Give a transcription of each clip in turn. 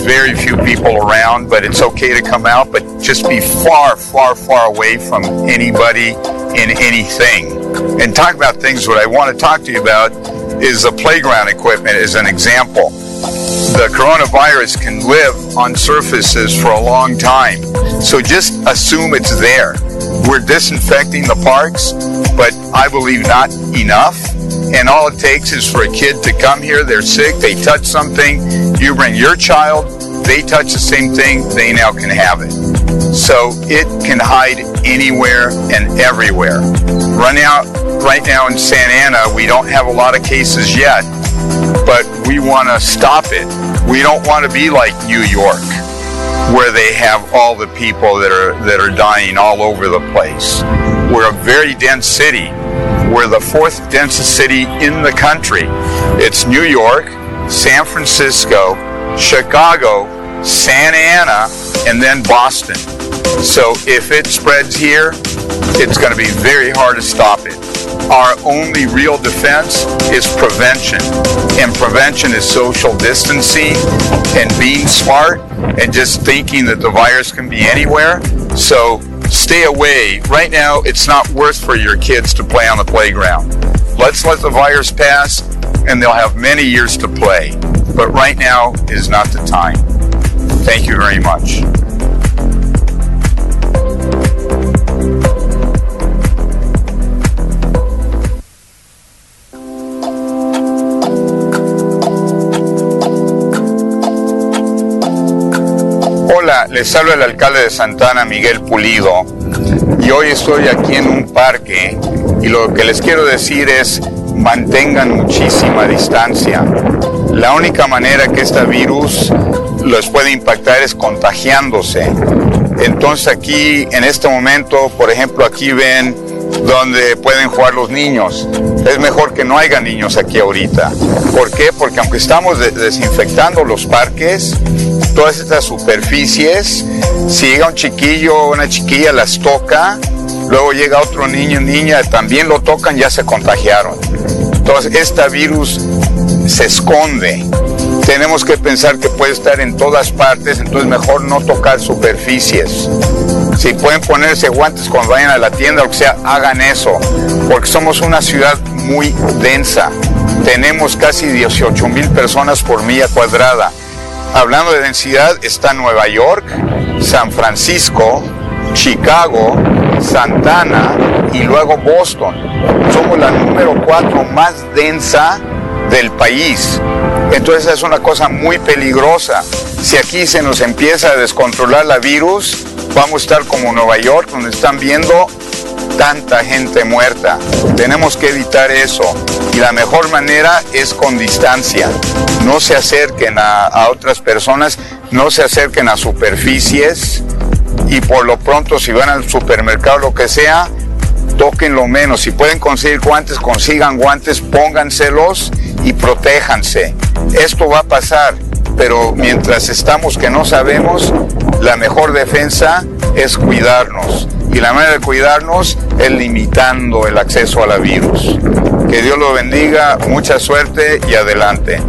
very few people around, but it's okay to come out, but just be far, far, far away from anybody and anything. And talk about things, what I want to talk to you about is the playground equipment as an example. The coronavirus can live on surfaces for a long time, so just assume it's there. We're disinfecting the parks, but I believe not enough. And all it takes is for a kid to come here, they're sick, they touch something, you bring your child, they touch the same thing, they now can have it. So it can hide anywhere and everywhere. Right now in Santa Ana, we don't have a lot of cases yet, but we want to stop it. We don't want to be like New York, where they have all the people that are dying all over the place. We're a very dense city. We're the fourth densest city in the country. It's New York, San Francisco, Chicago, Santa Ana, and then Boston. So if it spreads here, it's going to be very hard to stop it. Our only real defense is prevention. And prevention is social distancing and being smart and just thinking that the virus can be anywhere. So stay away. Right now, it's not worth for your kids to play on the playground. Let's let the virus pass and they'll have many years to play. But right now is not the time. Thank you very much. Hola, les habla el alcalde de Santa Ana, Miguel Pulido, y hoy estoy aquí en un parque y lo que les quiero decir es mantengan muchísima distancia. La única manera que este virus los puede impactar es contagiándose. Entonces aquí, en este momento, por ejemplo, aquí ven donde pueden jugar los niños. Es mejor que no haya niños aquí ahorita. ¿Por qué? Porque aunque estamos desinfectando los parques, todas estas superficies, si llega un chiquillo o una chiquilla las toca, luego llega otro niño o niña, también lo tocan, ya se contagiaron. Entonces este virus se esconde. Tenemos que pensar que puede estar en todas partes, entonces mejor no tocar superficies. Si pueden ponerse guantes cuando vayan a la tienda o que sea, hagan eso, porque somos una ciudad muy densa. Tenemos casi 18,000 personas por milla cuadrada. Hablando de densidad, está Nueva York, San Francisco, Chicago, Santa Ana y luego Boston. Somos la número 4 más densa del país. Entonces es una cosa muy peligrosa. Si aquí se nos empieza a descontrolar la virus, vamos a estar como Nueva York, donde están viendo tanta gente muerta. Tenemos que evitar eso. Y la mejor manera es con distancia. No se acerquen a otras personas, no se acerquen a superficies. Y por lo pronto, si van al supermercado o lo que sea, toquen lo menos. Si pueden conseguir guantes, consigan guantes, pónganselos y protéjanse. Esto va a pasar, pero mientras estamos que no sabemos, la mejor defensa es cuidarnos. Y la manera de cuidarnos es limitando el acceso a la virus. Que Dios lo bendiga, mucha suerte y adelante.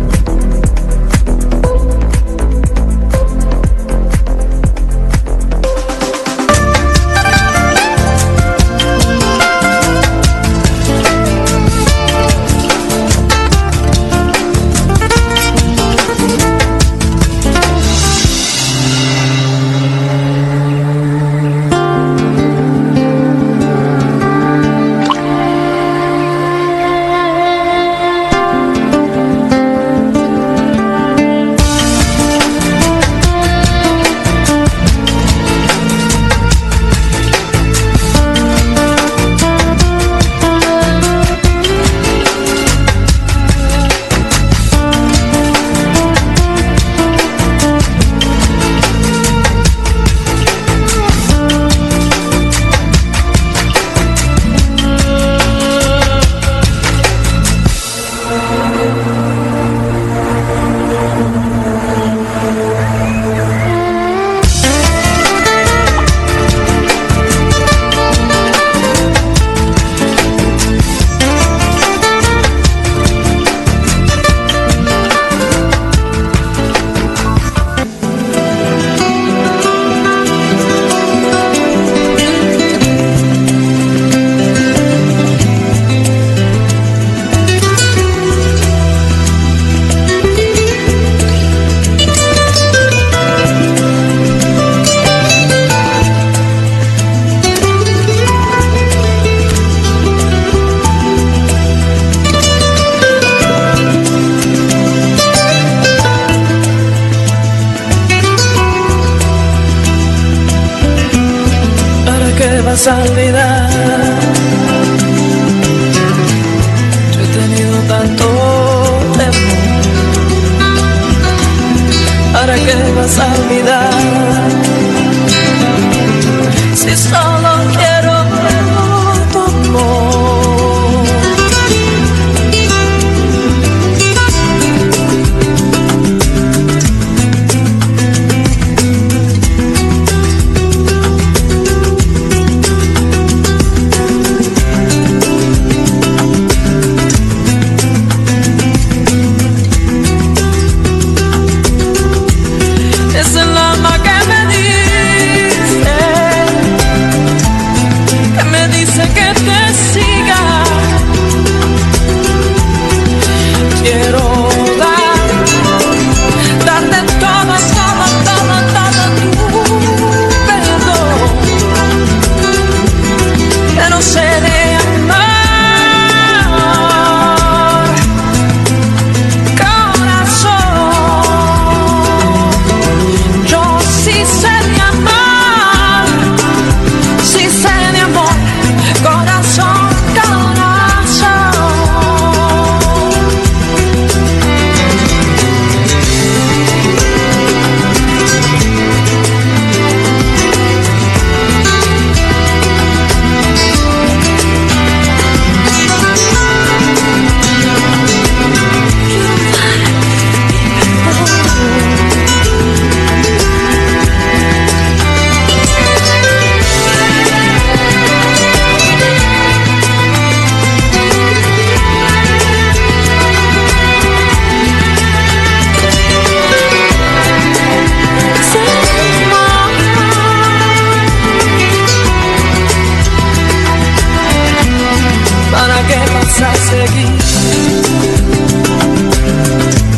vas a olvidar. Yo he tenido tanto temor. ¿Para qué vas a olvidar? Si solo quiero tu amor.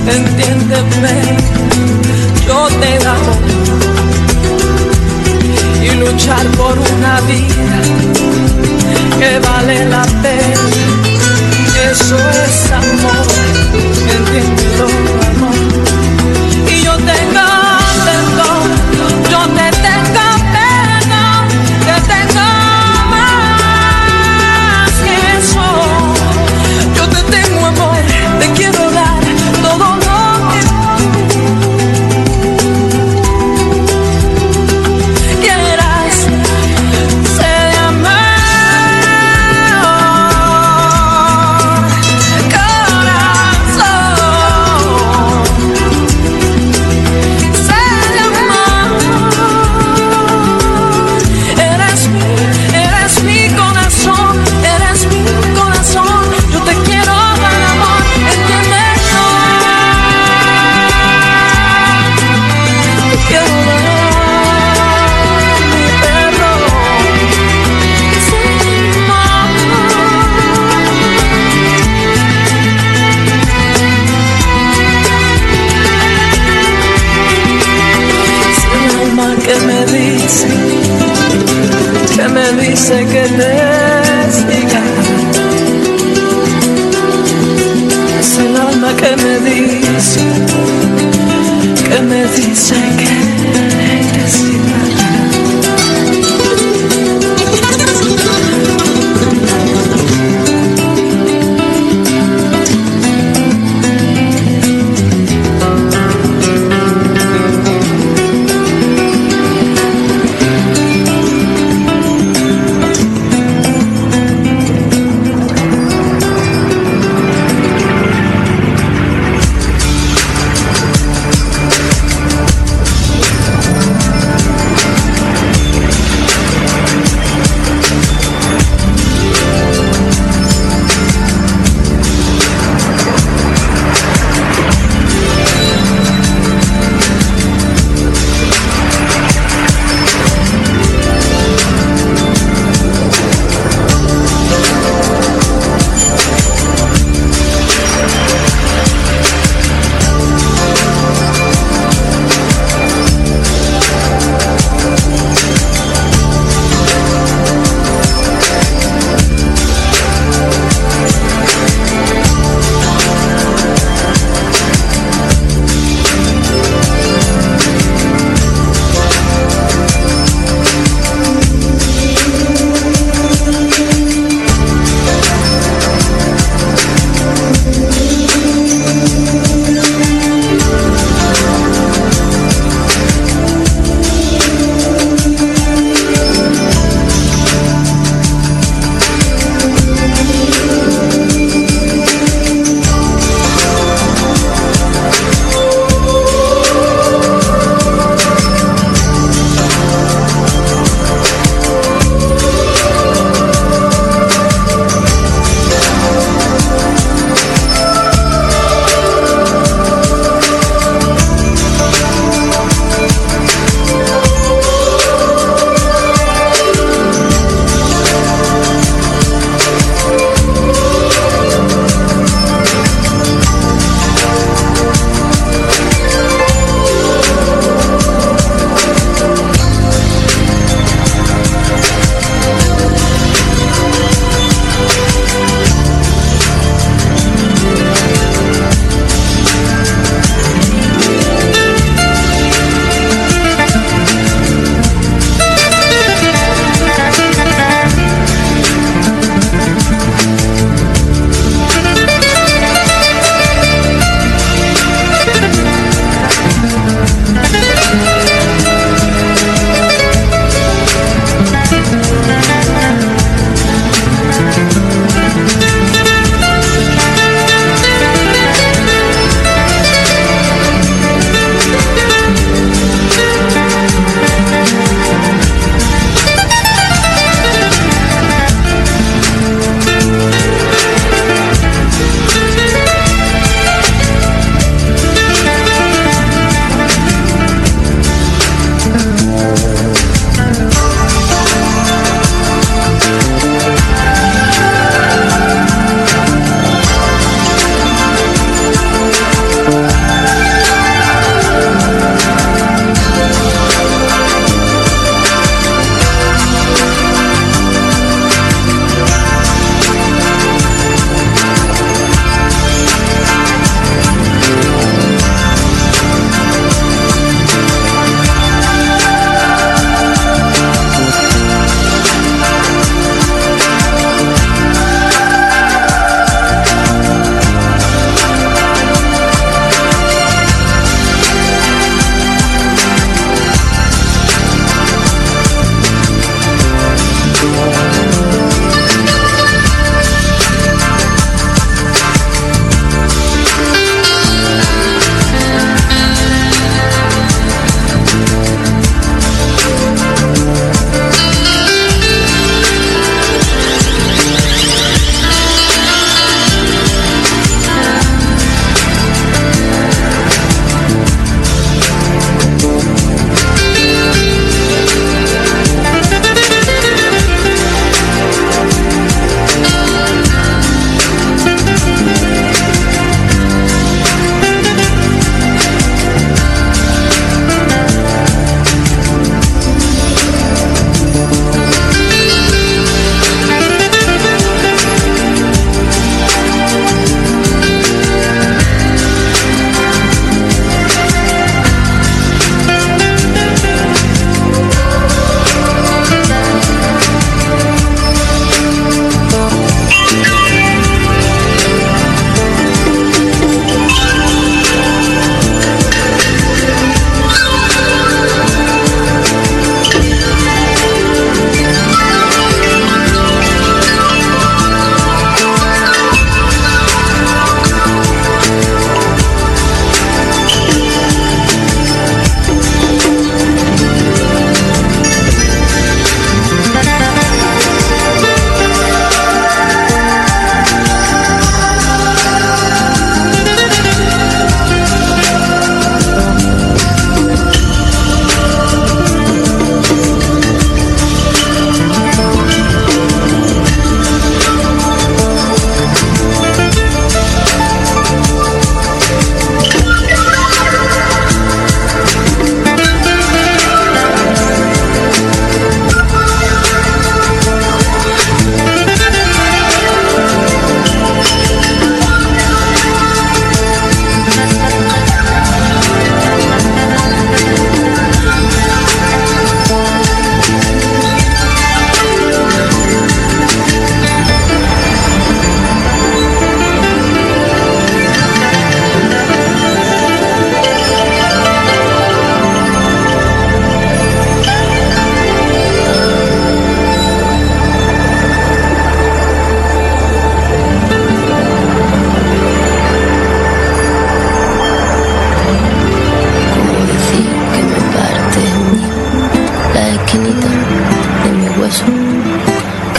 Entiéndeme, yo te amo y luchar por una vida que vale la pena, eso es amor, entiéndelo, amor. Y yo tengo, yo te tengo pena, te tengo más que eso, yo te tengo amor, te quiero dar todo lo que quieras, sé de amor, corazón, sé de amor, eres mi corazón, yo te quiero dar amor, entiéndelo. Quiero dar mi perro, sin el alma que me dice que te siga. Es el alma que me dice que te siga.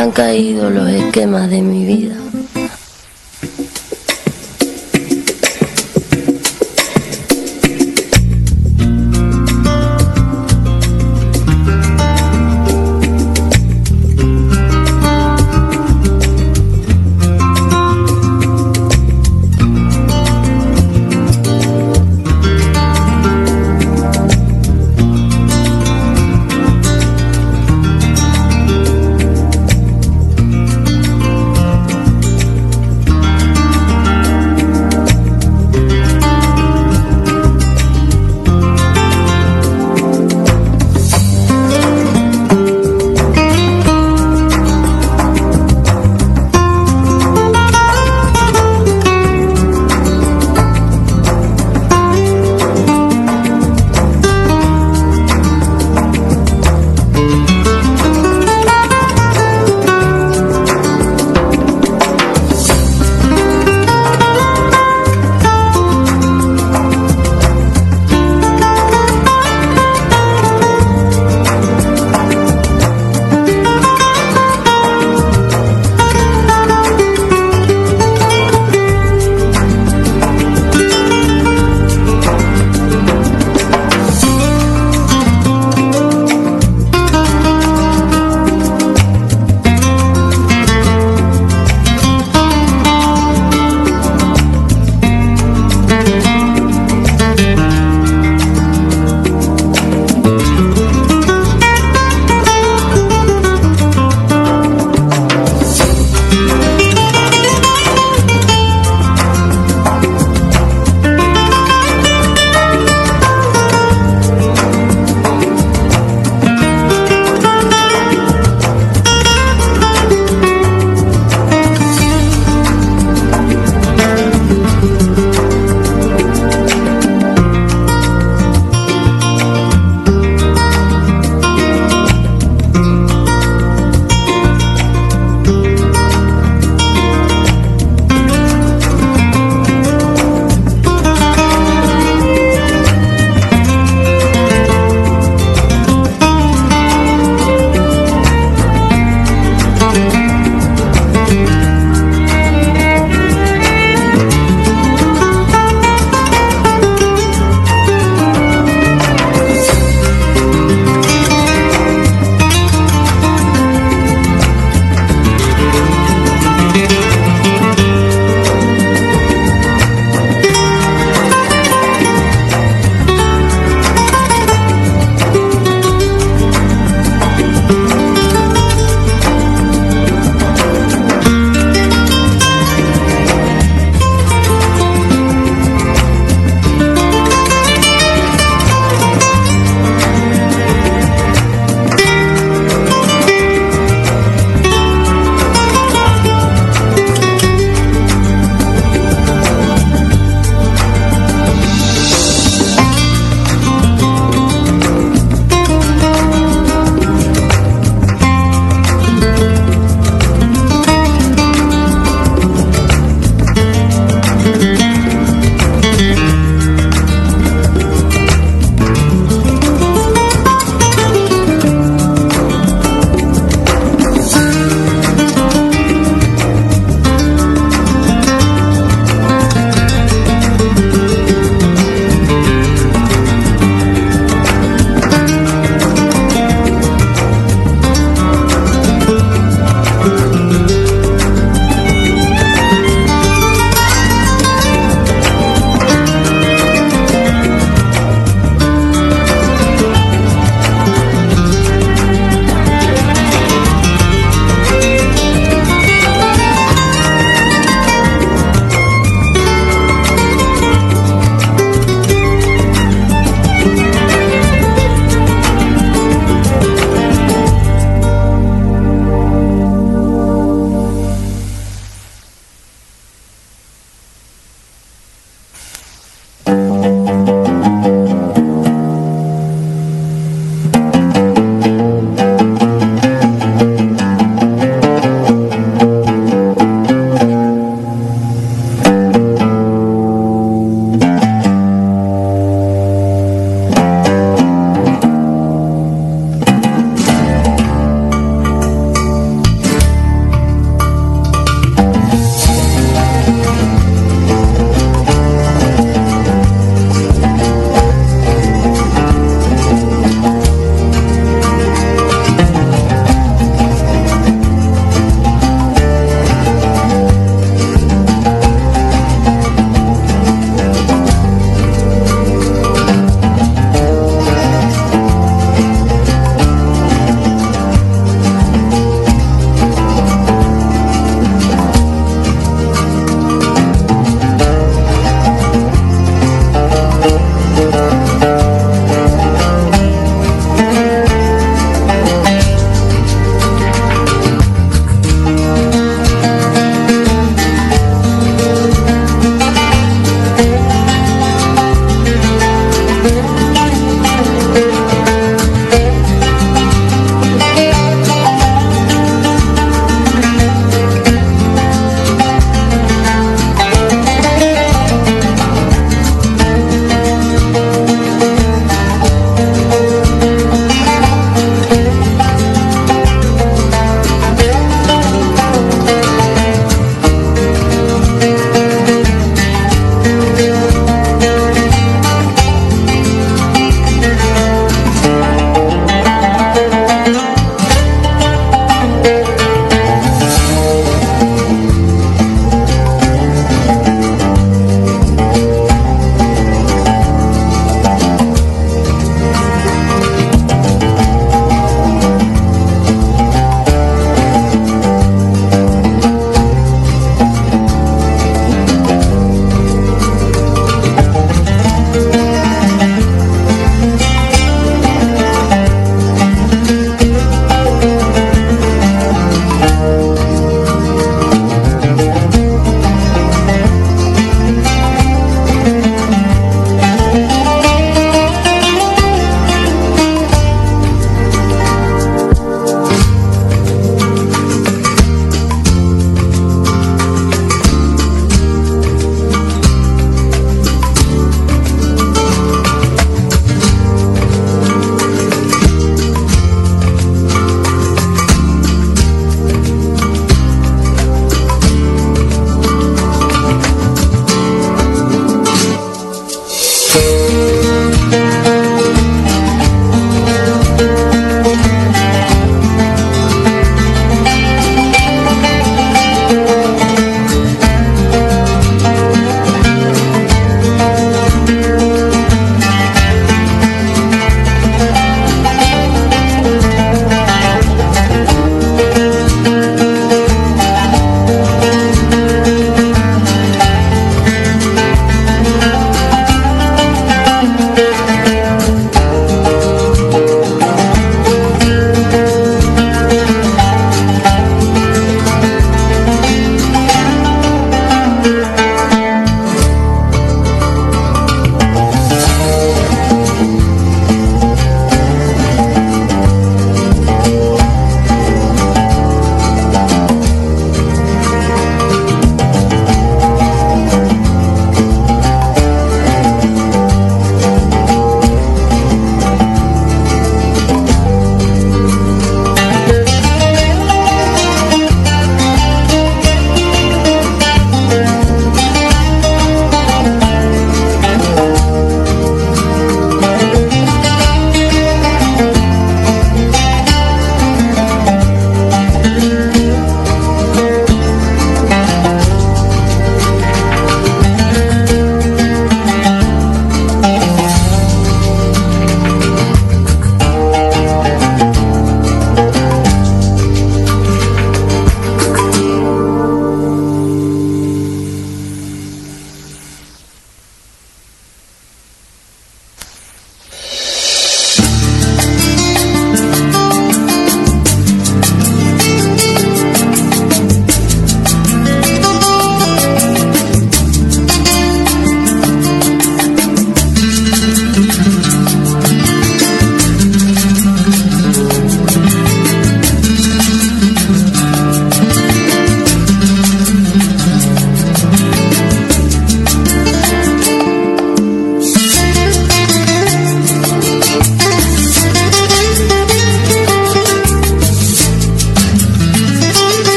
han caído los esquemas de mi vida.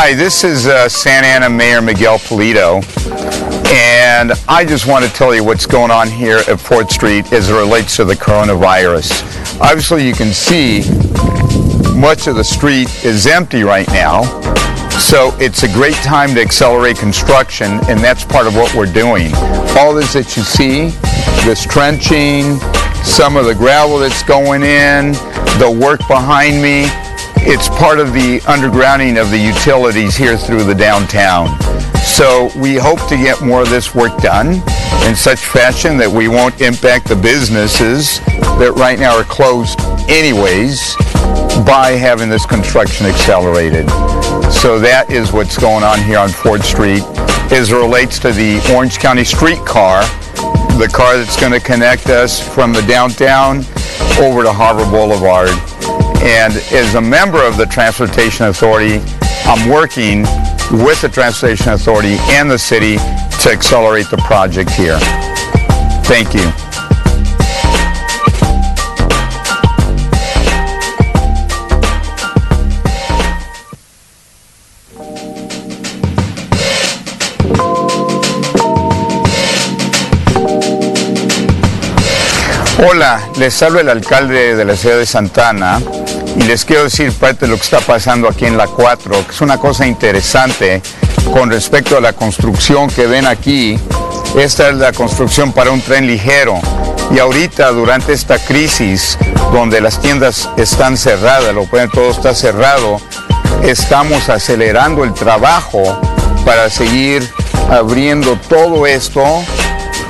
Hi, this is Santa Ana Mayor Miguel Pulido, and I just want to tell you what's going on here at 4th Street as it relates to the coronavirus. Obviously, you can see much of the street is empty right now, so it's a great time to accelerate construction, and that's part of what we're doing. All this that you see, this trenching, some of the gravel that's going in, the work behind me, it's part of the undergrounding of the utilities here through the downtown. So we hope to get more of this work done in such fashion that we won't impact the businesses that right now are closed anyways by having this construction accelerated. So that is what's going on here on 4th Street as it relates to the Orange County streetcar, the car that's going to connect us from the downtown over to Harbor Boulevard. And as a member of the Transportation Authority, I'm working with the Transportation Authority and the city to accelerate the project here. Thank you. Hola, les habla el alcalde de la ciudad de Santa Ana y les quiero decir parte de lo que está pasando aquí en la 4, que es una cosa interesante con respecto a la construcción que ven aquí. Esta es la construcción para un tren ligero y ahorita durante esta crisis donde las tiendas están cerradas, todo está cerrado, estamos acelerando el trabajo para seguir abriendo todo esto,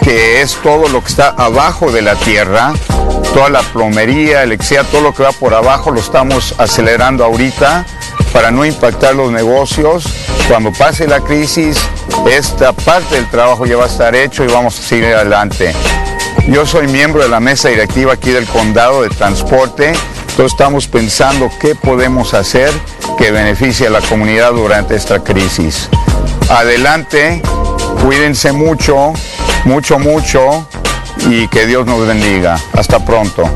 que es todo lo que está abajo de la tierra, toda la plomería, electricidad, todo lo que va por abajo lo estamos acelerando ahorita para no impactar los negocios. Cuando pase la crisis, esta parte del trabajo ya va a estar hecho y vamos a seguir adelante. Yo soy miembro de la mesa directiva aquí del Condado de Transporte, entonces estamos pensando qué podemos hacer que beneficie a la comunidad durante esta crisis. Adelante, cuídense mucho, mucho, y que Dios nos bendiga. Hasta pronto.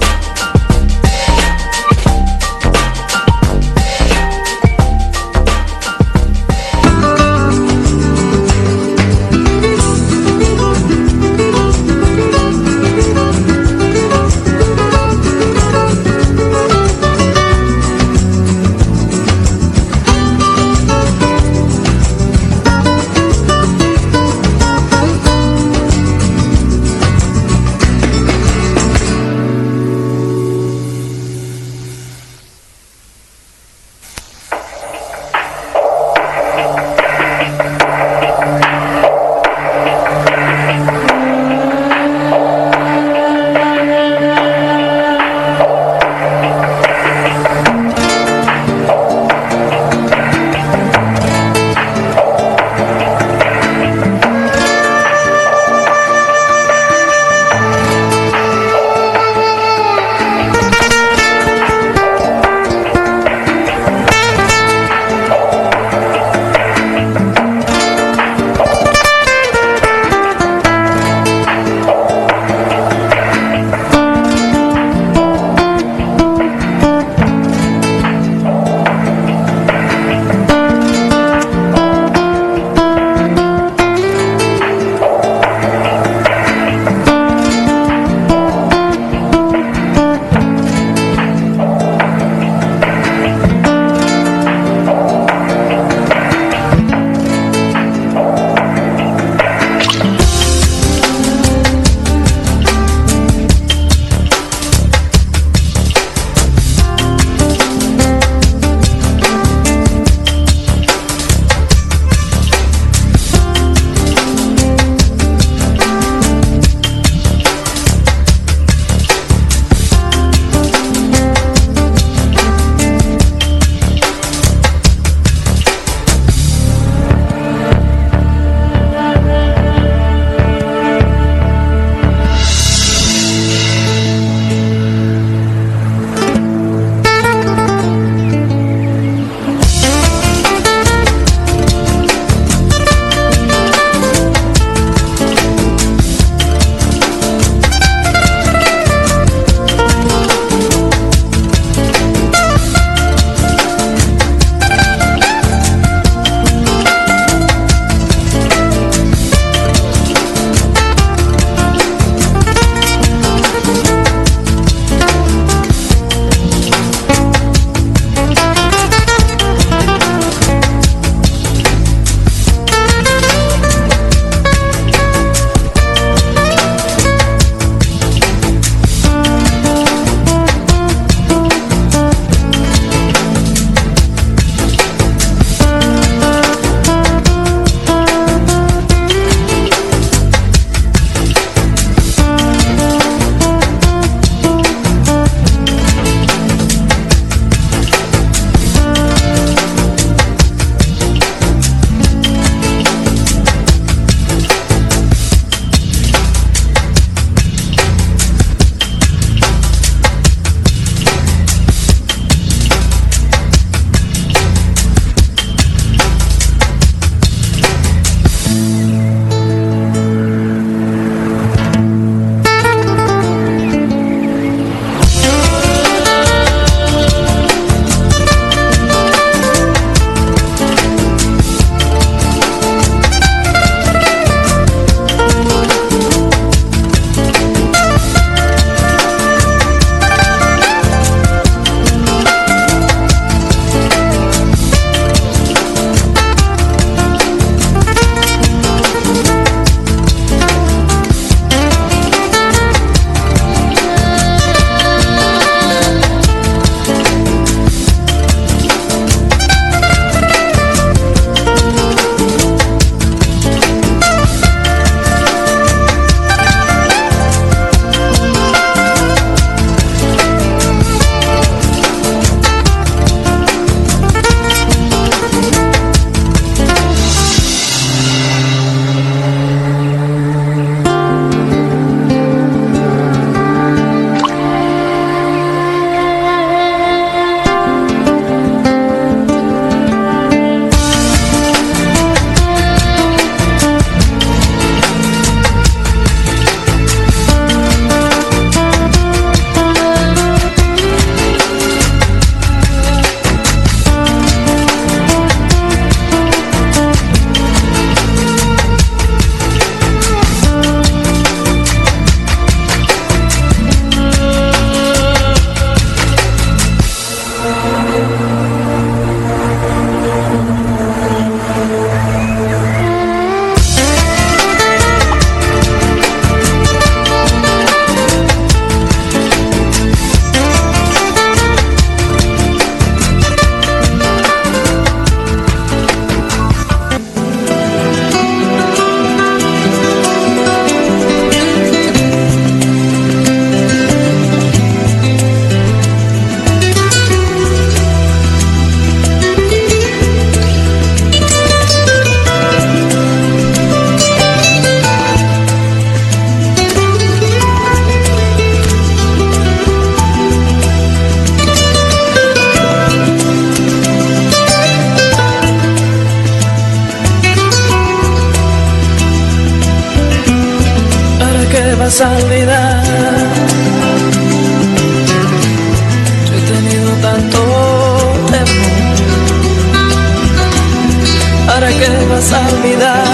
que vas a olvidar.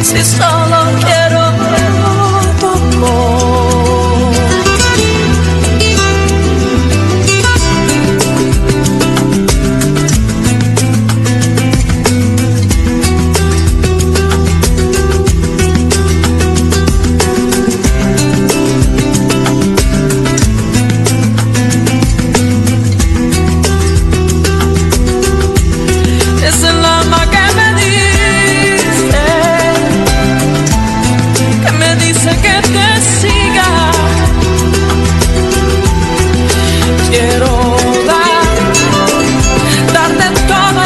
Si solo quiero tu amor. Es el alma que me dice que te siga. Quiero darte todo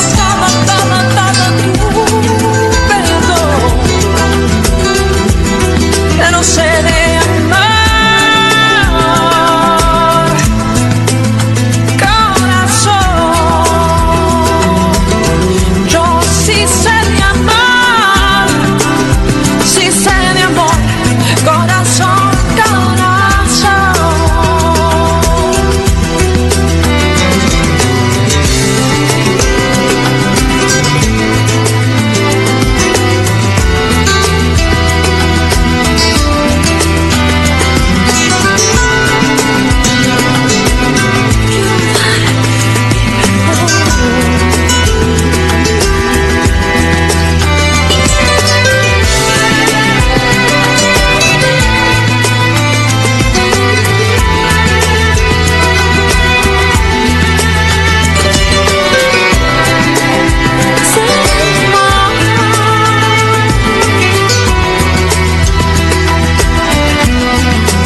tu perdón, que no sé de amar, corazón. Yo sí sé de amar, sí sé de amor, corazón, corazón.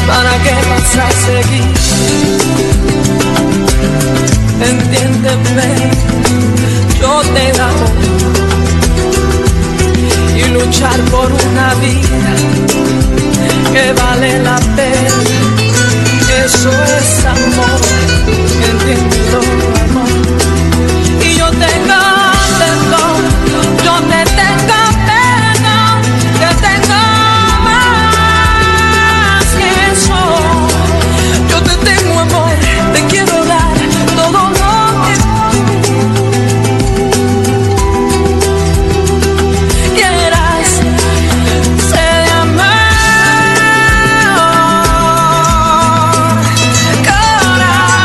¿Para qué vas a seguir? Entiéndeme, yo te amo. Y luchar por una vida que vale la pena, eso es amor. Entiéndelo, amor. Y yo tengo perdón, yo te tengo perdón, te tengo más que eso. Yo te tengo amor, te quiero dar todo lo que quieras. Sé de amar, corazón.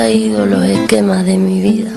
traído los esquemas de mi vida.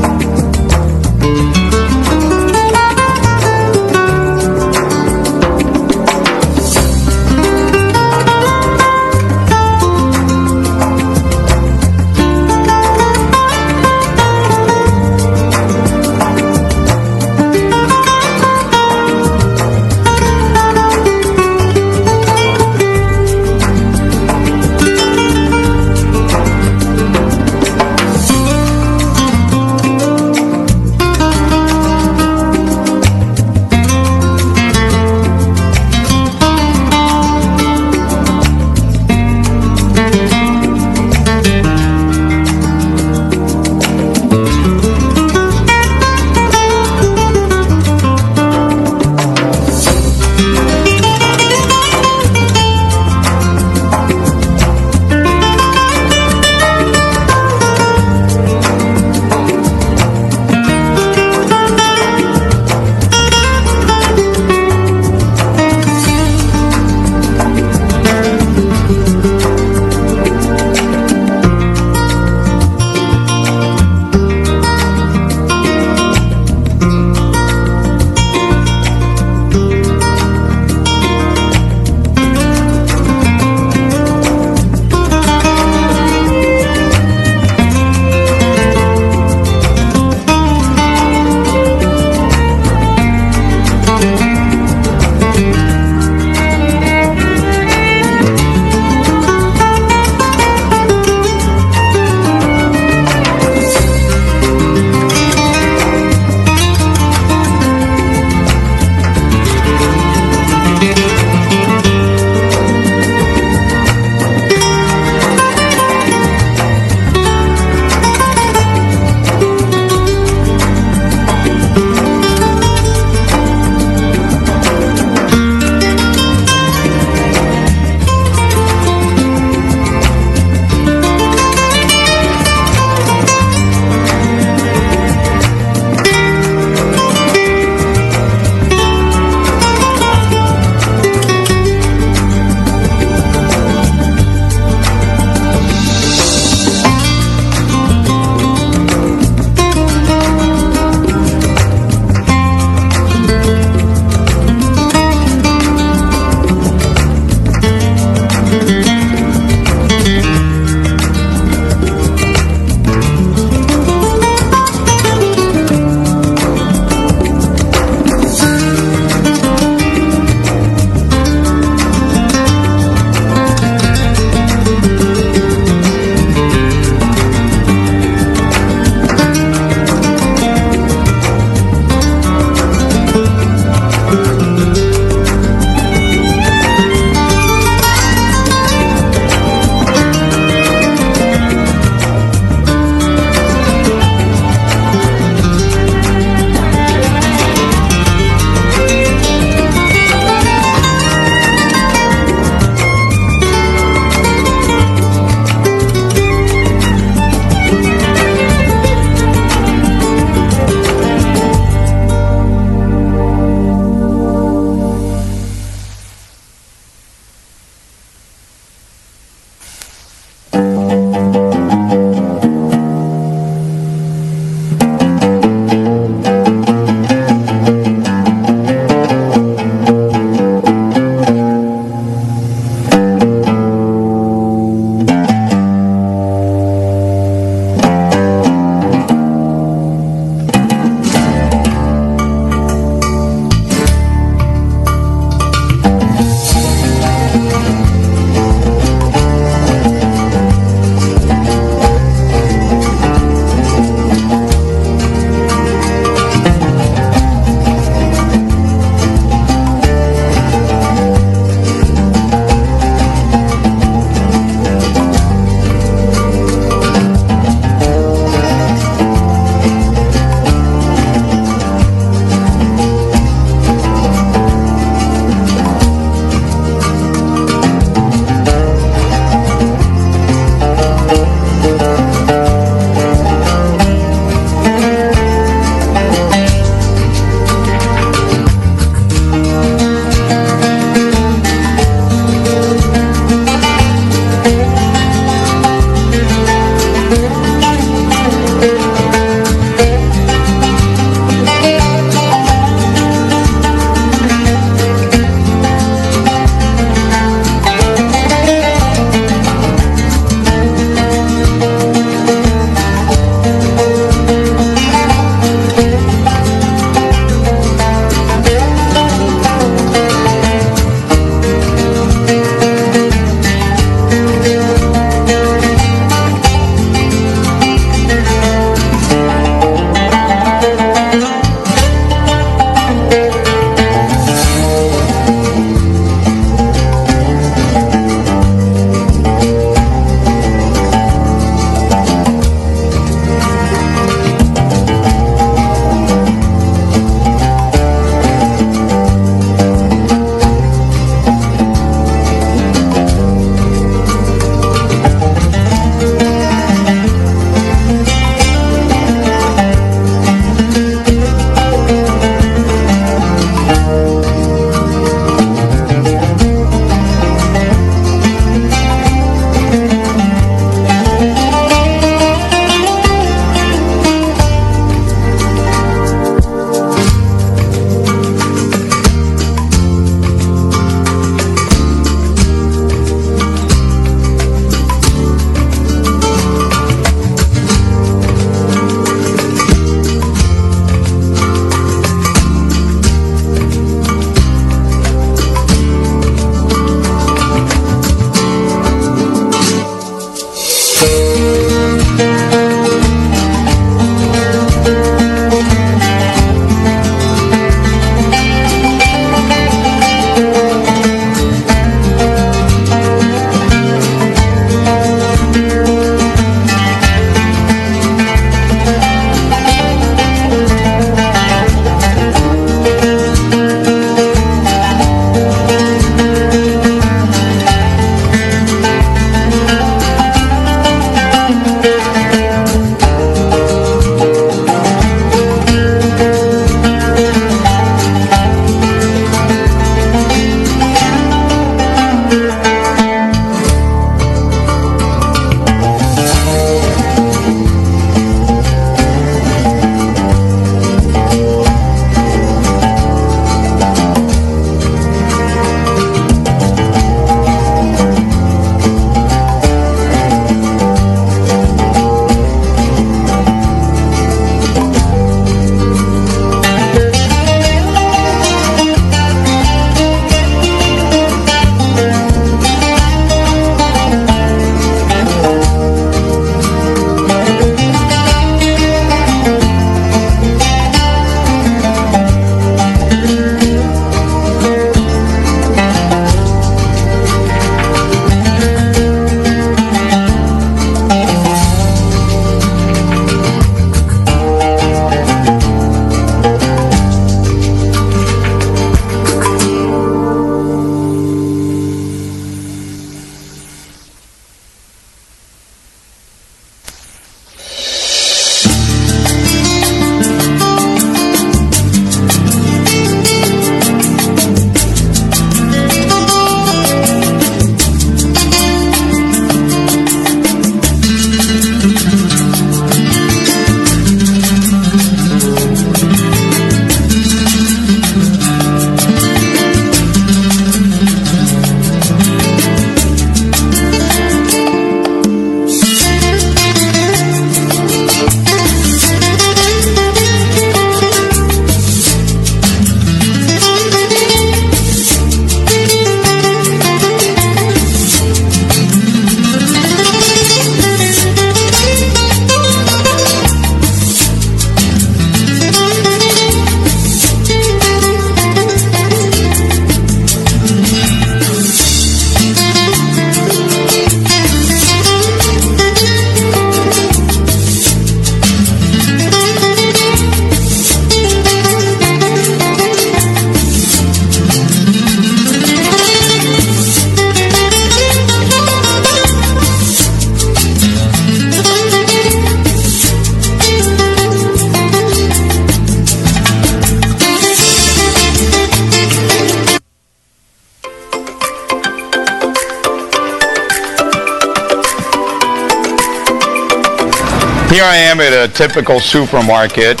Here I am at a typical supermarket,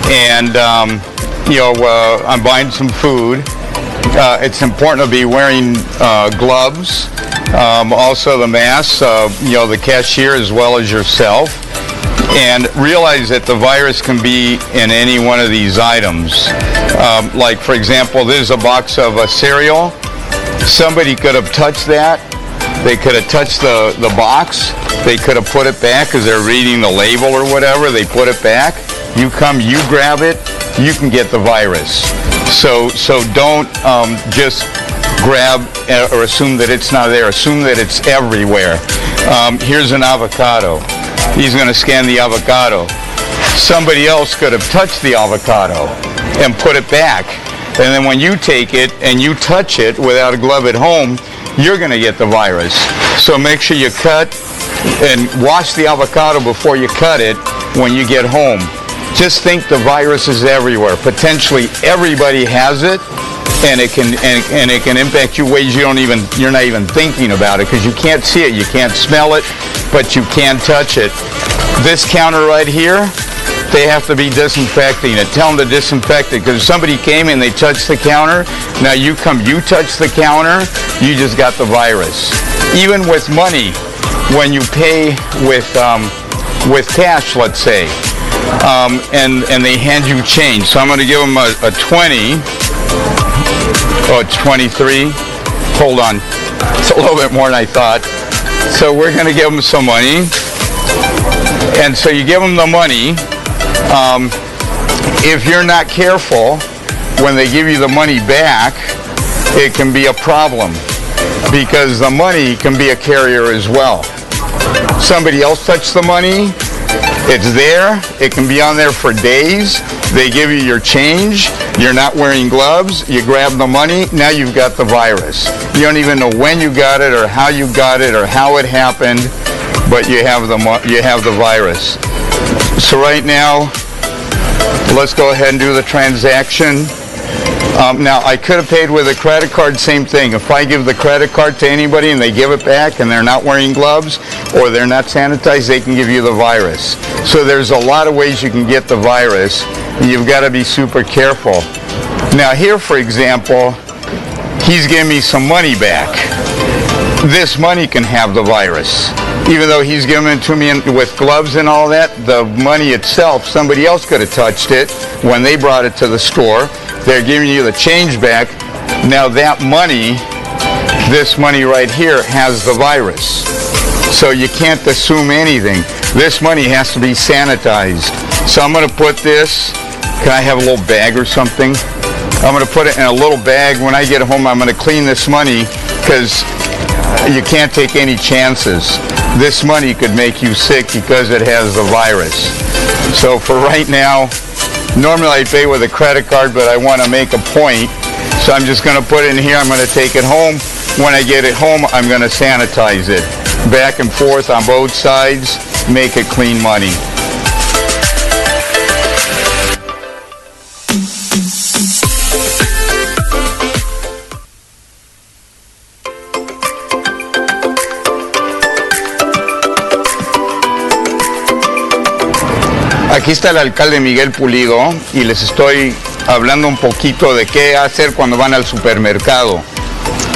and I'm buying some food. It's important to be wearing gloves, also the mask, the cashier as well as yourself, and realize that the virus can be in any one of these items. Like, for example, there's a box of cereal. Somebody could have touched that. They could have touched the box. They could have put it back because they're reading the label or whatever. They put it back. You come, you grab it, you can get the virus. So don't just grab or assume that it's not there. Assume that it's everywhere. Here's an avocado. He's going to scan the avocado. Somebody else could have touched the avocado and put it back. And then when you take it and you touch it without a glove at home, you're going to get the virus. So make sure you cut and wash the avocado before you cut it when you get home. Just think the virus is everywhere. Potentially everybody has it, and it can impact you ways you're not even thinking about it, because you can't see it, you can't smell it, but you can touch it. This counter right here, they have to be disinfecting it. Tell them to disinfect it, because somebody came and they touched the counter. Now you come, you touch the counter, you just got the virus. Even with money, when you pay with cash, let's say, and they hand you change. So I'm going to give them a 20, or 23. Hold on, it's a little bit more than I thought. So we're going to give them some money, and so you give them the money. If you're not careful, when they give you the money back, it can be a problem, because the money can be a carrier as well. Somebody else touched the money, it's there, it can be on there for days. They give you your change, you're not wearing gloves, you grab the money, now you've got the virus. You don't even know when you got it or how you got it or how it happened, but you have the virus. So right now, let's go ahead and do the transaction. Now, I could have paid with a credit card, same thing. If I give the credit card to anybody and they give it back and they're not wearing gloves or they're not sanitized, they can give you the virus. So there's a lot of ways you can get the virus, and you've got to be super careful. Now here, for example, he's giving me some money back. This money can have the virus. Even though he's giving it to me with gloves and all that, the money itself, somebody else could have touched it when they brought it to the store. They're giving you the change back. Now that money, this money right here, has the virus. So you can't assume anything. This money has to be sanitized. So I'm going to put this, can I have a little bag or something? I'm going to put it in a little bag. When I get home, I'm going to clean this money, because you can't take any chances. This money could make you sick because it has the virus. So for right now, normally I pay with a credit card, but I want to make a point. So I'm just going to put it in here. I'm going to take it home. When I get it home, I'm going to sanitize it. Back and forth on both sides, make it clean money. Aquí está el alcalde Miguel Pulido y les estoy hablando un poquito de qué hacer cuando van al supermercado.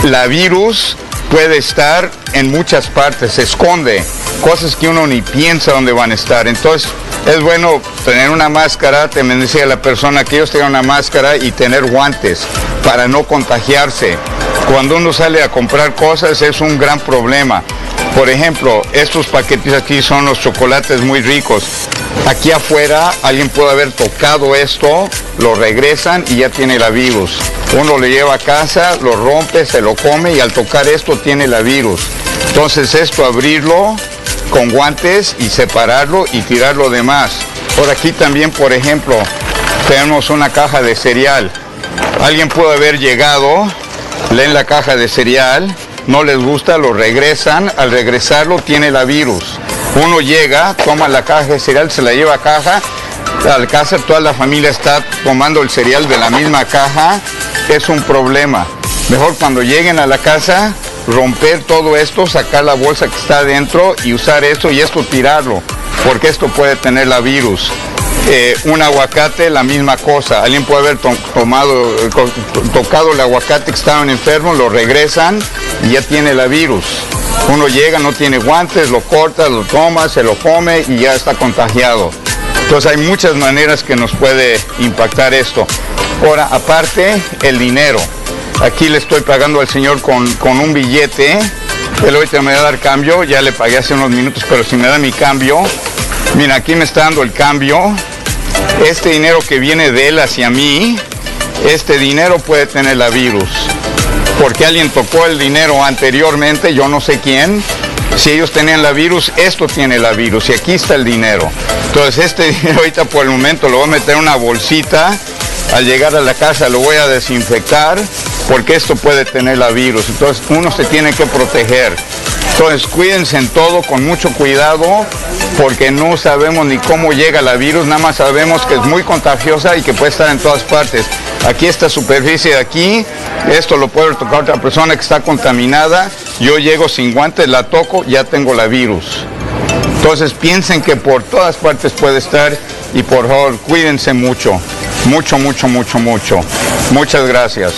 La virus puede estar en muchas partes, se esconde, cosas que uno ni piensa dónde van a estar. Entonces es bueno tener una máscara. También decía la persona que ellos tengan una máscara y tener guantes para no contagiarse. Cuando uno sale a comprar cosas es un gran problema. Por ejemplo, estos paquetes aquí son los chocolates muy ricos. Aquí afuera alguien puede haber tocado esto, lo regresan y ya tiene la virus. Uno lo lleva a casa, lo rompe, se lo come y al tocar esto tiene la virus. Entonces esto abrirlo con guantes y separarlo y tirar lo demás. Por aquí también, por ejemplo, tenemos una caja de cereal. Alguien puede haber llegado, leen la caja de cereal, no les gusta, lo regresan, al regresarlo tiene la virus. Uno llega, toma la caja de cereal, se la lleva a casa, toda la familia está tomando el cereal de la misma caja, es un problema. Mejor cuando lleguen a la casa, romper todo esto, sacar la bolsa que está adentro y usar esto y esto tirarlo. porque esto puede tener la virus. Un aguacate, la misma cosa. Alguien puede haber tocado el aguacate que estaban enfermos, lo regresan y ya tiene la virus. Uno llega, no tiene guantes, lo corta, lo toma, se lo come y ya está contagiado. Entonces hay muchas maneras que nos puede impactar esto. Ahora, aparte, el dinero. Aquí le estoy pagando al señor con un billete. Él ahorita me va a dar cambio, ya le pagué hace unos minutos, pero si me da mi cambio, mira, aquí me está dando el cambio. Este dinero que viene de él hacia mí, este dinero puede tener la virus. Porque alguien tocó el dinero anteriormente, yo no sé quién. Si ellos tenían la virus, esto tiene la virus y aquí está el dinero. Entonces este dinero ahorita por el momento lo voy a meter en una bolsita. Al llegar a la casa lo voy a desinfectar porque esto puede tener la virus. Entonces uno se tiene que proteger. Entonces cuídense en todo con mucho cuidado porque no sabemos ni cómo llega la virus, nada más sabemos que es muy contagiosa y que puede estar en todas partes. Aquí esta superficie de aquí, esto lo puede tocar otra persona que está contaminada, yo llego sin guantes, la toco, ya tengo la virus. Entonces piensen que por todas partes puede estar y por favor cuídense mucho, mucho, mucho, mucho, mucho. Muchas gracias.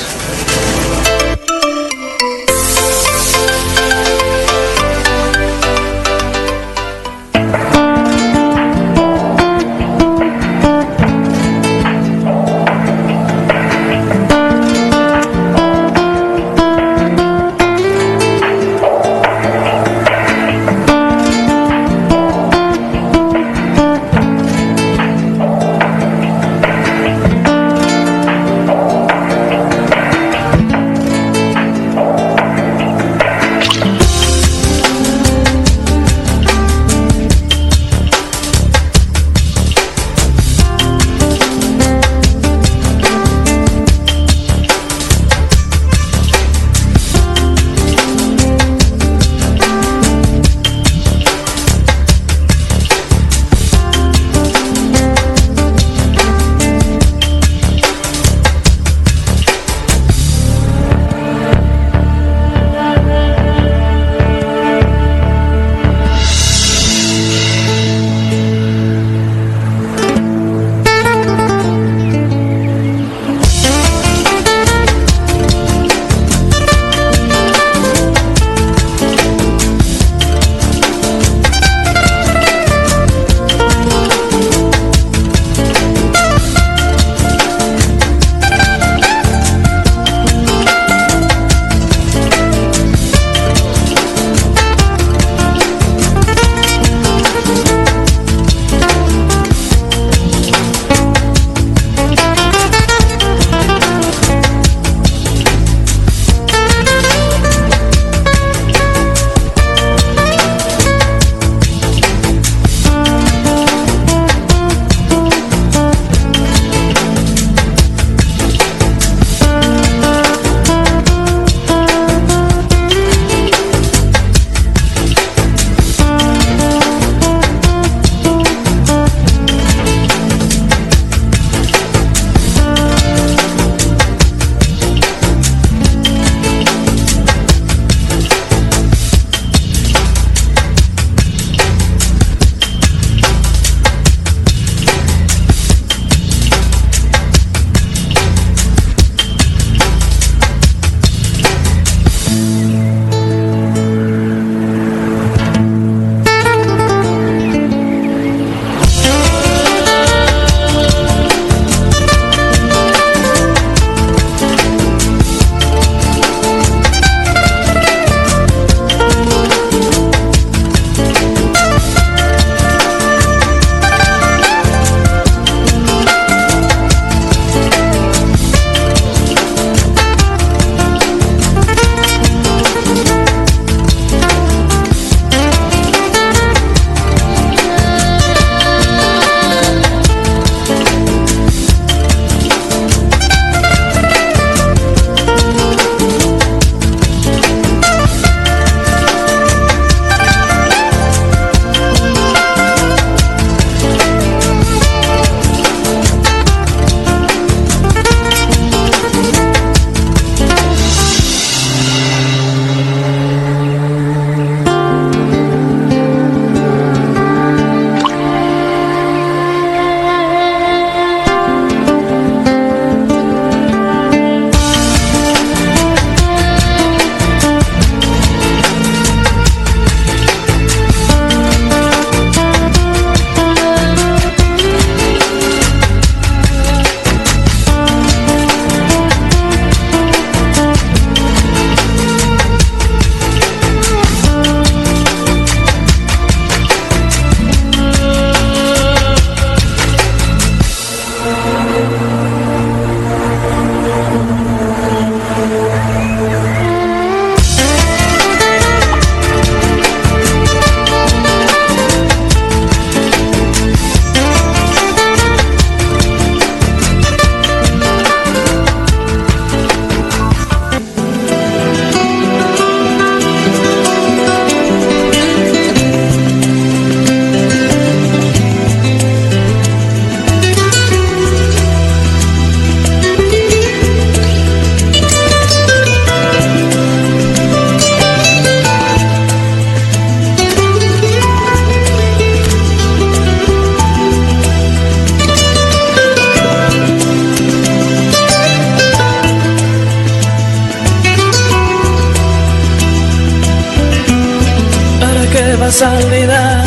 vas a olvidar?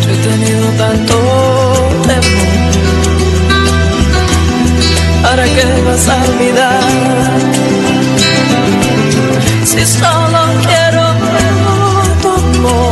Yo he tenido tanto temor. ¿Para qué vas a olvidar? Si solo quiero tu amor.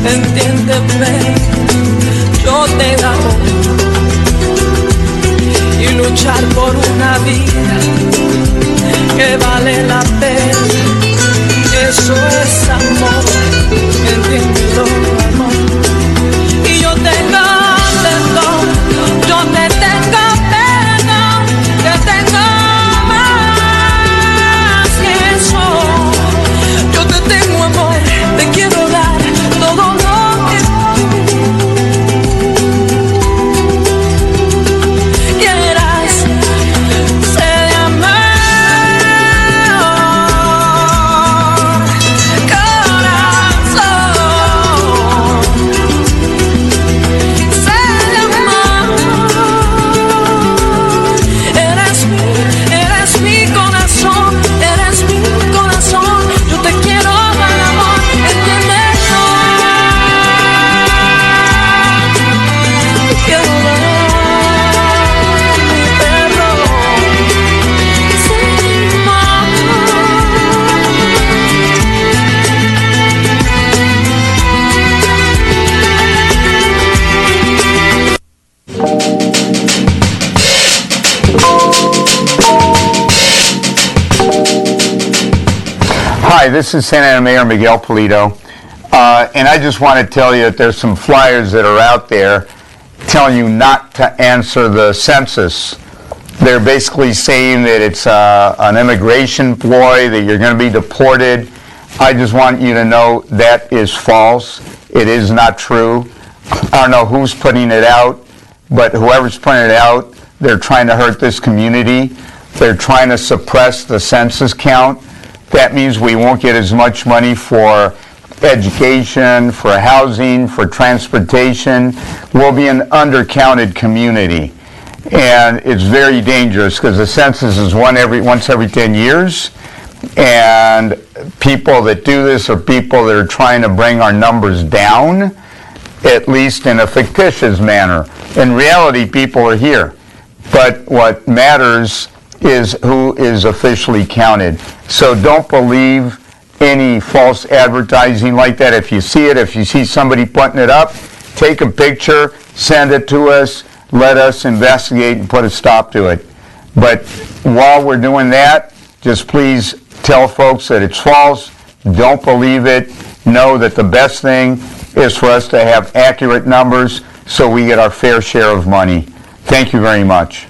Entiéndeme, yo te amo y luchar por una vida que vale la pena, eso es amor, entiéndelo, amor. Y yo tengo temor, yo te tengo pena, te tengo más que eso. Yo te tengo amor, te quiero dar todo lo que quieras. Sé de amor, corazón. Sé de amor. Eres mi corazón, eres mi corazón. Yo te quiero dar amor, entiéndelo. Te quiero dar mi perro. Sé de Hi, this is Santa Ana Mayor Miguel Pulido, and I just want to tell you that there's some flyers that are out there telling you not to answer the census. They're basically saying that it's an immigration ploy, that you're going to be deported. I just want you to know that is false. It is not true. I don't know who's putting it out, but whoever's putting it out, they're trying to hurt this community. They're trying to suppress the census count. That means we won't get as much money for education, for housing, for transportation. We'll be an undercounted community. And it's very dangerous because the census is once every 10 years. And people that do this are people that are trying to bring our numbers down, at least in a fictitious manner. In reality, people are here. But what matters is who is officially counted. So don't believe any false advertising like that. If you see it, if you see somebody putting it up, take a picture, send it to us, let us investigate and put a stop to it. But while we're doing that, just please tell folks that it's false. Don't believe it. Know that the best thing is for us to have accurate numbers so we get our fair share of money. Thank you very much.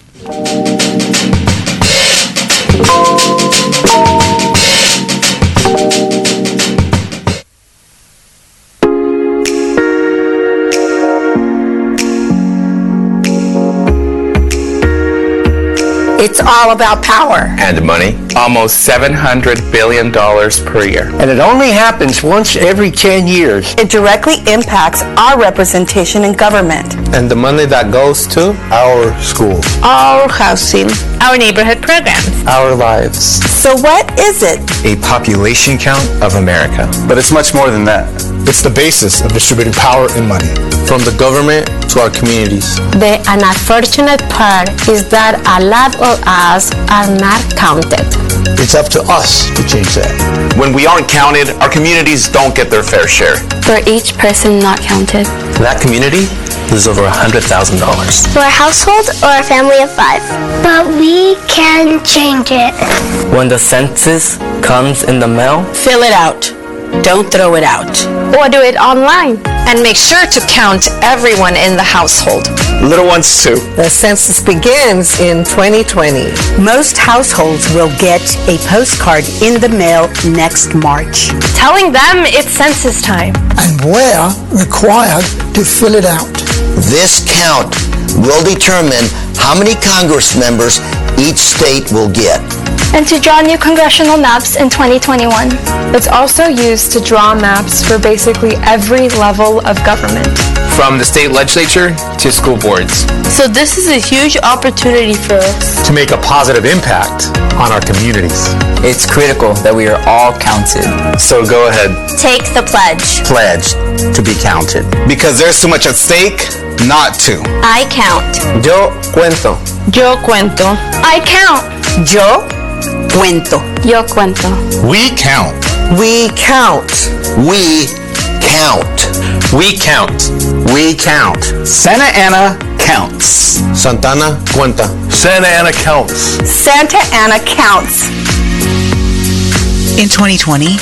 It's all about power. And money. Almost $700 billion per year. And it only happens once every 10 years. It directly impacts our representation in government. And the money that goes to? Our schools. Our housing. Our neighborhood programs. Our lives. So what is it? A population count of America. But it's much more than that. It's the basis of distributing power and money. From the government to our communities. The unfortunate part is that a lot of us are not counted. It's up to us to change that. When we aren't counted, our communities don't get their fair share. For each person not counted. That community is over $100,000. For a household or a family of 5. But we can change it. When the census comes in the mail, Fill it out. Don't throw it out. Or do it online. And make sure to count everyone in the household. Little ones too. The census begins in 2020. Most households will get a postcard in the mail next March. Telling them it's census time. And we're required to fill it out. This count will determine how many Congress members each state will get. And to draw new congressional maps in 2021. It's also used to draw maps for basically every level of government. From the state legislature to school boards. So this is a huge opportunity for us To make a positive impact on our communities. it's critical that we are all counted. So go ahead. Take the pledge. Pledged to be counted. Because there's too much at stake not to. I count. Yo cuento. Yo cuento. I count. Yo cuento. Yo cuento. We count. We count. We count. We count. We count. Santa Ana counts. Santana cuenta. Santa Ana counts. Santa Ana counts. In 2020,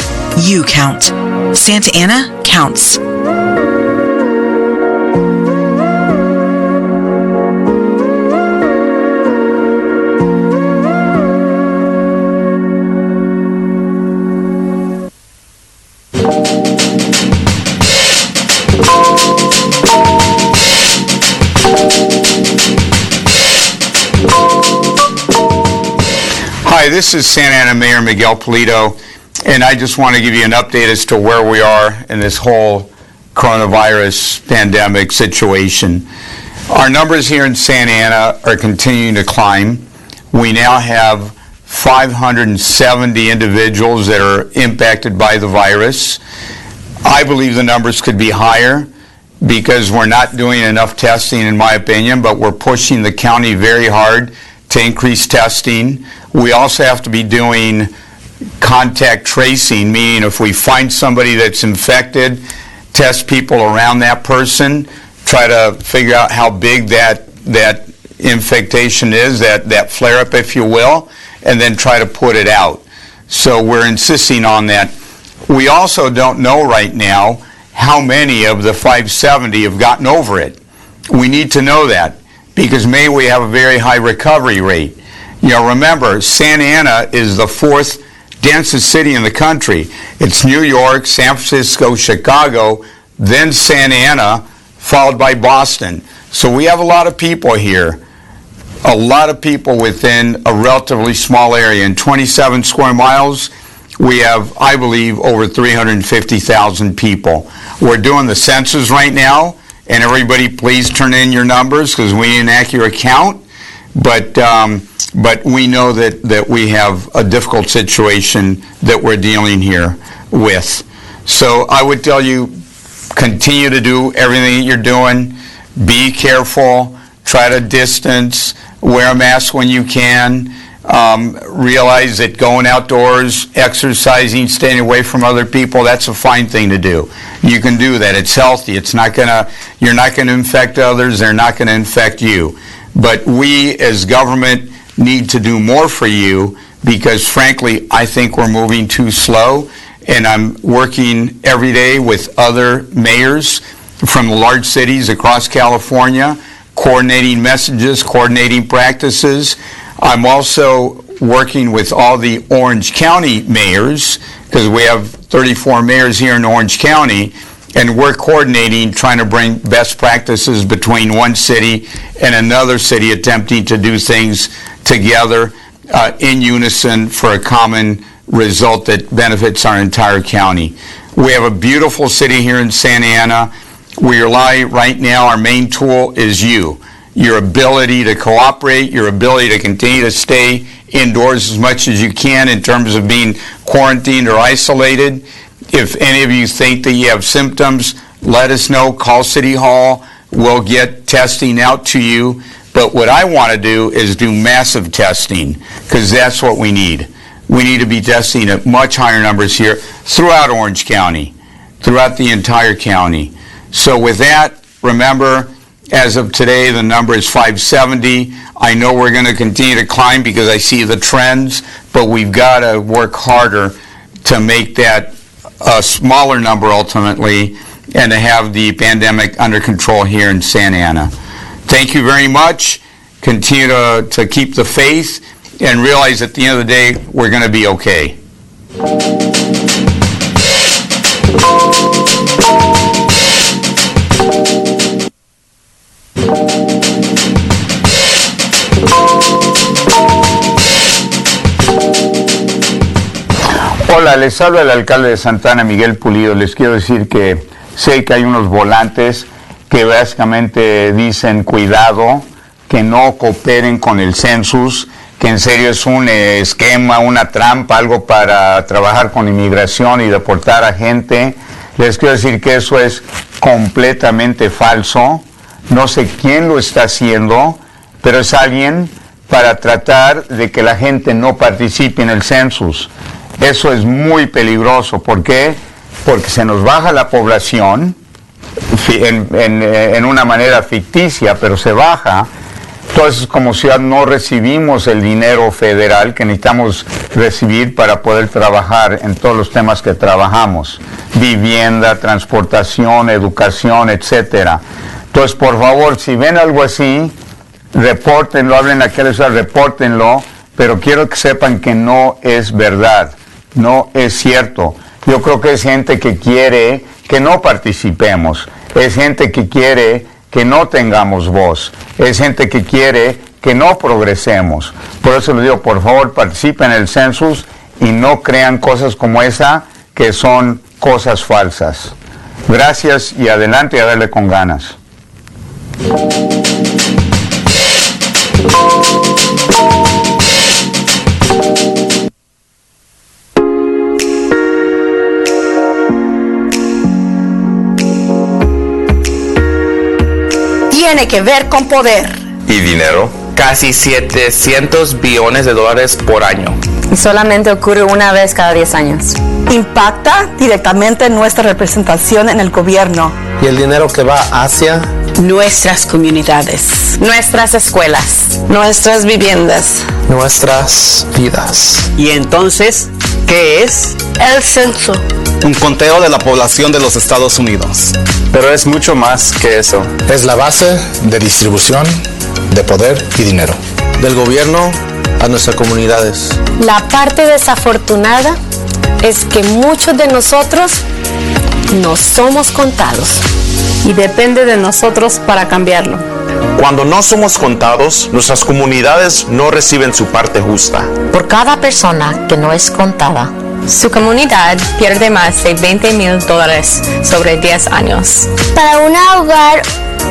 you count. Santa Ana counts. Hi, this is Santa Ana Mayor Miguel Pulido, and I just want to give you an update as to where we are in this whole coronavirus pandemic situation. Our numbers here in Santa Ana are continuing to climb. We now have 570 individuals that are impacted by the virus. I believe the numbers could be higher because we're not doing enough testing, in my opinion, but we're pushing the county very hard to increase testing. We also have to be doing contact tracing, meaning if we find somebody that's infected, test people around that person, try to figure out how big that infectation is, that flare-up, if you will, and then try to put it out. So we're insisting on that. We also don't know right now how many of the 570 have gotten over it. We need to know that because maybe we have a very high recovery rate. You know, remember, Santa Ana is the 4th densest city in the country. It's New York, San Francisco, Chicago, then Santa Ana, followed by Boston. So we have a lot of people here, a lot of people within a relatively small area. In 27 square miles, we have, I believe, over 350,000 people. We're doing the census right now, and everybody please turn in your numbers because we need an accurate count. But we know that we have a difficult situation that we're dealing here with. So I would tell you, continue to do everything that you're doing. Be careful. Try to distance. Wear a mask when you can. Realize that going outdoors, exercising, staying away from other people, that's a fine thing to do. You can do that. It's healthy. You're not gonna infect others. They're not gonna infect you. But we as government need to do more for you because frankly, I think we're moving too slow, and I'm working every day with other mayors from the large cities across California, coordinating messages, coordinating practices. I'm also working with all the Orange County mayors, because we have 34 mayors here in Orange County, and we're coordinating, trying to bring best practices between one city and another city, attempting to do things together in unison for a common result that benefits our entire county. We have a beautiful city here in Santa Ana. We rely right now, our main tool is you. Your ability to cooperate, your ability to continue to stay indoors as much as you can in terms of being quarantined or isolated. If any of you think that you have symptoms, let us know, call City Hall, we'll get testing out to you. But what I want to do is do massive testing, because that's what we need. We need to be testing at much higher numbers here throughout Orange County, throughout the entire county. So with that, remember, as of today, the number is 570. I know we're going to continue to climb because I see the trends, but we've got to work harder to make that a smaller number ultimately and to have the pandemic under control here in Santa Ana. Thank you very much. Continue to keep the faith and realize at the end of the day, we're going to be okay. Hola, les habla el alcalde de Santa Ana, Miguel Pulido. Les quiero decir que sé que hay unos volantes que básicamente dicen cuidado, que no cooperen con el census, que en serio es un esquema, una trampa, algo para trabajar con inmigración y deportar a gente. Les quiero decir que eso es completamente falso. No sé quién lo está haciendo, pero es alguien para tratar de que la gente no participe en el census. Eso es muy peligroso. ¿Por qué? Porque se nos baja la población en una manera ficticia, pero se baja. Entonces, como ciudad no recibimos el dinero federal que necesitamos recibir para poder trabajar en todos los temas que trabajamos. Vivienda, transportación, educación, etcétera. Entonces, por favor, si ven algo así, repórtenlo, hablen a aquellos, repórtenlo, pero quiero que sepan que no es verdad, no es cierto. Yo creo que es gente que quiere que no participemos, es gente que quiere que no tengamos voz, es gente que quiere que no progresemos. Por eso les digo, por favor, participen en el census y no crean cosas como esa que son cosas falsas. Gracias y adelante a darle con ganas. Tiene que ver con poder. ¿Y dinero? Casi 700 billones de dólares por año. Y solamente ocurre una vez cada 10 años. Impacta directamente nuestra representación en el gobierno. Y el dinero que va hacia nuestras comunidades, Nuestras escuelas. Nuestras viviendas. nuestras vidas. Y entonces, ¿qué es? El censo. Un conteo de la población de los Estados Unidos. Pero es mucho más que eso. Es la base de distribución de poder y dinero. Del gobierno a nuestras comunidades. La parte desafortunada es que muchos de nosotros no somos contados. Y depende de nosotros para cambiarlo. Cuando no somos contados, nuestras comunidades no reciben su parte justa. Por cada persona que no es contada, su comunidad pierde más de $20,000 sobre 10 años. Para un hogar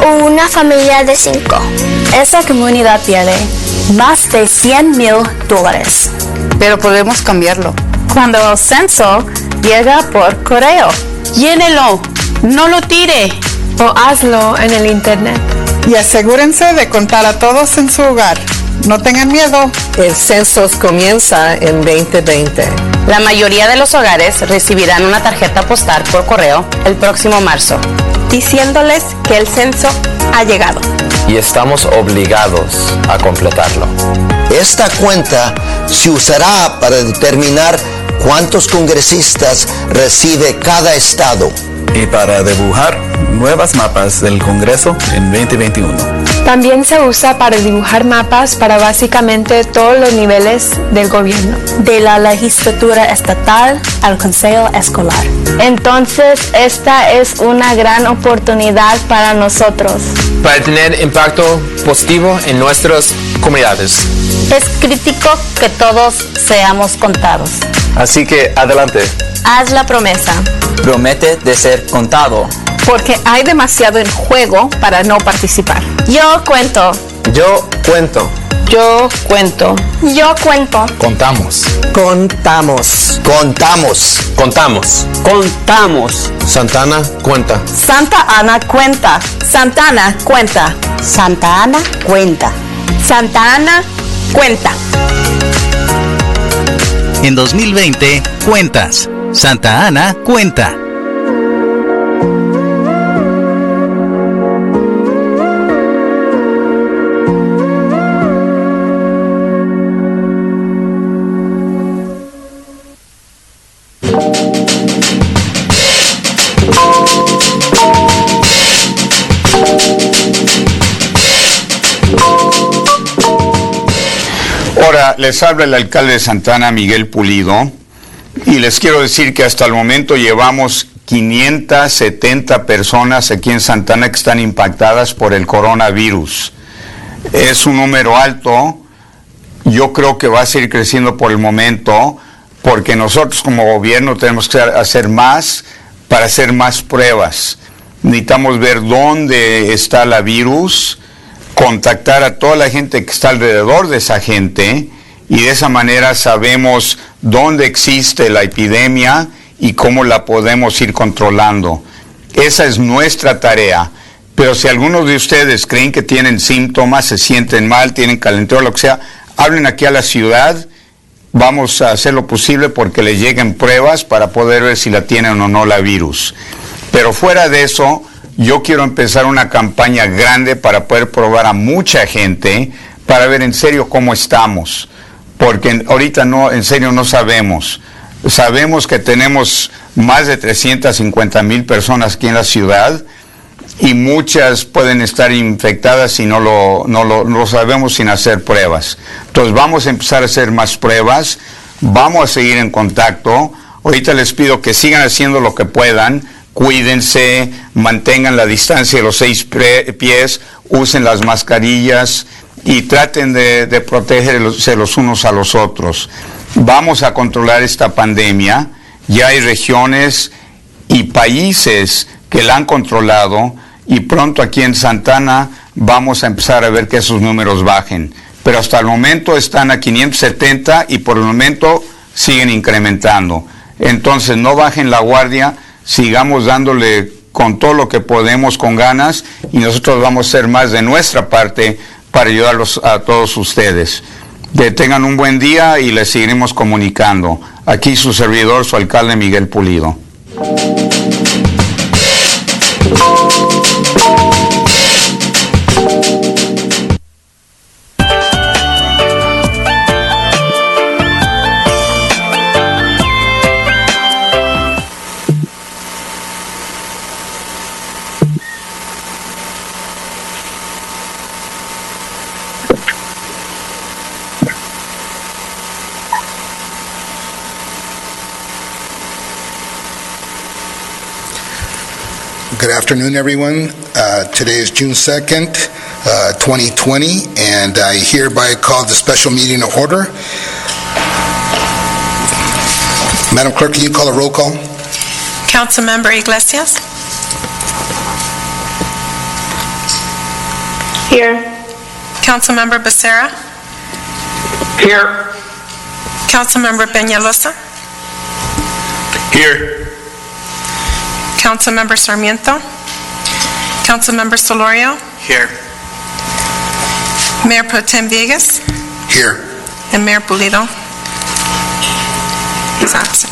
o una familia de 5. Esa comunidad pierde más de $100,000. Pero podemos cambiarlo. Cuando el censo llega por correo. Llénelo. No lo tire. O hazlo en el internet. Y asegúrense de contar a todos en su hogar. No tengan miedo. El censo comienza en 2020. la mayoría de los hogares recibirán una tarjeta postal por correo el próximo marzo, diciéndoles que el censo ha llegado. Y estamos obligados a completarlo. Esta cuenta se usará para determinar cuántos congresistas recibe cada estado. Y para dibujar nuevas mapas del Congreso en 2021. También se usa para dibujar mapas para básicamente todos los niveles del gobierno. De la legislatura estatal al consejo escolar. Entonces, esta es una gran oportunidad para nosotros. Para tener impacto positivo en nuestras comunidades. Es crítico que todos seamos contados. Así que adelante. Haz la promesa. Promete de ser contado. Porque hay demasiado en juego para no participar. Yo cuento. Yo cuento. Yo cuento. Yo cuento. Contamos. Contamos. Contamos. Contamos. Contamos. Santa Ana cuenta. Santa Ana cuenta. Santa Ana cuenta. Santa Ana cuenta. Santa Ana cuenta. En 2020, cuentas. Santa Ana cuenta. Hola, les habla el alcalde de Santa Ana, Miguel Pulido, y les quiero decir que hasta el momento llevamos 570 personas aquí en Santa Ana que están impactadas por el coronavirus. Es un número alto, yo creo que va a seguir creciendo por el momento, porque nosotros como gobierno tenemos que hacer más para hacer más pruebas. Necesitamos ver dónde está el virus, contactar a toda la gente que está alrededor de esa gente y de esa manera sabemos dónde existe la epidemia y cómo la podemos ir controlando. Esa es nuestra tarea. Pero si algunos de ustedes creen que tienen síntomas, se sienten mal, tienen calentura, lo que sea, hablen aquí a la ciudad. Vamos a hacer lo posible porque les lleguen pruebas para poder ver si la tienen o no la virus. Pero fuera de eso, yo quiero empezar una campaña grande para poder probar a mucha gente para ver en serio cómo estamos. Porque ahorita no, en serio no sabemos. Sabemos que tenemos más de 350,000 personas aquí en la ciudad y muchas pueden estar infectadas y no lo sabemos sin hacer pruebas. Entonces vamos a empezar a hacer más pruebas, vamos a seguir en contacto. Ahorita les pido que sigan haciendo lo que puedan. Cuídense, mantengan la distancia de los 6 pies, usen las mascarillas y traten de protegerse los unos a los otros. Vamos a controlar esta pandemia. Ya hay regiones y países que la han controlado y pronto aquí en Santa Ana vamos a empezar a ver que esos números bajen. Pero hasta el momento están a 570 y por el momento siguen incrementando. Entonces no bajen la guardia. Sigamos dándole con todo lo que podemos, con ganas, y nosotros vamos a hacer más de nuestra parte para ayudarlos a todos ustedes. Que tengan un buen día y les seguiremos comunicando. Aquí su servidor, su alcalde Miguel Pulido. Good afternoon, everyone. Today is June 2nd, 2020, and I hereby call the special meeting to order. Madam Clerk, can you call a roll call? Councilmember Iglesias? Here. Councilmember Becerra? Here. Councilmember Peñalosa? Here. Councilmember Sarmiento? Councilmember Solorio? Here. Mayor Pro Tem Villegas? Here. And Mayor Pulido is absent.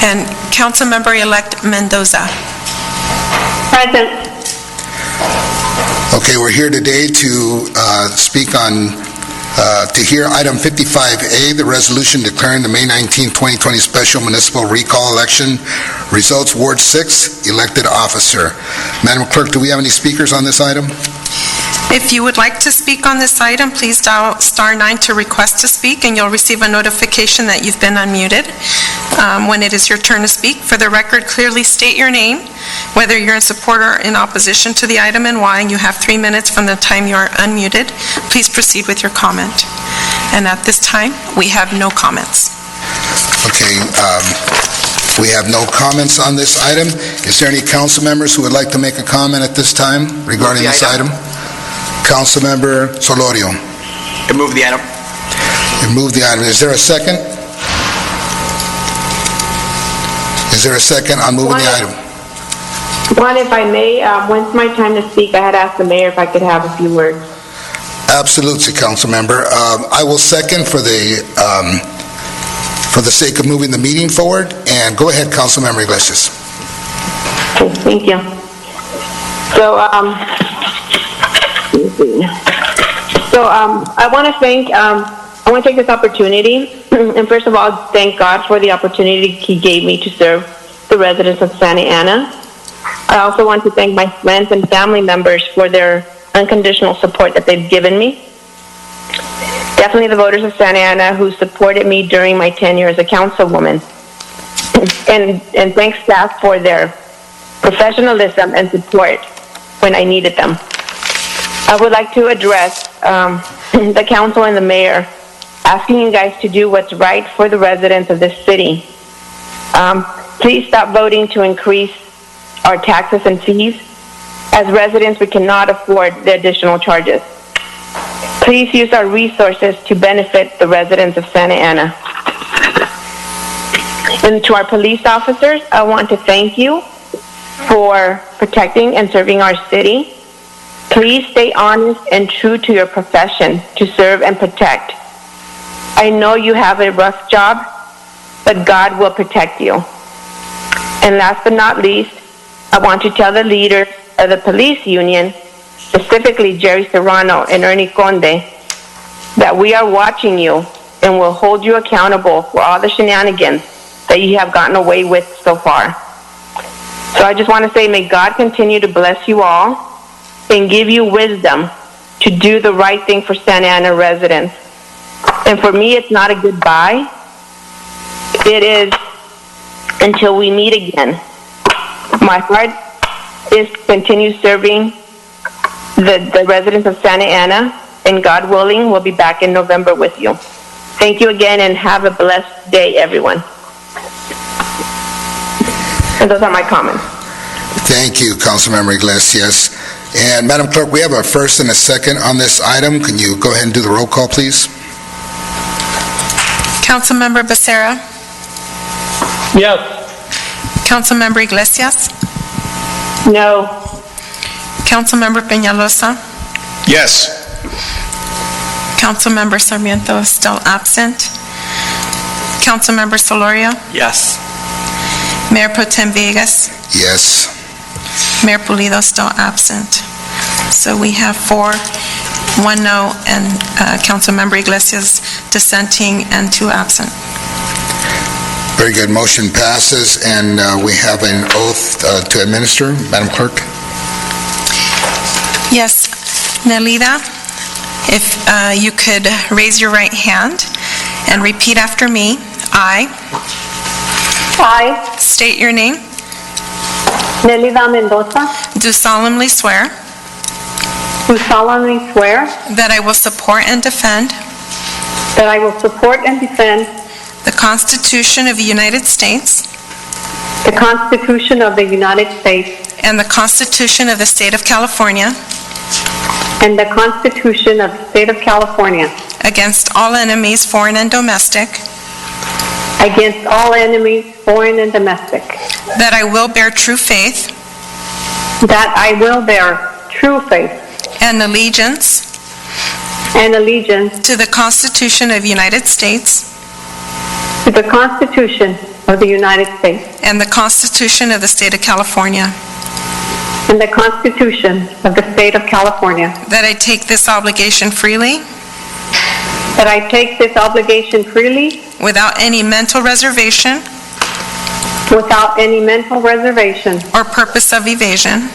And Councilmember-elect Mendoza? Present. Okay, we're here today to speak on To hear item 55A, the resolution declaring the May 19, 2020 special municipal recall election results, Ward 6, elected officer. Madam Clerk, do we have any speakers on this item? If you would like to speak on this item, please dial *9 to request to speak, and you'll receive a notification that you've been unmuted. When it is your turn to speak, for the record, clearly state your name, whether you're in support or in opposition to the item and why. You have 3 minutes from the time you are unmuted. Please proceed with your comment. And at this time, we have no comments. Okay, we have no comments on this item. Is there any council members who would like to make a comment at this time regarding this item? Councilmember Solorio. I move the item. You move the item. Is there a second? Is there a second on moving the item? One, if I may, when's my time to speak? I had asked the mayor if I could have a few words. Absolutely, council member. I will second for the sake of moving the meeting forward. And go ahead, Councilmember Iglesias. Okay, thank you. So, I want to thank, I want to take this opportunity, and first of all, thank God for the opportunity He gave me to serve the residents of Santa Ana. I also want to thank my friends and family members for their unconditional support that they've given me. Definitely the voters of Santa Ana who supported me during my tenure as a councilwoman. And thanks staff for their professionalism and support when I needed them. I would like to address the council and the mayor, asking you guys to do what's right for the residents of this city. Please stop voting to increase our taxes and fees. As residents, we cannot afford the additional charges. Please use our resources to benefit the residents of Santa Ana. And to our police officers, I want to thank you for protecting and serving our city. Please stay honest and true to your profession to serve and protect. I know you have a rough job, but God will protect you. And last but not least, I want to tell the leaders of the police union, specifically Jerry Serrano and Ernie Conde, that we are watching you and will hold you accountable for all the shenanigans that you have gotten away with so far. So I just want to say, may God continue to bless you all and give you wisdom to do the right thing for Santa Ana residents. And for me, it's not a goodbye. It is until we meet again. My heart is to continue serving the residents of Santa Ana, and God willing, we'll be back in November with you. Thank you again, and have a blessed day, everyone. And those are my comments. Thank you, Councilmember Iglesias. And Madam Clerk, we have a first and a second on this item. Can you go ahead and do the roll call, please? Councilmember Becerra? Yes. Councilmember Iglesias? No. Councilmember Peñalosa? Yes. Councilmember Sarmiento is still absent. Councilmember Solorio? Yes. Mayor Pro Tem Villegas? Yes. Mayor Pulido still absent. So we have 4, 1 no, and Councilmember Iglesias dissenting and 2 absent. Very good. Motion passes, and we have an oath to administer. Madam Clerk? Yes. Nelida, if you could raise your right hand and repeat after me. I state your name. Nelida Mendoza. Do solemnly swear. Do solemnly swear. That I will support and defend. That I will support and defend. The Constitution of the United States. The Constitution of the United States. And the Constitution of the State of California. And the Constitution of the State of California. Against all enemies, foreign and domestic. Against all enemies, foreign and domestic. That I will bear true faith. That I will bear true faith. And allegiance. And allegiance. To the Constitution of the United States. To the Constitution of the United States. And the Constitution of the State of California. And the Constitution of the State of California. That I take this obligation freely. that I take this obligation freely without any mental reservation without any mental reservation or purpose of evasion,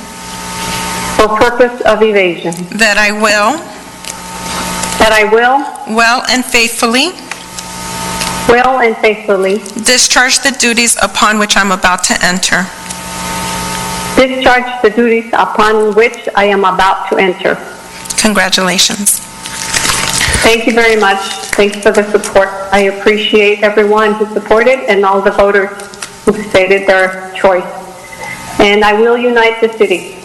or purpose of evasion, that I will well and faithfully discharge the duties upon which I'm about to enter. Discharge the duties upon which I am about to enter. Congratulations. Thank you very much. Thanks for the support. I appreciate everyone who supported and all the voters who stated their choice. And I will unite the city.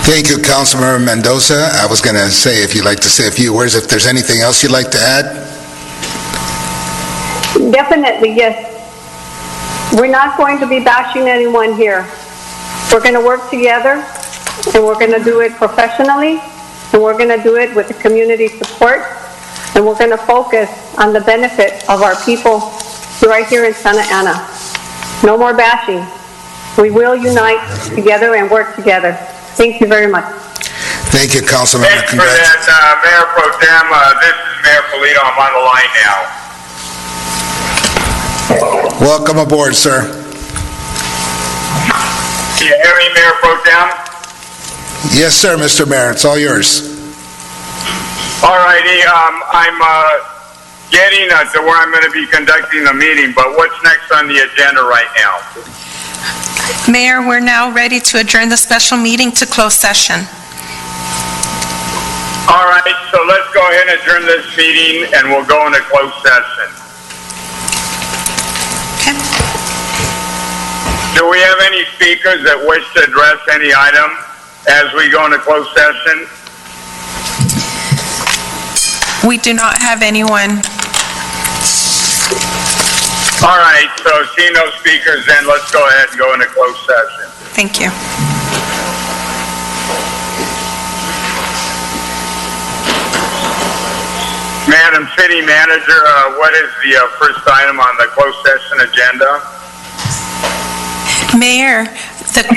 Thank you, Councilmember Mendoza. I was going to say, if you'd like to say a few words, if there's anything else you'd like to add. Definitely, yes. We're not going to be bashing anyone here. We're going to work together, and we're going to do it professionally, and we're going to do it with the community support, and we're going to focus on the benefit of our people right here in Santa Ana. No more bashing. We will unite together and work together. Thank you very much. Thank you, Councilmember. Thanks for that, Mayor Pro Tem. This is Mayor Polito. I'm on the line now. Welcome aboard, sir. Can you hear me, Mayor Pro Tem? Yes, sir, Mr. Mayor. It's all yours. All righty. I'm getting to where I'm going to be conducting the meeting, but what's next on the agenda right now? Mayor, we're now ready to adjourn the special meeting to closed session. All right, so let's go ahead and adjourn this meeting, and we'll go into closed session. Okay. Do we have any speakers that wish to address any item as we go into closed session? We do not have anyone. All right, so seeing no speakers, then let's go ahead and go into closed session. Thank you. Madam City Manager, what is the first item on the closed session agenda? Mayor,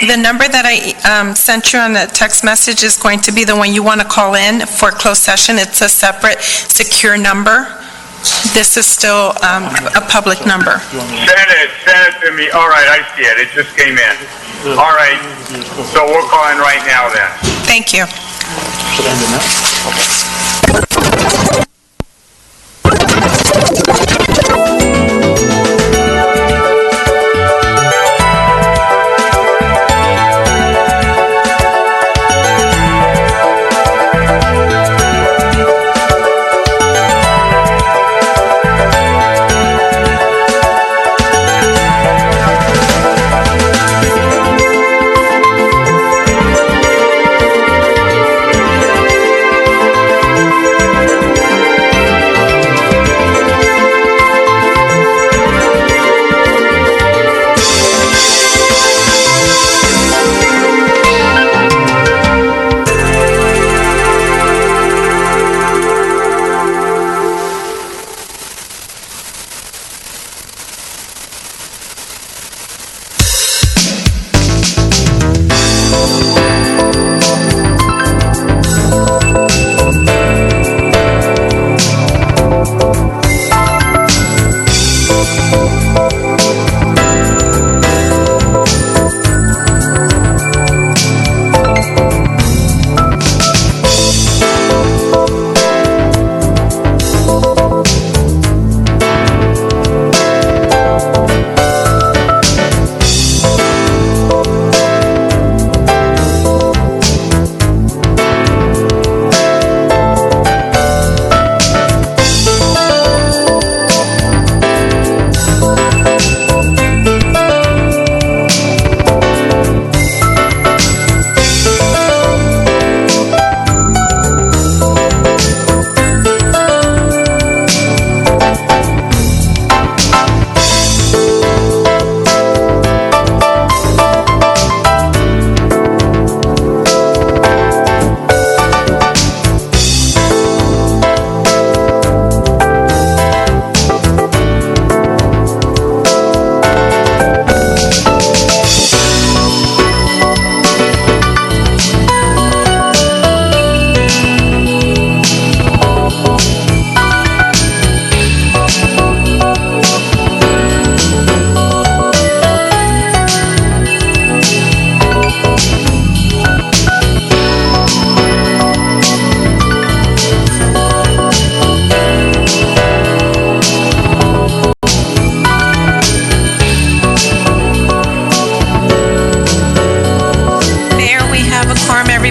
the number that I sent you on the text message is going to be the one you want to call in for closed session. It's a separate, secure number. This is still a public number. Send it to me. All right, I see it. It just came in. All right, so we'll call in right now then. Thank you.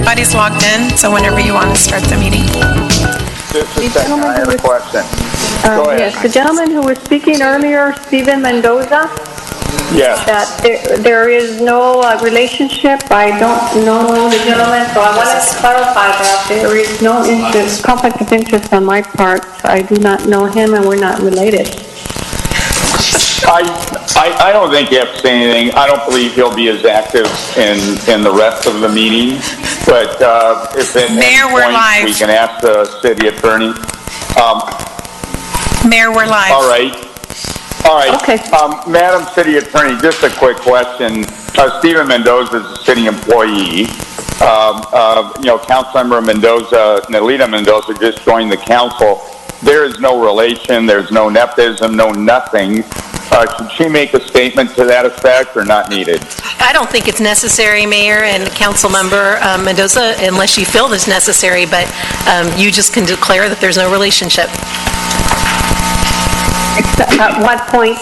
everybody's logged in, so whenever you want to start the meeting. Just a second, I have a question. Go ahead. Yes, the gentleman who was speaking earlier, Steven Mendoza, Yes. that there is no relationship. I don't know the gentleman, so I wanted to clarify that there is no conflict of interest on my part. I do not know him, and we're not related. I don't think you have to say anything. I don't believe he'll be as active in the rest of the meeting, but if at Mayor, any we're point live. we can ask the city attorney. Mayor, we're live. All right. Okay. Madam City Attorney, just a quick question. Steven Mendoza is a city employee. Councilmember Mendoza, Nelita Mendoza just joined the council. There is no relation, there's no nepotism, no nothing. Should she make a statement to that effect or not needed? I don't think it's necessary, Mayor and Councilmember Mendoza, unless you feel it's necessary, but you just can declare that there's no relationship. At what point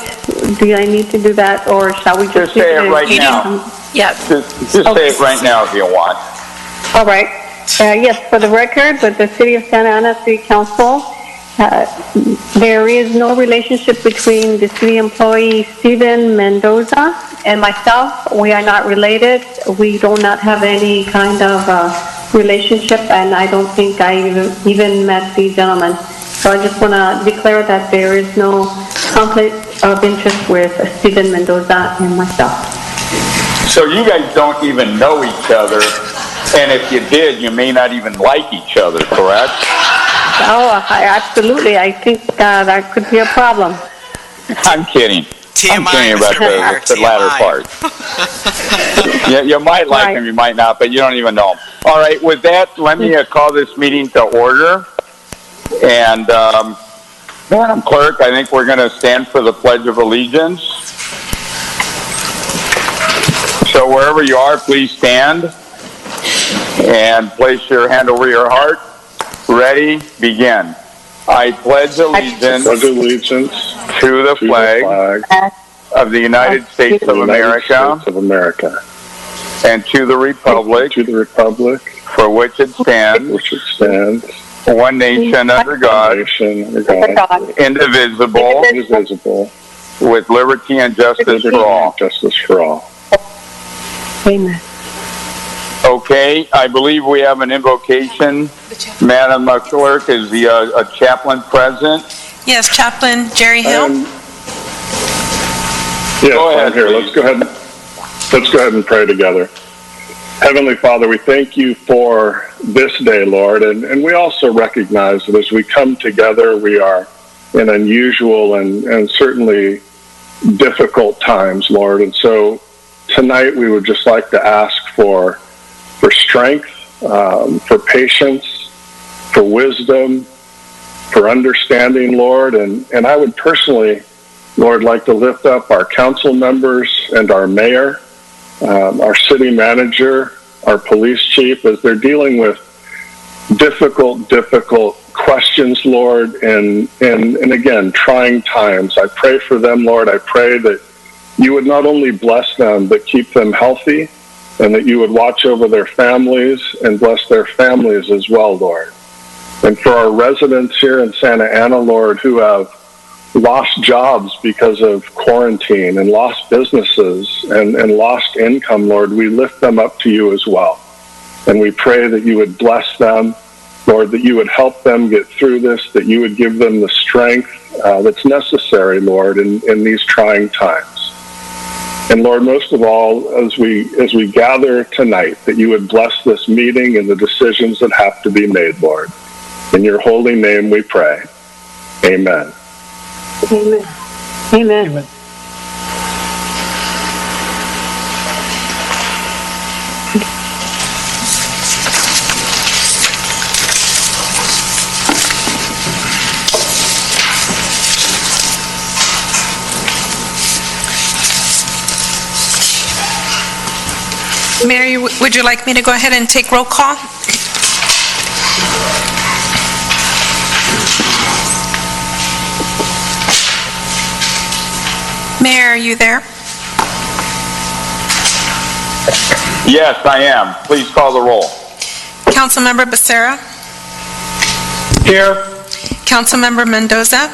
do I need to do that, or shall we just say it right now? Yeah. Just say it right now if you want. All right. Yes, for the record, with the City of Santa Ana City Council, there is no relationship between the city employee Steven Mendoza and myself. We are not related. We do not have any kind of relationship, and I don't think I even met the gentleman. So I just want to declare that there is no conflict of interest with Steven Mendoza and myself. So you guys don't even know each other, and if you did, you may not even like each other, correct? Oh, absolutely. I think that could be a problem. I'm kidding. I'm kidding about the latter part. You might like him, you might not, but you don't even know him. All right, with that, let me call this meeting to order. And Madam Clerk, I think we're going to stand for the Pledge of Allegiance. So wherever you are, please stand and place your hand over your heart. Ready? Begin. I pledge allegiance to the flag of the United States of America and to the republic for which it stands, one nation under God, indivisible, with liberty and justice for all. Amen. Okay, I believe we have an invocation. Madam Clerk, is the chaplain present? Yes, Chaplain Jerry Hill. Yes, I'm here. Let's go ahead and pray together. Heavenly Father, we thank you for this day, Lord, and we also recognize that as we come together, we are in unusual and certainly difficult times, Lord. And so tonight we would just like to ask for strength, for patience, for wisdom, for understanding, Lord. And I would personally, Lord, like to lift up our council members and our mayor, our city manager, our police chief, as they're dealing with difficult questions, Lord, and again, trying times. I pray for them, Lord. I pray that you would not only bless them, but keep them healthy, and that you would watch over their families and bless their families as well, Lord. And for our residents here in Santa Ana, Lord, who have lost jobs because of quarantine and lost businesses and lost income, Lord, we lift them up to you as well. And we pray that you would bless them, Lord, that you would help them get through this, that you would give them the strength that's necessary, Lord, in these trying times. And Lord, most of all, as we gather tonight, that you would bless this meeting and the decisions that have to be made, Lord. In your holy name we pray. Amen. Amen. Amen. Amen. Mary, would you like me to go ahead and take roll call? Mayor, are you there? Yes, I am. Please call the roll. Councilmember Becerra. Here. Councilmember Mendoza.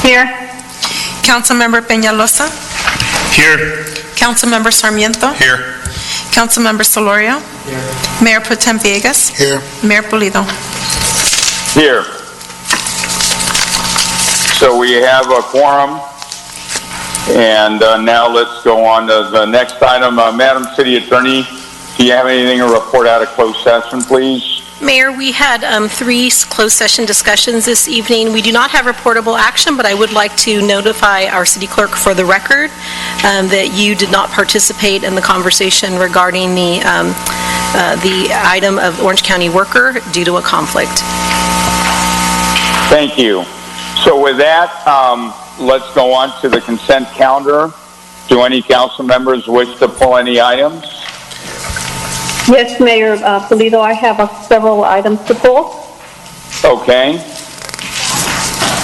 Here. Councilmember Peñalosa. Here. Councilmember Sarmiento. Here. Councilmember Solorio. Here. Mayor Pro Tem Villegas. Here. Mayor Pulido. Here. So we have a quorum, and now let's go on to the next item. Madam City Attorney, do you have anything to report out of closed session, please? Mayor, we had 3 closed session discussions this evening. We do not have reportable action, but I would like to notify our city clerk for the record that you did not participate in the conversation regarding the item of Orange County worker due to a conflict. Thank you. So with that, let's go on to the consent calendar. Do any council members wish to pull any items? Yes, Mayor Pulido, I have several items to pull. Okay.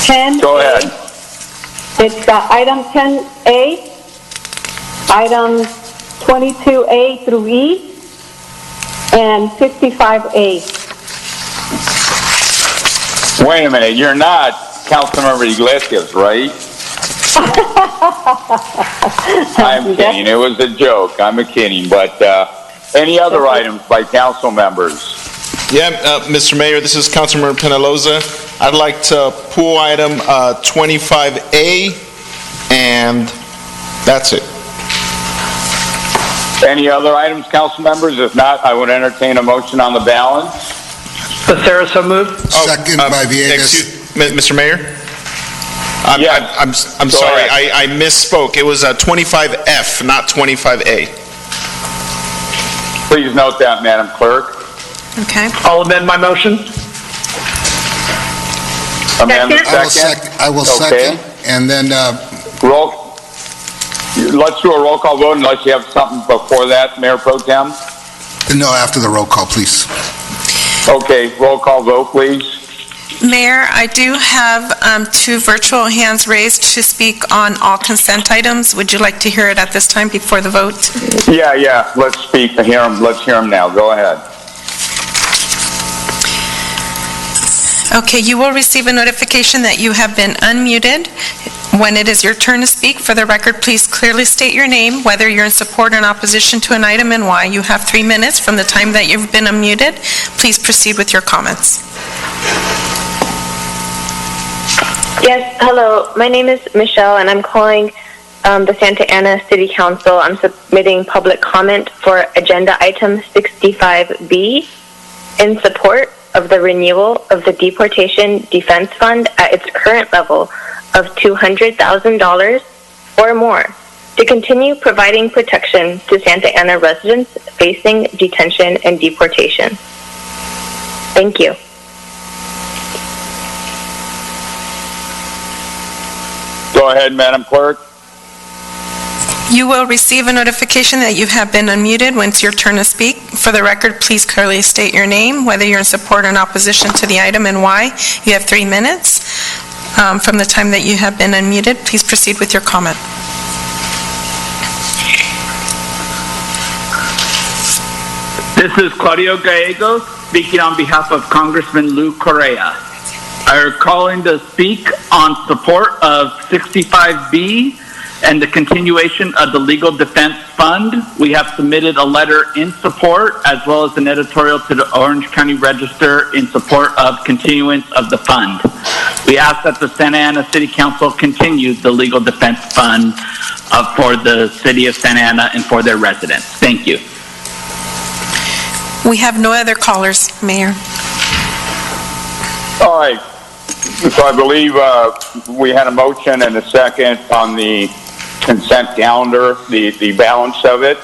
10. Go ahead. It's item 10A, item 22A through E, and 55A. Wait a minute, you're not Councilmember Iglesias, right? I'm kidding. It was a joke. I'm kidding. But any other items by council members? Yeah, Mr. Mayor, this is Councilmember Peñalosa. I'd like to pull item 25A, and that's it. Any other items, council members? If not, I would entertain a motion on the balance. Becerra, so moved. Second by Villegas. Mr. Mayor? I'm sorry, I misspoke. It was 25F, not 25A. Please note that, Madam Clerk. Okay. I'll amend my motion. Amendment second? I will second. And then let's do a roll call vote unless you have something before that, Mayor Pro Tem. no, after the roll call, please. Okay, roll call vote, please. Mayor, I do have 2 virtual hands raised to speak on all consent items. Would you like to hear it at this time before the vote? Yeah, let's speak. Let's hear them now. Go ahead. Okay, you will receive a notification that you have been unmuted. When it is your turn to speak, for the record, please clearly state your name, whether you're in support or in opposition to an item, and why. You have 3 minutes from the time that you've been unmuted. Please proceed with your comments. Yes, hello. My name is Michelle, and I'm calling the Santa Ana City Council. I'm submitting public comment for agenda item 65B in support of the renewal of the Deportation Defense Fund at its current level of $200,000 or more to continue providing protection to Santa Ana residents facing detention and deportation. Thank you. Go ahead, Madam Clerk. You will receive a notification that you have been unmuted when it's your turn to speak. For the record, please clearly state your name, whether you're in support or in opposition to the item, and why. You have 3 minutes from the time that you have been unmuted. Please proceed with your comment. This is Claudio Gallegos speaking on behalf of Congressman Lou Correa. I'm calling to speak on support of 65B and the continuation of the Legal Defense Fund. We have submitted a letter in support as well as an editorial to the Orange County Register in support of continuance of the fund. We ask that the Santa Ana City Council continue the Legal Defense Fund for the City of Santa Ana and for their residents. Thank you. We have no other callers, Mayor. All right. So I believe we had a motion and a second on the consent calendar, the balance of it.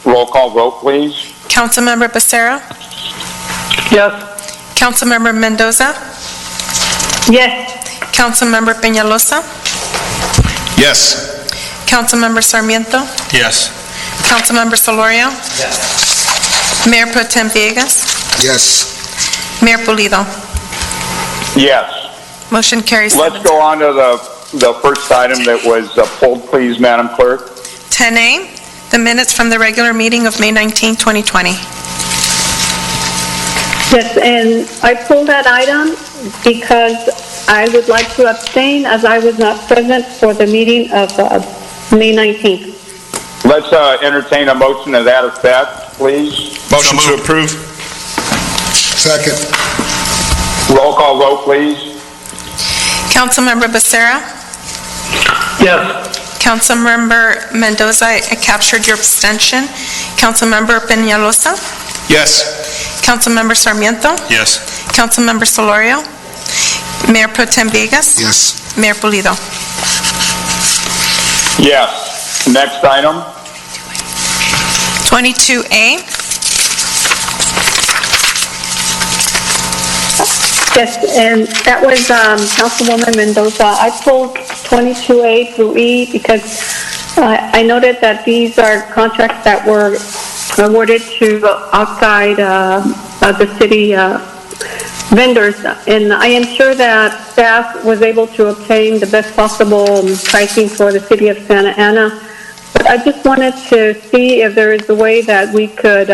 Roll call vote, please. Councilmember Becerra? Yes. Councilmember Mendoza? Yes. Councilmember Peñalosa? Yes. Councilmember Sarmiento? Yes. Councilmember Solorio? Yes. Mayor Pro Tem Villegas? Yes. Mayor Pulido? Yes. Motion carries. Let's go on to the first item that was pulled, please, Madam Clerk. 10A, the minutes from the regular meeting of May 19, 2020. Yes, and I pulled that item because I would like to abstain as I was not present for the meeting of May 19th. Let's entertain a motion to that effect, please. Motion to approve. Second. Roll call vote, please. Councilmember Becerra? Yes. Councilmember Mendoza, I captured your abstention. Councilmember Peñalosa? Yes. Councilmember Sarmiento? Yes. Councilmember Solorio? Mayor Pro Tem Vegas? Yes. Mayor Pulido? Yes. Next item. 22A. Yes, and that was Councilwoman Mendoza. I pulled 22A through E because I noted that these are contracts that were awarded to outside the city vendors, and I am sure that staff was able to obtain the best possible pricing for the city of Santa Ana. But I just wanted to see if there is a way that we could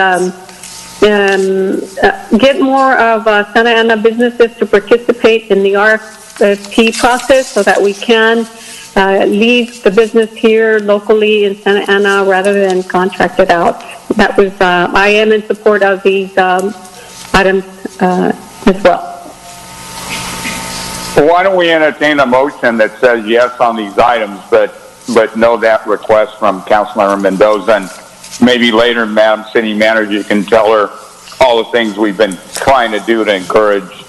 get more of Santa Ana businesses to participate in the RFP process so that we can leave the business here locally in Santa Ana rather than contract it out. That was, I am in support of these items as well. Why don't we entertain a motion that says yes on these items, but no that request from Councilmember Mendoza, and maybe later, Madam City Manager, you can tell her all the things we've been trying to do to encourage,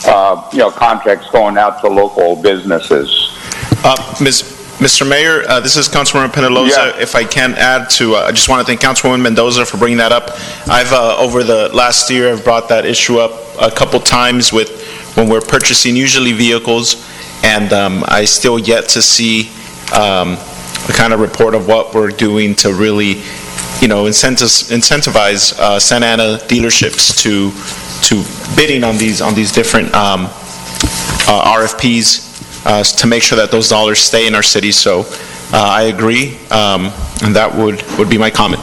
contracts going out to local businesses. Mr. Mayor, this is Councilmember Peñalosa. Yeah. If I can add to, I just want to thank Councilwoman Mendoza for bringing that up. I've, over the last year, I've brought that issue up a couple times when we're purchasing usually vehicles, and I still yet to see a kind of report of what we're doing to really, incentivize Santa Ana dealerships to bidding on these different RFPs. To make sure that those dollars stay in our city. So I agree, and that would be my comment.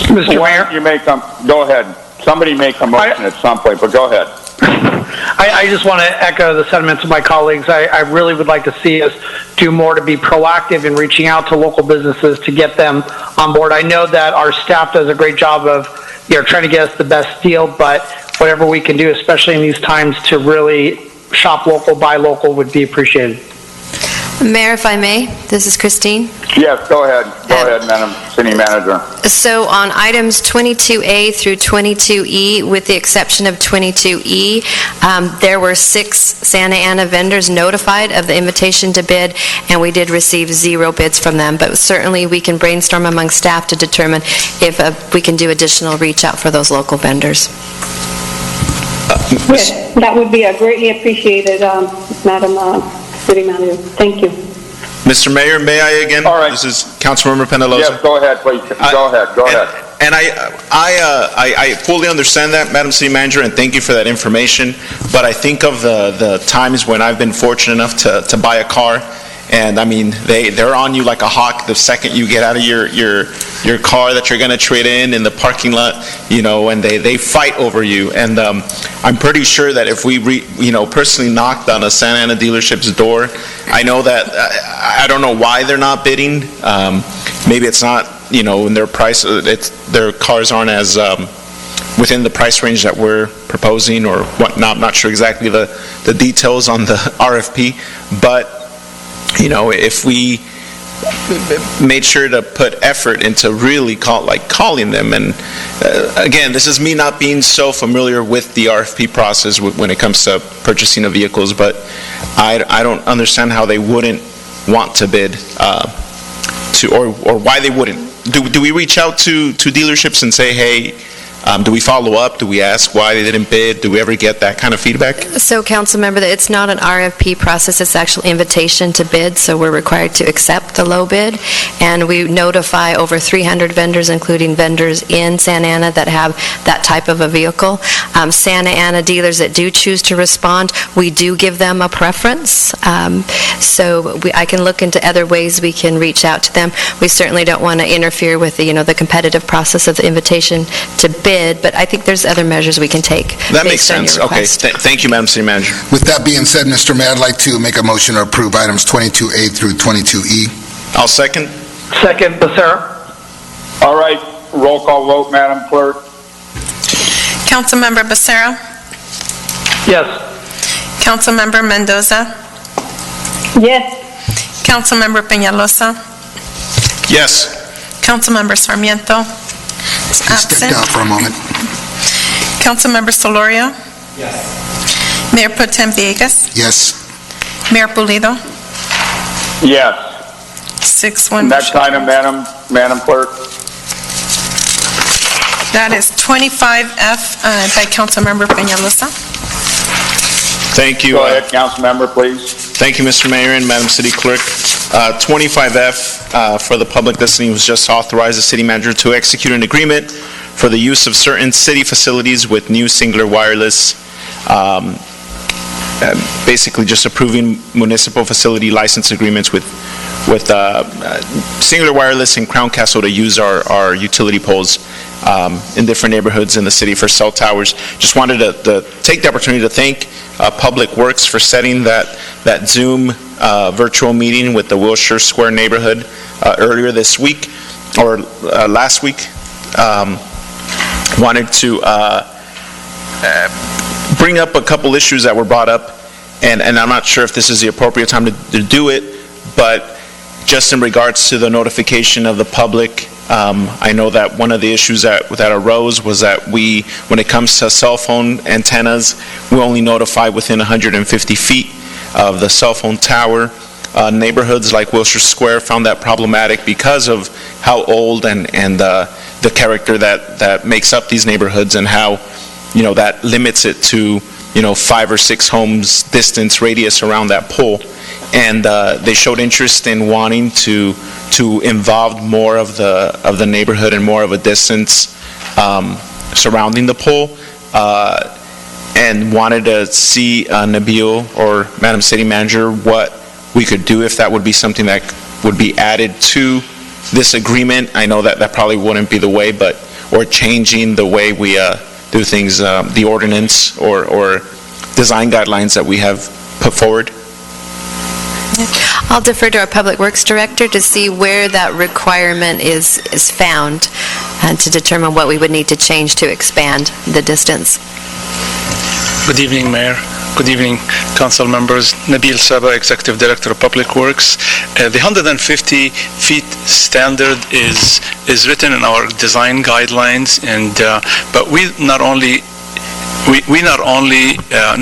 Mr. Mayor? You make them, go ahead. Somebody make a motion at some point, but go ahead. I just want to echo the sentiments of my colleagues. I really would like to see us do more to be proactive in reaching out to local businesses to get them on board. I know that our staff does a great job of trying to get us the best deal, but whatever we can do, especially in these times, to really shop local, buy local would be appreciated. Mayor, if I may, this is Christine. Yes, go ahead. Go ahead, Madam City Manager. So on items 22A through 22E, with the exception of 22E, there were 6 Santa Ana vendors notified of the invitation to bid, and we did receive 0 bids from them. But certainly we can brainstorm among staff to determine if we can do additional reach out for those local vendors. Yes, that would be greatly appreciated, Madam City Manager. Thank you. Mr. Mayor, may I again? All right. This is Councilmember Peñalosa. Yes, go ahead, please. Go ahead. And I fully understand that, Madam City Manager, and thank you for that information. But I think of the times when I've been fortunate enough to buy a car, and I mean they're on you like a hawk the second you get out of your car that you're going to trade in the parking lot, and they fight over you. And I'm pretty sure that if we personally knocked on a Santa Ana dealership's door, I know that I don't know why they're not bidding. Maybe it's not in their price. Their cars aren't as within the price range that we're proposing or whatnot. I'm not sure exactly the details on the RFP, but if we made sure to put effort into really calling them, and again, this is me not being so familiar with the RFP process when it comes to purchasing of vehicles, but I don't understand how they wouldn't want to bid, or why they wouldn't. Do we reach out to dealerships and say, hey, do we follow up? Do we ask why they didn't bid? Do we ever get that kind of feedback? So, Councilmember, it's not an RFP process. It's actually invitation to bid, so we're required to accept the low bid. And we notify over 300 vendors, including vendors in Santa Ana that have that type of a vehicle. Santa Ana dealers that do choose to respond, we do give them a preference. I can look into other ways we can reach out to them. We certainly don't want to interfere with the competitive process of the invitation to bid. bid, but I think there's other measures we can take. That makes based on your sense. Okay. request. Thank you, Madam City Manager. With that being said, Mr. Mayor, I'd like to make a motion to approve items 22A through 22E. I'll second. Second, Becerra. All right, roll call vote, Madam Clerk. Councilmember Becerra. Yes. Councilmember Mendoza. Yes. Councilmember Peñalosa. Yes. Councilmember Sarmiento. Is Stepped absent. out for a moment. Councilmember Solorio. Yes. Mayor Pro Tem Villegas. Yes. Mayor Pulido. Yes. 6-1. Next item, Madam Clerk. That is 25F by Councilmember Peñalosa. Thank you. Go ahead, Councilmember, please. Thank you, Mr. Mayor and Madam City Clerk. 25F for the public listening was just authorized the city manager to execute an agreement for the use of certain city facilities with new Singular Wireless, basically just approving municipal facility license agreements with Singular Wireless and Crown Castle to use our utility poles in different neighborhoods in the city for cell towers. Just wanted to take the opportunity to thank Public Works for setting that Zoom virtual meeting with the Wilshire Square neighborhood earlier this week, or last week. Wanted to bring up a couple issues that were brought up, and I'm not sure if this is the appropriate time to do it, but just in regards to the notification of the public, I know that one of the issues that arose was that when it comes to cell phone antennas, we only notify within 150 feet of the cell phone tower. Neighborhoods like Wilshire Square found that problematic because of how old and the character that makes up these neighborhoods, and how, that limits it to, 5 or 6 homes distance radius around that pole. And they showed interest in wanting to involve more of the neighborhood and more of a distance surrounding the pole, and wanted to see Nabil or Madam City Manager what we could do if that would be something that would be added to this agreement. I know that probably wouldn't be the way, or changing the way we do things, the ordinance or design guidelines that we have put forward. I'll defer to our Public Works Director to see where that requirement is found, and to determine what we would need to change to expand the distance. Good evening, Mayor. Good evening, council members. Nabil Saba, Executive Director of Public Works. The 150 feet standard is written in our design guidelines, and but we not only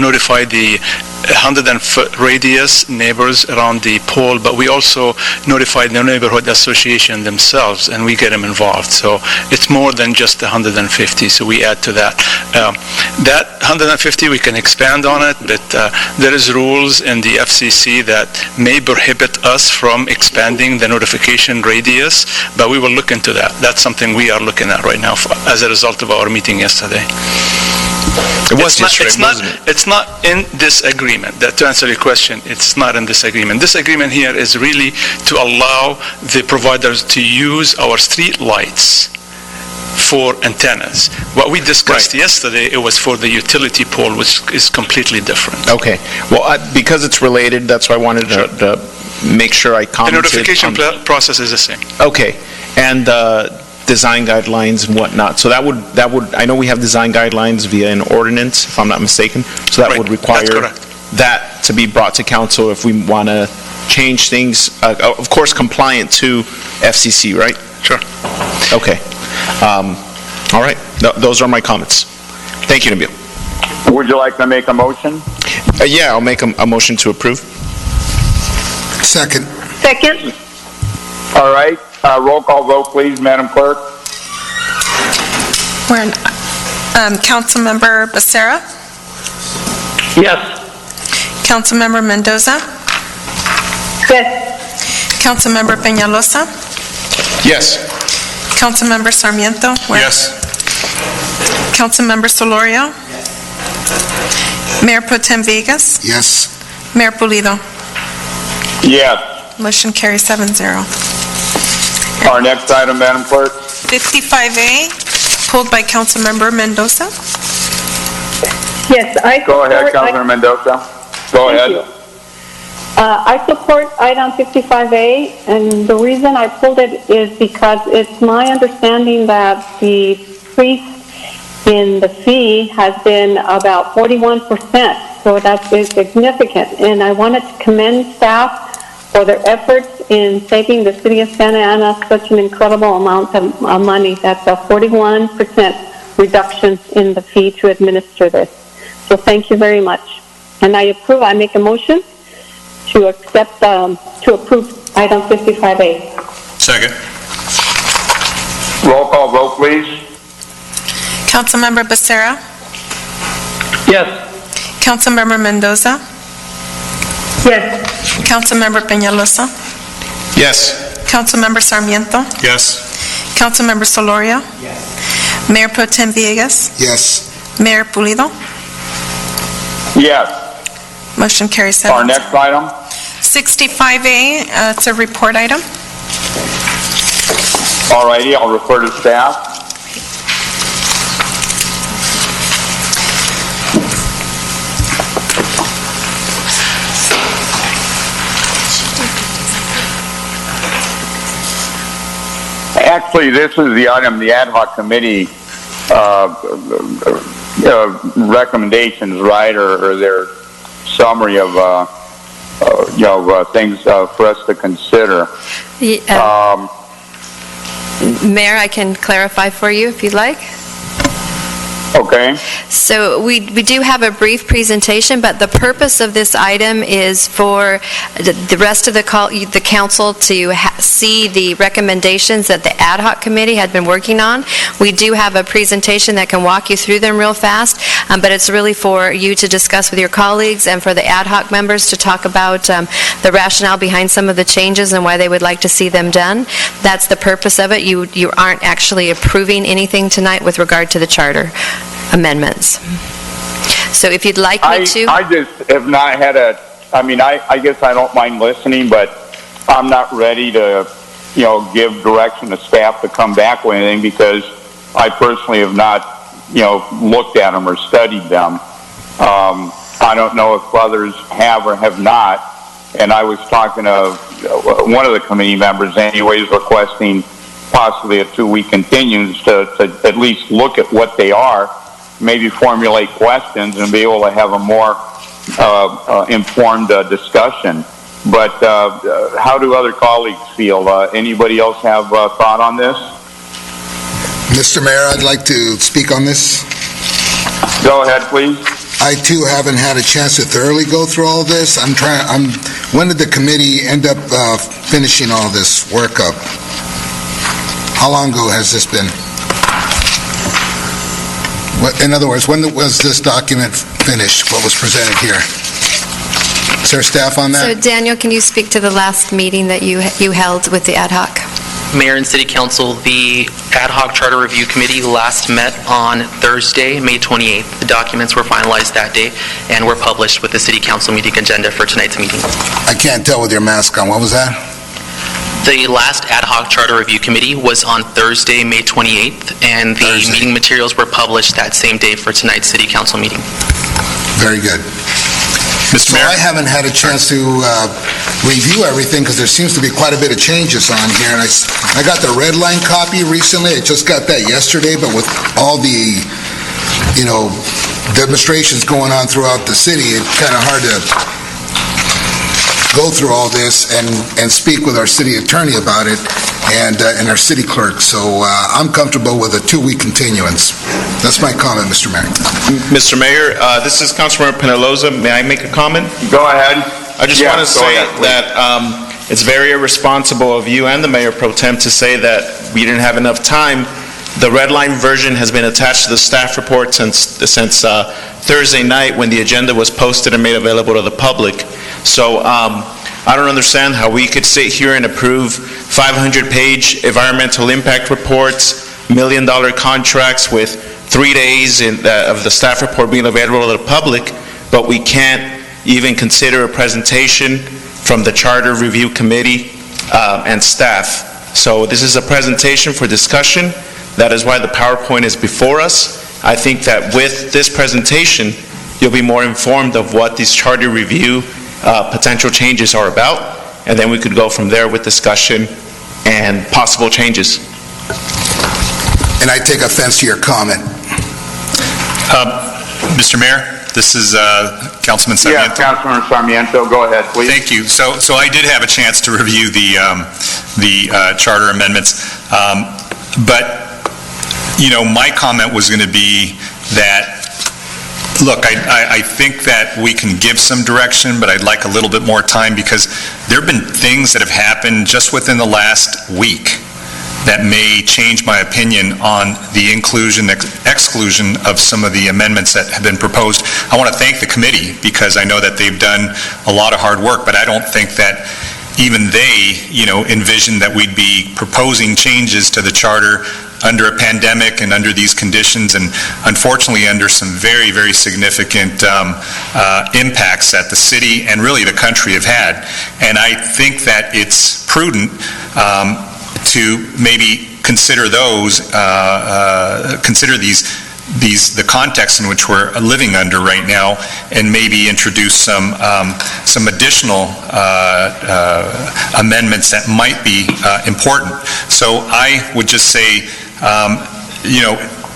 notify the 100-foot radius neighbors around the pole, but we also notify the neighborhood association themselves, and we get them involved. So it's more than just 150, so we add to that. That 150, we can expand on it, but there is rules in the FCC that may prohibit us from expanding the notification radius, but we will look into that. That's something we are looking at right now as a result of our meeting yesterday. It's not in this agreement. To answer your question, it's not in this agreement. This agreement here is really to allow the providers to use our street lights for antennas. What we discussed yesterday, it was for the utility pole, which is completely different. Okay. Well, because it's related, that's why I wanted to make sure I commented. The notification process is the same. Okay. And design guidelines and whatnot. So that would I know we have design guidelines via an ordinance, if I'm not mistaken. So that would require that to be brought to council if we want to change things, of course compliant to FCC, right? Sure. Okay. All right. Those are my comments. Thank you, Nabil. Would you like to make a motion? Yeah, I'll make a motion to approve. Second. Second. All right. Roll call vote, please, Madam Clerk. We're in, Councilmember Becerra. Yes. Councilmember Mendoza. Yes. Councilmember Peñalosa. Yes. Councilmember Sarmiento. Yes. Councilmember Solorio. Mayor Pro Tem Villegas. Yes. Mayor Pulido. Yes. Motion carries 7-0. Our next item, Madam Clerk. 55A Pulled by Councilmember Mendoza. Yes, I Go ahead, support- Councilor Mendoza. Go Thank ahead. you. I support item 55A, and the reason I pulled it is because it's my understanding that the increase in the fee has been about 41%, so that is significant. And I wanted to commend staff for their efforts in saving the city of Santa Ana such an incredible amount of money. That's a 41% reduction in the fee to administer this. So thank you very much. And I make a motion to accept, to approve item 55A. Second. Roll call vote, please. Councilmember Becerra. Yes. Councilmember Mendoza. Yes. Councilmember Peñalosa. Yes. Councilmember Sarmiento. Yes. Councilmember Solorio. Yes. Mayor Pro Tem Villegas. Yes. Mayor Pulido. Yes. Motion carries Our 7-0. next item. 65A, it's a report item. All righty, I'll refer to staff. Actually, this is the item the ad hoc committee recommendations, right, or their summary of things for us to consider. Mayor, I can clarify for you if you'd like. Okay. So we do have a brief presentation, but the purpose of this item is for the rest of the council to see the recommendations that the ad hoc committee had been working on. We do have a presentation that can walk you through them real fast, but it's really for you to discuss with your colleagues and for the ad hoc members to talk about the rationale behind some of the changes and why they would like to see them done. That's the purpose of it. You aren't actually approving anything tonight with regard to the charter amendments. So if you'd like me to... I just have not had I guess I don't mind listening, but I'm not ready to, give direction to staff to come back with anything because I personally have not, looked at them or studied them. I don't know if others have or have not, and I was talking to one of the committee members anyways requesting possibly a 2-week continuance to at least look at what they are, maybe formulate questions and be able to have a more informed discussion. But how do other colleagues feel? Anybody else have thought on this? Mr. Mayor, I'd like to speak on this. Go ahead, please. I too haven't had a chance to thoroughly go through all this. When did the committee end up finishing all this work up? How long ago has this been? In other words, when was this document finished, what was presented here? Is there staff on that? So Daniel, can you speak to the last meeting that you held with the ad hoc? Mayor and City Council, the Ad Hoc Charter Review Committee last met on Thursday, May 28th. The documents were finalized that day and were published with the City Council meeting agenda for tonight's meeting. I can't tell with your mask on. What was that? The last Ad Hoc Charter Review Committee was on Thursday, May 28th, and the meeting materials were published that same day for tonight's City Council meeting. Very good. Mr. Mayor? I haven't had a chance to review everything because there seems to be quite a bit of changes on here. And I got the red line copy recently. I just got that yesterday, but with all the, demonstrations going on throughout the city, it's kind of hard to go through all this and speak with our city attorney about it and our city clerk. So I'm comfortable with a 2-week continuance. That's my comment, Mr. Mayor. Mr. Mayor, this is Councilmember Peñalosa. May I make a comment? Go ahead. I just want to say that it's very irresponsible of you and the Mayor Pro Tem to say that we didn't have enough time. The red line version has been attached to the staff report since Thursday night when the agenda was posted and made available to the public. So I don't understand how we could sit here and approve 500-page environmental impact reports, $1 million contracts with 3 days of the staff report being available to the public, but we can't even consider a presentation from the Charter Review Committee and staff. So this is a presentation for discussion That is why the PowerPoint is before us. I think that with this presentation, you'll be more informed of what these charter review potential changes are about, and then we could go from there with discussion and possible changes. And I take offense to your comment. Mr. Mayor, this is Councilman Sarmiento. Yeah, Councilman Sarmiento, go ahead, please. Thank you. So I did have a chance to review the charter amendments, but my comment was going to be that, look, I think that we can give some direction, but I'd like a little bit more time because there have been things that have happened just within the last week that may change my opinion on the inclusion, exclusion of some of the amendments that have been proposed. I want to thank the committee because I know that they've done a lot of hard work, but I don't think that even they, envisioned that we'd be proposing changes to the charter under a pandemic and under these conditions, and unfortunately under some very, very significant impacts that the city and really the country have had. And I think that it's prudent to maybe consider those, consider the context in which we're living under right now, and maybe introduce some additional amendments that might be important. So I would just say,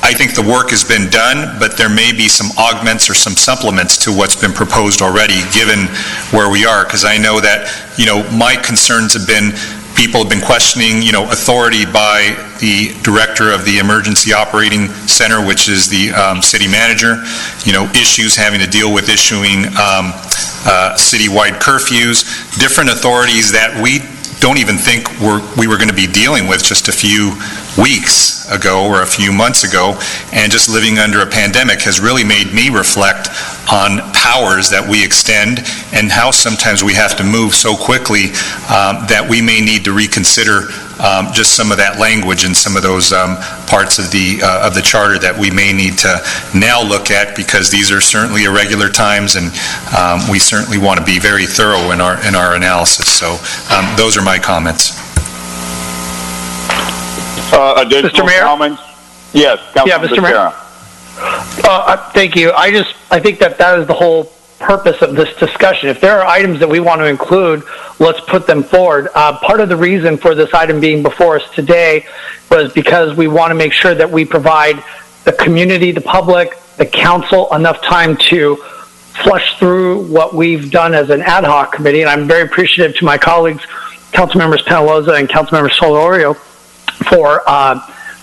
I think the work has been done, but there may be some augments or some supplements to what's been proposed already, given where we are. Because I know that, my concerns have been, people have been questioning, authority by the director of the Emergency Operating Center, which is the city manager, issues having to deal with issuing citywide curfews, different authorities that we don't even think we were going to be dealing with just a few weeks ago or a few months ago, and just living under a pandemic has really made me reflect on powers that we extend and how sometimes we have to move so quickly that we may need to reconsider just some of that language and some of those parts of the charter that we may need to now look at, because these are certainly irregular times, and we certainly want to be very thorough in our analysis. So those are my comments. Additional comments? Yes, Councilman Mr. Mayor. Thank you. I think that is the whole purpose of this discussion. If there are items that we want to include, let's put them forward. Part of the reason for this item being before us today was because we want to make sure that we provide the community, the public, the council enough time to flush through what we've done as an ad hoc committee. And I'm very appreciative to my colleagues, Councilmembers Penaloza and Councilmember Solorio, for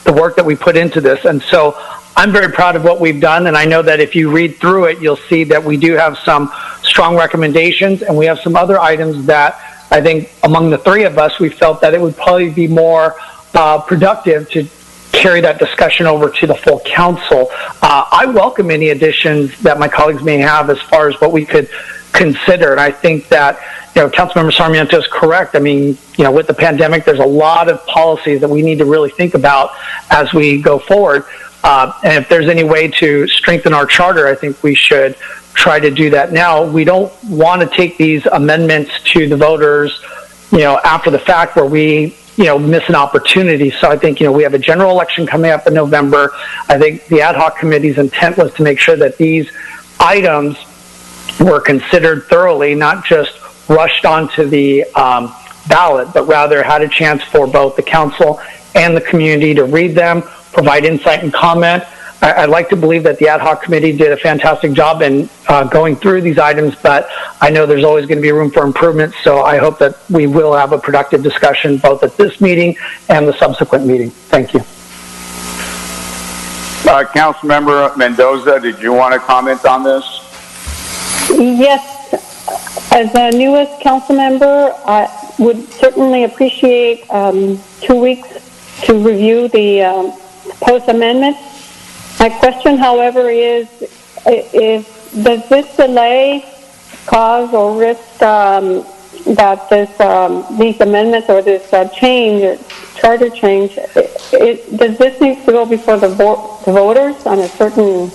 the work that we put into this. And so I'm very proud of what we've done, and I know that if you read through it, you'll see that we do have some strong recommendations, and we have some other items that I think among the three of us, we felt that it would probably be more productive to carry that discussion over to the full council. I welcome any additions that my colleagues may have as far as what we could consider, and I think that Councilmember Sarmiento is correct. I mean, with the pandemic, there's a lot of policies that we need to really think about as we go forward. And if there's any way to strengthen our charter, I think we should try to do that now. We don't want to take these amendments to the voters, after the fact where we, miss an opportunity. So I think, we have a general election coming up in November. I think the ad hoc committee's intent was to make sure that these items were considered thoroughly, not just rushed onto the ballot, but rather had a chance for both the council and the community to read them, provide insight and comment. I'd like to believe that the ad hoc committee did a fantastic job in going through these items, but I know there's always going to be room for improvement, so I hope that we will have a productive discussion both at this meeting and the subsequent meeting. Thank you. Councilmember Mendoza, did you want to comment on this? Yes. As the newest council member, I would certainly appreciate 2 weeks to review the post amendment. My question, however, is does this delay cause or risk that these amendments or this charter change, does this need to go before the voters on a certain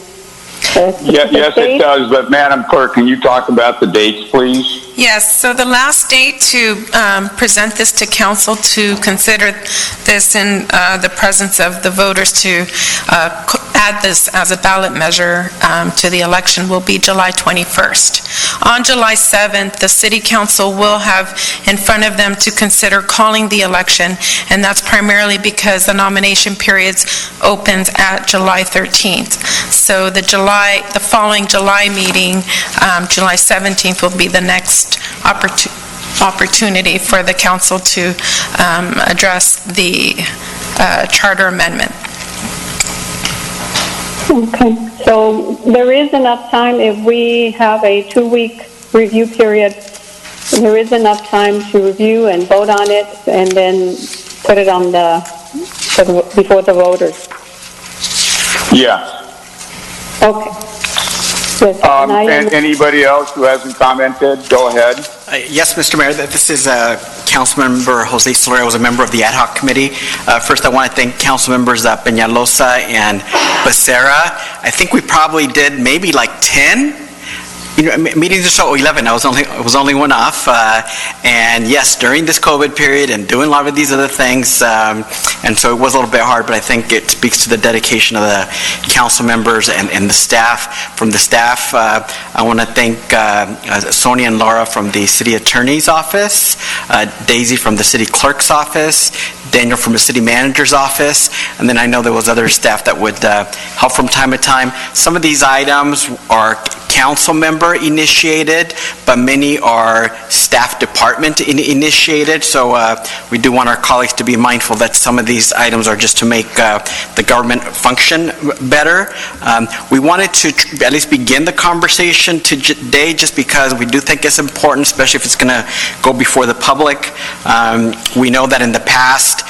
yes, it does. But Madam Clerk, can you talk about the dates, please? Yes, so the last date to present this to council to consider this in the presence of the voters to add this as a ballot measure to the election will be July 21st. On July 7th, the City Council will have in front of them to consider calling the election, and that's primarily because the nomination periods opens at July 13th. So the following July meeting, July 17th, will be the next opportunity for the council to address the charter amendment. Okay, so there is enough time if we have a 2-week review period. There is enough time to review and vote on it and then put it on before the voters. Yes. Okay. Yes, and anybody else who hasn't commented, go ahead. Yes, Mr. Mayor, this is Councilmember Jose Soler. I was a member of the ad hoc committee. First, I want to thank council members Peñalosa and Becerra. I think we probably did maybe like 10 meetings or so, 11. I was only one off. And yes, during this COVID period and doing a lot of these other things, and so it was a little bit hard, but I think it speaks to the dedication of the council members and the staff. From the staff, I want to thank Sonia and Laura from the city attorney's office, Daisy from the city clerk's office, Daniel from the city manager's office, and then I know there was other staff that would help from time to time. Some of these items are council member initiated, but many are staff department initiated. So we do want our colleagues to be mindful that some of these items are just to make the government function better. We wanted to at least begin the conversation today just because we do think it's important, especially if it's going to go before the public. We know that in the past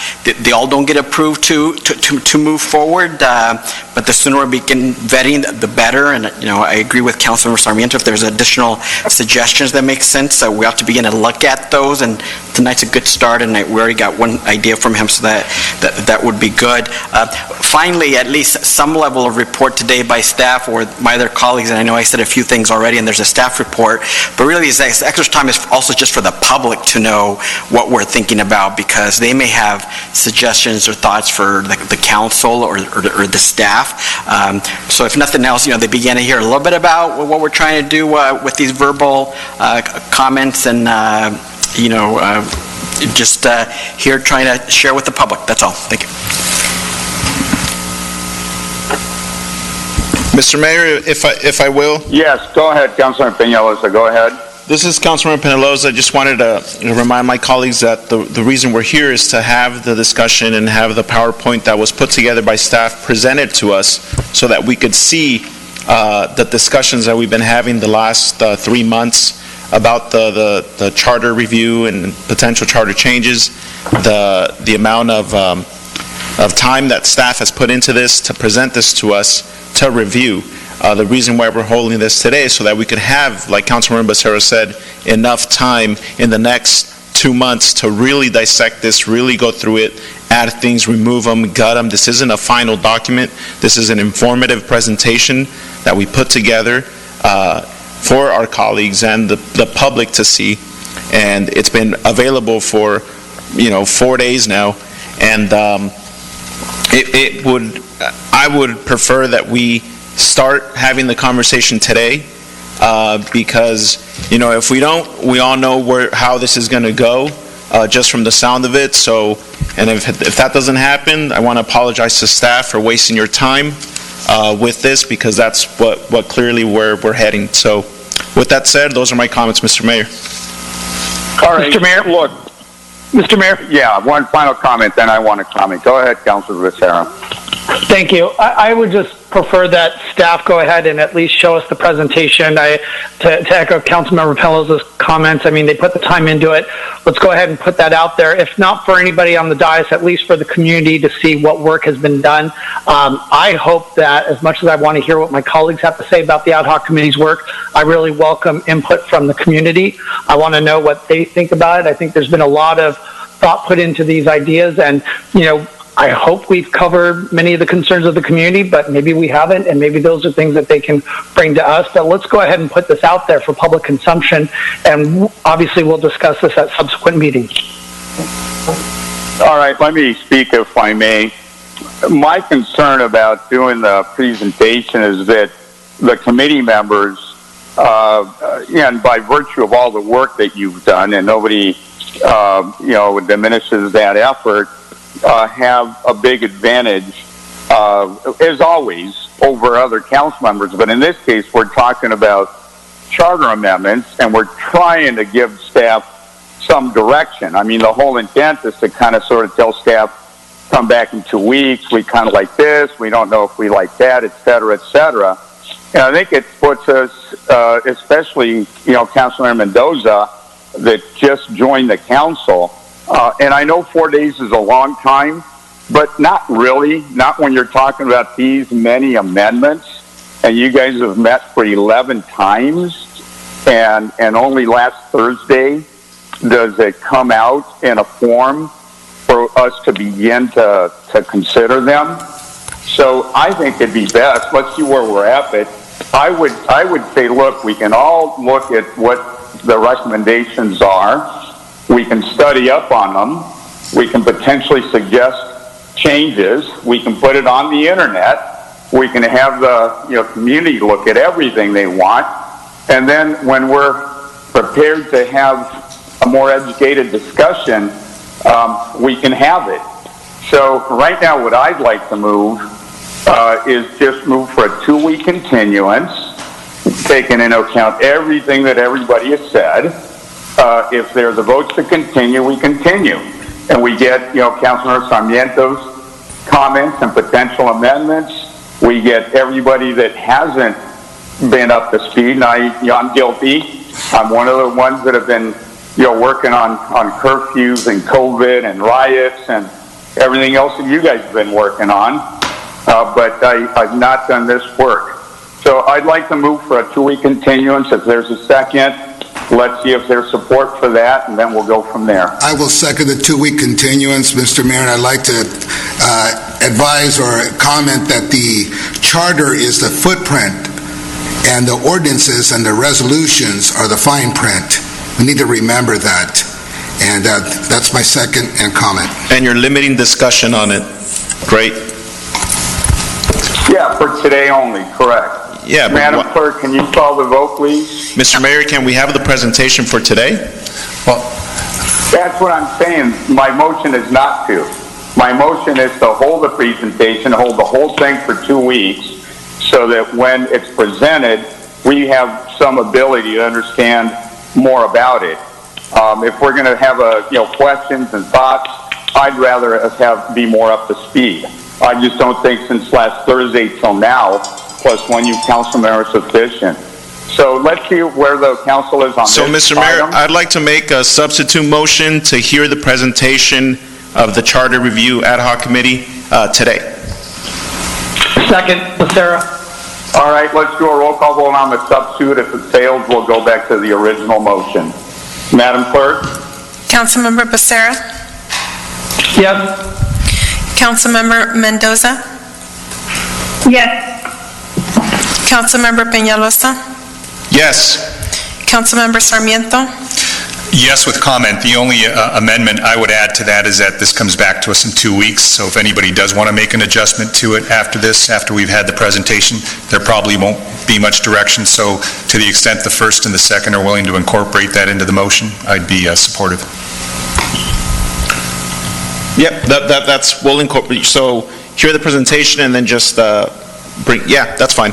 they all don't get approved to move forward, but the sooner we begin vetting, the better. And I agree with Councilmember Sarmiento. If there's additional suggestions that make sense, we have to begin to look at those. And tonight's a good start, and we already got one idea from him, so that would be good. Finally, at least some level of report today by staff or my other colleagues. And I know I said a few things already, and there's a staff report. But really, this extra time is also just for the public to know what we're thinking about, because they may have suggestions or thoughts for the council or the staff. So if nothing else, they began to hear a little bit about what we're trying to do with these verbal comments, and just here trying to share with the public. That's all. Thank you. Mr. Mayor, if I will. Yes, go ahead, Councilman Peñalosa. Go ahead. This is Councilman Peñalosa. I just wanted to remind my colleagues that the reason we're here is to have the discussion and have the PowerPoint that was put together by staff presented to us so that we could see the discussions that we've been having the last 3 months about the charter review and potential charter changes, the amount of time that staff has put into this to present this to us to review. The reason why we're holding this today is so that we could have, like Councilmember Becerra said, enough time in the next 2 months to really dissect this, really go through it, add things, remove them, gut them. This isn't a final document. This is an informative presentation that we put together for our colleagues and the public to see. And it's been available for 4 days now. And I would prefer that we start having the conversation today, because if we don't, we all know how this is going to go, just from the sound of it. So, and if that doesn't happen, I want to apologize to staff for wasting your time with this, because that's what clearly we're heading. So, with that said, those are my comments, Mr. Mayor. All right, Mr. Mayor, look. Mr. Mayor? Yeah, one final comment, then I want to comment. Go ahead, Councilor Becerra. Thank you. I would just prefer that staff go ahead and at least show us the presentation. To echo Councilmember Peñalosa's comments, they put the time into it. Let's go ahead and put that out there. If not for anybody on the dais, at least for the community to see what work has been done. I hope that, as much as I want to hear what my colleagues have to say about the ad hoc committee's work, I really welcome input from the community. I want to know what they think about it. I think there's been a lot of thought put into these ideas, and I hope we've covered many of the concerns of the community, but maybe we haven't, and maybe those are things that they can bring to us. But let's go ahead and put this out there for public consumption, and obviously we'll discuss this at subsequent meetings. All right, let me speak if I may. My concern about doing the presentation is that the committee members, and by virtue of all the work that you've done, and nobody, diminishes that effort, have a big advantage, as always, over other council members. But in this case, we're talking about charter amendments, and we're trying to give staff some direction. I mean, the whole intent is to kind of sort of tell staff, come back in 2 weeks, we kind of like this, we don't know if we like that, et cetera, et cetera. And I think it puts us, especially, Councilmember Mendoza, that just joined the council. And I know 4 days is a long time, but not really, not when you're talking about these many amendments. And you guys have met for 11 times, and only last Thursday does it come out in a form for us to begin to consider them. So I think it'd be best, let's see where we're at, but I would say, look, we can all look at what the recommendations are. We can study up on them. We can potentially suggest changes. We can put it on the internet. We can have the community look at everything they want. And then when we're prepared to have a more educated discussion, we can have it. So right now what I'd like to move is just move for a 2-week continuance, taking into account everything that everybody has said. If there's a vote to continue, we continue. And we get, Councilor Sarmiento's comments and potential amendments. We get everybody that hasn't been up to speed, and I'm guilty. I'm one of the ones that have been, working on curfews and COVID and riots and everything else that you guys have been working on. But I've not done this work. So I'd like to move for a 2-week continuance. If there's a second, let's see if there's support for that, and then we'll go from there. I will second the 2-week continuance, Mr. Mayor, and I'd like to advise or comment that the charter is the footprint, and the ordinances and the resolutions are the fine print. We need to remember that, and that's my second and comment. And you're limiting discussion on it. Great. Yeah, for today only, correct. Yeah, but Madam Clerk, can you call the vote, please? Mr. Mayor, can we have the presentation for today? Well, that's what I'm saying. My motion is not to. My motion is to hold the presentation, hold the whole thing for 2 weeks, so that when it's presented, we have some ability to understand more about it. If we're going to have questions and thoughts, I'd rather us be more up to speed. I just don't think since last Thursday till now, plus one new council member is sufficient. So let's see where the council is on this. So, Mr. Mayor, I'd like to make a substitute motion to hear the presentation of the Charter Review Ad Hoc Committee today. Second, Becerra. All right, let's do a roll call vote on the substitute. If it fails, we'll go back to the original motion. Madam Clerk? Councilmember Becerra? Yes. Councilmember Mendoza? Yes. Councilmember Peñalosa? Yes. Councilmember Sarmiento? Yes, with comment. The only amendment I would add to that is that this comes back to us in 2 weeks, so if anybody does want to make an adjustment to it after this, after we've had the presentation, there probably won't be much direction, so to the extent the first and the second are willing to incorporate that into the motion, I'd be supportive. Yep, that's, we'll incorporate, so hear the presentation and then just that's fine.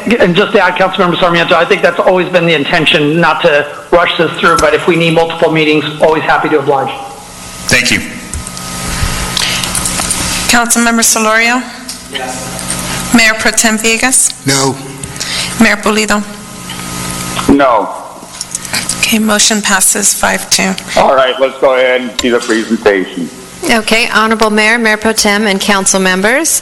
And just to add, Councilmember Sarmiento, I think that's always been the intention, not to rush this through, but if we need multiple meetings, always happy to oblige. Thank you. Councilmember Solorio? Yes. Mayor Pro Tem Villegas? No. Mayor Pulido? No. Okay, motion passes 5-2. All right, let's go ahead and see the presentation. Okay, Honorable Mayor, Mayor Pro Tem, and council members,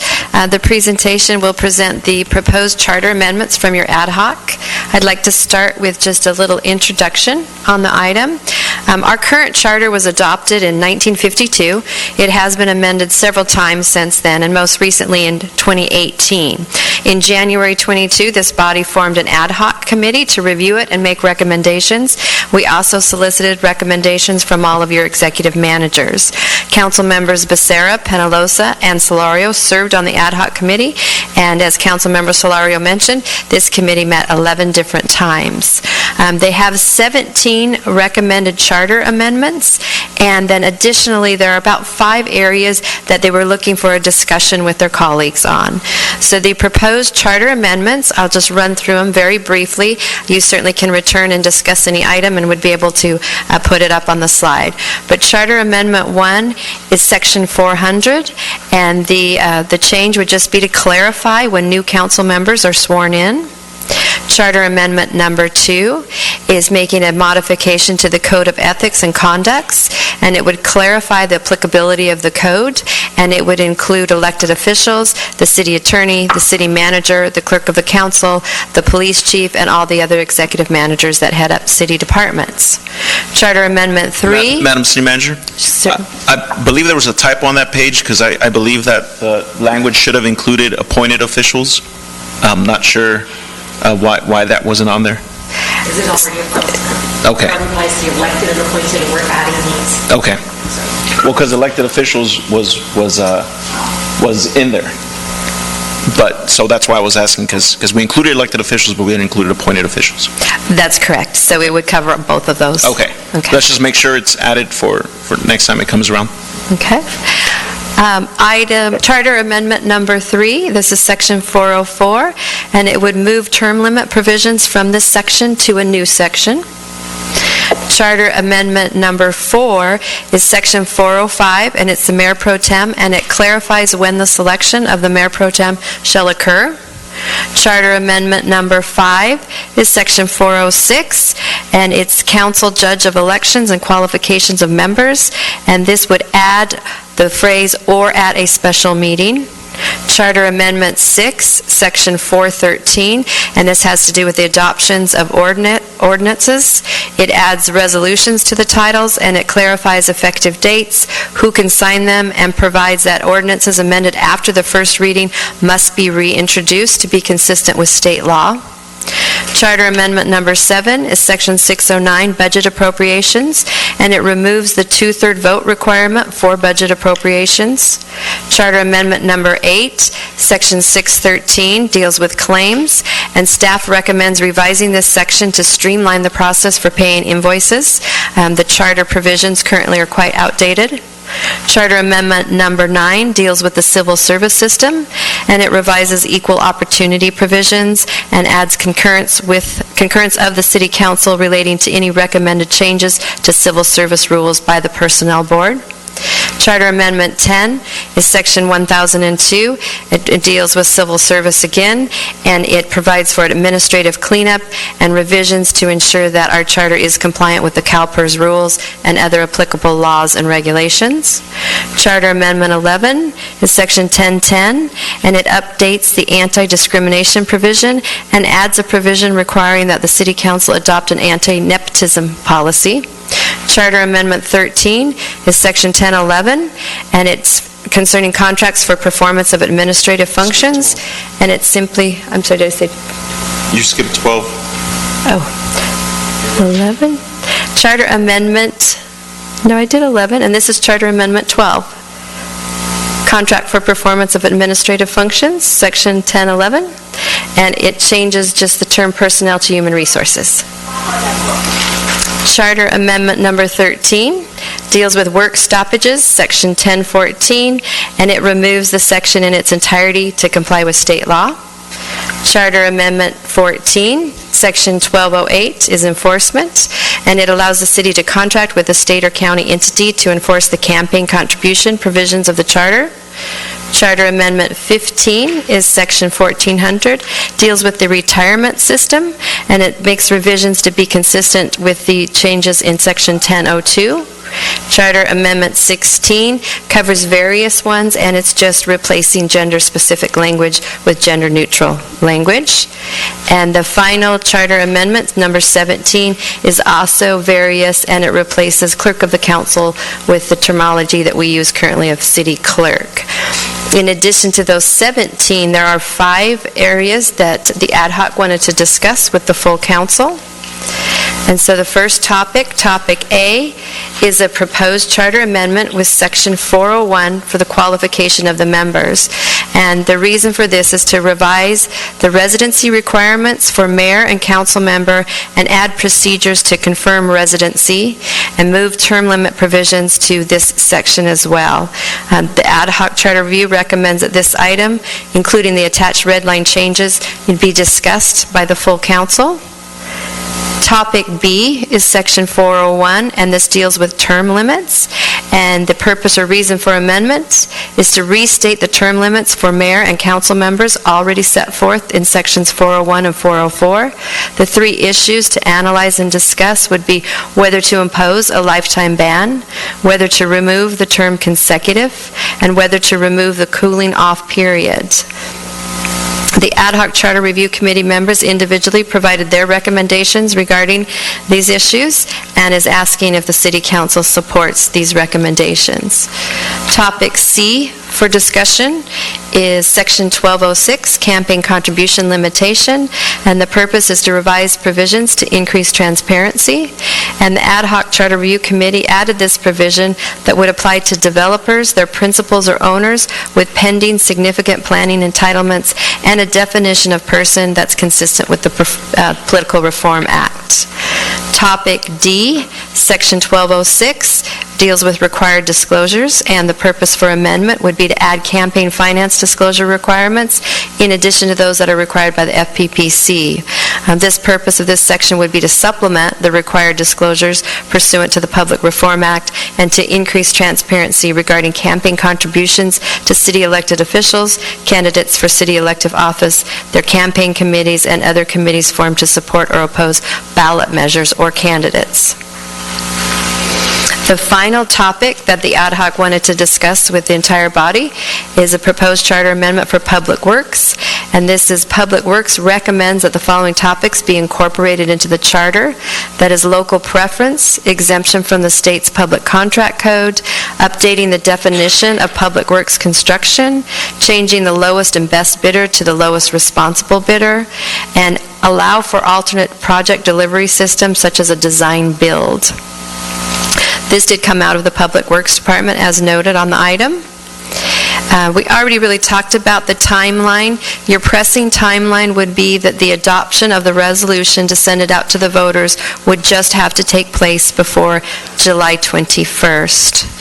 the presentation will present the proposed charter amendments from your ad hoc. I'd like to start with just a little introduction on the item. Our current charter was adopted in 1952. It has been amended several times since then, and most recently in 2018. In January 22, this body formed an ad hoc committee to review it and make recommendations. We also solicited recommendations from all of your executive managers. Council members Becerra, Penalosa, and Solario served on the ad hoc committee, and as Council member Solario mentioned, this committee met 11 different times. They have 17 recommended charter amendments, and then additionally there are about 5 areas that they were looking for a discussion with their colleagues on. So the proposed charter amendments, I'll just run through them very briefly. You certainly can return and discuss any item and would be able to put it up on the slide. But Charter Amendment 1 is Section 400, and the change would just be to clarify when new council members are sworn in. Charter Amendment number 2 is making a modification to the Code of Ethics and Conducts, and it would clarify the applicability of the code, and it would include elected officials, the city attorney, the city manager, the clerk of the council, the police chief, and all the other executive managers that head up city departments. Charter Amendment 3... Madam City Manager? I believe there was a typo on that page, because I believe that the language should have included appointed officials. I'm not sure why that wasn't on there. Is it already appointed? Okay. Otherwise, the elected and appointed, we're adding these. Okay. Well, because elected officials was in there. But, so that's why I was asking, because we included elected officials, but we didn't include appointed officials. That's correct. So it would cover both of those. Okay. Let's just make sure it's added for next time it comes around. Okay. Charter Amendment number 3, this is Section 404, and it would move term limit provisions from this section to a new section. Charter Amendment number 4 is Section 405, and it's the Mayor Pro Tem, and it clarifies when the selection of the Mayor Pro Tem shall occur. Charter Amendment number 5 is Section 406, and it's Council Judge of Elections and Qualifications of Members, and this would add the phrase, "or at a special meeting." Charter Amendment 6, Section 413, and this has to do with the adoptions of ordinances. It adds resolutions to the titles, and it clarifies effective dates, who can sign them, and provides that ordinances amended after the first reading must be reintroduced to be consistent with state law. Charter Amendment number 7 is Section 609, Budget Appropriations, and it removes the 2/3 vote requirement for budget appropriations. Charter Amendment number 8, Section 613, deals with claims, and staff recommends revising this section to streamline the process for paying invoices. The charter provisions currently are quite outdated. Charter Amendment number 9 deals with the civil service system, and it revises equal opportunity provisions and adds concurrence of the City Council relating to any recommended changes to civil service rules by the Personnel Board. Charter Amendment 10 is Section 1002. It deals with civil service again, and it provides for an administrative cleanup and revisions to ensure that our charter is compliant with the CalPERS rules and other applicable laws and regulations. Charter Amendment 11 is Section 1010, and it updates the anti-discrimination provision and adds a provision requiring that the City Council adopt an anti-nepotism policy. Charter Amendment 13 is Section 1011, and it's concerning contracts for performance of administrative functions, and it's simply, I'm sorry, did I say? You skipped 12. Oh, 11? Charter Amendment, no, I did 11, and this is Charter Amendment 12. Contract for performance of administrative functions, Section 1011, and it changes just the term personnel to human resources. Charter Amendment number 13 deals with work stoppages, Section 1014, and it removes the section in its entirety to comply with state law. Charter Amendment 14, Section 1208, is enforcement, and it allows the city to contract with a state or county entity to enforce the campaign contribution provisions of the charter. Charter Amendment 15 is Section 1400, deals with the retirement system, and it makes revisions to be consistent with the changes in Section 1002. Charter Amendment 16 covers various ones, and it's just replacing gender-specific language with gender-neutral language. And the final Charter Amendment, number 17, is also various, and it replaces clerk of the council with the terminology that we use currently of city clerk. In addition to those 17, there are 5 areas that the ad hoc wanted to discuss with the full council. And so the first topic, Topic A, is a proposed charter amendment with Section 401 for the qualification of the members. And the reason for this is to revise the residency requirements for mayor and council member and add procedures to confirm residency and move term limit provisions to this section as well. The ad hoc charter review recommends that this item, including the attached red line changes, be discussed by the full council. Topic B is Section 401, and this deals with term limits. And the purpose or reason for amendment is to restate the term limits for mayor and council members already set forth in Sections 401 and 404. The 3 issues to analyze and discuss would be whether to impose a lifetime ban, whether to remove the term consecutive, and whether to remove the cooling off period. The Ad hoc Charter Review Committee members individually provided their recommendations regarding these issues and is asking if the City Council supports these recommendations. Topic C for discussion is Section 1206, Campaign Contribution Limitation, and the purpose is to revise provisions to increase transparency. And the Ad hoc Charter Review Committee added this provision that would apply to developers, their principals or owners with pending significant planning entitlements, and a definition of person that's consistent with the Political Reform Act. Topic D, Section 1206, deals with required disclosures, and the purpose for amendment would be to add campaign finance disclosure requirements in addition to those that are required by the FPPC. This purpose of this section would be to supplement the required disclosures pursuant to the Public Reform Act and to increase transparency regarding campaign contributions to city elected officials, candidates for city elective office, their campaign committees, and other committees formed to support or oppose ballot measures or candidates. The final topic that the ad hoc wanted to discuss with the entire body is a proposed charter amendment for Public Works. And this is Public Works recommends that the following topics be incorporated into the charter. That is local preference, exemption from the state's public contract code, updating the definition of Public Works construction, changing the lowest and best bidder to the lowest responsible bidder, and allow for alternate project delivery systems such as a design build. This did come out of the Public Works Department as noted on the item. We already really talked about the timeline. Your pressing timeline would be that the adoption of the resolution to send it out to the voters would just have to take place before July 21st.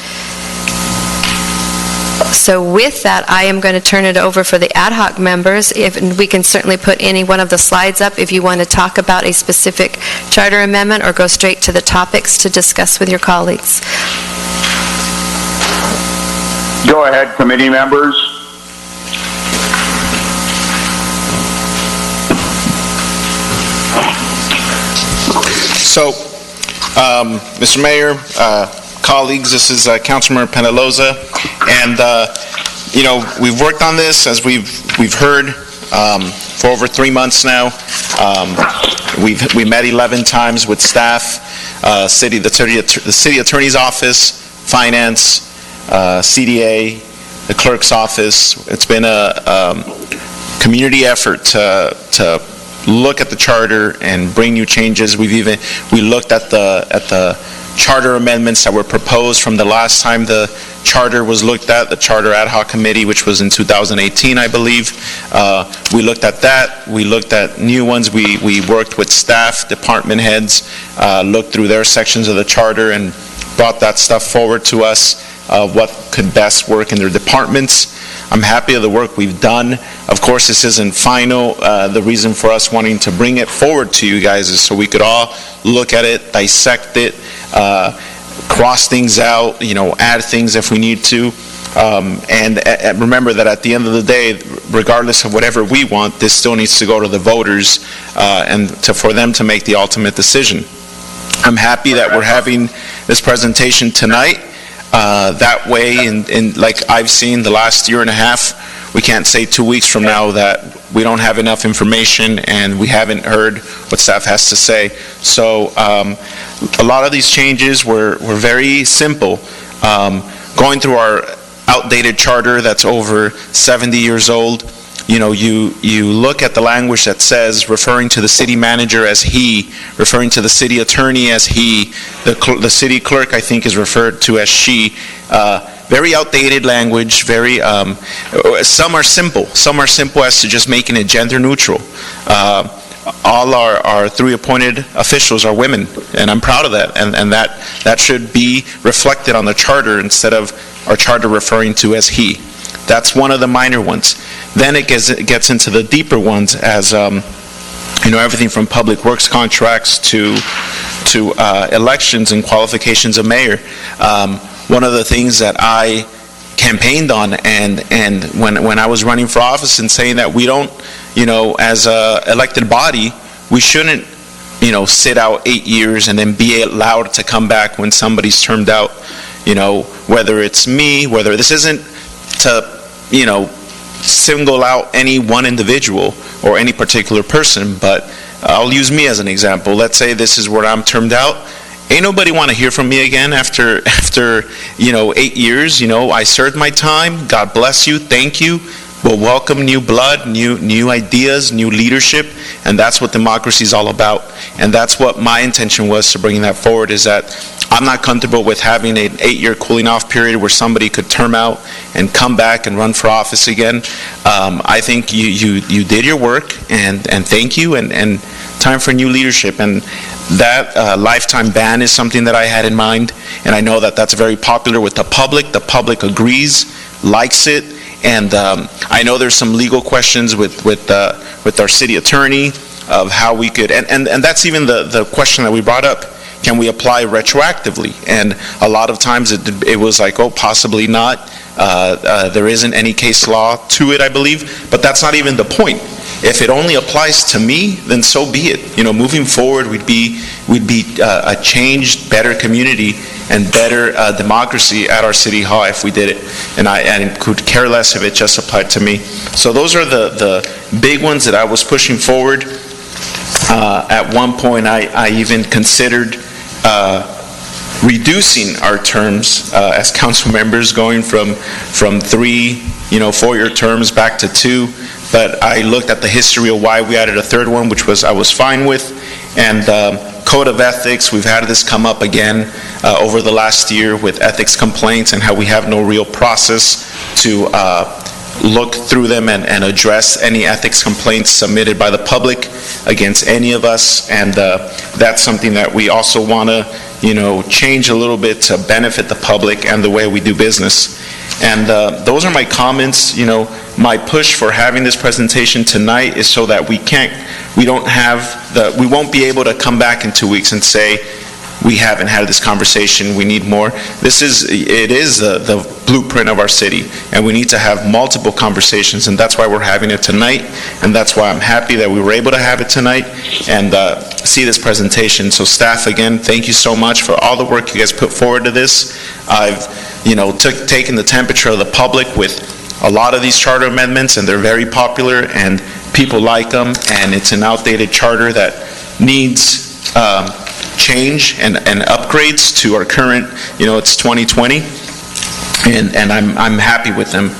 So with that, I am going to turn it over for the ad hoc members. We can certainly put any one of the slides up if you want to talk about a specific charter amendment or go straight to the topics to discuss with your colleagues. Go ahead, committee members. So, Mr. Mayor, colleagues, this is Councilmember Penaloza, and we've worked on this as we've heard for over 3 months now. We met 11 times with staff, the city attorney's office, finance, CDA, the clerk's office. It's been a community effort to look at the charter and bring new changes. We looked at the charter amendments that were proposed from the last time the charter was looked at, the Charter Ad Hoc Committee, which was in 2018, I believe. We looked at that. We looked at new ones. We worked with staff, department heads, looked through their sections of the charter and brought that stuff forward to us, what could best work in their departments. I'm happy of the work we've done. Of course, this isn't final. The reason for us wanting to bring it forward to you guys is so we could all look at it, dissect it, cross things out, add things if we need to. And remember that at the end of the day, regardless of whatever we want, this still needs to go to the voters and for them to make the ultimate decision. I'm happy that we're having this presentation tonight. That way, in like I've seen the last year and a half, we can't say 2 weeks from now that we don't have enough information and we haven't heard what staff has to say. So a lot of these changes were very simple. Going through our outdated charter that's over 70 years old, you look at the language that says referring to the city manager as he, referring to the city attorney as he, the city clerk I think is referred to as she. Very outdated language, some are simple as to just making it gender neutral. All our 3 appointed officials are women, and I'm proud of that, and that should be reflected on the charter instead of our charter referring to as he. That's one of the minor ones. Then it gets into the deeper ones as everything from public works contracts to elections and qualifications of mayor. One of the things that I campaigned on and when I was running for office and saying that we don't, as a elected body, we shouldn't, sit out 8 years and then be allowed to come back when somebody's termed out, whether it's me, whether this isn't to, single out any one individual or any particular person, but I'll use me as an example. Let's say this is where I'm termed out. Ain't nobody want to hear from me again after 8 years. I served my time. God bless you. Thank you. We'll welcome new blood, new ideas, new leadership, and that's what democracy is all about. And that's what my intention was to bringing that forward, is that I'm not comfortable with having an 8-year cooling off period where somebody could term out and come back and run for office again. I think you did your work, and thank you, and time for new leadership. And that lifetime ban is something that I had in mind, and I know that that's very popular with the public. The public agrees, likes it. And I know there's some legal questions with our city attorney of how we could, and that's even the question that we brought up. Can we apply retroactively? And a lot of times it was like, oh, possibly not. There isn't any case law to it, I believe. But that's not even the point. If it only applies to me, then so be it. Moving forward, we'd be a changed, better community and better democracy at our city hall if we did it. And I could care less if it just applied to me. So those are the big ones that I was pushing forward. At one point, I even considered reducing our terms as council members, going from 3 4-year terms back to 2. But I looked at the history of why we added a 3rd one, which I was fine with. And Code of Ethics, we've had this come up again over the last year with ethics complaints and how we have no real process to look through them and address any ethics complaints submitted by the public against any of us. And that's something that we also want to, change a little bit to benefit the public and the way we do business. And those are my comments. My push for having this presentation tonight is so that we won't be able to come back in 2 weeks and say, we haven't had this conversation, we need more. It is the blueprint of our city, and we need to have multiple conversations, and that's why we're having it tonight, and that's why I'm happy that we were able to have it tonight and see this presentation. So staff, again, thank you so much for all the work you guys put forward to this. I've taken the temperature of the public with a lot of these charter amendments, and they're very popular, and people like them, and it's an outdated charter that needs change and upgrades to our current, it's 2020, and I'm happy with them.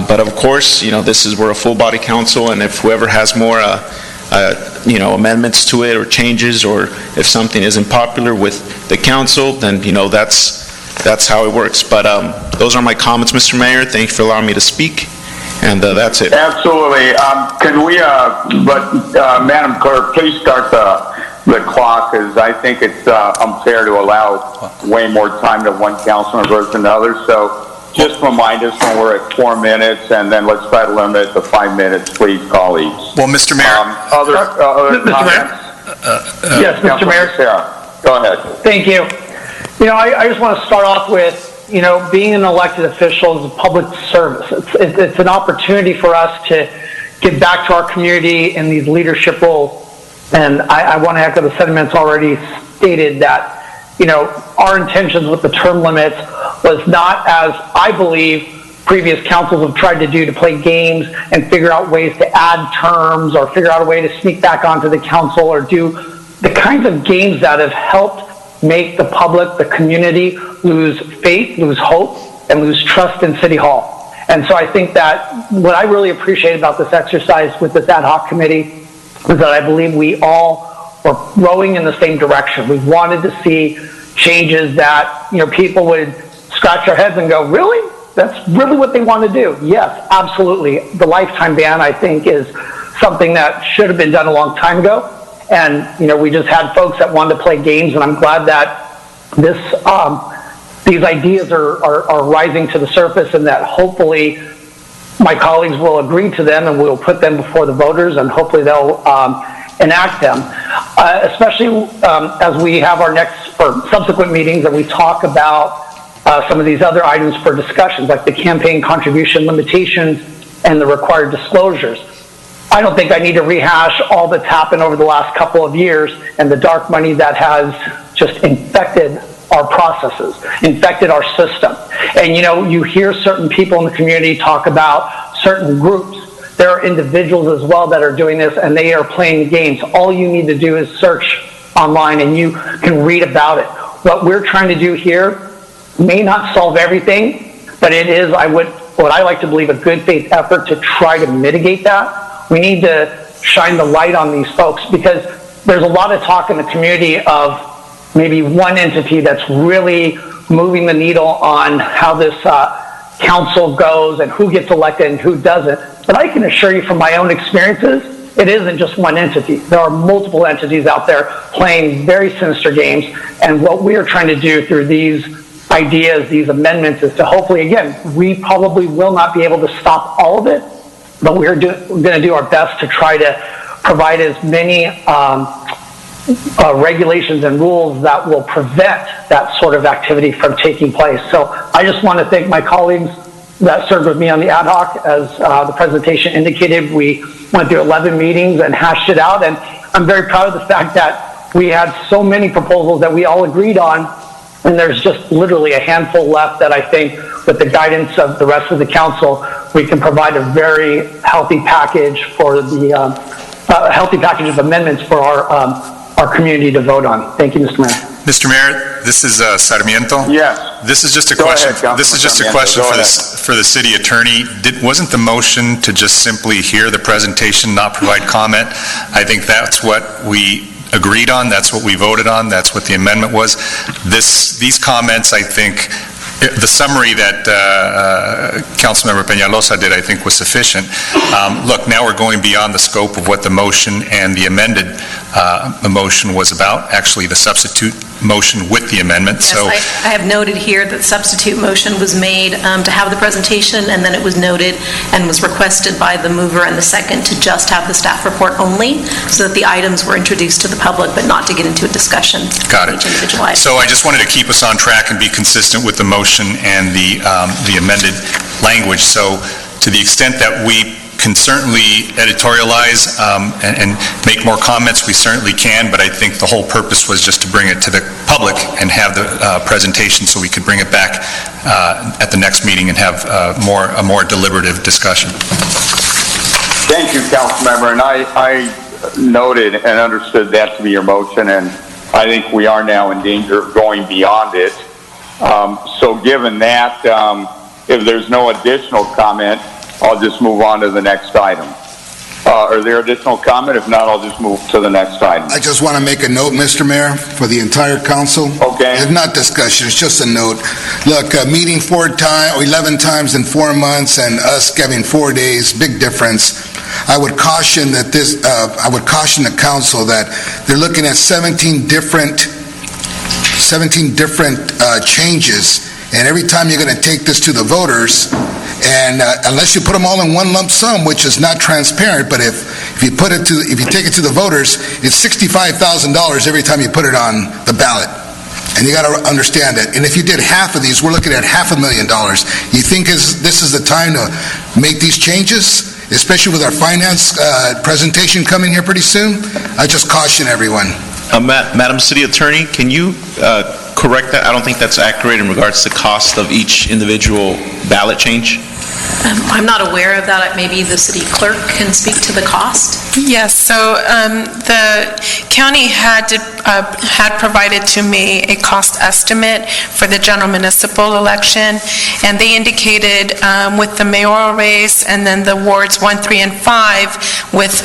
But of course, we're a full body council, and if whoever has more amendments to it or changes, or if something isn't popular with the council, then that's how it works. But those are my comments, Mr. Mayor. Thank you for allowing me to speak, and that's it. Absolutely. Can we, Madam Clerk, please start the clock, because I think it's unfair to allow way more time to one councilman versus another. So just remind us when we're at 4 minutes, and then let's try to limit it to 5 minutes, please, colleagues. Well, Mr. Mayor. Other Mr. comments? Yes, Mr. Mayor. Sarah, go ahead. Thank you. I just want to start off with, being an elected official is a public service. It's an opportunity for us to give back to our community in these leadership roles. And I want to echo the sentiments already stated that, our intentions with the term limits was not, as I believe previous councils have tried to do, to play games and figure out ways to add terms or figure out a way to sneak back onto the council or do the kinds of games that have helped make the public, the community, lose faith, lose hope, and lose trust in City Hall. And so I think that what I really appreciate about this exercise with this ad hoc committee is that I believe we all were rowing in the same direction. We wanted to see changes that, people would scratch their heads and go, really? That's really what they want to do? Yes, absolutely. The lifetime ban, I think, is something that should have been done a long time ago. And, we just had folks that wanted to play games, and I'm glad that these ideas are rising to the surface, and that hopefully my colleagues will agree to them and we'll put them before the voters, and hopefully they'll enact them. Especially as we have our next or subsequent meetings and we talk about some of these other items for discussions, like the campaign contribution limitations and the required disclosures. I don't think I need to rehash all that's happened over the last couple of years and the dark money that has just infected our processes, infected our system. And you hear certain people in the community talk about certain groups. There are individuals as well that are doing this, and they are playing games. All you need to do is search online and you can read about it. What we're trying to do here may not solve everything, but it is, what I like to believe, a good faith effort to try to mitigate that. We need to shine the light on these folks, because there's a lot of talk in the community of maybe one entity that's really moving the needle on how this council goes and who gets elected and who doesn't. But I can assure you from my own experiences, it isn't just one entity. There are multiple entities out there playing very sinister games. And what we are trying to do through these ideas, these amendments, is to hopefully, again, we probably will not be able to stop all of it, but we're going to do our best to try to provide as many regulations and rules that will prevent that sort of activity from taking place. So I just want to thank my colleagues that served with me on the ad hoc. As the presentation indicated, we went through 11 meetings and hashed it out, and I'm very proud of the fact that we had so many proposals that we all agreed on, and there's just literally a handful left that I think, with the guidance of the rest of the council, we can provide a very healthy package for the healthy package of amendments for our community to vote on. Thank you, Mr. Mayor. Mr. Mayor, this is Sarmiento. Yes. This is just a Go question. ahead, This is just a Sarmiento. question Go for the city attorney. Wasn't the motion to just simply hear the presentation, not provide comment? I think that's what we agreed on. That's what we voted on. That's what the amendment was. These comments, I think, the summary that Councilmember Peñalosa did, I think, was sufficient. Look, now we're going beyond the scope of what the motion and the amended motion was about, actually the substitute motion with the amendment. Yes, So I have noted here that substitute motion was made to have the presentation, and then it was noted and was requested by the mover and the second to just have the staff report only, so that the items were introduced to the public, but not to get into a discussion. Got it. Each individual item. So I just wanted to keep us on track and be consistent with the motion and the amended language. So to the extent that we can certainly editorialize and make more comments, we certainly can, but I think the whole purpose was just to bring it to the public and have the presentation so we could bring it back at the next meeting and have a more deliberative discussion. Thank you, Councilmember, and I noted and understood that to be your motion, and I think we are now in danger of going beyond it. So given that, if there's no additional comment, I'll just move on to the next item. Are there additional comment? If not, I'll just move to the next item. I just want to make a note, Mr. Mayor, for the entire council. Okay. It's not discussion, it's just a note. Look, meeting 11 times in 4 months and us having 4 days, big difference. I would caution that I would caution the council that they're looking at 17 different changes, and every time you're going to take this to the voters, and unless you put them all in one lump sum, which is not transparent, but if you take it to the voters, it's $65,000 every time you put it on the ballot. And you got to understand that. And if you did half of these, we're looking at $500,000. You think this is the time to make these changes, especially with our finance presentation coming here pretty soon? I just caution everyone. Madam City Attorney, can you correct that? I don't think that's accurate in regards to cost of each individual ballot change. I'm not aware of that. Maybe the city clerk can speak to the cost. Yes, so the county had provided to me a cost estimate for the general municipal election, and they indicated with the mayoral race and then the wards 1, 3, and 5 with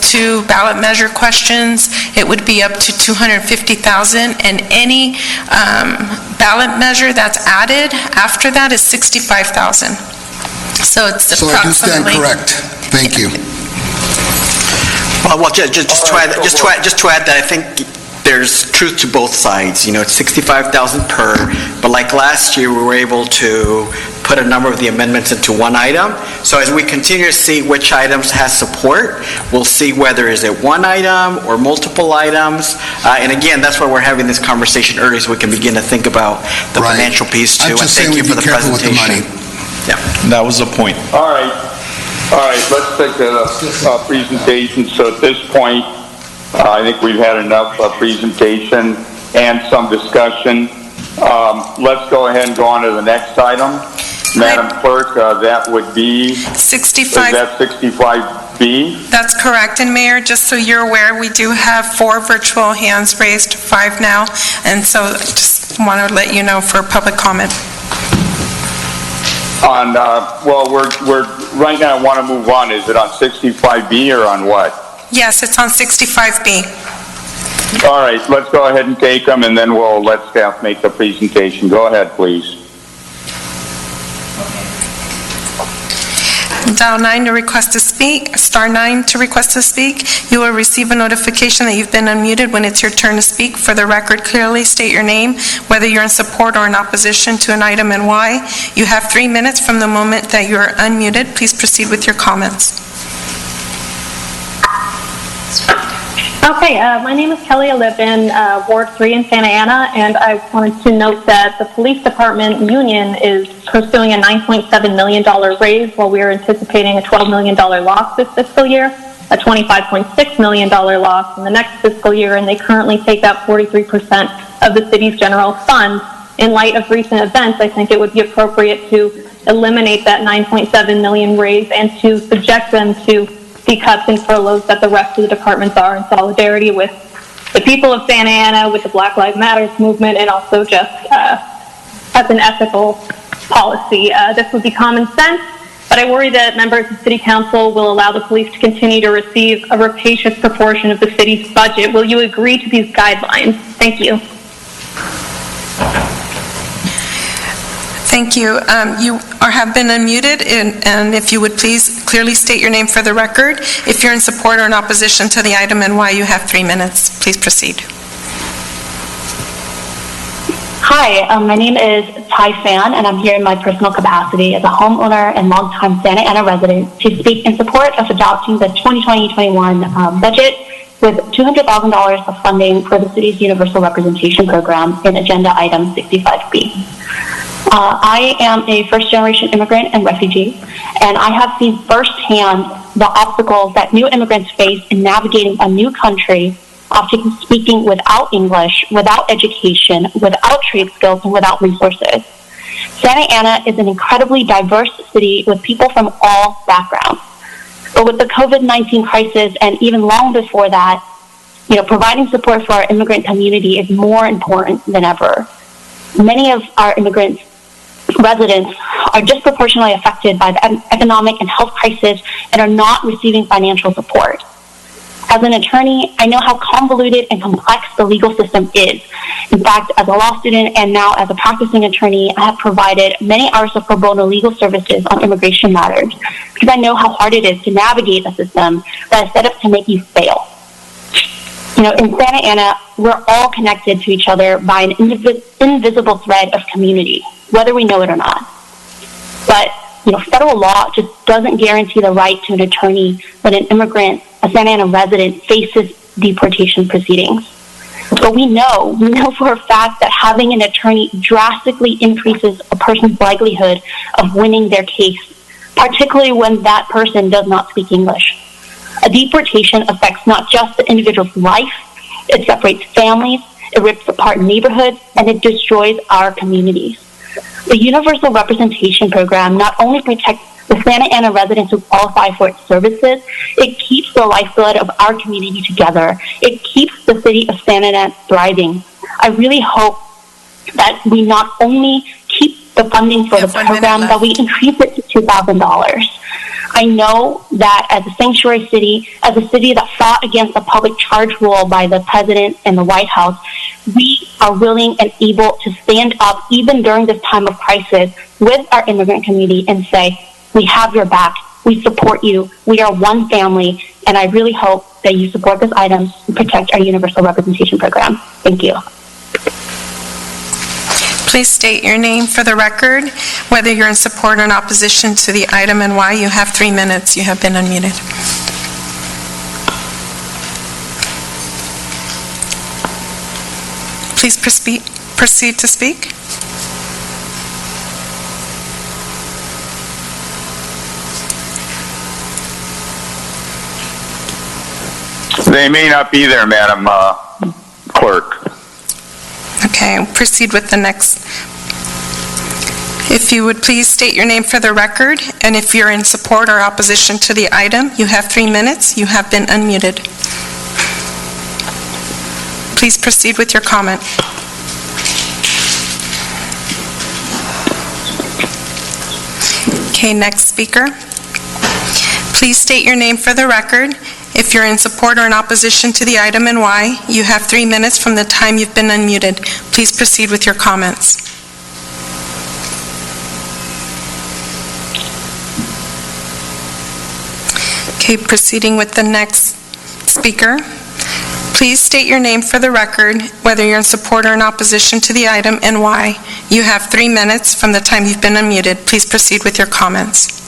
two ballot measure questions, it would be up to $250,000, and any ballot measure that's added after that is $65,000. So it's So I do stand correct. Thank you. Well, just to add that, I think there's truth to both sides. You know, it's $65,000 per, but like last year, we were able to put a number of the amendments into one item. So as we continue to see which items has support, we'll see whether is it one item or multiple items. And again, that's why we're having this conversation early, so we can begin to think about the financial piece too. I'm just and thank you saying for the careful with the presentation. money. Yeah, that was the point. All right, let's take the presentation. So at this point, I think we've had enough presentation and some discussion. Let's go ahead and go on to the next item. Madam Clerk, that would be 65. Is that 65B? That's correct. And Mayor, just so you're aware, we do have 4 virtual hands raised, 5 now, and so just want to let you know for public comment. On well, we're right now. I want to move on. Is it on 65B or on what? Yes, it's on 65B. All right, let's go ahead and take them, and then we'll let staff make the presentation. Go ahead, please. Dial 9 to request to speak, star 9 to request to speak. You will receive a notification that you've been unmuted when it's your turn to speak. For the record, clearly state your name, whether you're in support or in opposition to an item and why. You have 3 minutes from the moment that you are unmuted. Please proceed with your comments. Okay, my name is Kelly Alipin, Ward 3 in Santa Ana, and I wanted to note that the police department union is pursuing a $9.7 million raise while we are anticipating a $12 million loss this fiscal year, a $25.6 million loss in the next fiscal year, and they currently take out 43% of the city's general fund. In light of recent events, I think it would be appropriate to eliminate that $9.7 million raise and to subject them to the cuts and furloughs that the rest of the departments are in solidarity with the people of Santa Ana, with the Black Lives Matter movement, and also just as an ethical policy. This would be common sense, but I worry that members of City Council will allow the police to continue to receive a rapacious proportion of the city's budget. Will you agree to these guidelines? Thank you. Thank you. You have been unmuted, and if you would please clearly state your name for the record. If you're in support or in opposition to the item and why, you have 3 minutes. Please proceed. Hi, my name is Tai Fan, and I'm here in my personal capacity as a homeowner and longtime Santa Ana resident to speak in support of adopting the 2020-21 budget with $200,000 of funding for the city's Universal Representation Program in Agenda Item 65B. I am a first-generation immigrant and refugee, and I have seen firsthand the obstacles that new immigrants face in navigating a new country, often speaking without English, without education, without trade skills, and without resources. Santa Ana is an incredibly diverse city with people from all backgrounds. But with the COVID-19 crisis, and even long before that, providing support for our immigrant community is more important than ever. Many of our immigrant residents are disproportionately affected by the economic and health crisis and are not receiving financial support. As an attorney, I know how convoluted and complex the legal system is. In fact, as a law student and now as a practicing attorney, I have provided many hours of pro bono legal services on immigration matters because I know how hard it is to navigate a system that is set up to make you fail. In Santa Ana, we're all connected to each other by an invisible thread of community, whether we know it or not. But, federal law just doesn't guarantee the right to an attorney when an immigrant, a Santa Ana resident, faces deportation proceedings. But we know for a fact that having an attorney drastically increases a person's likelihood of winning their case, particularly when that person does not speak English. A deportation affects not just the individual's life, it separates families, it rips apart neighborhoods, and it destroys our communities. The Universal Representation Program not only protects the Santa Ana residents who qualify for its services, it keeps the lifeblood of our community together. It keeps the city of Santa Ana thriving. I really hope that we not only keep the funding for the program, but we increase it to $2,000. I know that as a sanctuary city, as a city that fought against the public charge rule by the president and the White House, we are willing and able to stand up even during this time of crisis with our immigrant community and say, we have your back, we support you, we are one family, and I really hope that you support this item and protect our Universal Representation Program. Thank you. Please state your name for the record, whether you're in support or in opposition to the item and why. You have 3 minutes. You have been unmuted. Please proceed to speak. They may not be there, Madam Clerk. Okay, proceed with the next. If you would please state your name for the record, and if you're in support or opposition to the item, you have 3 minutes. You have been unmuted. Please proceed with your comment. Okay, next speaker. Please state your name for the record. If you're in support or in opposition to the item and why, you have 3 minutes from the time you've been unmuted. Please proceed with your comments. Okay, proceeding with the next speaker. Please state your name for the record, whether you're in support or in opposition to the item and why. You have 3 minutes from the time you've been unmuted. Please proceed with your comments.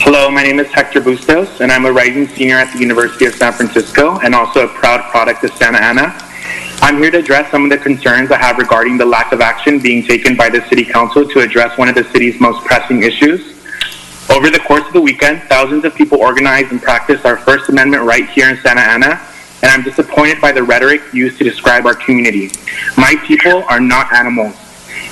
Hello, my name is Hector Bustos, and I'm a rising senior at the University of San Francisco and also a proud product of Santa Ana. I'm here to address some of the concerns I have regarding the lack of action being taken by the City Council to address one of the city's most pressing issues. Over the course of the weekend, thousands of people organized and practiced our First Amendment right here in Santa Ana, and I'm disappointed by the rhetoric used to describe our community. My people are not animals.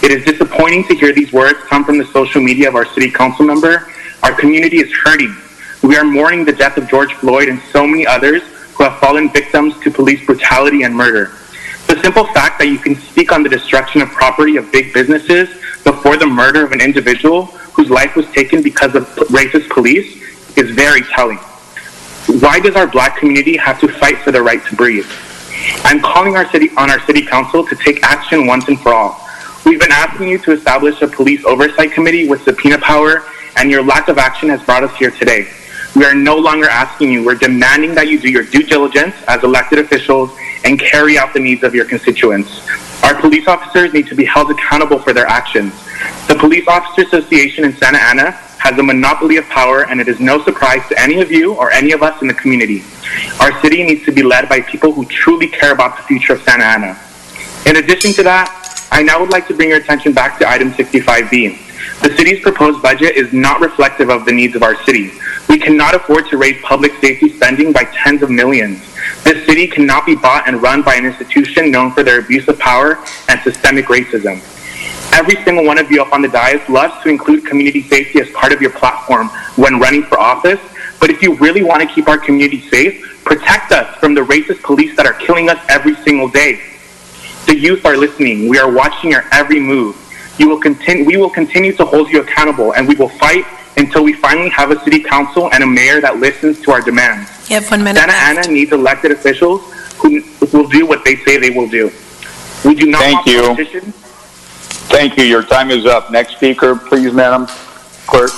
It is disappointing to hear these words come from the social media of our City Council member. Our community is hurting. We are mourning the death of George Floyd and so many others who have fallen victims to police brutality and murder. The simple fact that you can speak on the destruction of property of big businesses before the murder of an individual whose life was taken because of racist police is very telling. Why does our black community have to fight for the right to breathe? I'm calling on our city council to take action once and for all. We've been asking you to establish a police oversight committee with subpoena power, and your lack of action has brought us here today. We are no longer asking you, we're demanding that you do your due diligence as elected officials and carry out the needs of your constituents. Our police officers need to be held accountable for their actions. The Police Officer Association in Santa Ana has a monopoly of power, and it is no surprise to any of you or any of us in the community. Our city needs to be led by people who truly care about the future of Santa Ana. In addition to that, I now would like to bring your attention back to item 65B. The city's proposed budget is not reflective of the needs of our city. We cannot afford to raise public safety spending by tens of millions. This city cannot be bought and run by an institution known for their abuse of power and systemic racism. Every single one of you up on the dais loves to include community safety as part of your platform when running for office, but if you really want to keep our community safe, protect us from the racist police that are killing us every single day. The youth are listening. We are watching your every move. We will continue to hold you accountable, and we will fight until we finally have a city council and a mayor that listens to our demands. You have 1 minute Santa Ana needs elected officials who will do what they say they will do. We do not want politicians. Thank you. Your time is up. Next speaker, please, Madam Clerk.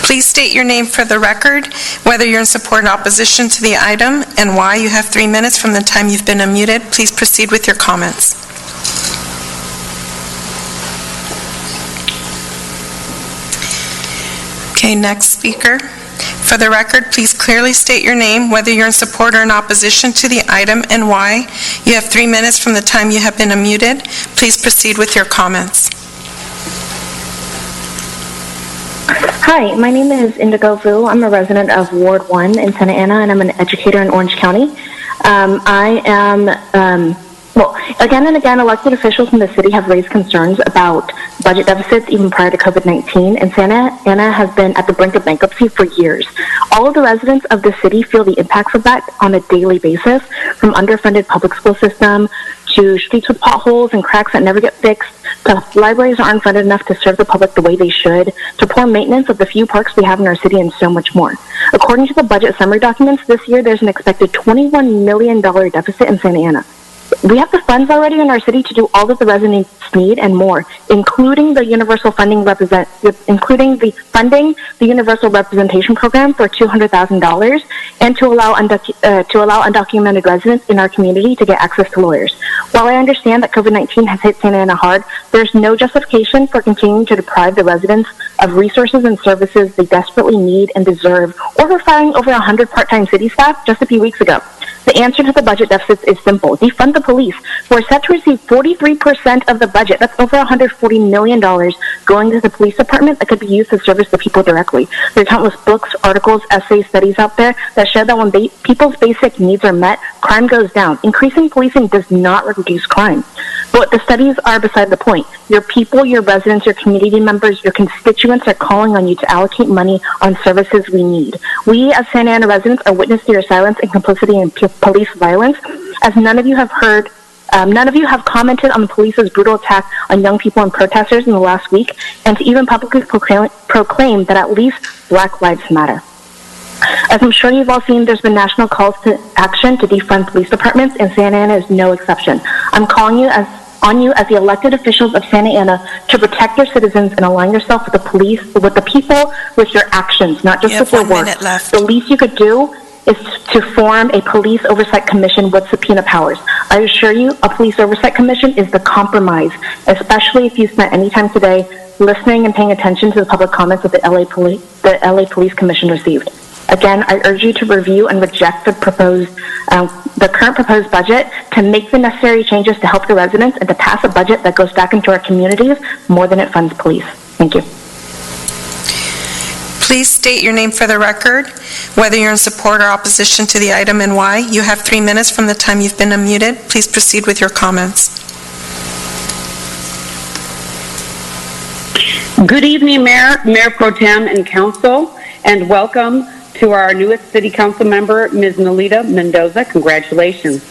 Please state your name for the record, whether you're in support or opposition to the item, and why. You have 3 minutes from the time you've been unmuted. Please proceed with your comments. Okay, next speaker. For the record, please clearly state your name, whether you're in support or in opposition to the item, and why. You have 3 minutes from the time you have been unmuted. Please proceed with your comments. Hi, my name is Indigo Vu. I'm a resident of Ward 1 in Santa Ana, and I'm an educator in Orange County. I am, again and again, elected officials in the city have raised concerns about budget deficits even prior to COVID-19, and Santa Ana has been at the brink of bankruptcy for years. All of the residents of the city feel the impacts of that on a daily basis, from underfunded public school system to streets with potholes and cracks that never get fixed, to libraries that aren't funded enough to serve the public the way they should, to poor maintenance of the few parks we have in our city, and so much more. According to the budget summary documents, this year there's an expected $21 million deficit in Santa Ana. We have the funds already in our city to do all that the residents need and more, including the universal funding including the funding the universal representation program for $200,000, and to allow undocumented residents in our community to get access to lawyers. While I understand that COVID-19 has hit Santa Ana hard, there's no justification for continuing to deprive the residents of resources and services they desperately need and deserve, or for firing over 100 part-time city staff just a few weeks ago. The answer to the budget deficits is simple. Defund the police. We're set to receive 43% of the budget. That's over $140 million going to the police department that could be used to service the people directly. There are countless books, articles, essays, studies out there that show that when people's basic needs are met, crime goes down. Increasing policing does not reduce crime. But the studies are beside the point. Your people, your residents, your community members, your constituents are calling on you to allocate money on services we need. We, as Santa Ana residents, are witness to your silence and complicity in police violence, as none of you have commented on the police's brutal attack on young people and protesters in the last week, and to even publicly proclaim that at least Black Lives Matter. As I'm sure you've all seen, there's been national calls to action to defund police departments, and Santa Ana is no exception. I'm calling on you as the elected officials of Santa Ana to protect your citizens and align yourself with the police, with the people, with your actions, not just with your work. The least you could do is to form a police oversight commission with subpoena powers. I assure you, a police oversight commission is the compromise, especially if you spent any time today listening and paying attention to the public comments that the LA Police Commission received. Again, I urge you to review and reject the current proposed budget, to make the necessary changes to help the residents, and to pass a budget that goes back into our communities more than it funds police. Thank you. Please state your name for the record, whether you're in support or opposition to the item and why. You have 3 minutes from the time you've been unmuted. Please proceed with your comments. Good evening, Mayor Pro Tem and Council, and welcome to our newest City Council member, Ms. Nolita Mendoza. Congratulations.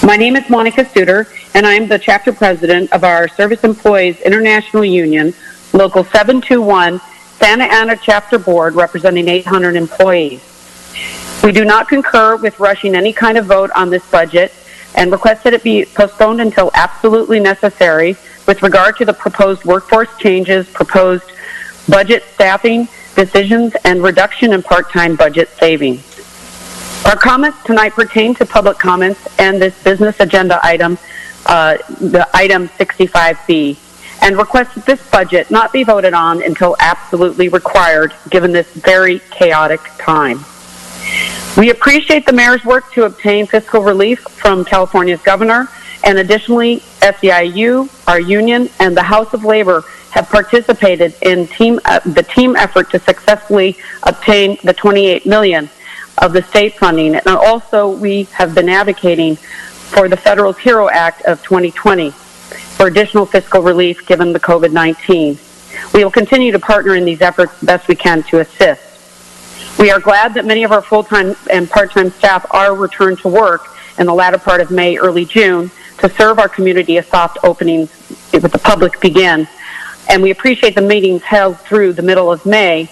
My name is Monica Suter, and I am the chapter president of our Service Employees International Union, Local 721, Santa Ana Chapter Board, representing 800 employees. We do not concur with rushing any kind of vote on this budget and request that it be postponed until absolutely necessary with regard to the proposed workforce changes, proposed budget staffing decisions, and reduction in part-time budget savings. Our comments tonight pertain to public comments and this business agenda item, the item 65B, and request that this budget not be voted on until absolutely required, given this very chaotic time. We appreciate the mayor's work to obtain fiscal relief from California's governor, and additionally, SEIU, our union, and the House of Labor have participated in the team effort to successfully obtain the $28 million of the state funding. And also, we have been advocating for the Federal's HERO Act of 2020 for additional fiscal relief given the COVID-19. We will continue to partner in these efforts the best we can to assist. We are glad that many of our full-time and part-time staff are returned to work in the latter part of May, early June, to serve our community as soft openings with the public begin. And we appreciate the meetings held through the middle of May.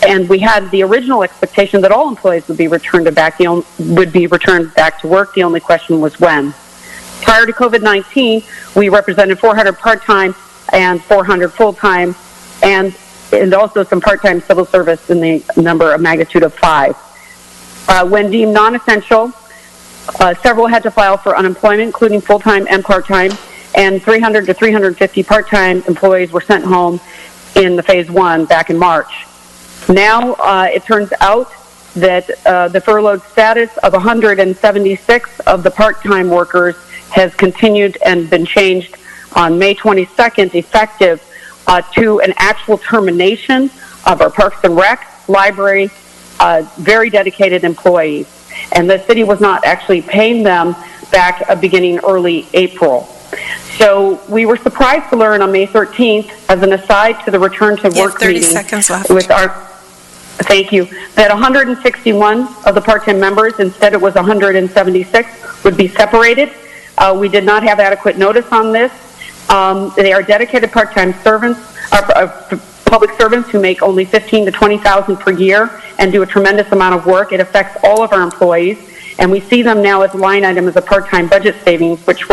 And we had the original expectation that all employees would be returned back to work. The only question was when. Prior to COVID-19, we represented 400 part-time and 400 full-time, and also some part-time civil service in the number of magnitude of 5. When deemed non-essential, several had to file for unemployment, including full-time and part-time, and 300 to 350 part-time employees were sent home in the phase 1 back in March. Now, it turns out that the furloughed status of 176 of the part-time workers has continued and been changed on May 22nd, effective to an actual termination of our Parks and Rec, library, very dedicated employees. And the city was not actually paying them back beginning early April. So we were surprised to learn on May 13th, as an aside to the return to work 30 meeting seconds left. with our, thank you, that 161 of the part-time members, instead it was 176, would be separated. We did not have adequate notice on this. They are dedicated part-time servants, public servants who make only $15,000 to $20,000 per year and do a tremendous amount of work. It affects all of our employees, and we see them now as a line item as a part-time budget savings, which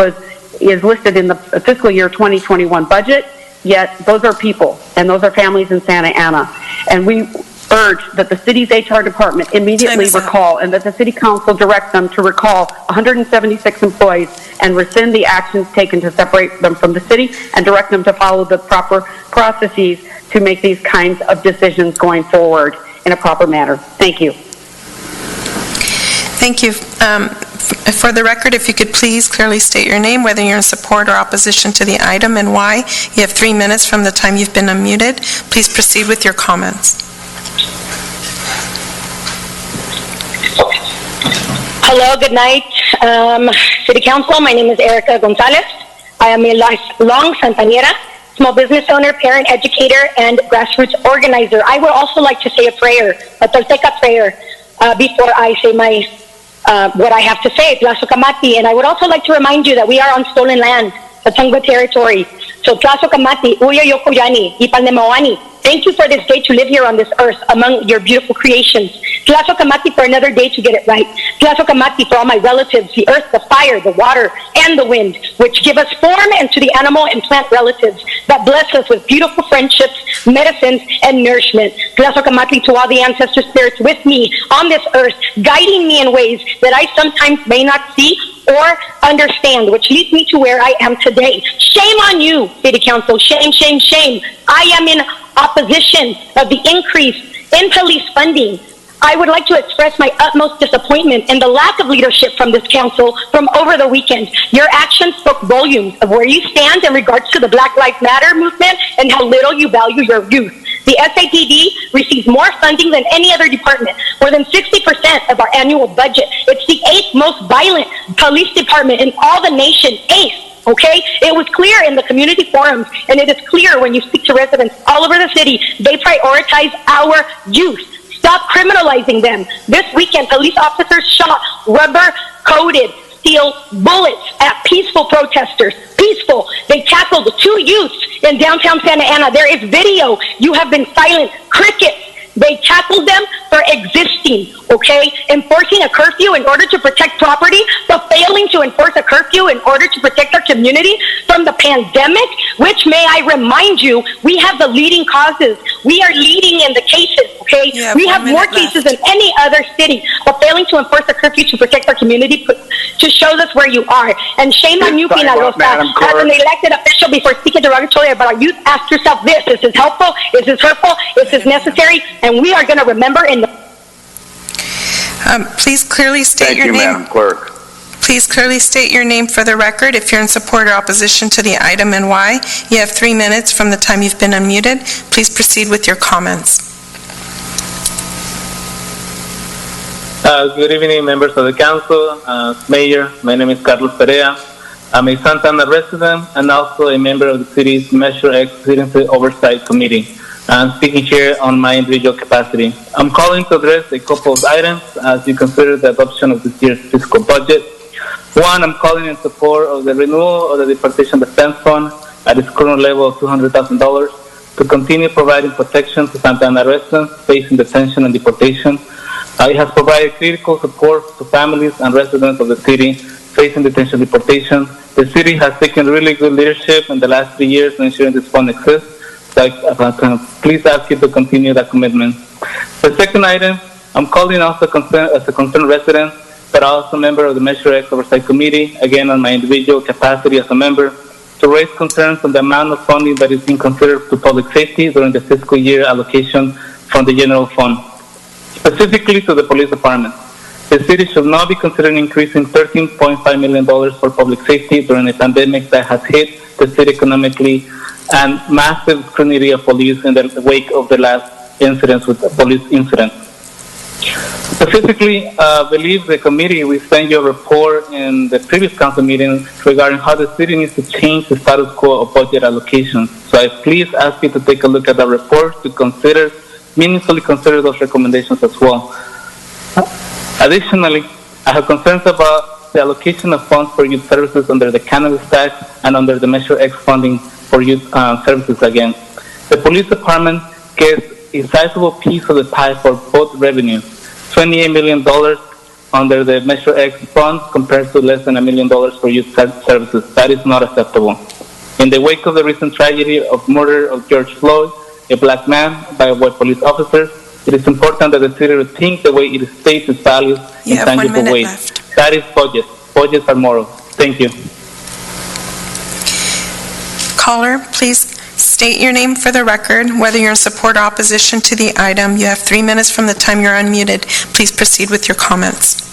is listed in the fiscal year 2021 budget. Yet those are people, and those are families in Santa Ana, and we urge that the city's HR department immediately recall, and that the city council direct them to recall 176 employees and rescind the actions taken to separate them from the city, and direct them to follow the proper processes to make these kinds of decisions going forward in a proper manner. Thank you. Thank you. For the record, if you could please clearly state your name, whether you're in support or opposition to the item, and why. You have 3 minutes from the time you've been unmuted. Please proceed with your comments. Hello, good night, City Council. My name is Erica Gonzalez. I am a lifelong Santanera, small business owner, parent, educator, and grassroots organizer. I would also like to say a prayer, a Tolteca prayer, before I say my what I have to say, Tlazo Camati. And I would also like to remind you that we are on stolen land, the Tongva territory. So Tlazo Camati, Uyo Yokoyani, Ipanemaoani. Thank you for this day to live here on this earth among your beautiful creations. Tlazo Camati for another day to get it right. Tlazo Camati for all my relatives, the earth, the fire, the water, and the wind, which give us form, and to the animal and plant relatives that bless us with beautiful friendships, medicines, and nourishment. Tlazo Camati to all the ancestor spirits with me on this earth, guiding me in ways that I sometimes may not see or understand, which leads me to where I am today. Shame on you, City Council. Shame, shame, shame. I am in opposition of the increase in police funding. I would like to express my utmost disappointment in the lack of leadership from this council from over the weekend. Your actions spoke volumes of where you stand in regards to the Black Lives Matter movement and how little you value your youth. The SAPD receives more funding than any other department, more than 60% of our annual budget. It's the 8th most violent police department in all the nation, 8th. Okay? It was clear in the community forums, and it is clear when you speak to residents all over the city, they prioritize our youth. Stop criminalizing them. This weekend, police officers shot rubber-coated steel bullets at peaceful protesters. Peaceful. They tackled 2 youths in downtown Santa Ana. There is video. You have been silent. Crickets. They tackled them for existing, okay? Enforcing a curfew in order to protect property, but failing to enforce a curfew in order to protect our community from the pandemic, which, may I remind you, we have the leading causes. We are leading in the cases, okay? We have more cases than any other city, but failing to enforce a curfew to protect our community to show us where you are. And shame on you, Pinalosa, as an elected official, before speaking derogatorily about our youth, ask yourself this: is this helpful? Is this hurtful? Is this necessary? And we are going to remember in the... Please clearly state your name. Thank you, Madam Clerk. Please clearly state your name for the record, if you're in support or opposition to the item, and why. You have 3 minutes from the time you've been unmuted. Please proceed with your comments. Good evening, members of the council, Mayor. My name is Carlos Perea. I'm a Santa Ana resident and also a member of the city's Measure X Citizen Oversight Committee. I'm speaking here on my individual capacity. I'm calling to address a couple of items as you consider the adoption of this year's fiscal budget. One, I'm calling in support of the renewal of the Deportation Defense Fund at its current level of $200,000 to continue providing protection to Santa Ana residents facing detention and deportation. It has provided critical support to families and residents of the city facing detention and deportation. The city has taken really good leadership in the last 3 years in ensuring this fund exists. So I please ask you to continue that commitment. The second item, I'm calling also as a concerned resident, but also a member of the Measure X Oversight Committee, again on my individual capacity as a member, to raise concerns on the amount of funding that is being considered to public safety during the fiscal year allocation from the general fund, specifically to the police department. The city should not be considering increasing $13.5 million for public safety during a pandemic that has hit the city economically and massive scrutiny of police in the wake of the last incidents with the police incidents. Specifically, I believe the committee, we sent you a report in the previous council meeting regarding how the city needs to change the status quo of budget allocations. So I please ask you to take a look at that report to meaningfully consider those recommendations as well. Additionally, I have concerns about the allocation of funds for youth services under the cannabis tax and under the Measure X funding for youth services again. The police department gets a sizable piece of the pie for both revenues, $28 million under the Measure X funds compared to less than $1 million for youth services. That is not acceptable. In the wake of the recent tragedy of murder of George Floyd, a black man, by a white police officer, it is important that the city rethink the way it states its values in tangible ways. That is budget. Budgets are moral. Thank you. Caller, please state your name for the record, whether you're in support or opposition to the item. You have 3 minutes from the time you're unmuted. Please proceed with your comments.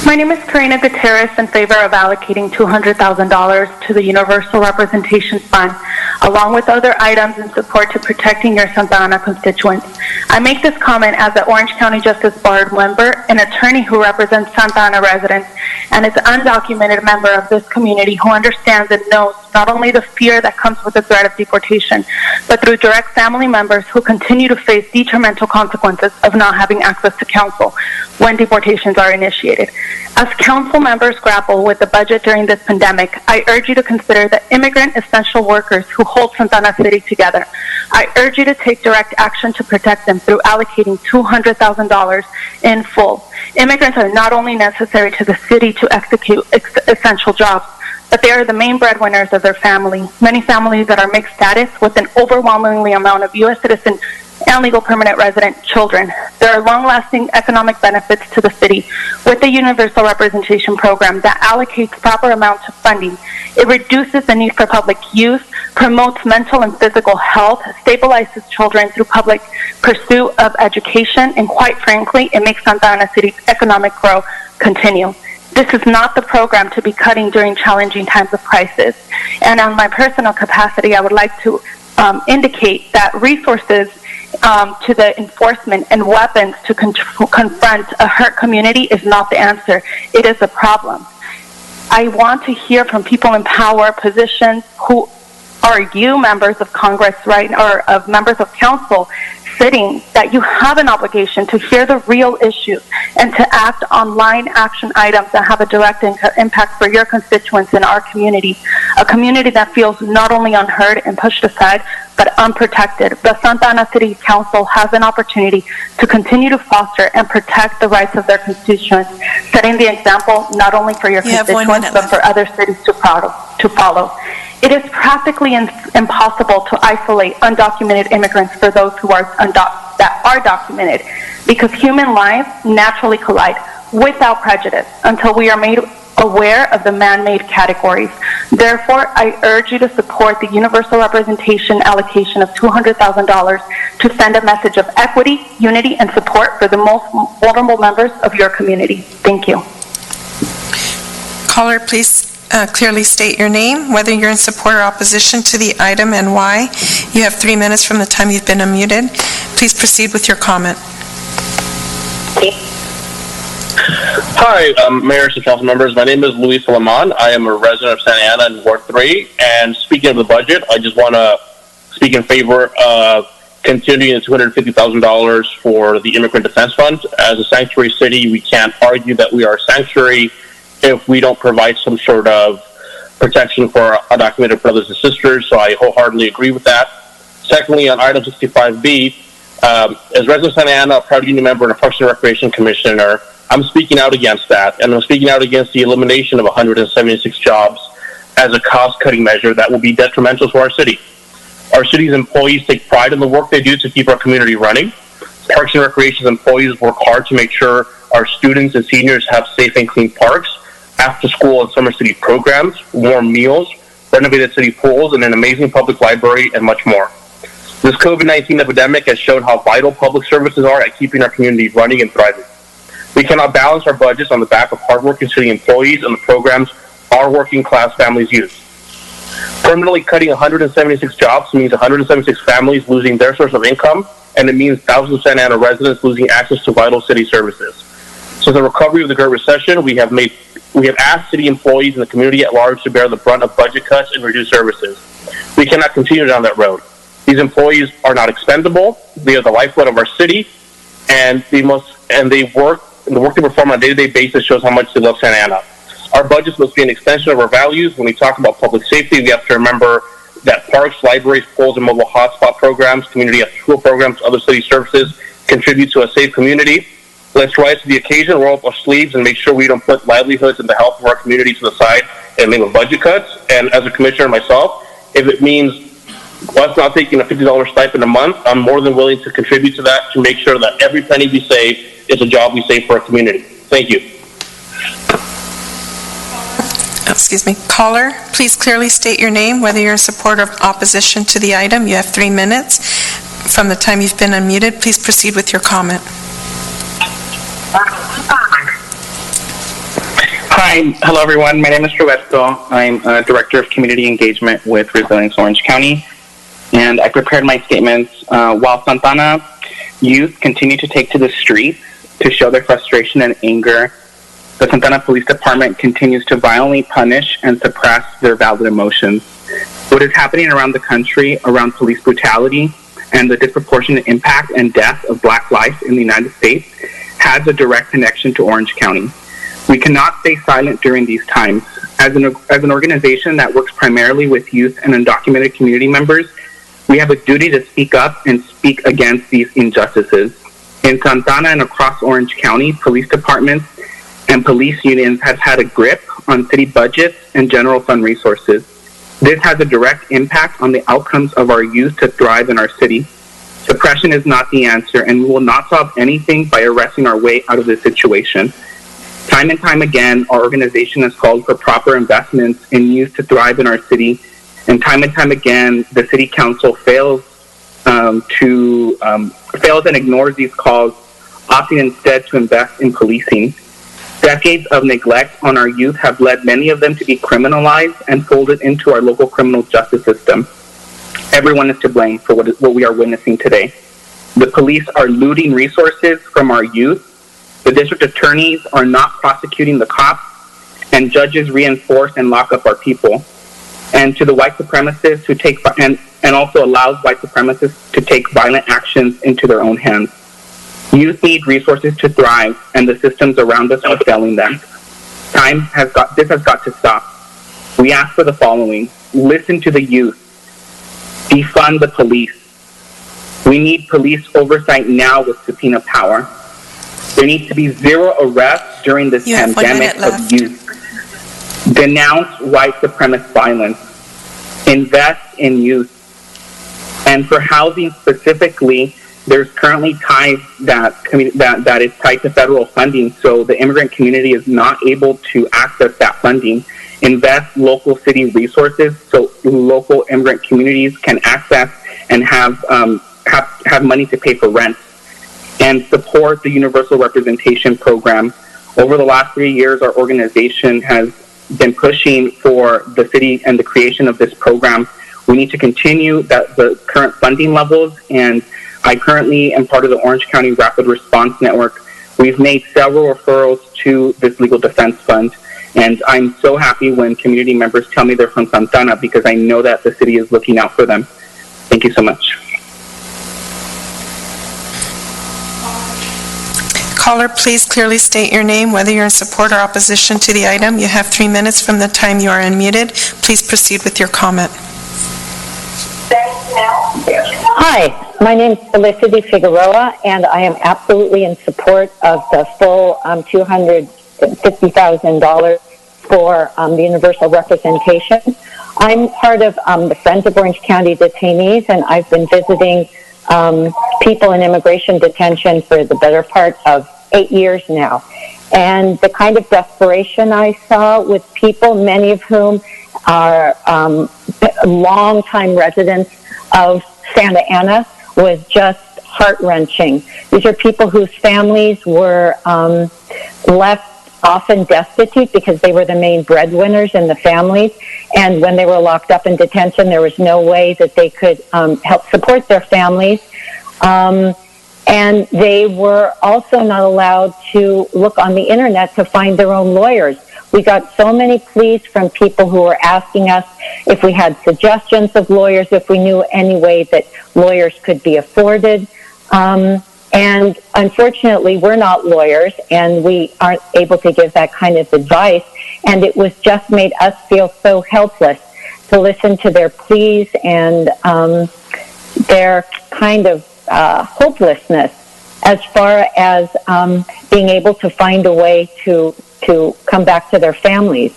My name is Karina Gutierrez in favor of allocating $200,000 to the Universal Representation Fund, along with other items in support to protecting your Santa Ana constituents. I make this comment as an Orange County Justice Board member, an attorney who represents Santa Ana residents, and as an undocumented member of this community who understands and knows not only the fear that comes with the threat of deportation, but through direct family members who continue to face detrimental consequences of not having access to counsel when deportations are initiated. As council members grapple with the budget during this pandemic, I urge you to consider the immigrant essential workers who hold Santa Ana City together. I urge you to take direct action to protect them through allocating $200,000 in full. Immigrants are not only necessary to the city to execute essential jobs, but they are the main breadwinners of their family. Many families that are mixed status with an overwhelmingly amount of U.S. citizen and legal permanent resident children. There are long-lasting economic benefits to the city with the Universal Representation Program that allocates proper amounts of funding. It reduces the need for public use, promotes mental and physical health, stabilizes children through public pursuit of education, and quite frankly, it makes Santa Ana City's economic growth continue. This is not the program to be cutting during challenging times of crisis. And on my personal capacity, I would like to indicate that resources to the enforcement and weapons to confront a hurt community is not the answer. It is a problem. I want to hear from people in power positions who are you members of Congress, right, or of members of council, sitting, that you have an obligation to hear the real issues and to act on line action items that have a direct impact for your constituents in our community, a community that feels not only unheard and pushed aside, but unprotected. The Santa Ana City Council has an opportunity to continue to foster and protect the rights of their constituents, setting the example not only for your constituents, but for other cities to follow. It is practically impossible to isolate undocumented immigrants for those who are that are documented, because human lives naturally collide without prejudice until we are made aware of the man-made categories. Therefore, I urge you to support the universal representation allocation of $200,000 to send a message of equity, unity, and support for the most vulnerable members of your community. Thank you. Caller, please clearly state your name, whether you're in support or opposition to the item, and why. You have 3 minutes from the time you've been unmuted. Please proceed with your comment. Hi, Mayor and Council members. My name is Luis Lamon. I am a resident of Santa Ana in Ward 3. And speaking of the budget, I just want to speak in favor of continuing the $250,000 for the Immigrant Defense Fund. As a sanctuary city, we can't argue that we are a sanctuary if we don't provide some sort of protection for our undocumented brothers and sisters. So I wholeheartedly agree with that. Secondly, on item 65B, as resident of Santa Ana, a proud union member and a Parks and Recreation Commissioner, I'm speaking out against that, and I'm speaking out against the elimination of 176 jobs as a cost-cutting measure that will be detrimental to our city. Our city's employees take pride in the work they do to keep our community running. Parks and Recreation employees work hard to make sure our students and seniors have safe and clean parks, after-school and summer city programs, warm meals, renovated city pools, and an amazing public library, and much more. This COVID-19 epidemic has shown how vital public services are at keeping our community running and thriving. We cannot balance our budgets on the back of hardworking city employees and the programs our working class families use. Permanently cutting 176 jobs means 176 families losing their source of income, and it means thousands of Santa Ana residents losing access to vital city services. Since the recovery of the Great Recession, we have asked city employees and the community at large to bear the brunt of budget cuts and reduced services. We cannot continue down that road. These employees are not expendable. They are the lifeblood of our city, and the work they perform on a day-to-day basis shows how much they love Santa Ana. Our budgets must be an extension of our values. When we talk about public safety, we have to remember that parks, libraries, pools, and mobile hotspot programs, community after-school programs, other city services contribute to a safe community. Let's rise to the occasion, roll up our sleeves, and make sure we don't put livelihoods and the health of our community to the side in the name of budget cuts. And as a commissioner myself, if it means us not taking a $50 stipend a month, I'm more than willing to contribute to that to make sure that every penny we save is a job we save for our community. Thank you. Excuse me. Caller, please clearly state your name, whether you're in support or opposition to the item. You have 3 minutes from the time you've been unmuted. Please proceed with your comment. Hi, hello everyone. My name is Roberto. I'm Director of Community Engagement with Resilience Orange County, and I prepared my statements while Santa Ana youth continue to take to the streets to show their frustration and anger. The Santa Ana Police Department continues to violently punish and suppress their valid emotions. What is happening around the country around police brutality and the disproportionate impact and death of Black life in the United States has a direct connection to Orange County. We cannot stay silent during these times. As an organization that works primarily with youth and undocumented community members, we have a duty to speak up and speak against these injustices. In Santa Ana and across Orange County, police departments and police unions have had a grip on city budgets and general fund resources. This has a direct impact on the outcomes of our youth to thrive in our city. Suppression is not the answer, and we will not solve anything by arresting our way out of this situation. Time and time again, our organization has called for proper investments in youth to thrive in our city, and time again, the city council fails and ignores these calls, opting instead to invest in policing. Decades of neglect on our youth have led many of them to be criminalized and folded into our local criminal justice system. Everyone is to blame for what we are witnessing today. The police are looting resources from our youth. The district attorneys are not prosecuting the cops, and judges reinforce and lock up our people. And to the white supremacists who take and also allows white supremacists to take violent actions into their own hands. Youth need resources to thrive, and the systems around us are failing them. This has got to stop. We ask for the following: listen to the youth. Defund the police. We need police oversight now with subpoena power. There needs to be zero arrests during this pandemic of youth. Denounce white supremacist violence. Invest in youth. And for housing specifically, there's currently ties that is tied to federal funding, so the immigrant community is not able to access that funding. Invest local city resources so local immigrant communities can access and have money to pay for rent. And support the Universal Representation Program. Over the last 3 years, our organization has been pushing for the city and the creation of this program. We need to continue the current funding levels, and I currently am part of the Orange County Rapid Response Network. We've made several referrals to this legal defense fund, and I'm so happy when community members tell me they're from Santa Ana because I know that the city is looking out for them. Thank you so much. Caller, please clearly state your name, whether you're in support or opposition to the item. You have 3 minutes from the time you are unmuted. Please proceed with your comment. Hi, my name is Felicity Figueroa, and I am absolutely in support of the full $250,000 for the universal representation. I'm part of the Friends of Orange County Detainees, and I've been visiting people in immigration detention for the better part of 8 years now. And the kind of desperation I saw with people, many of whom are long-time residents of Santa Ana, was just heart-wrenching. These are people whose families were left often destitute because they were the main breadwinners in the families. And when they were locked up in detention, there was no way that they could help support their families. And they were also not allowed to look on the internet to find their own lawyers. We got so many pleas from people who were asking us if we had suggestions of lawyers, if we knew any way that lawyers could be afforded. And unfortunately, we're not lawyers, and we aren't able to give that kind of advice. And it was just made us feel so helpless to listen to their pleas and their kind of hopelessness as far as being able to find a way to come back to their families.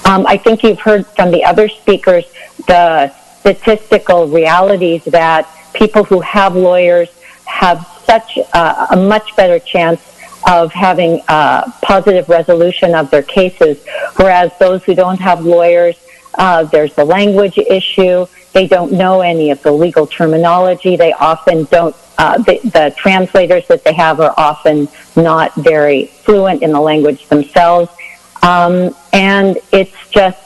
I think you've heard from the other speakers the statistical realities that people who have lawyers have such a much better chance of having a positive resolution of their cases, whereas those who don't have lawyers, there's the language issue. They don't know any of the legal terminology. They often don't, the translators that they have are often not very fluent in the language themselves. And it's just,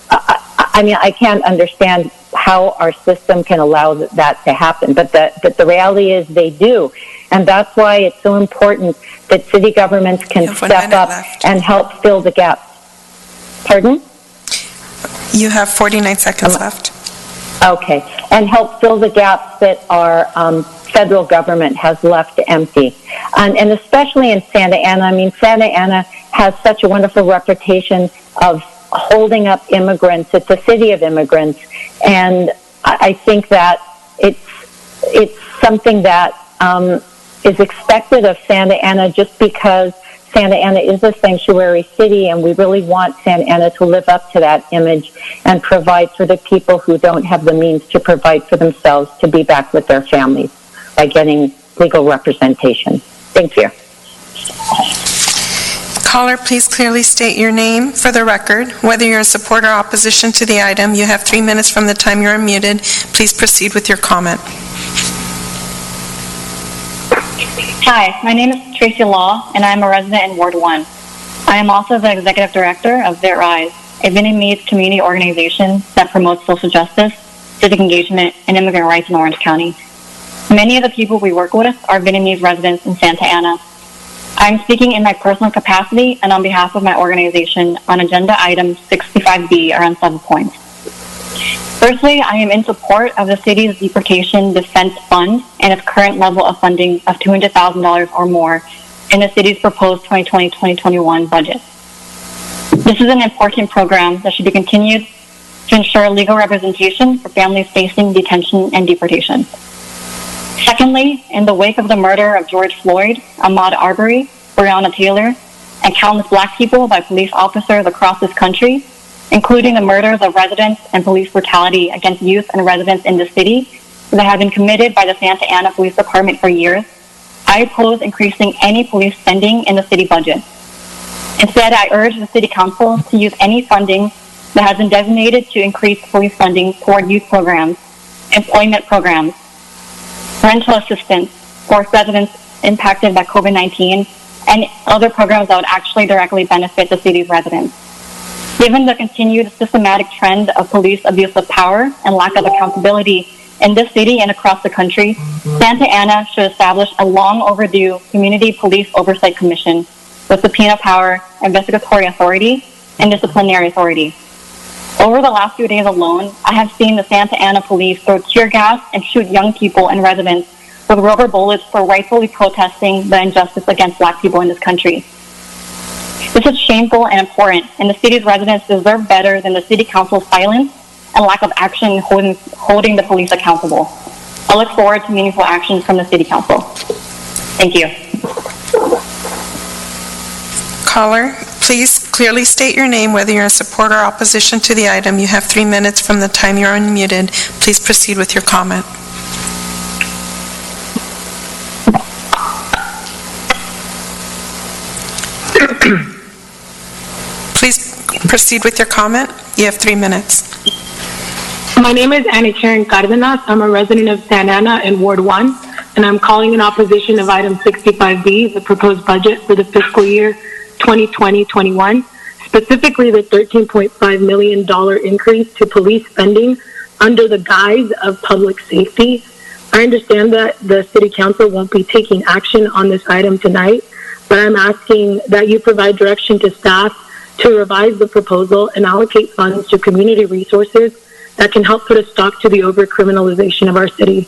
I mean, I can't understand how our system can allow that to happen. But the reality is they do. And that's why it's so important that city governments can step up and help fill the gaps. Pardon? You have 49 seconds left. Okay. And help fill the gaps that our federal government has left empty. And especially in Santa Ana. I mean, Santa Ana has such a wonderful reputation of holding up immigrants. It's a city of immigrants. And I think that it's something that is expected of Santa Ana just because Santa Ana is a sanctuary city, and we really want Santa Ana to live up to that image and provide for the people who don't have the means to provide for themselves to be back with their families by getting legal representation. Thank you. Caller, please clearly state your name for the record. Whether you're in support or opposition to the item, you have 3 minutes from the time you're unmuted. Please proceed with your comment. Hi, my name is Tracy Law, and I am a resident in Ward 1. I am also the executive director of Vit Rise, a Vietnamese community organization that promotes social justice, civic engagement, and immigrant rights in Orange County. Many of the people we work with are Vietnamese residents in Santa Ana. I'm speaking in my personal capacity and on behalf of my organization on agenda item 65B around 7 points. Firstly, I am in support of the city's Deportation Defense Fund and its current level of funding of $200,000 or more in the city's proposed 2020-2021 budget. This is an important program that should be continued to ensure legal representation for families facing detention and deportation. Secondly, in the wake of the murder of George Floyd, Ahmaud Arbery, Breonna Taylor, and countless Black people by police officers across this country, including the murders of residents and police brutality against youth and residents in the city that have been committed by the Santa Ana Police Department for years, I oppose increasing any police spending in the city budget. Instead, I urge the City Council to use any funding that has been designated to increase police funding toward youth programs, employment programs, rental assistance for residents impacted by COVID-19, and other programs that would actually directly benefit the city's residents. Given the continued systematic trend of police abuse of power and lack of accountability in this city and across the country, Santa Ana should establish a long overdue Community Police Oversight Commission with subpoena power, investigatory authority, and disciplinary authority. Over the last few days alone, I have seen the Santa Ana police throw tear gas and shoot young people and residents with rubber bullets for rightfully protesting the injustice against Black people in this country. This is shameful and important, and the city's residents deserve better than the City Council's silence and lack of action holding the police accountable. I look forward to meaningful action from the City Council. Thank you. Caller, please clearly state your name, whether you're in support or opposition to the item. You have 3 minutes from the time you're unmuted. Please proceed with your comment. Please proceed with your comment. You have 3 minutes. My name is Anna Karen Cardenas. I'm a resident of Santa Ana in Ward 1, and I'm calling in opposition of item 65B, the proposed budget for the fiscal year 2020-21, specifically the $13.5 million increase to police spending under the guise of public safety. I understand that the City Council won't be taking action on this item tonight, but I'm asking that you provide direction to staff to revise the proposal and allocate funds to community resources that can help put a stop to the over-criminalization of our city.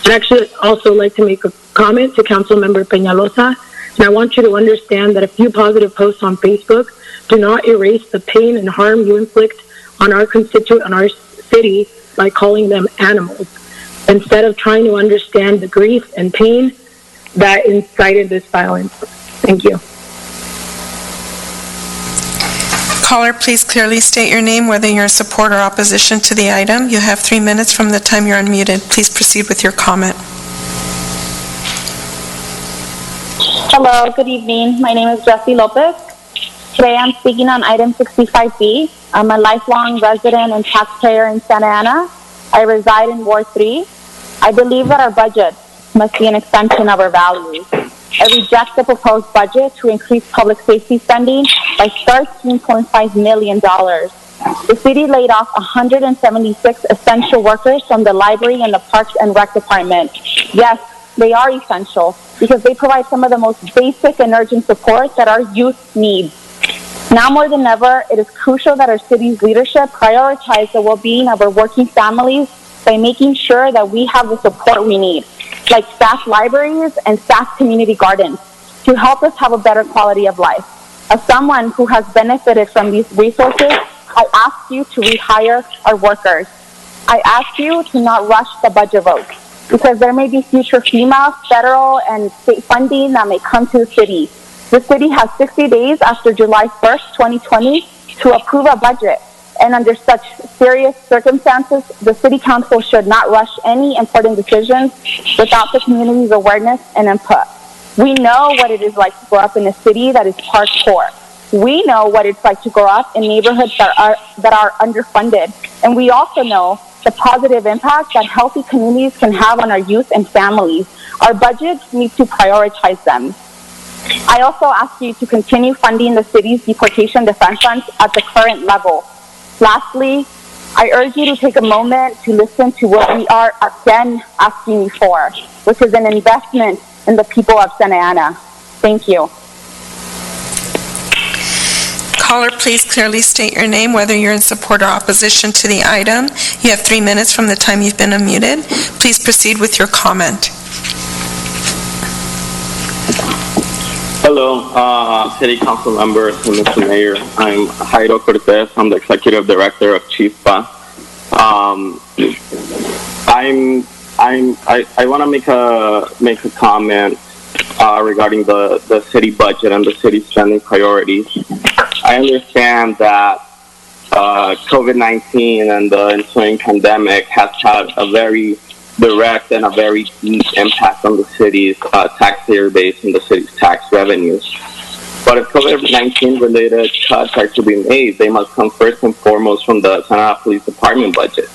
I'd actually also like to make a comment to Councilmember Peñalosa, and I want you to understand that a few positive posts on Facebook do not erase the pain and harm you inflict on our on our city by calling them animals, instead of trying to understand the grief and pain that incited this violence. Thank you. Caller, please clearly state your name, whether you're in support or opposition to the item. You have 3 minutes from the time you're unmuted. Please proceed with your comment. Hello, good evening. My name is Jessie Lopez. Today I'm speaking on item 65B. I'm a lifelong resident and taxpayer in Santa Ana. I reside in Ward 3. I believe that our budget must be an extension of our values. I reject the proposed budget to increase public safety spending by $13.5 million. The city laid off 176 essential workers from the library and the Parks and Rec department. Yes, they are essential because they provide some of the most basic and urgent support that our youth needs. Now more than ever, it is crucial that our city's leadership prioritize the well-being of our working families by making sure that we have the support we need, like staff libraries and staff community gardens, to help us have a better quality of life. As someone who has benefited from these resources, I ask you to rehire our workers. I ask you to not rush the budget vote, because there may be future FEMA, federal, and state funding that may come to the city. The city has 60 days after July 1st, 2020, to approve a budget. And under such serious circumstances, the City Council should not rush any important decisions without the community's awareness and input. We know what it is like to grow up in a city that is park poor. We know what it's like to grow up in neighborhoods that are underfunded. And we also know the positive impact that healthy communities can have on our youth and families. Our budgets need to prioritize them. I also ask you to continue funding the city's deportation defense funds at the current level. Lastly, I urge you to take a moment to listen to what we are again asking you for, which is an investment in the people of Santa Ana. Thank you. Caller, please clearly state your name, whether you're in support or opposition to the item. You have 3 minutes from the time you've been unmuted. Please proceed with your comment. Hello, City Council members and Mr. Mayor. I'm Jairo Cortez. I'm the Executive Director of Chispa. I want to make a comment regarding the city budget and the city spending priorities. I understand that COVID-19 and the ensuing pandemic has had a very direct and a very deep impact on the city's taxpayer base and the city's tax revenues. But if COVID-19 related cuts are to be made, they must come first and foremost from the Santa Ana Police Department budget.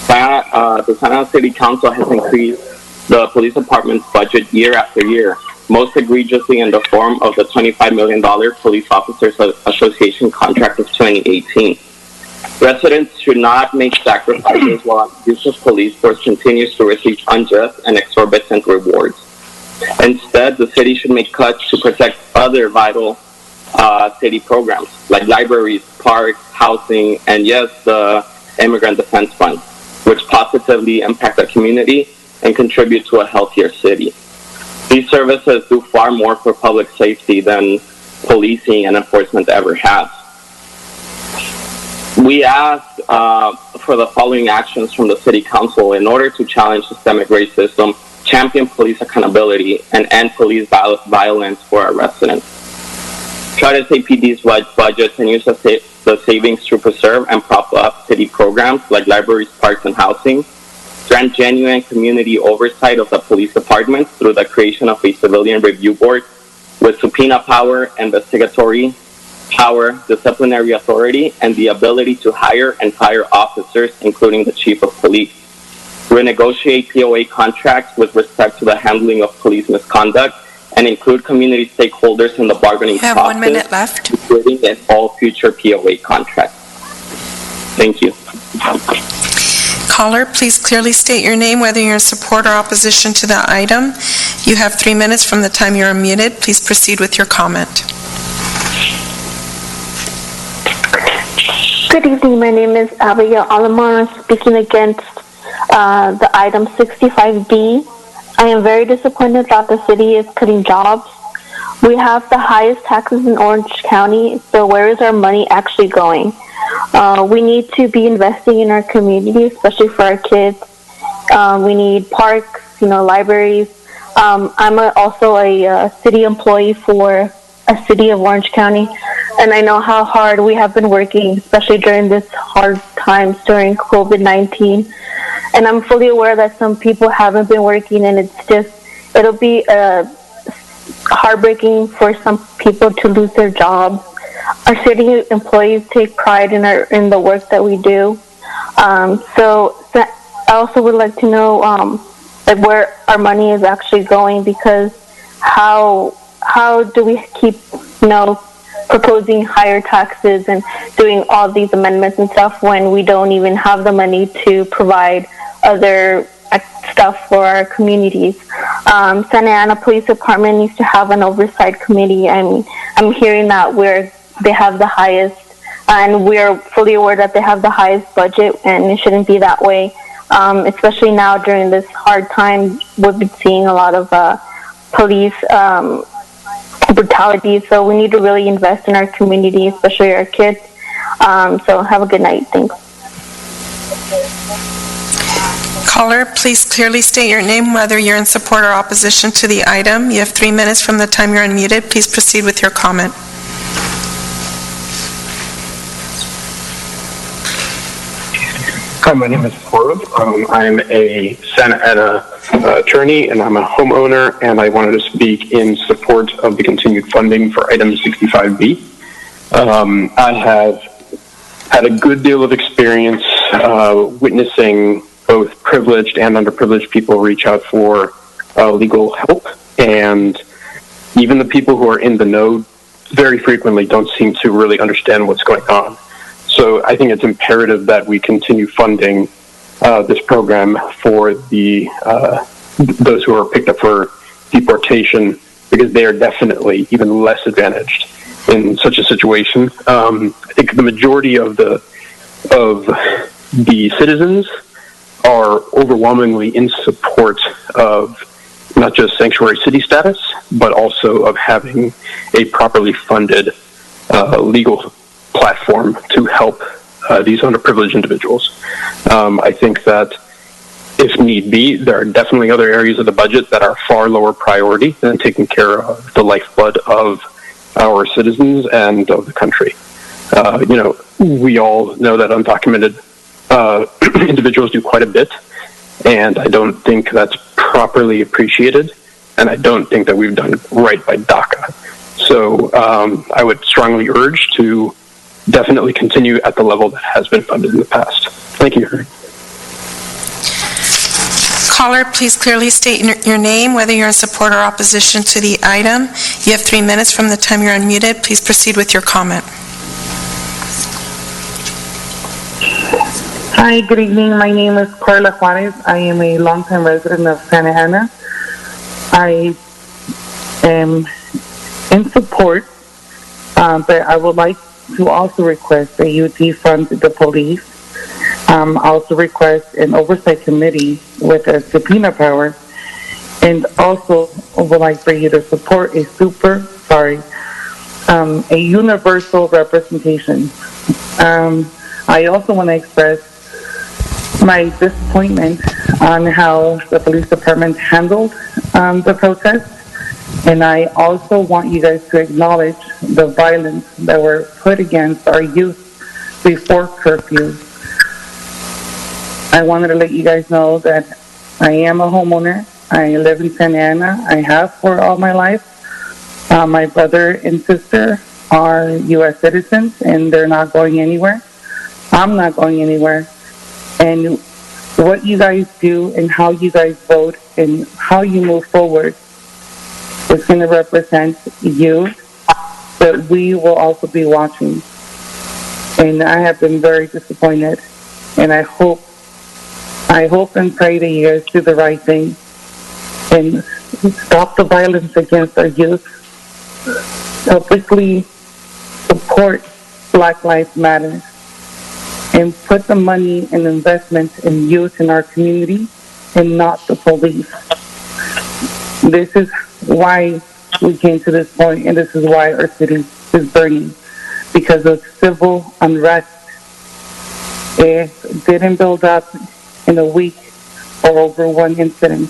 The Santa Ana City Council has increased the police department's budget year after year, most egregiously in the form of the $25 million Police Officers Association contract of 2018. Residents should not make sacrifices while use of police force continues to receive unjust and exorbitant rewards. Instead, the city should make cuts to protect other vital city programs like libraries, parks, housing, and yes, the Immigrant Defense Fund, which positively impact the community and contribute to a healthier city. These services do far more for public safety than policing and enforcement ever has. We ask for the following actions from the City Council in order to challenge systemic racism, champion police accountability, and end police violence for our residents. Try to save PD's budgets and use the savings to preserve and prop up city programs like libraries, parks, and housing. Grant genuine community oversight of the police department through the creation of a civilian review board with subpoena power, investigatory power, disciplinary authority, and the ability to hire and fire officers, including the chief of police. Renegotiate POA contracts with respect to the handling of police misconduct and include community stakeholders in the bargaining You have process, 1 minute left. including in all future POA contracts. Thank you. Caller, please clearly state your name, whether you're in support or opposition to the item. You have 3 minutes from the time you're unmuted. Please proceed with your comment. Good evening. My name is Abigail Alamar. I'm speaking against the item 65D. I am very disappointed that the city is cutting jobs. We have the highest taxes in Orange County, so where is our money actually going? We need to be investing in our community, especially for our kids. We need parks, libraries. I'm also a city employee for a city of Orange County, and I know how hard we have been working, especially during this hard times during COVID-19. And I'm fully aware that some people haven't been working, and it'll be heartbreaking for some people to lose their jobs. Our city employees take pride in the work that we do. So I also would like to know where our money is actually going, because how do we keep proposing higher taxes and doing all these amendments and stuff when we don't even have the money to provide other stuff for our communities. Santa Ana Police Department needs to have an oversight committee. I'm hearing that they have the highest, and we're fully aware that they have the highest budget, and it shouldn't be that way. Especially now during this hard time, we've been seeing a lot of police brutality. So we need to really invest in our community, especially our kids. So have a good night. Thanks. Caller, please clearly state your name, whether you're in support or opposition to the item. You have 3 minutes from the time you're unmuted. Please proceed with your comment. Hi, my name is Forbes. I'm a Santa Ana attorney, and I'm a homeowner, and I wanted to speak in support of the continued funding for item 65B. I have had a good deal of experience witnessing both privileged and underprivileged people reach out for legal help, and even the people who are in the know very frequently don't seem to really understand what's going on. So I think it's imperative that we continue funding this program for those who are picked up for deportation, because they are definitely even less advantaged in such a situation. I think the majority of the citizens are overwhelmingly in support of not just sanctuary city status, but also of having a properly funded legal platform to help these underprivileged individuals. I think that if need be, there are definitely other areas of the budget that are far lower priority than taking care of the lifeblood of our citizens and of the country. We all know that undocumented individuals do quite a bit, and I don't think that's properly appreciated, and I don't think that we've done right by DACA. So I would strongly urge to definitely continue at the level that has been funded in the past. Thank you. Caller, please clearly state your name, whether you're in support or opposition to the item. You have 3 minutes from the time you're unmuted. Please proceed with your comment. Hi, good evening. My name is Carla Juarez. I am a longtime resident of Santa Ana. I am in support, but I would like to also request that you defund the police. Also request an oversight committee with a subpoena power, and also would like for you to support a universal representation. I also want to express my disappointment on how the police department handled the protest. And I also want you guys to acknowledge the violence that were put against our youth before curfew. I wanted to let you guys know that I am a homeowner. I live in Santa Ana. I have for all my life. My brother and sister are U.S. citizens, and they're not going anywhere. I'm not going anywhere. And what you guys do and how you guys vote and how you move forward is going to represent you, but we will also be watching. And I have been very disappointed, and I hope and pray that you guys do the right thing and stop the violence against our youth. Publicly support Black Lives Matter and put the money and investment in youth in our community and not the police. This is why we came to this point, and this is why our city is burning, because of civil unrest. It didn't build up in a week or over one incident.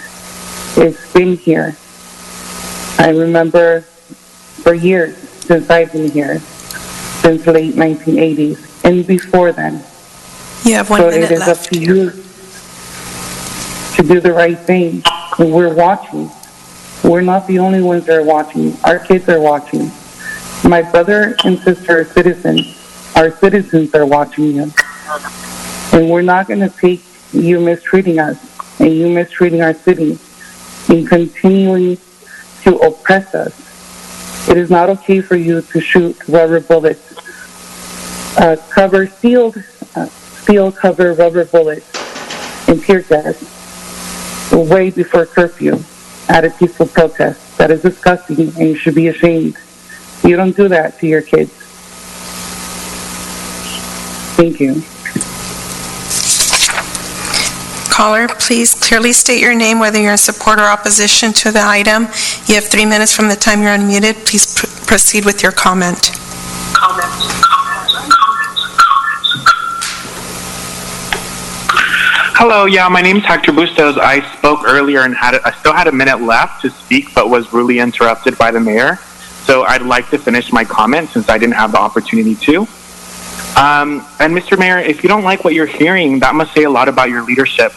It's been here. I remember for years since I've been here, since late 1980s and before then. You have 1 minute left. So it is up to you to do the right thing. And we're watching. We're not the only ones that are watching. Our kids are watching. My brother and sister are citizens. Our citizens are watching you. And we're not going to take you mistreating us and you mistreating our city and continuing to oppress us. It is not okay for you to shoot rubber bullets, steel cover rubber bullets and tear gas way before curfew at a peaceful protest. That is disgusting, and you should be ashamed. You don't do that to your kids. Thank you. Caller, please clearly state your name, whether you're in support or opposition to the item. You have 3 minutes from the time you're unmuted. Please proceed with your comment. Hello, yeah, my name is Hector Bustos. I spoke earlier and I still had a minute left to speak, but was rudely interrupted by the mayor. So I'd like to finish my comment since I didn't have the opportunity to. And Mr. Mayor, if you don't like what you're hearing, that must say a lot about your leadership.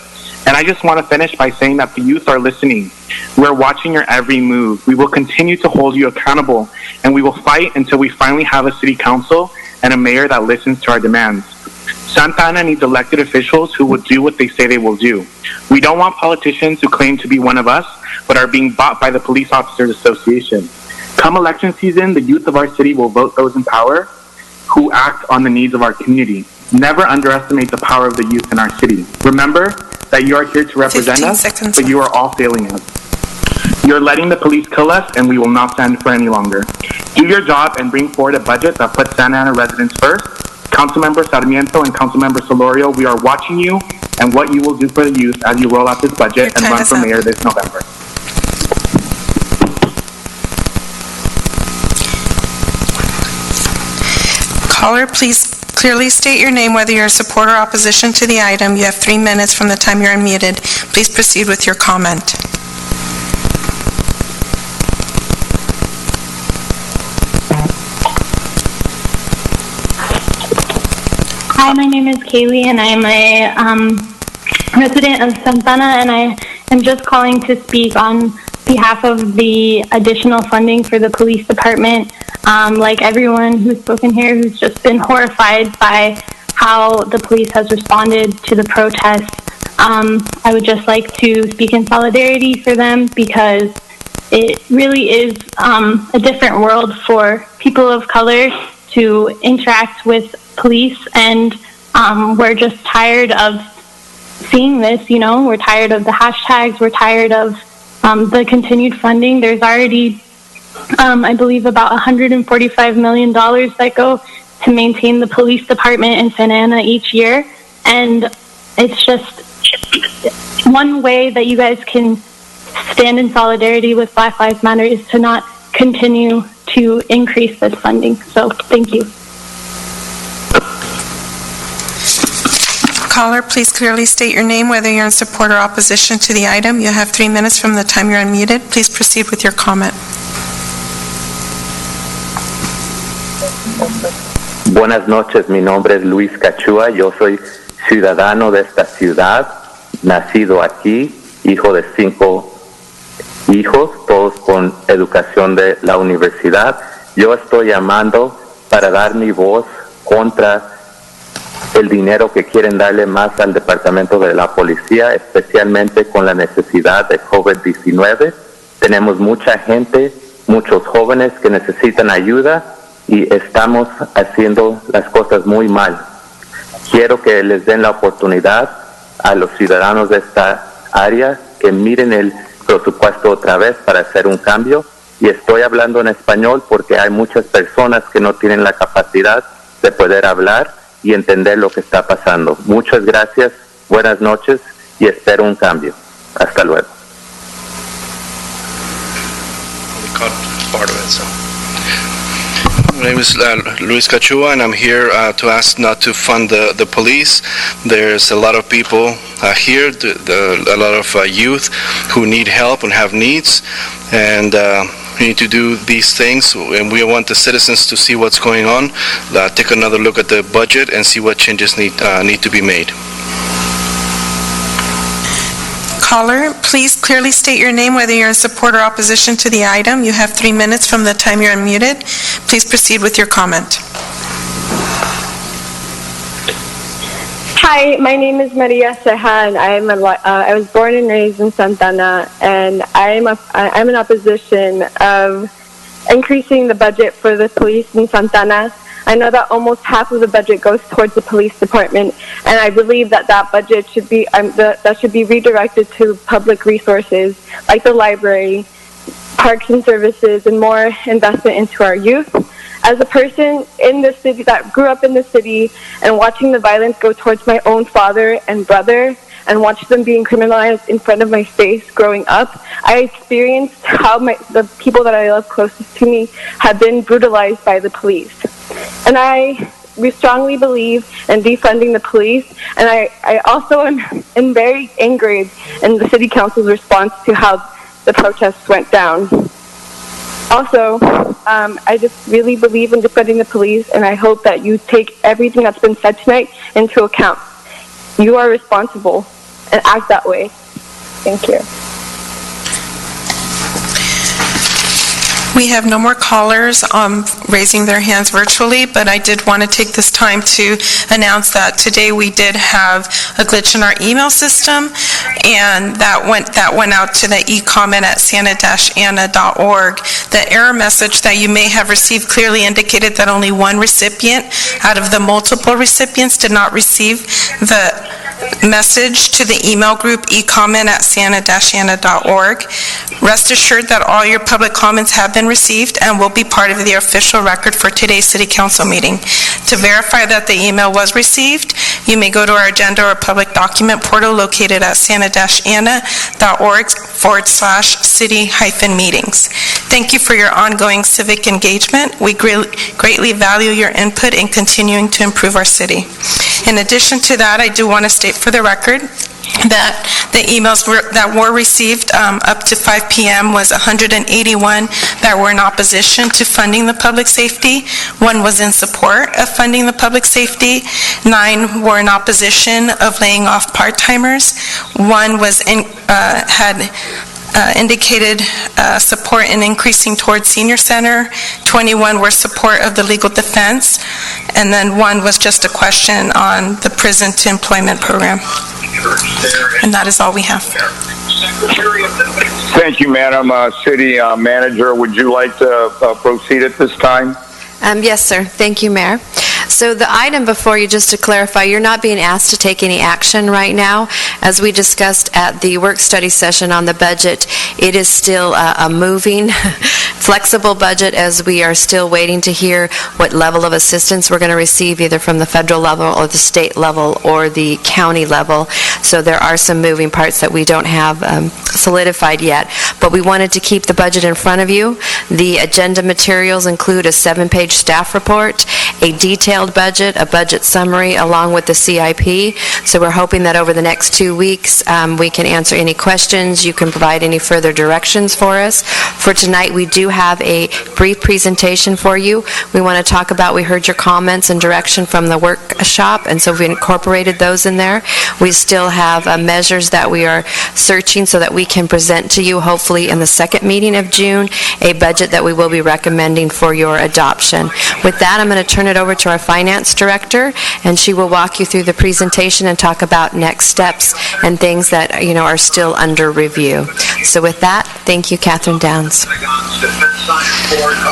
And I just want to finish by saying that the youth are listening. We're watching your every move. We will continue to hold you accountable, and we will fight until we finally have a city council and a mayor that listens to our demands. Santa Ana needs elected officials who will do what they say they will do. We don't want politicians who claim to be one of us, but are being bought by the Police Officers Association. Come election season, the youth of our city will vote those in power who act on the needs of our community. Never underestimate the power of the youth in our city. Remember that you are here to represent us, but you are all failing us. You're letting the police kill us, and we will not stand for any longer. Do your job and bring forward a budget that puts Santa Ana residents first. Councilmember Sarmiento and Councilmember Solorio, we are watching you and what you will do for the youth as you roll out this budget and run for mayor this November. Caller, please clearly state your name, whether you're in support or opposition to the item. You have 3 minutes from the time you're unmuted. Please proceed with your comment. Hi, my name is Kaylee, and I'm a resident of Santa Ana, and I am just calling to speak on behalf of the additional funding for the police department. Like everyone who's spoken here, who's just been horrified by how the police has responded to the protests, I would just like to speak in solidarity for them, because it really is a different world for people of color to interact with police, and we're just tired of seeing this. We're tired of the hashtags, we're tired of the continued funding. There's already I believe about $145 million that go to maintain the police department in Santa Ana each year, and it's just one way that you guys can stand in solidarity with Black Lives Matter is to not continue to increase this funding. So thank you. Caller, please clearly state your name, whether you're in support or opposition to the item. You have 3 minutes from the time you're unmuted. Please proceed with your comment. Buenas noches, mi nombre es Luis Cachúa, yo soy ciudadano de esta ciudad, nacido aquí, hijo de 5 hijos, todos con educación de la universidad. Yo estoy llamando para dar mi voz contra el dinero que quieren darle más al departamento de la policía, especialmente con la necesidad de COVID-19. Tenemos mucha gente, muchos jóvenes que necesitan ayuda y estamos haciendo las cosas muy mal. Quiero que les den la oportunidad a los ciudadanos de esta área que miren el presupuesto otra vez para hacer un cambio. Y estoy hablando en español porque hay muchas personas que no tienen la capacidad de poder hablar y entender lo que está pasando. Muchas gracias, buenas noches y espero un cambio. Hasta luego. My name is Luis Cachua, and I'm here to ask not to fund the police. There's a lot of people here, a lot of youth who need help and have needs, and we need to do these things, and we want the citizens to see what's going on, take another look at the budget, and see what changes need to be made. Caller, please clearly state your name, whether you're in support or opposition to the item. You have 3 minutes from the time you're unmuted. Please proceed with your comment. Hi, my name is Maria Ceja, and I was born and raised in Santana, and I'm in opposition of increasing the budget for the police in Santana. I know that almost half of the budget goes towards the police department, and I believe that budget should be that should be redirected to public resources like the library, parks and services, and more investment into our youth. As a person in the city that grew up in the city and watching the violence go towards my own father and brother and watch them being criminalized in front of my face growing up, I experienced how the people that I love closest to me have been brutalized by the police. And we strongly believe in defunding the police, and I also am very angry in the city council's response to how the protests went down. Also, I just really believe in defunding the police, and I hope that you take everything that's been said tonight into account. You are responsible, and act that way. Thank you. We have no more callers raising their hands virtually, but I did want to take this time to announce that today we did have a glitch in our email system, and that went out to the e-comment at santa-ana.org. The error message that you may have received clearly indicated that only one recipient out of the multiple recipients did not receive the message to the email group e-comment at santa-ana.org. Rest assured that all your public comments have been received and will be part of the official record for today's City Council meeting. To verify that the email was received, you may go to our agenda or public document portal located at santa-ana.org/city-meetings. Thank you for your ongoing civic engagement. We greatly value your input in continuing to improve our city. In addition to that, I do want to state for the record that the emails that were received up to 5 p.m. was 181 that were in opposition to funding the public safety. 1 was in support of funding the public safety. 9 were in opposition of laying off part-timers. 1 was indicated support in increasing towards senior center. 21 were support of the legal defense, and then 1 was just a question on the prison to employment program. And that is all we have. Thank you, Madam City Manager. Would you like to proceed at this time? Yes, sir. Thank you, Mayor. So the item before you, just to clarify, you're not being asked to take any action right now. As we discussed at the work study session on the budget, it is still a moving, flexible budget as we are still waiting to hear what level of assistance we're going to receive either from the federal level or the state level or the county level. So there are some moving parts that we don't have solidified yet. But we wanted to keep the budget in front of you. The agenda materials include a 7-page staff report, a detailed budget, a budget summary, along with the CIP. So we're hoping that over the next 2 weeks, we can answer any questions. You can provide any further directions for us. For tonight, we do have a brief presentation for you. We want to talk about, we heard your comments and direction from the work shop, and so we've incorporated those in there. We still have measures that we are searching so that we can present to you, hopefully in the second meeting of June, a budget that we will be recommending for your adoption. With that, I'm going to turn it over to our Finance Director, and she will walk you through the presentation and talk about next steps and things that, are still under review. So with that, thank you, Catherine Downs.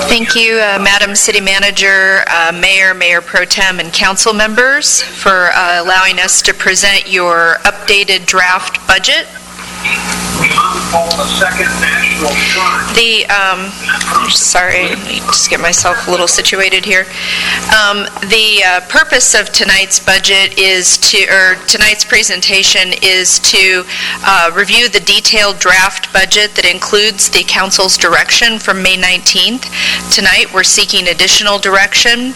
Thank you, Madam City Manager, Mayor, Mayor Pro Tem, and council members for allowing us to present your updated draft budget. Sorry, let me just get myself a little situated here. The purpose of tonight's budget tonight's presentation is to review the detailed draft budget that includes the council's direction from May 19th. Tonight, we're seeking additional direction,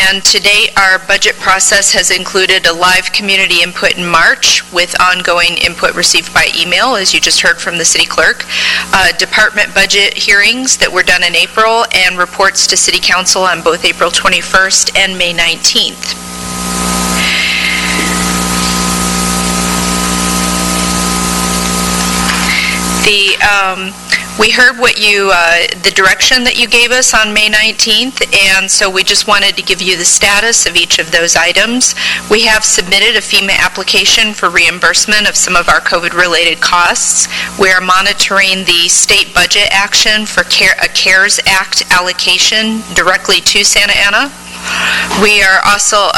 and to date, our budget process has included a live community input in March with ongoing input received by email, as you just heard from the city clerk, department budget hearings that were done in April, and reports to City Council on both April 21st and May 19th. We heard the direction that you gave us on May 19th, and so we just wanted to give you the status of each of those items. We have submitted a FEMA application for reimbursement of some of our COVID-related costs. We are monitoring the state budget action for a CARES Act allocation directly to Santa Ana. We are also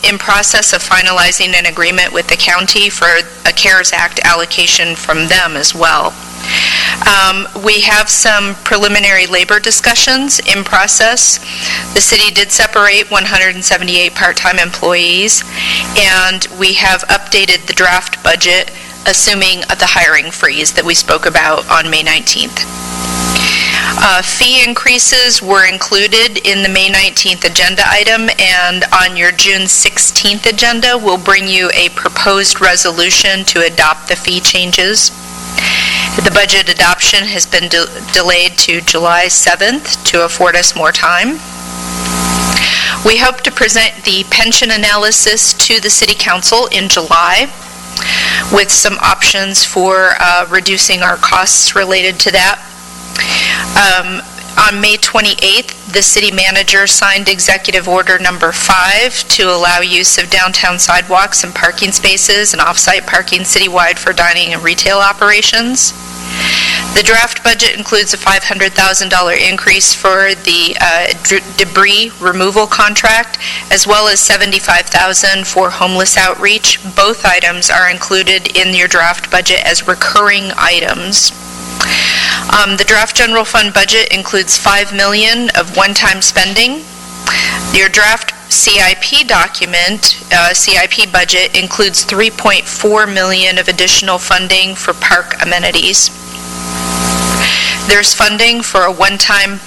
in process of finalizing an agreement with the county for a CARES Act allocation from them as well. We have some preliminary labor discussions in process. The city did separate 178 part-time employees, and we have updated the draft budget assuming the hiring freeze that we spoke about on May 19th. Fee increases were included in the May 19th agenda item, and on your June 16th agenda, we'll bring you a proposed resolution to adopt the fee changes. The budget adoption has been delayed to July 7th to afford us more time. We hope to present the pension analysis to the City Council in July with some options for reducing our costs related to that. On May 28th, the city manager signed Executive Order Number 5 to allow use of downtown sidewalks and parking spaces and off-site parking citywide for dining and retail operations. The draft budget includes a $500,000 increase for the debris removal contract, as well as $75,000 for homeless outreach. Both items are included in your draft budget as recurring items. The draft general fund budget includes $5 million of one-time spending. Your draft CIP document, CIP budget, includes $3.4 million of additional funding for park amenities. There's funding for a one-time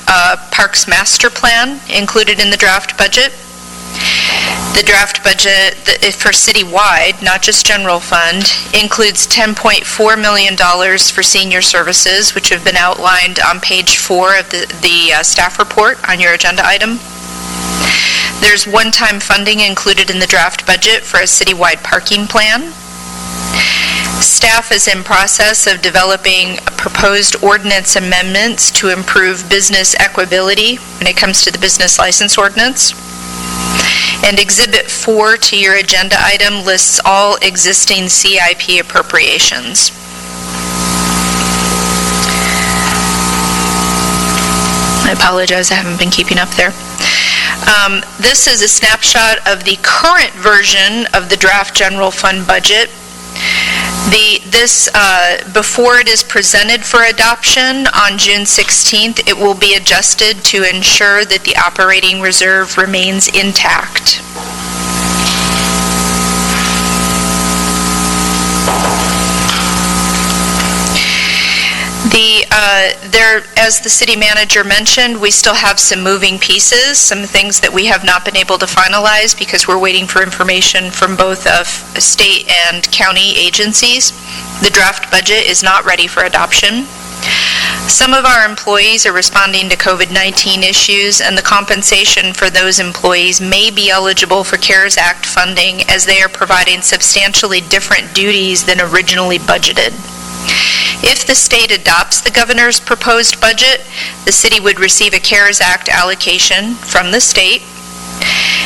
Parks Master Plan included in the draft budget. The draft budget for citywide, not just general fund, includes $10.4 million for senior services, which have been outlined on page 4 of the staff report on your agenda item. There's one-time funding included in the draft budget for a citywide parking plan. Staff is in process of developing proposed ordinance amendments to improve business equability when it comes to the business license ordinance. And Exhibit 4 to your agenda item lists all existing CIP appropriations. I apologize, I haven't been keeping up there. This is a snapshot of the current version of the draft general fund budget. Before it is presented for adoption on June 16th, it will be adjusted to ensure that the operating reserve remains intact. As the city manager mentioned, we still have some moving pieces, some things that we have not been able to finalize because we're waiting for information from both of state and county agencies. The draft budget is not ready for adoption. Some of our employees are responding to COVID-19 issues, and the compensation for those employees may be eligible for CARES Act funding as they are providing substantially different duties than originally budgeted. If the state adopts the governor's proposed budget, the city would receive a CARES Act allocation from the state,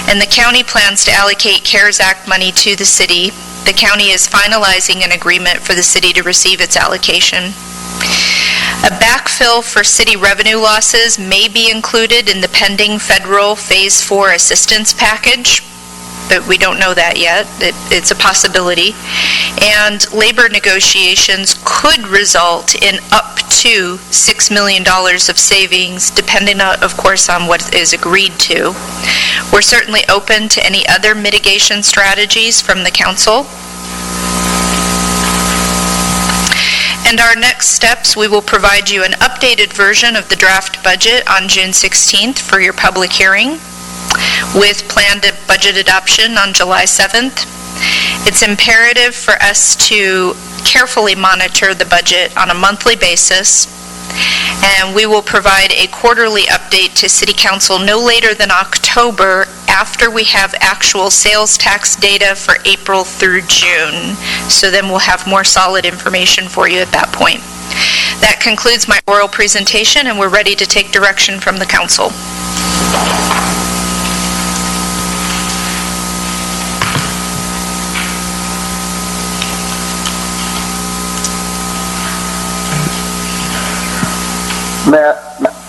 and the county plans to allocate CARES Act money to the city. The county is finalizing an agreement for the city to receive its allocation. A backfill for city revenue losses may be included in the pending federal Phase 4 assistance package, but we don't know that yet. It's a possibility. And labor negotiations could result in up to $6 million of savings, depending, of course, on what is agreed to. We're certainly open to any other mitigation strategies from the council. And our next steps, we will provide you an updated version of the draft budget on June 16th for your public hearing, with planned budget adoption on July 7th. It's imperative for us to carefully monitor the budget on a monthly basis, and we will provide a quarterly update to City Council no later than October, after we have actual sales tax data for April through June. So then we'll have more solid information for you at that point. That concludes my oral presentation, and we're ready to take direction from the council.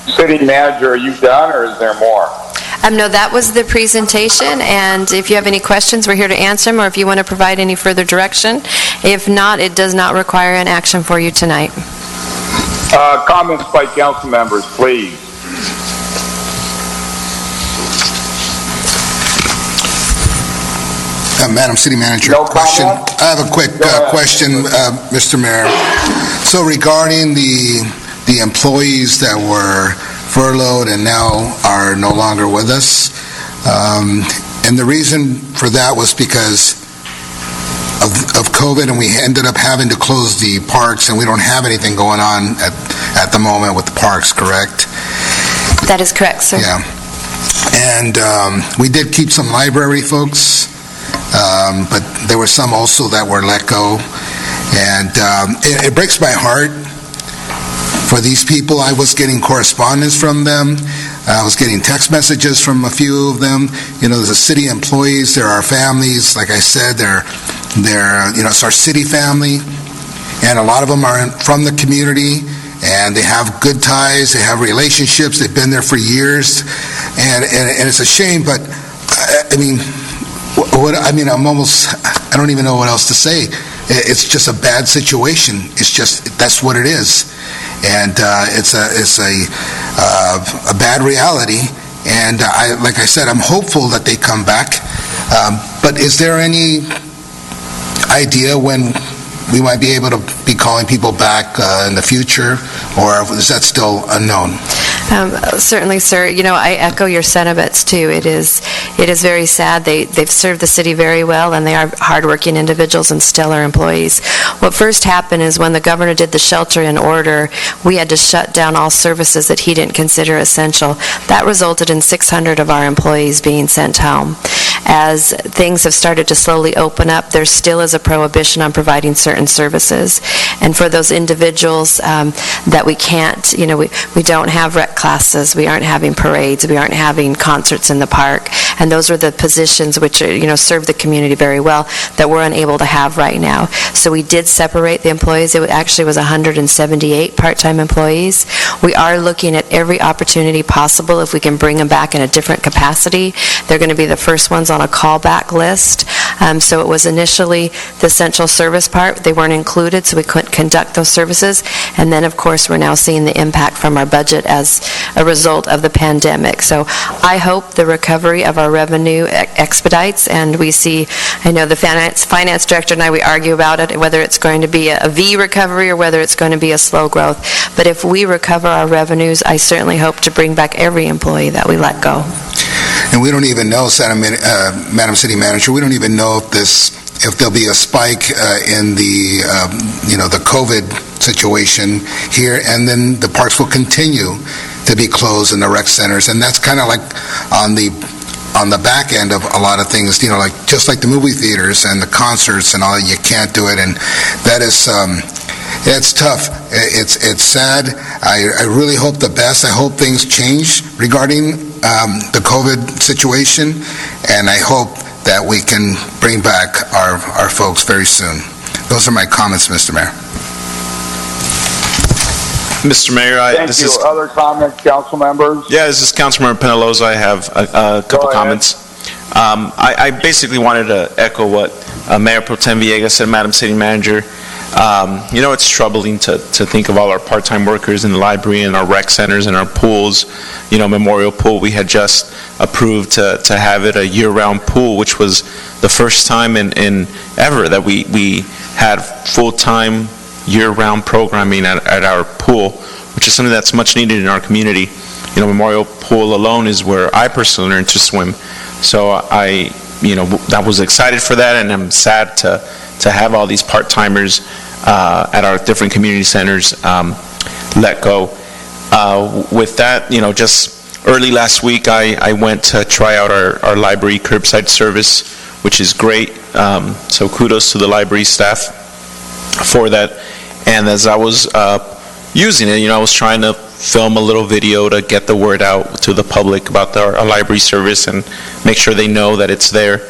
City Manager, are you done, or is there more? No, that was the presentation, and if you have any questions, we're here to answer them, or if you want to provide any further direction. If not, it does not require an action for you tonight. Comments by council members, please. Madam City Manager, question. I have a quick question, Mr. Mayor. So regarding the employees that were furloughed and now are no longer with us, and the reason for that was because of COVID, and we ended up having to close the parks, and we don't have anything going on at the moment with the parks, correct? That is correct, sir. Yeah. And we did keep some library folks, but there were some also that were let go. And it breaks my heart for these people. I was getting correspondence from them. I was getting text messages from a few of them. You know, there's city employees, there are families. Like I said, they're it's our city family, and a lot of them are from the community, and they have good ties, they have relationships, they've been there for years, and it's a shame, but I mean, I don't even know what else to say. It's just a bad situation. It's just, that's what it is. And it's a bad reality. And like I said, I'm hopeful that they come back. But is there any idea when we might be able to be calling people back in the future, or is that still unknown? Certainly, sir. You know, I echo your sentiments too. It is very sad. They've served the city very well, and they are hardworking individuals and stellar employees. What first happened is when the governor did the shelter in order, we had to shut down all services that he didn't consider essential. That resulted in 600 of our employees being sent home. As things have started to slowly open up, there still is a prohibition on providing certain services. And for those individuals that we can't, you know, we don't have rec classes, we aren't having parades, we aren't having concerts in the park, and those are the positions which are, you know, serve the community very well that we're unable to have right now. So we did separate the employees. It actually was 178 part-time employees. We are looking at every opportunity possible if we can bring them back in a different capacity. They're going to be the first ones on a callback list. So it was initially the central service part. They weren't included, so we couldn't conduct those services. And then, of course, we're now seeing the impact from our budget as a result of the pandemic. So I hope the recovery of our revenue expedites, and we see, I know the finance director and I, we argue about it, whether it's going to be a V recovery or whether it's going to be a slow growth. But if we recover our revenues, I certainly hope to bring back every employee that we let go. And we don't even know, Madam City Manager, we don't even know if this if there'll be a spike in the, the COVID situation here, and then the parks will continue to be closed in the rec centers. And that's kind of like on the back end of a lot of things, like just like the movie theaters and the concerts and all that, you can't do it. And that is, it's tough. It's sad. I really hope the best. I hope things change regarding the COVID situation, and I hope that we can bring back our folks very soon. Those are my comments, Mr. Mayor. Mr. Mayor, Thank you. Other comments, council members? Yeah, this is Councilmember Penaloza. I have a couple comments. I basically wanted to echo what Mayor Pro Tem Villegas said, Madam City Manager. It's troubling to think of all our part-time workers in the library and our rec centers and our pools. Memorial Pool, we had just approved to have it a year-round pool, which was the first time in ever that we had full-time year-round programming at our pool, which is something that's much needed in our community. Memorial Pool alone is where I personally learned to swim. So I was excited for that, and I'm sad to have all these part-timers at our different community centers let go. With that, just early last week, I went to try out our library curbside service, which is great. So kudos to the library staff for that. And as I was using it, I was trying to film a little video to get the word out to the public about our library service and make sure they know that it's there.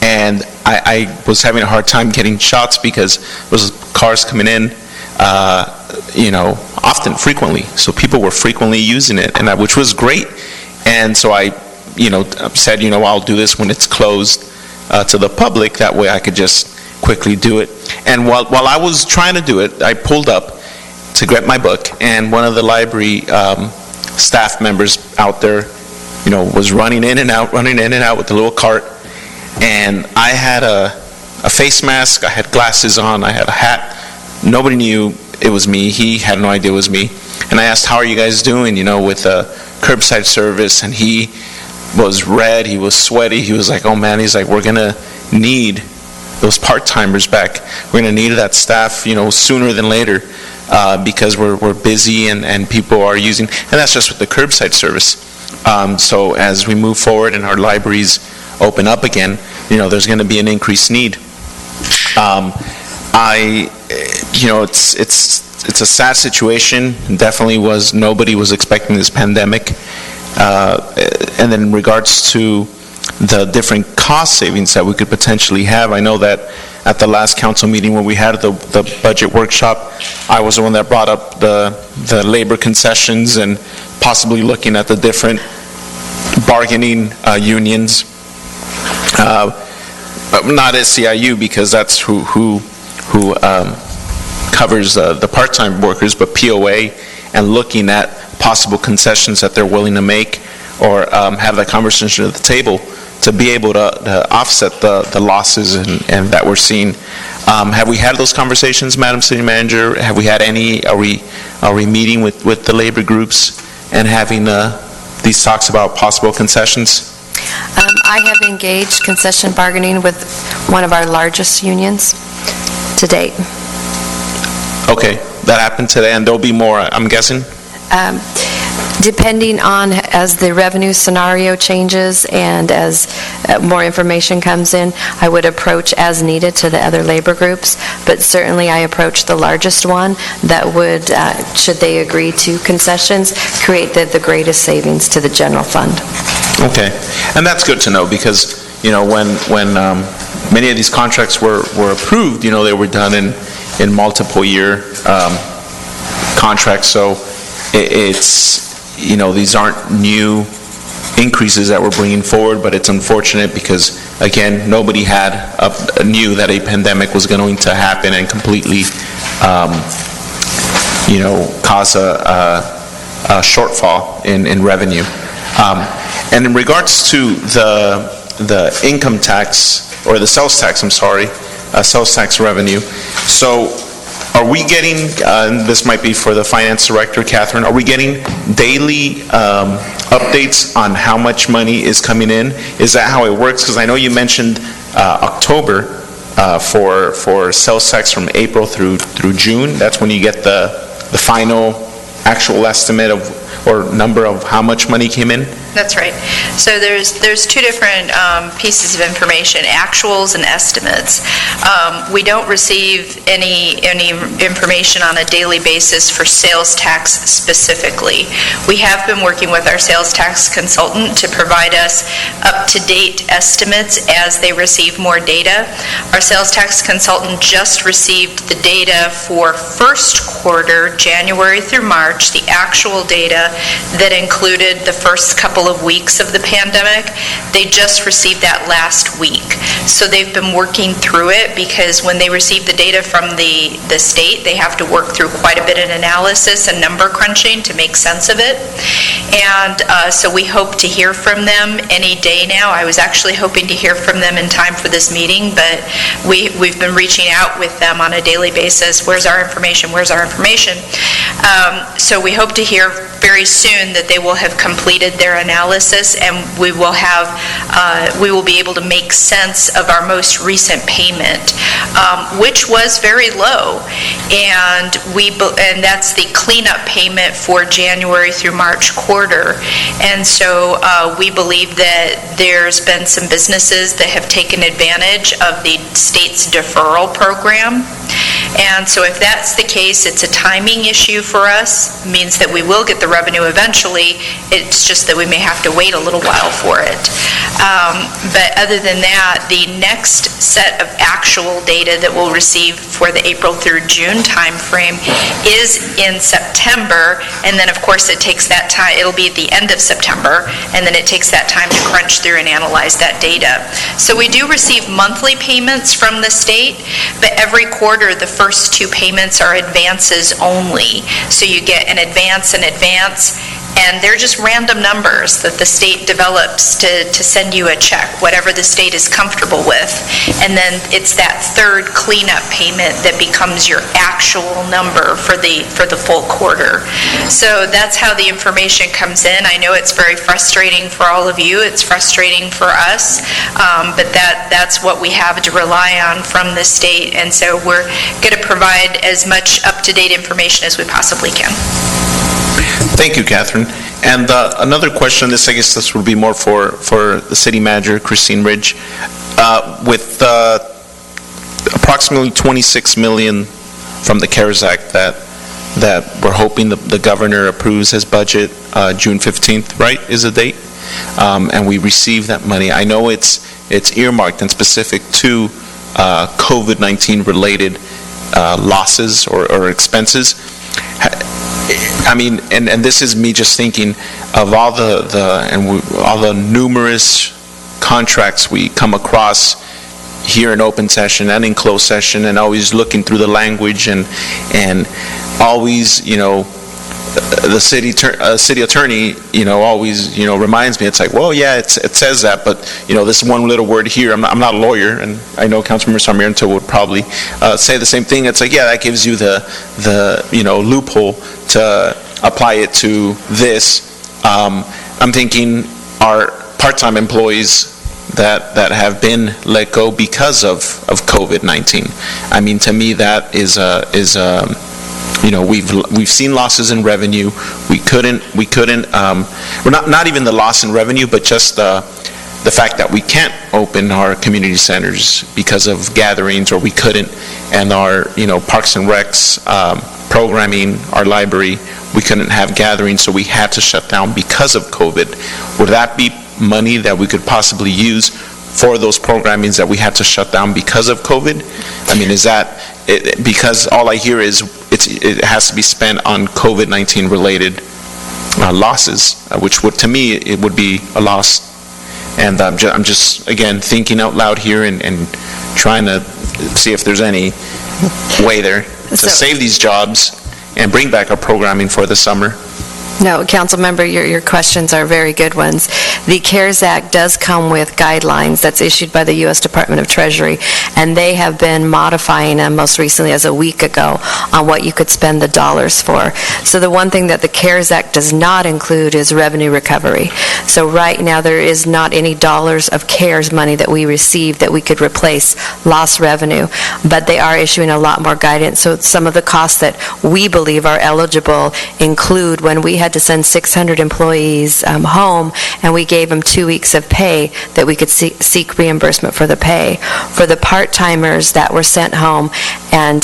And I was having a hard time getting shots because there was cars coming in, frequently. So people were frequently using it, and which was great. And so I, said, I'll do this when it's closed to the public. That way I could just quickly do it. And while I was trying to do it, I pulled up to get my book, and one of the library staff members out there, was running in and out with the little cart. And I had a face mask, I had glasses on, I had a hat. Nobody knew it was me. He had no idea it was me. And I asked, how are you guys doing, with curbside service? And he was red, he was sweaty, he was like, oh man, he's like, we're gonna need those part-timers back. We're gonna need that staff, sooner than later, because we're busy and people are using, and that's just with the curbside service. So as we move forward and our libraries open up again, there's going to be an increased need. It's a sad situation. Definitely nobody was expecting this pandemic. And then in regards to the different cost savings that we could potentially have, I know that at the last council meeting when we had the budget workshop, I was the one that brought up the labor concessions and possibly looking at the different bargaining unions. Not SEIU, because that's who covers the part-time workers, but POA, and looking at possible concessions that they're willing to make, or have that conversation at the table to be able to offset the losses and that we're seeing. Have we had those conversations, Madam City Manager? Have we had any? Are we meeting with the labor groups and having these talks about possible concessions? I have engaged concession bargaining with one of our largest unions to date. Okay, that happened today, and there'll be more, I'm guessing? Depending on as the revenue scenario changes and as more information comes in, I would approach as needed to the other labor groups, but certainly I approach the largest one that would, should they agree to concessions, create the greatest savings to the general fund. Okay, and that's good to know, because when many of these contracts were approved, they were done in multiple year contracts, so it's these aren't new increases that we're bringing forward, but it's unfortunate because, again, nobody knew that a pandemic was going to happen and completely, cause a shortfall in revenue. And in regards to the income tax, or the sales tax, sales tax revenue, so are we getting, this might be for the Finance Director, Catherine, are we getting daily updates on how much money is coming in? Is that how it works? Because I know you mentioned October, for sales tax from April through June. That's when you get the final actual estimate of, or number of how much money came in? That's right. So there's two different pieces of information, actuals and estimates. We don't receive any information on a daily basis for sales tax specifically. We have been working with our sales tax consultant to provide us up-to-date estimates as they receive more data. Our sales tax consultant just received the data for first quarter, January through March, the actual data that included the first couple of weeks of the pandemic. They just received that last week. So they've been working through it, because when they receive the data from the state, they have to work through quite a bit of analysis and number crunching to make sense of it. And so we hope to hear from them any day now. I was actually hoping to hear from them in time for this meeting, but we've been reaching out with them on a daily basis. Where's our information? Where's our information? So we hope to hear very soon that they will have completed their analysis, and we will be able to make sense of our most recent payment, which was very low, and that's the cleanup payment for January through March quarter. And so we believe that there's been some businesses that have taken advantage of the state's deferral program. And so if that's the case, it's a timing issue for us. It means that we will get the revenue eventually. It's just that we may have to wait a little while for it. But other than that, the next set of actual data that we'll receive for the April through June timeframe is in September, and then of course it takes that time. It'll be at the end of September, and then it takes that time to crunch through and analyze that data. So we do receive monthly payments from the state, but every quarter the first two payments are advances only. So you get an advance, and they're just random numbers that the state develops to send you a check, whatever the state is comfortable with. And then it's that third cleanup payment that becomes your actual number for the full quarter. So that's how the information comes in. I know it's very frustrating for all of you. It's frustrating for us, but that's what we have to rely on from the state. And so we're going to provide as much up-to-date information as we possibly can. Thank you, Catherine. And another question, I guess this would be more for the city manager, Christine Ridge. With approximately $26 million from the CARES Act that we're hoping the governor approves as budget, June 15th, right, is the date? And we receive that money. I know it's earmarked and specific to COVID-19 related losses or expenses. I mean, and this is me just thinking of all all the numerous contracts we come across here in open session and in closed session, and always looking through the language and always, the city attorney, always, reminds me, it's like, well, yeah, it says that, but, this one little word here, I'm not a lawyer, and I know Councilmember Sarmiento would probably say the same thing. It's like, yeah, that gives you the loophole to apply it to this. I'm thinking our part-time employees that have been let go because of COVID-19. I mean, to me, that is we've seen losses in revenue. We couldn't. Well, not even the loss in revenue, but just the fact that we can't open our community centers because of gatherings, or we couldn't, and our Parks and Recs programming, our library, we couldn't have gatherings, so we had to shut down because of COVID. Would that be money that we could possibly use for those programmings that we had to shut down because of COVID? I mean, is that because all I hear is it has to be spent on COVID-19 related losses, which would, to me, it would be a loss. And I'm just again thinking out loud here and trying to see if there's any way there to save these jobs and bring back our programming for the summer. No, council member, your questions are very good ones. The CARES Act does come with guidelines that's issued by the U.S. Department of Treasury, and they have been modifying them most recently as a week ago on what you could spend the dollars for. So the one thing that the CARES Act does not include is revenue recovery. So right now there is not any dollars of CARES money that we receive that we could replace lost revenue, but they are issuing a lot more guidance. So some of the costs that we believe are eligible include when we had to send 600 employees home, and we gave them 2 weeks of pay, that we could seek reimbursement for the pay. For the part-timers that were sent home and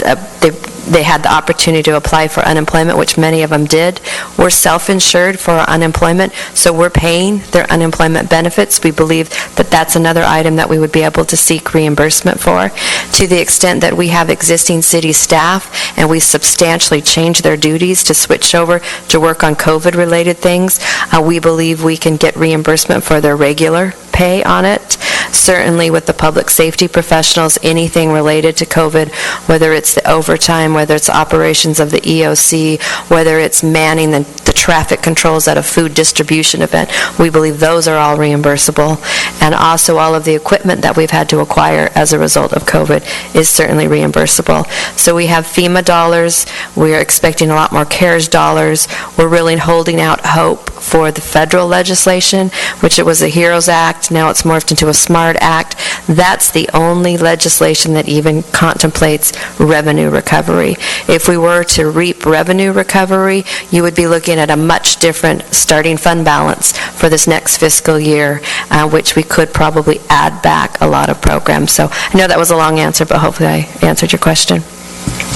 they had the opportunity to apply for unemployment, which many of them did, we're self-insured for our unemployment, so we're paying their unemployment benefits. We believe that that's another item that we would be able to seek reimbursement for. To the extent that we have existing city staff and we substantially change their duties to switch over to work on COVID-related things, we believe we can get reimbursement for their regular pay on it. Certainly with the public safety professionals, anything related to COVID, whether it's the overtime, whether it's operations of the EOC, whether it's manning the traffic controls at a food distribution event, we believe those are all reimbursable. And also all of the equipment that we've had to acquire as a result of COVID is certainly reimbursable. So we have FEMA dollars, we're expecting a lot more CARES dollars, we're really holding out hope for the federal legislation, which it was a HEROES Act, now it's morphed into a SMART Act. That's the only legislation that even contemplates revenue recovery. If we were to reap revenue recovery, you would be looking at a much different starting fund balance for this next fiscal year, which we could probably add back a lot of programs. So I know that was a long answer, but hopefully I answered your question.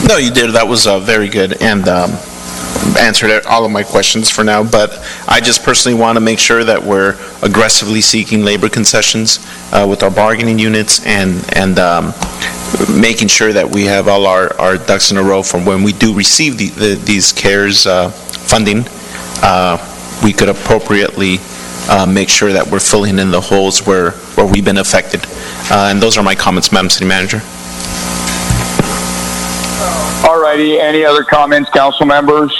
No, you did. That was very good, and answered all of my questions for now, but I just personally want to make sure that we're aggressively seeking labor concessions with our bargaining units and making sure that we have all our ducks in a row from when we do receive these CARES funding. We could appropriately make sure that we're filling in the holes where we've been affected. And those are my comments, Madam City Manager. All righty. Any other comments, council members?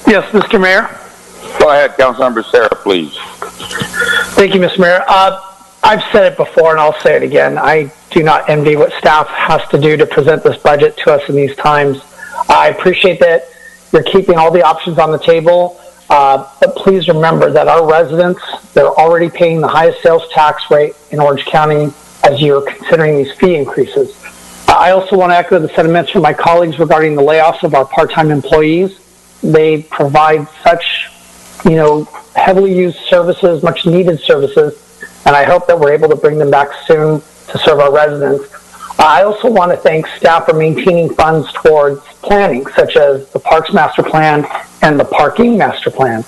Yes, Mr. Mayor. Go ahead, Councilmember Sarah, please. Thank you, Mr. Mayor. I've said it before, and I'll say it again. I do not envy what staff has to do to present this budget to us in these times. I appreciate that you're keeping all the options on the table, but please remember that our residents, they're already paying the highest sales tax rate in Orange County as you're considering these fee increases. I also want to echo the sentiments from my colleagues regarding the layoffs of our part-time employees. They provide such, heavily used services, much needed services, and I hope that we're able to bring them back soon to serve our residents. I also want to thank staff for maintaining funds towards planning, such as the Parks Master Plan and the Parking Master Plan.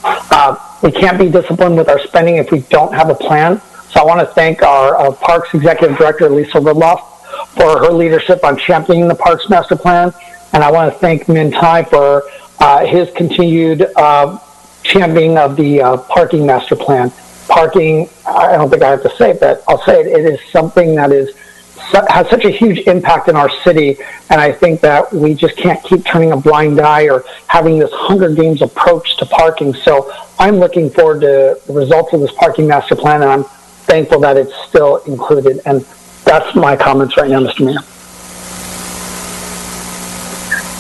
We can't be disciplined with our spending if we don't have a plan. So I want to thank our Parks Executive Director, Lisa Ridloff, for her leadership on championing the Parks Master Plan. And I want to thank Min Tai for his continued championing of the Parking Master Plan. Parking, I don't think I have to say it, but I'll say it, it is something that has such a huge impact in our city, and I think that we just can't keep turning a blind eye or having this Hunger Games approach to parking. So I'm looking forward to the results of this Parking Master Plan, and I'm thankful that it's still included. And that's my comments right now, Mr. Mayor.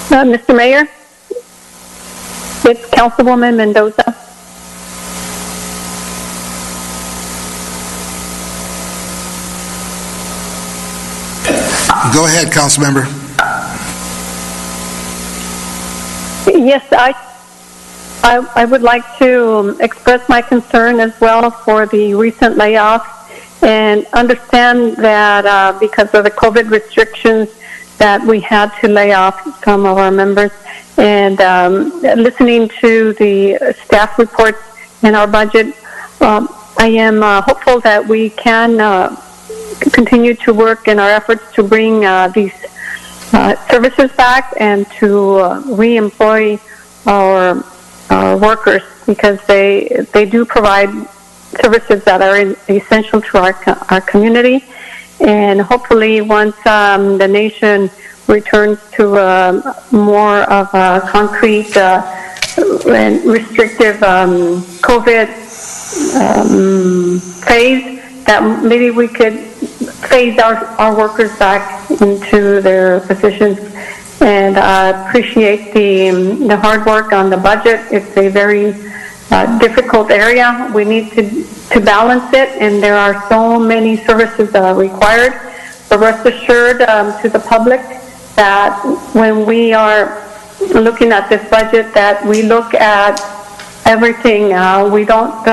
Mr. Mayor, it's Councilwoman Mendoza. Go ahead, council member. Yes, I would like to express my concern as well for the recent layoffs, and understand that because of the COVID restrictions that we had to lay off some of our members, and listening to the staff reports in our budget, I am hopeful that we can continue to work in our efforts to bring these services back and to re-employ our workers, because they do provide services that are essential to our community. And hopefully once the nation returns to more of a concrete restrictive COVID phase, that maybe we could phase our workers back into their positions. And I appreciate the hard work on the budget. It's a very difficult area. We need to balance it, and there are so many services that are required. But rest assured to the public that when we are looking at this budget, that we look at everything. We don't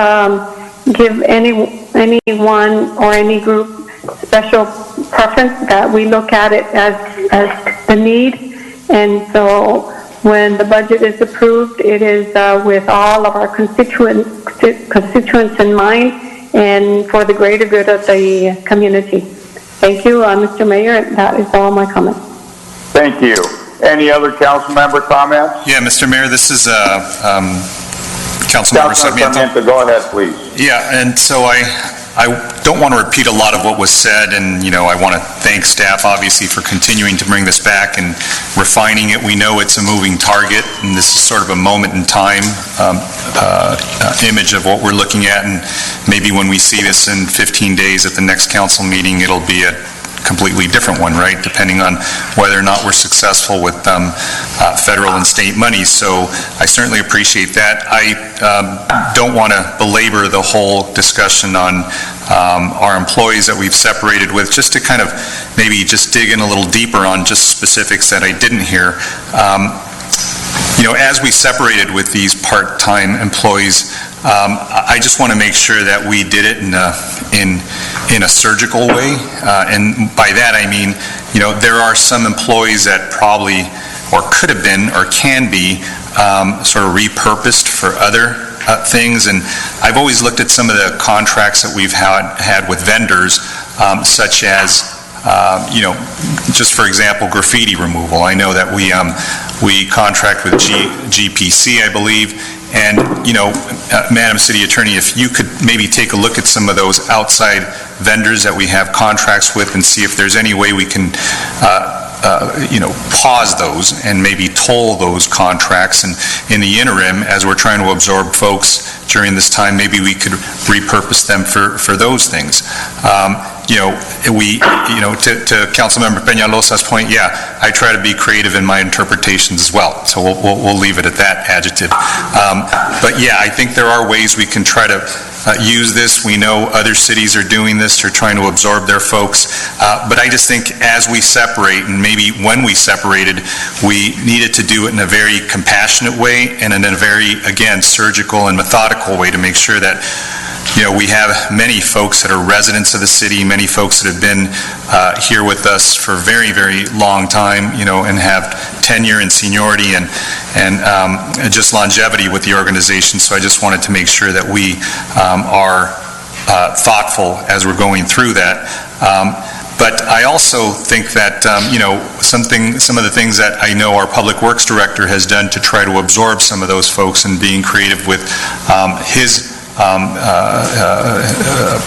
give anyone or any group special preference, that we look at it as the need. And so when the budget is approved, it is with all of our constituents in mind and for the greater good of the community. Thank you, Mr. Mayor. That is all my comments. Thank you. Any other council member comments? Yeah, Mr. Mayor, this is Councilmember Sarmiento. Go ahead, please. Yeah, and so I don't want to repeat a lot of what was said, and I want to thank staff obviously for continuing to bring this back and refining it. We know it's a moving target, and this is sort of a moment in time image of what we're looking at, and maybe when we see this in 15 days at the next council meeting, it'll be a completely different one, right, depending on whether or not we're successful with federal and state money. So I certainly appreciate that. I don't want to belabor the whole discussion on our employees that we've separated with, just to kind of maybe just dig in a little deeper on just specifics that I didn't hear. As we separated with these part-time employees, I just want to make sure that we did it in a surgical way, and by that I mean, there are some employees that probably, or could have been, or can be, sort of repurposed for other things, and I've always looked at some of the contracts that we've had with vendors, such as just for example, graffiti removal. I know that we contract with GPC, I believe, and Madam City Attorney, if you could maybe take a look at some of those outside vendors that we have contracts with and see if there's any way we can pause those and maybe toll those contracts, and in the interim, as we're trying to absorb folks during this time, maybe we could repurpose them for those things. To Councilmember Peñalosa's point, yeah, I try to be creative in my interpretations as well, so we'll leave it at that adjective. But yeah, I think there are ways we can try to use this. We know other cities are doing this. They're trying to absorb their folks. But I just think as we separate, and maybe when we separated, we needed to do it in a very compassionate way and in a very, again, surgical and methodical way to make sure that we have many folks that are residents of the city, many folks that have been here with us for a very, very long time, and have tenure and seniority and just longevity with the organization. So I just wanted to make sure that we are thoughtful as we're going through that. But I also think that, some of the things that I know our Public Works Director has done to try to absorb some of those folks and being creative with his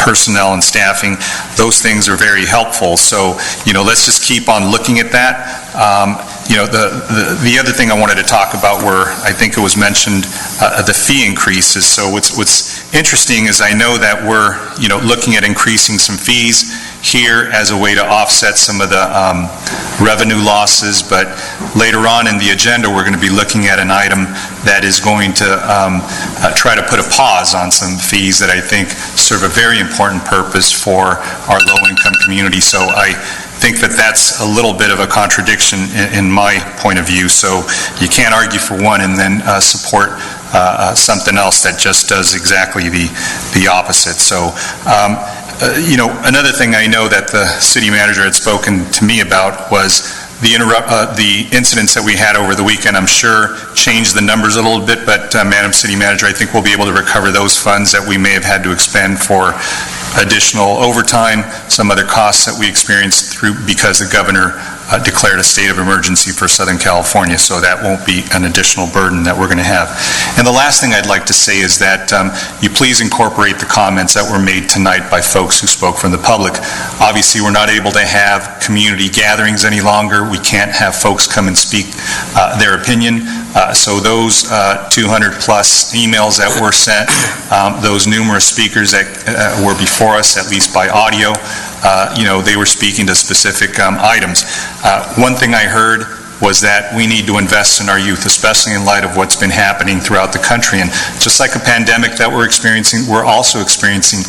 personnel and staffing, those things are very helpful. So, let's just keep on looking at that. The other thing I wanted to talk about were, I think it was mentioned, the fee increases. So what's interesting is I know that we're, looking at increasing some fees here as a way to offset some of the revenue losses, but later on in the agenda we're going to be looking at an item that is going to try to put a pause on some fees that I think serve a very important purpose for our low-income community. So I think that that's a little bit of a contradiction in my point of view. So you can't argue for one and then support something else that just does exactly the opposite. So another thing I know that the city manager had spoken to me about was the incidents that we had over the weekend. I'm sure changed the numbers a little bit, but Madam City Manager, I think we'll be able to recover those funds that we may have had to expend for additional overtime, some other costs that we experienced because the governor declared a state of emergency for Southern California, so that won't be an additional burden that we're going to have. And the last thing I'd like to say is that you please incorporate the comments that were made tonight by folks who spoke from the public. Obviously, we're not able to have community gatherings any longer. We can't have folks come and speak their opinion. So those 200 plus emails that were sent, those numerous speakers that were before us, at least by audio, they were speaking to specific items. One thing I heard was that we need to invest in our youth, especially in light of what's been happening throughout the country. And just like a pandemic that we're experiencing, we're also experiencing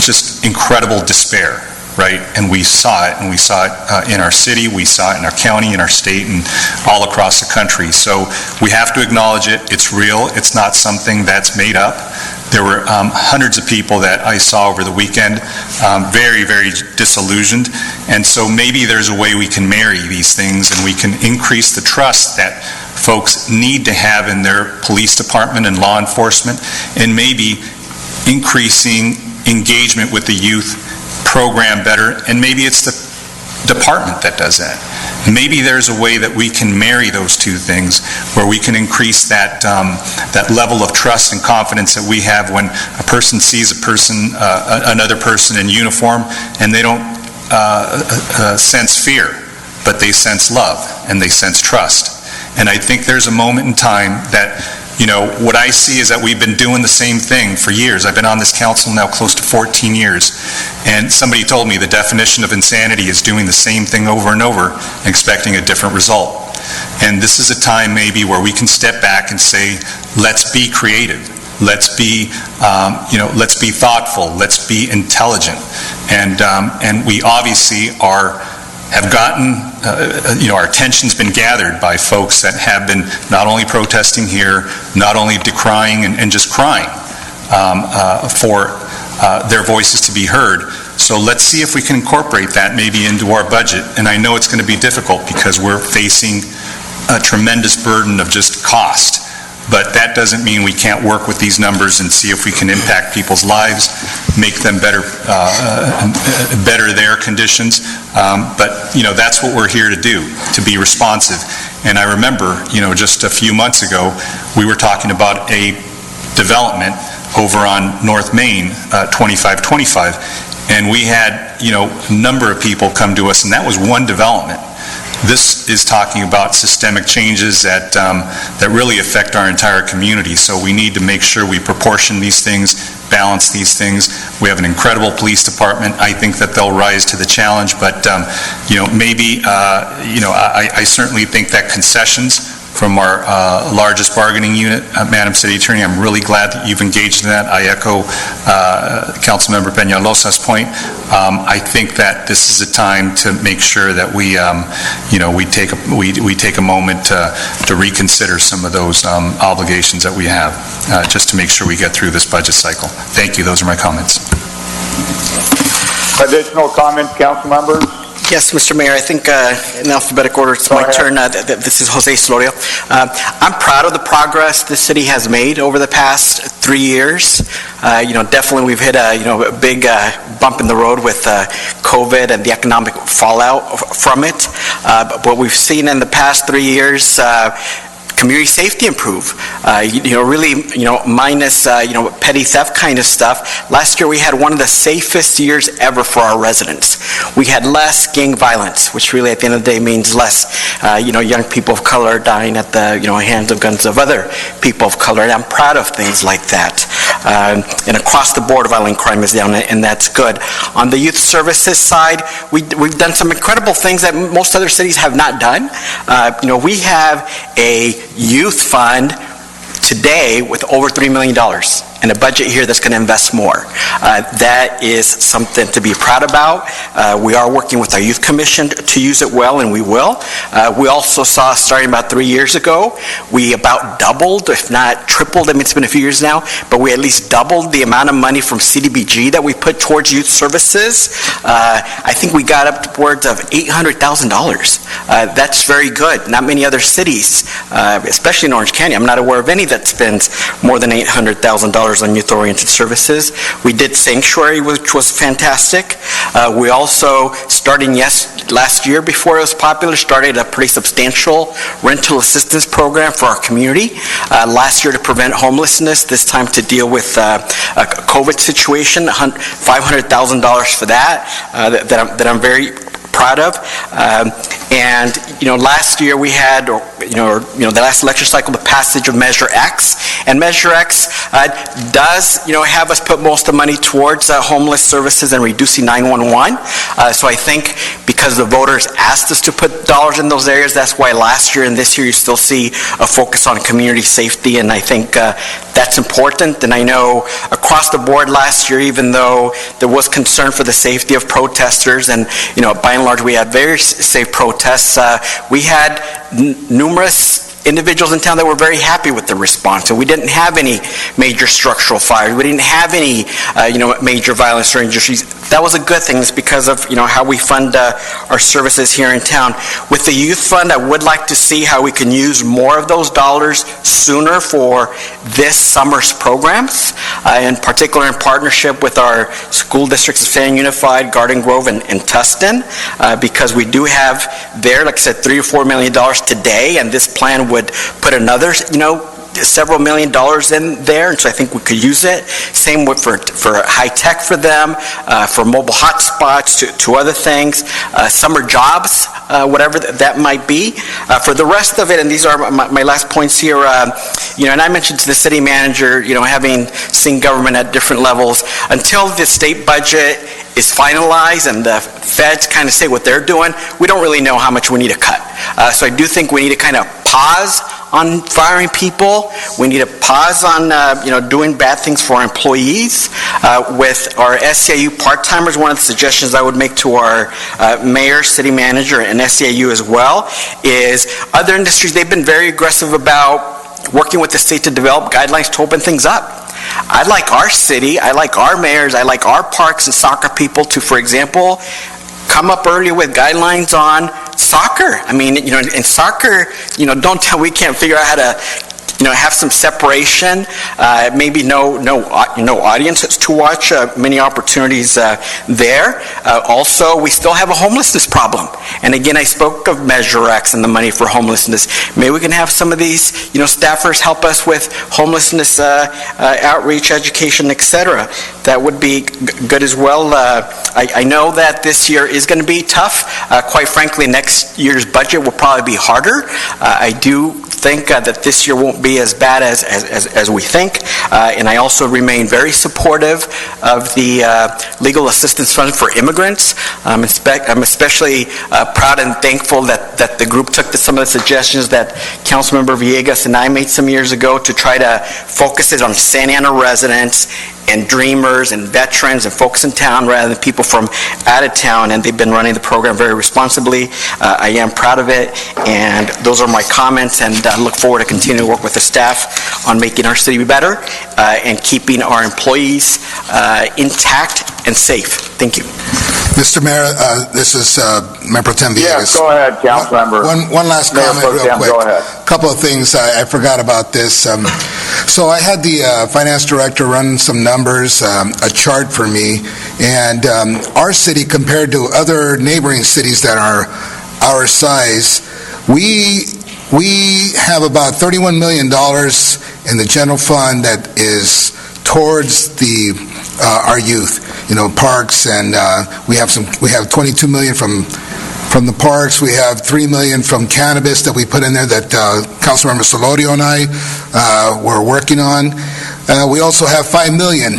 just incredible despair, right? And we saw it, in our city, we saw it in our county, in our state, and all across the country. So we have to acknowledge it. It's real. It's not something that's made up. There were hundreds of people that I saw over the weekend, very, very disillusioned. And so maybe there's a way we can marry these things and we can increase the trust that folks need to have in their police department and law enforcement, and maybe increasing engagement with the youth program better, and maybe it's the department that does that. Maybe there's a way that we can marry those two things, where we can increase that level of trust and confidence that we have when a person sees another person in uniform, and they don't sense fear, but they sense love and they sense trust. And I think there's a moment in time that, what I see is that we've been doing the same thing for years. I've been on this council now close to 14 years, and somebody told me the definition of insanity is doing the same thing over and over and expecting a different result. And this is a time maybe where we can step back and say, let's be creative. Let's be thoughtful. Let's be intelligent. And we obviously have gotten, our attention's been gathered by folks that have been not only protesting here, not only decrying and just crying for their voices to be heard. So let's see if we can incorporate that maybe into our budget. And I know it's going to be difficult because we're facing a tremendous burden of just cost. But that doesn't mean we can't work with these numbers and see if we can impact people's lives, make them better their conditions. But that's what we're here to do, to be responsive. And I remember, just a few months ago, we were talking about a development over on North Main, 2525, and we had, a number of people come to us, and that was one development. This is talking about systemic changes that really affect our entire community. So we need to make sure we proportion these things, balance these things. We have an incredible police department. I think that they'll rise to the challenge, but maybe I certainly think that concessions from our largest bargaining unit, Madam City Attorney, I'm really glad that you've engaged in that. I echo Councilmember Peñalosa's point. I think that this is a time to make sure that we take a moment to reconsider some of those obligations that we have, just to make sure we get through this budget cycle. Thank you. Those are my comments. Additional comments, council members? Yes, Mr. Mayor, I think in alphabetical order, it's my turn. This is Jose Slorio. I'm proud of the progress the city has made over the past 3 years. Definitely we've hit a big bump in the road with COVID and the economic fallout from it. But what we've seen in the past 3 years, community safety improve, minus, petty theft kind of stuff. Last year we had one of the safest years ever for our residents. We had less gang violence, which really at the end of the day means less, young people of color dying at the, hands of guns of other people of color. And I'm proud of things like that. And across the board, violent crime is down, and that's good. On the youth services side, we've done some incredible things that most other cities have not done. We have a youth fund today with over $3 million and a budget here that's going to invest more. That is something to be proud about. We are working with our youth commission to use it well, and we will. We also saw, starting about 3 years ago, we about doubled, if not tripled, it's been a few years now, but we at least doubled the amount of money from CDBG that we put towards youth services. I think we got upwards of $800,000. That's very good. Not many other cities, especially in Orange County, I'm not aware of any that spends more than $800,000 on youth-oriented services. We did Sanctuary, which was fantastic. We also, starting last year before it was popular, started a pretty substantial rental assistance program for our community. Last year to prevent homelessness, this time to deal with a COVID situation, $500,000 for that I'm very proud of. And last year we had, the last election cycle, the passage of Measure X, and Measure X does, have us put most of the money towards homeless services and reducing 911. So I think because the voters asked us to put dollars in those areas, that's why last year and this year you still see a focus on community safety, and I think that's important. And I know across the board last year, even though there was concern for the safety of protesters, and by and large we had very safe protests, we had numerous individuals in town that were very happy with the response, and we didn't have any major structural fires. We didn't have any, major violence or injuries. That was a good thing. It's because of, how we fund our services here in town. With the youth fund, I would like to see how we can use more of those dollars sooner for this summer's programs, in particular in partnership with our school districts of San Unified, Garden Grove, and Tustin, because we do have there, like I said, $3 or $4 million today, and this plan would put another, several $1 million in there, and so I think we could use it. Same with for high tech for them, for mobile hotspots, to other things, summer jobs, whatever that might be. For the rest of it, and these are my last points here, and I mentioned to the city manager, having seen government at different levels, until the state budget is finalized and the feds kind of say what they're doing, we don't really know how much we need to cut. So I do think we need to kind of pause on firing people. We need to pause on doing bad things for our employees. With our SEIU part-timers, one of the suggestions I would make to our mayor, city manager, and SEIU as well is other industries, they've been very aggressive about working with the state to develop guidelines to open things up. I'd like our city, I like our mayors, I like our parks and soccer people to, for example, come up earlier with guidelines on soccer. I mean, in soccer, don't tell we can't figure out how to, have some separation, maybe no audience to watch, many opportunities there. Also, we still have a homelessness problem. And again, I spoke of Measure X and the money for homelessness. Maybe we can have some of these, staffers help us with homelessness outreach, education, etc. That would be good as well. I know that this year is going to be tough. Quite frankly, next year's budget will probably be harder. I do think that this year won't be as bad as we think. And I also remain very supportive of the Legal Assistance Fund for Immigrants. I'm especially proud and thankful that the group took some of the suggestions that Councilmember Villegas and I made some years ago to try to focus it on Santa Ana residents and dreamers and veterans and folks in town rather than people from out of town, and they've been running the program very responsibly. I am proud of it, and those are my comments, and I look forward to continuing to work with the staff on making our city better and keeping our employees intact and safe. Thank you. Mr. Mayor, this is Member Pro Tem Villegas. Yes, go ahead, council member. One last comment real quick. Go ahead. A couple of things, I forgot about this. So I had the finance director run some numbers, a chart for me, and our city compared to other neighboring cities that are our size, we have about $31 million in the general fund that is towards our youth, parks, and we have 22 million from the parks. We have 3 million from cannabis that we put in there that Councilmember Solorio and I were working on. We also have $5 million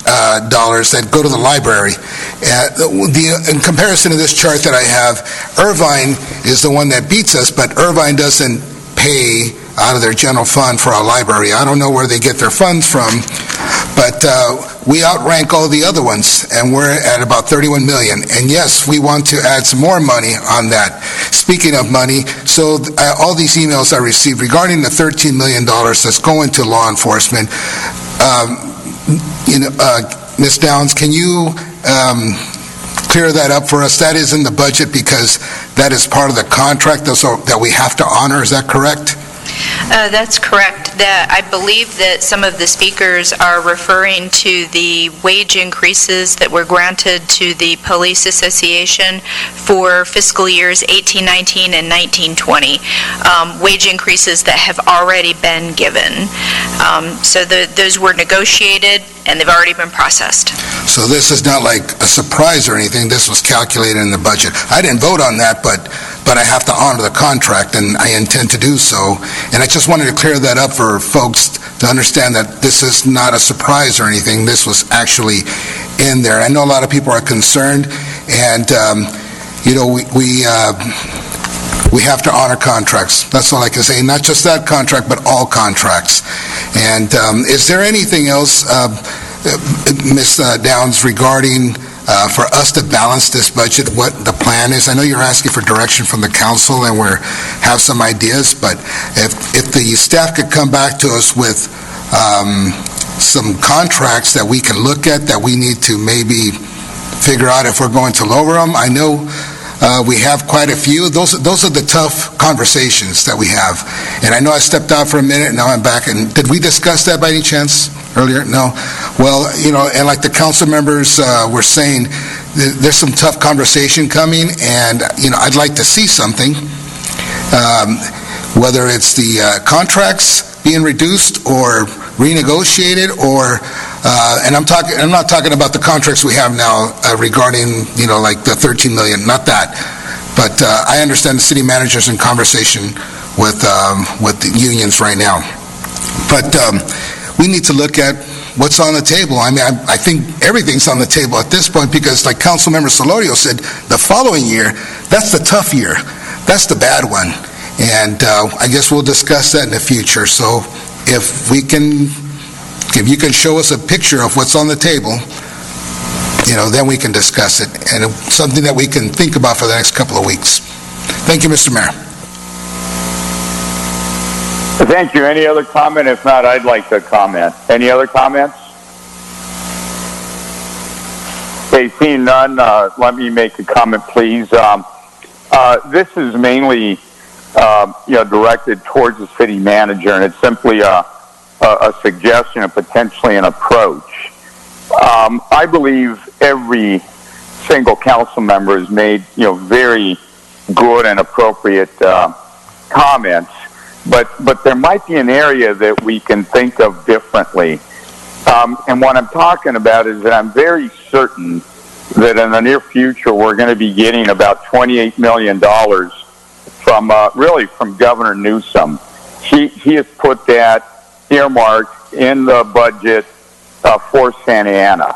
that go to the library. In comparison to this chart that I have, Irvine is the one that beats us, but Irvine doesn't pay out of their general fund for our library. I don't know where they get their funds from, but we outrank all the other ones, and we're at about 31 million. And yes, we want to add some more money on that. Speaking of money, so all these emails I received regarding the $13 million that's going to law enforcement, Ms. Downs, can you clear that up for us? That is in the budget because that is part of the contract that we have to honor. Is that correct? That's correct. I believe that some of the speakers are referring to the wage increases that were granted to the Police Association for fiscal years 1819 and 1920, wage increases that have already been given. So those were negotiated, and they've already been processed. So this is not like a surprise or anything. This was calculated in the budget. I didn't vote on that, but I have to honor the contract, and I intend to do so. And I just wanted to clear that up for folks to understand that this is not a surprise or anything. This was actually in there. I know a lot of people are concerned, and we have to honor contracts. That's all I can say. Not just that contract, but all contracts. And is there anything else, Ms. Downs, regarding for us to balance this budget, what the plan is? I know you're asking for direction from the council, and we have some ideas, but if the staff could come back to us with some contracts that we can look at, that we need to maybe figure out if we're going to lower them. I know we have quite a few. Those are the tough conversations that we have. And I know I stepped out for a minute, and now I'm back. And did we discuss that by any chance earlier? No. Well, and like the council members were saying, there's some tough conversation coming, and I'd like to see something, whether it's the contracts being reduced or renegotiated, or and I'm not talking about the contracts we have now regarding like the 13 million, not that, but I understand the city manager's in conversation with the unions right now, but we need to look at what's on the table. I mean, I think everything's on the table at this point, because like Councilmember Solorio said, the following year, that's the tough year, that's the bad one, and I guess we'll discuss that in the future. So if you can show us a picture of what's on the table, then we can discuss it, and it's something that we can think about for the next couple of weeks. Thank you, Mr. Mayor. Thank you. Any other comment? If not, I'd like to comment. Any other comments? Okay, seeing none, let me make a comment, please. This is mainly directed towards the city manager, and it's simply a suggestion and potentially an approach. I believe every single council member has made very good and appropriate comments, but there might be an area that we can think of differently. And what I'm talking about is that I'm very certain that in the near future we're going to be getting about $28 million from Governor Newsom. He has put that earmarked in the budget for Santa Ana.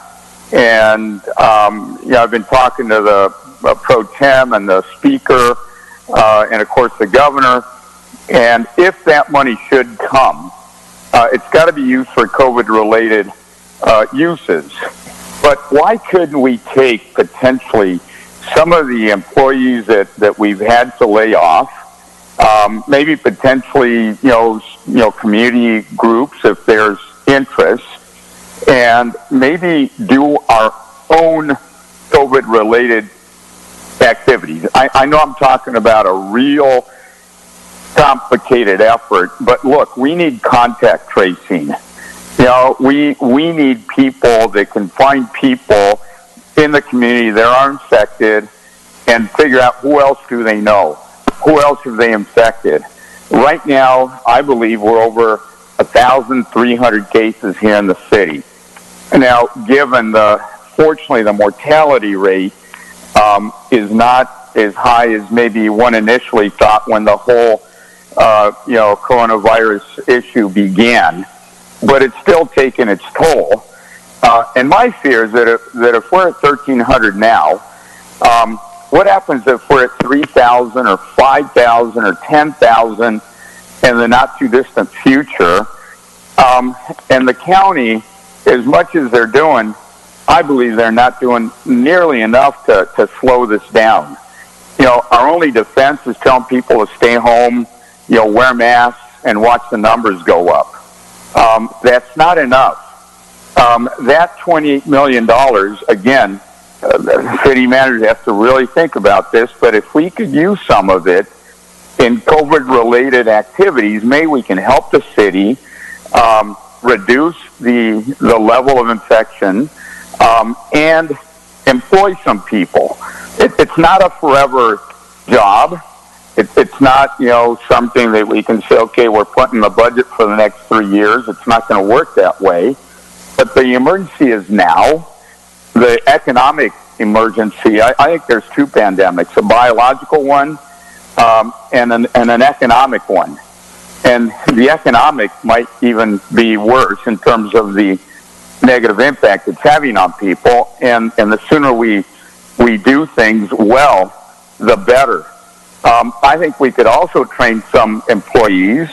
And, I've been talking to the pro tem and the speaker, and of course the governor. And if that money should come, it's got to be used for COVID-related uses. But why couldn't we take potentially some of the employees that we've had to lay off, maybe potentially, community groups if there's interest, and maybe do our own COVID-related activities. I know I'm talking about a real complicated effort, but look, we need contact tracing. We need people that can find people in the community that are infected and figure out who else do they know, who else have they infected. Right now, I believe we're over 1,300 cases here in the city. Now, given fortunately the mortality rate is not as high as maybe one initially thought when the whole coronavirus issue began, but it's still taken its toll. And my fear is that if we're at 1,300 now, what happens if we're at 3,000 or 5,000 or 10,000 in the not too distant future? And the county, as much as they're doing, I believe they're not doing nearly enough to slow this down. Our only defense is telling people to stay home, wear masks, and watch the numbers go up. That's not enough. That $28 million, again, the city manager has to really think about this, but if we could use some of it in COVID-related activities, maybe we can help the city reduce the level of infection and employ some people. It's not a forever job. It's not, something that we can say, okay, we're putting the budget for the next 3 years. It's not going to work that way. But the emergency is now. The economic emergency, I think there's two pandemics, a biological one and an economic one. And the economic might even be worse in terms of the negative impact it's having on people. And the sooner we do things well, the better. I think we could also train some employees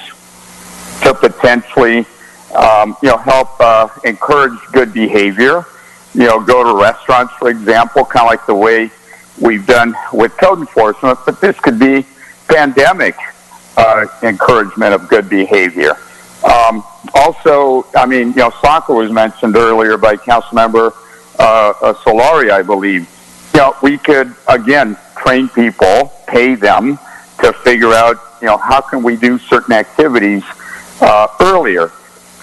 to potentially, help encourage good behavior. Go to restaurants, for example, kind of like the way we've done with code enforcement. But this could be pandemic encouragement of good behavior. Also, soccer was mentioned earlier by Councilmember Solari, I believe. We could, again, train people, pay them to figure out, how can we do certain activities earlier.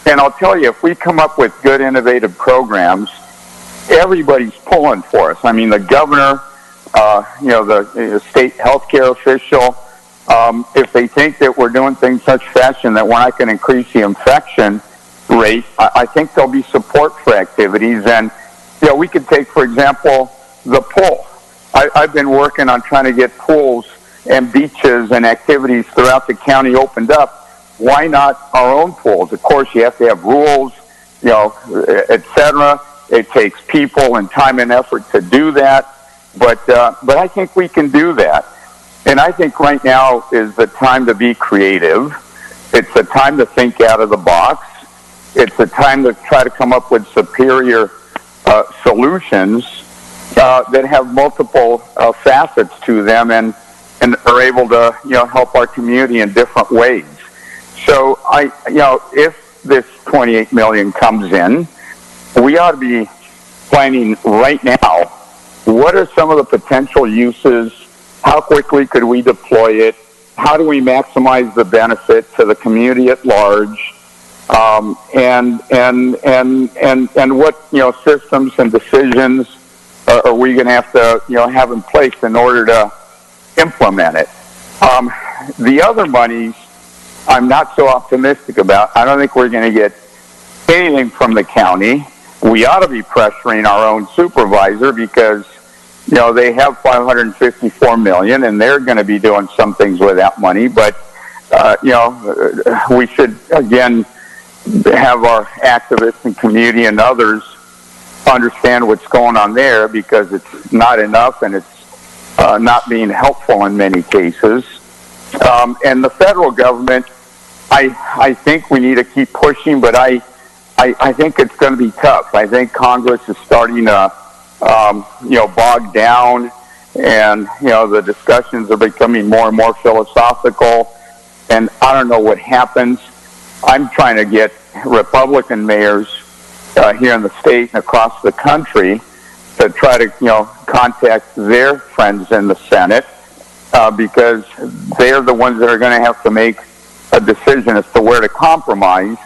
And I'll tell you, if we come up with good, innovative programs, everybody's pulling for us. I mean, the governor, the state healthcare official, if they think that we're doing things in such fashion that we're not going to increase the infection rate, I think there'll be support for activities. And, we could take, for example, the pool. I've been working on trying to get pools and beaches and activities throughout the county opened up. Why not our own pools? Of course, you have to have rules, et cetera. It takes people and time and effort to do that. But I think we can do that. And I think right now is the time to be creative. It's the time to think out of the box. It's the time to try to come up with superior solutions that have multiple facets to them and are able to, help our community in different ways. So if this $28 million comes in, we ought to be planning right now, what are some of the potential uses? How quickly could we deploy it? How do we maximize the benefit to the community at large? And what, systems and decisions are we going to have to, have in place in order to implement it? The other monies, I'm not so optimistic about. I don't think we're going to get anything from the county. We ought to be pressuring our own supervisor because, they have $554 million and they're going to be doing some things with that money. But, we should, again, have our activists and community and others understand what's going on there because it's not enough and it's not being helpful in many cases. And the federal government, I think we need to keep pushing, but I think it's going to be tough. I think Congress is starting to, bog down, and the discussions are becoming more and more philosophical. And I don't know what happens. I'm trying to get Republican mayors here in the state and across the country to try to, contact their friends in the Senate because they're the ones that are going to have to make a decision as to where to compromise.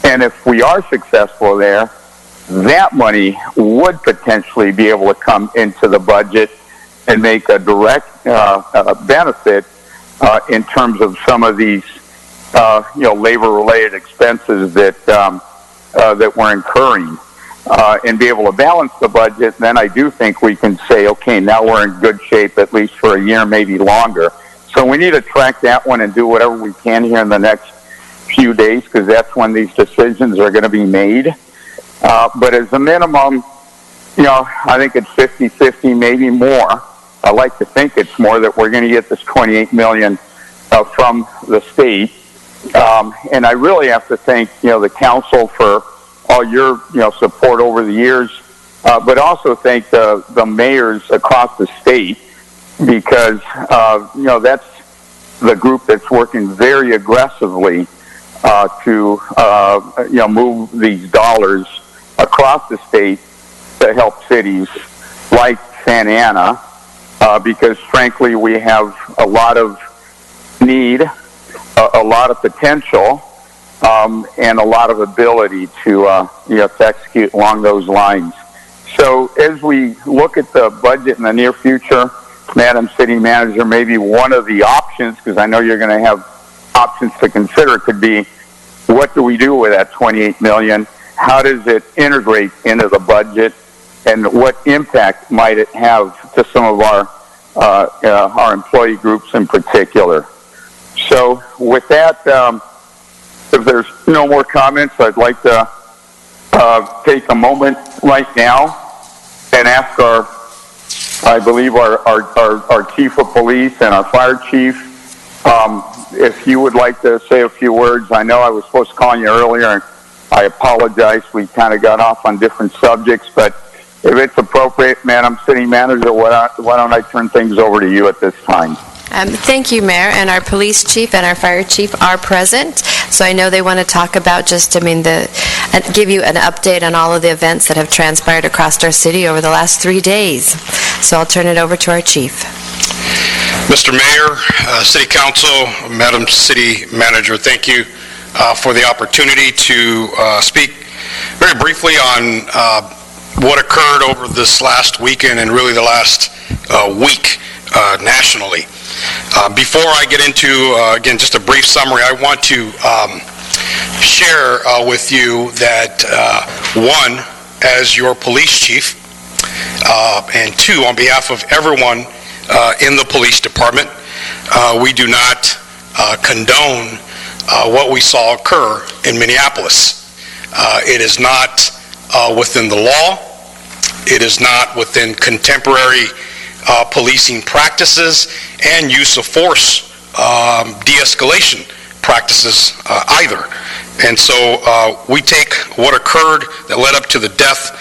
And if we are successful there, that money would potentially be able to come into the budget and make a direct benefit in terms of some of these, labor-related expenses that we're incurring, and be able to balance the budget. Then I do think we can say, okay, now we're in good shape at least for a year, maybe longer. So we need to track that one and do whatever we can here in the next few days because that's when these decisions are going to be made. But as a minimum, I think it's 50-50, maybe more. I like to think it's more that we're going to get this $28 million from the state. And I really have to thank, the council for all your, support over the years, but also thank the mayors across the state because, that's the group that's working very aggressively to, move these dollars across the state to help cities like Santa Ana, because frankly we have a lot of need, a lot of potential, and a lot of ability to execute along those lines. So as we look at the budget in the near future, Madam City Manager, maybe one of the options, because I know you're going to have options to consider, could be, what do we do with that $28 million? How does it integrate into the budget? And what impact might it have to some of our employee groups in particular? So with that, if there's no more comments, I'd like to take a moment right now and ask I believe our chief of police and our fire chief, if you would like to say a few words. I know I was supposed to call you earlier, and I apologize. We kind of got off on different subjects, but if it's appropriate, Madam City Manager, why don't I turn things over to you at this time? Thank you, Mayor, and our police chief and our fire chief are present, so I know they want to talk about give you an update on all of the events that have transpired across our city over the last 3 days. So I'll turn it over to our chief. Mr. Mayor, City Council, Madam City Manager, thank you for the opportunity to speak very briefly on what occurred over this last weekend and really the last week nationally. Before I get into, again, just a brief summary, I want to share with you that, one, as your police chief, and two, on behalf of everyone in the police department, we do not condone what we saw occur in Minneapolis. It is not within the law. It is not within contemporary policing practices and use of force de-escalation practices either. And so we take what occurred that led up to the death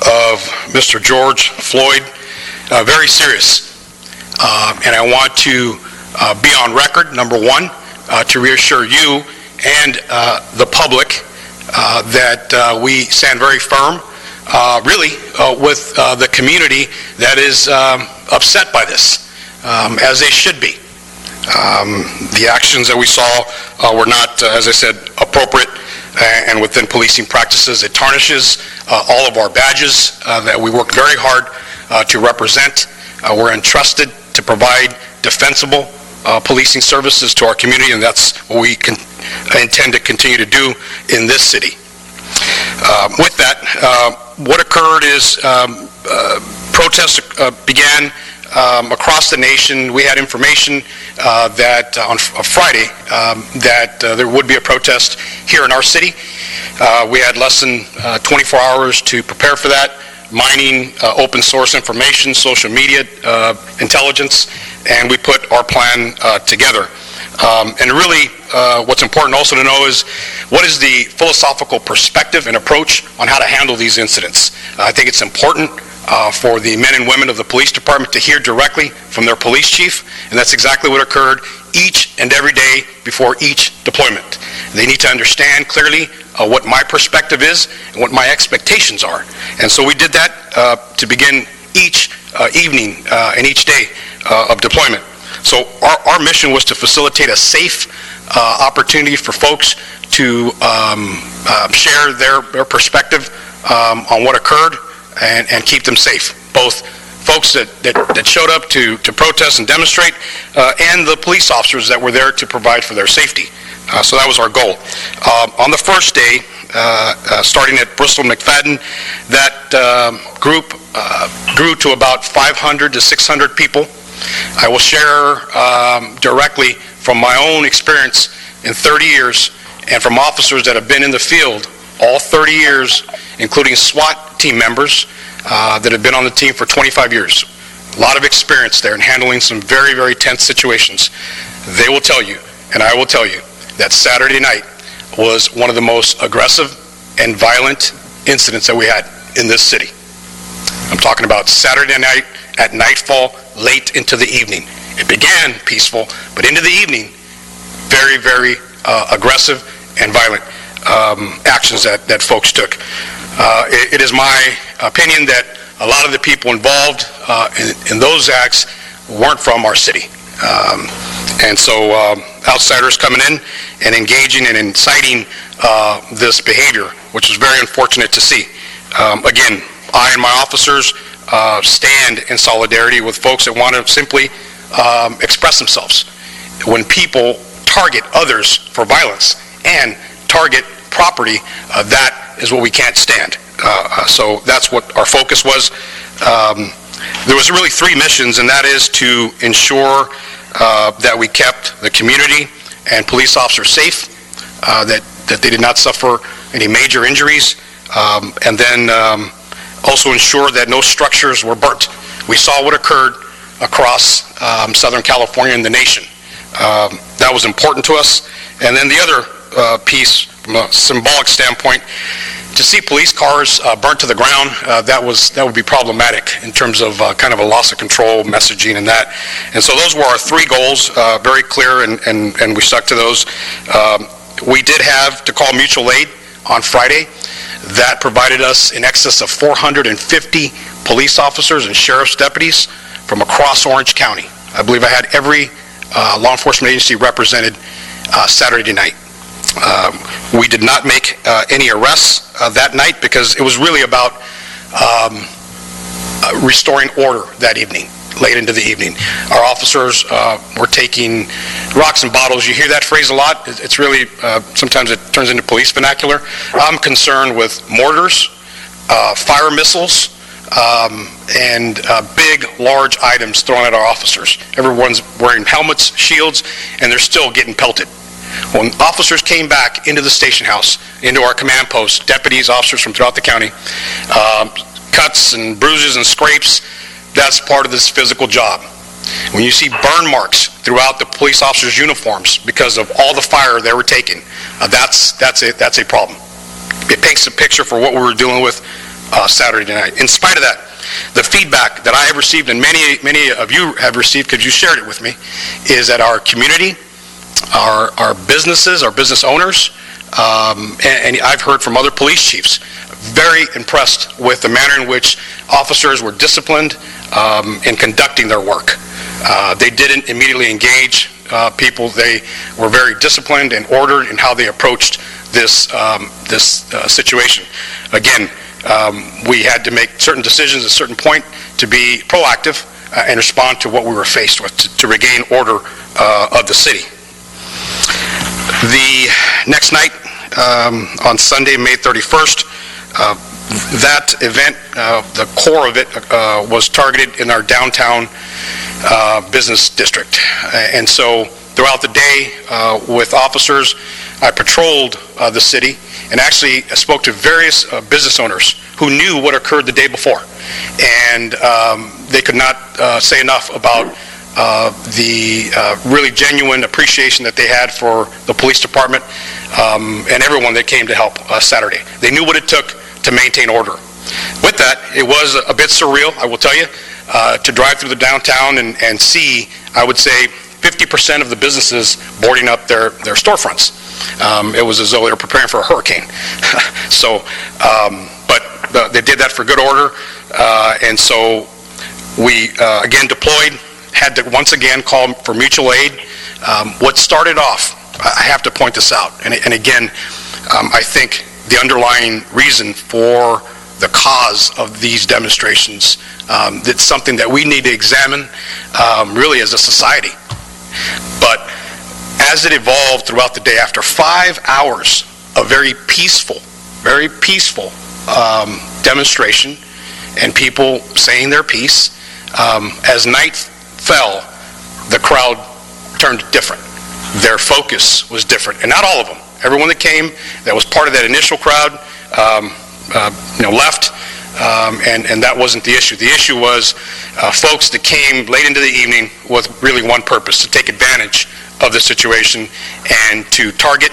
of Mr. George Floyd very serious. And I want to be on record, number one, to reassure you and the public that we stand very firm, really, with the community that is upset by this, as they should be. The actions that we saw were not, as I said, appropriate and within policing practices. It tarnishes all of our badges that we work very hard to represent. We're entrusted to provide defensible policing services to our community, and that's what we intend to continue to do in this city. With that, what occurred is protests began across the nation. We had information that on Friday that there would be a protest here in our city. We had less than 24 hours to prepare for that, mining open source information, social media intelligence, and we put our plan together. And really, what's important also to know is what is the philosophical perspective and approach on how to handle these incidents. I think it's important for the men and women of the police department to hear directly from their police chief, and that's exactly what occurred each and every day before each deployment. They need to understand clearly what my perspective is and what my expectations are. And so we did that to begin each evening and each day of deployment. So our mission was to facilitate a safe opportunity for folks to share their perspective on what occurred and keep them safe, both folks that showed up to protest and demonstrate and the police officers that were there to provide for their safety. So that was our goal. On the first day, starting at Bristol McFadden, that group grew to about 500 to 600 people. I will share directly from my own experience in 30 years and from officers that have been in the field all 30 years, including SWAT team members that have been on the team for 25 years. A lot of experience there in handling some very, very tense situations. They will tell you, and I will tell you, that Saturday night was one of the most aggressive and violent incidents that we had in this city. I'm talking about Saturday night at nightfall, late into the evening. It began peaceful, but into the evening, very, very aggressive and violent actions that folks took. It is my opinion that a lot of the people involved in those acts weren't from our city. And so outsiders coming in and engaging and inciting this behavior, which was very unfortunate to see. Again, I and my officers stand in solidarity with folks that want to simply express themselves. When people target others for violence and target property, that is what we can't stand. So that's what our focus was. There was really three missions, and that is to ensure that we kept the community and police officers safe, that they did not suffer any major injuries, and then also ensure that no structures were burnt. We saw what occurred across Southern California and the nation. That was important to us. And then the other piece, from a symbolic standpoint, to see police cars burnt to the ground, that would be problematic in terms of kind of a loss of control messaging and that. And so those were our three goals, very clear, and we stuck to those. We did have to call mutual aid on Friday. That provided us in excess of 450 police officers and sheriff's deputies from across Orange County. I believe I had every law enforcement agency represented Saturday night. We did not make any arrests that night because it was really about restoring order that evening, late into the evening. Our officers were taking rocks and bottles. You hear that phrase a lot. It's really, sometimes it turns into police vernacular. I'm concerned with mortars, fire missiles, and big, large items thrown at our officers. Everyone's wearing helmets, shields, and they're still getting pelted. When officers came back into the station house, into our command post, deputies, officers from throughout the county, cuts and bruises and scrapes, that's part of this physical job. When you see burn marks throughout the police officers' uniforms because of all the fire they were taking, that's a problem. It paints a picture for what we were dealing with Saturday night. In spite of that, the feedback that I have received, and many of you have received because you shared it with me, is that our community, our businesses, our business owners, and I've heard from other police chiefs, very impressed with the manner in which officers were disciplined in conducting their work. They didn't immediately engage people. They were very disciplined and ordered in how they approached this situation. Again, we had to make certain decisions at a certain point to be proactive and respond to what we were faced with to regain order of the city. The next night, on Sunday, May 31st, that event, the core of it was targeted in our downtown business district. And so throughout the day with officers, I patrolled the city and actually spoke to various business owners who knew what occurred the day before. And they could not say enough about the really genuine appreciation that they had for the police department and everyone that came to help Saturday. They knew what it took to maintain order. With that, it was a bit surreal, I will tell you, to drive through the downtown and see, I would say, 50% of the businesses boarding up their storefronts. It was as though they were preparing for a hurricane. So, but they did that for good order, and so we again deployed, had to once again call for mutual aid. What started off, I have to point this out, and again, I think the underlying reason for the cause of these demonstrations, it's something that we need to examine really as a society. But as it evolved throughout the day, after 5 hours of very peaceful demonstration and people saying their piece, as night fell, the crowd turned different. Their focus was different, and not all of them. Everyone that came, that was part of that initial crowd, left, and that wasn't the issue. The issue was folks that came late into the evening with really one purpose: to take advantage of the situation and to target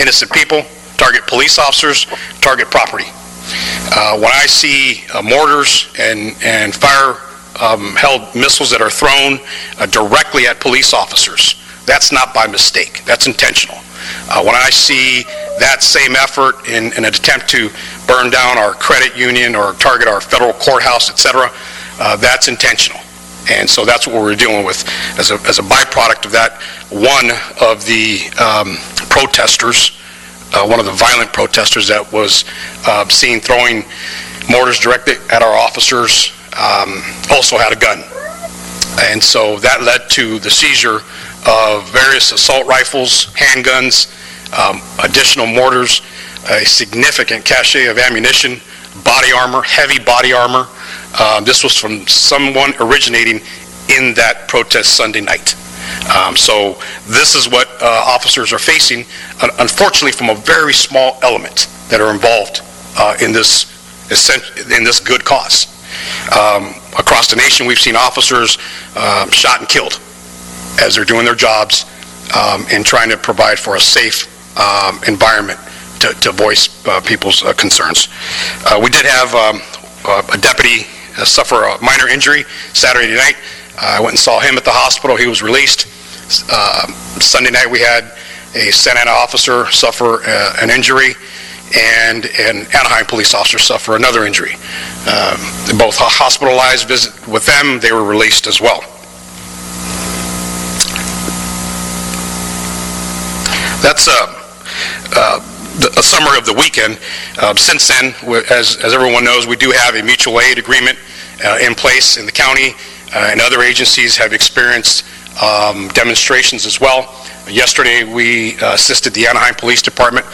innocent people, target police officers, target property. When I see mortars and fire-held missiles that are thrown directly at police officers, that's not by mistake. That's intentional. When I see that same effort in an attempt to burn down our credit union or target our federal courthouse, etc., that's intentional. And so that's what we're dealing with. As a byproduct of that, one of the protesters, one of the violent protesters that was seen throwing mortars directly at our officers, also had a gun. And so that led to the seizure of various assault rifles, handguns, additional mortars, a significant cache of ammunition, body armor, heavy body armor. This was from someone originating in that protest Sunday night. So this is what officers are facing, unfortunately, from a very small element that are involved in this good cause. Across the nation, we've seen officers shot and killed as they're doing their jobs and trying to provide for a safe environment to voice people's concerns. We did have a deputy suffer a minor injury Saturday night. I went and saw him at the hospital. He was released. Sunday night we had a Santa Ana officer suffer an injury, and an Anaheim police officer suffer another injury. Both hospitalized, visit with them, they were released as well. That's a summary of the weekend. Since then, as everyone knows, we do have a mutual aid agreement in place in the county, and other agencies have experienced demonstrations as well. Yesterday, we assisted the Anaheim Police Department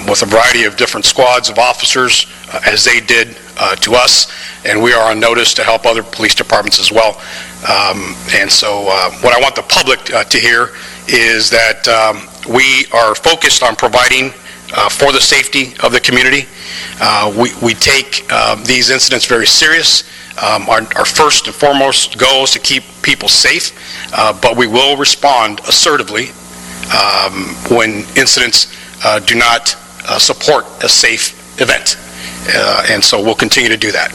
with a variety of different squads of officers, as they did to us, and we are on notice to help other police departments as well. And so what I want the public to hear is that we are focused on providing for the safety of the community. We take these incidents very serious. Our first and foremost goal is to keep people safe, but we will respond assertively when incidents do not support a safe event. And so we'll continue to do that.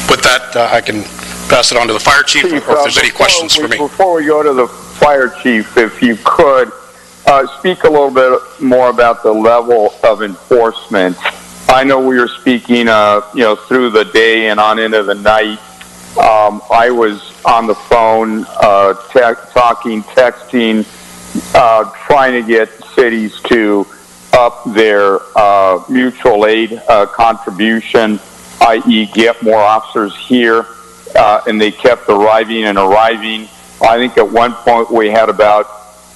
With that, I can pass it on to the fire chief, or if there's any questions for me. Before we go to the fire chief, if you could speak a little bit more about the level of enforcement. I know we were speaking, through the day and on into the night. I was on the phone, talking, texting, trying to get cities to up their mutual aid contribution, i.e. get more officers here, and they kept arriving and arriving. I think at one point we had about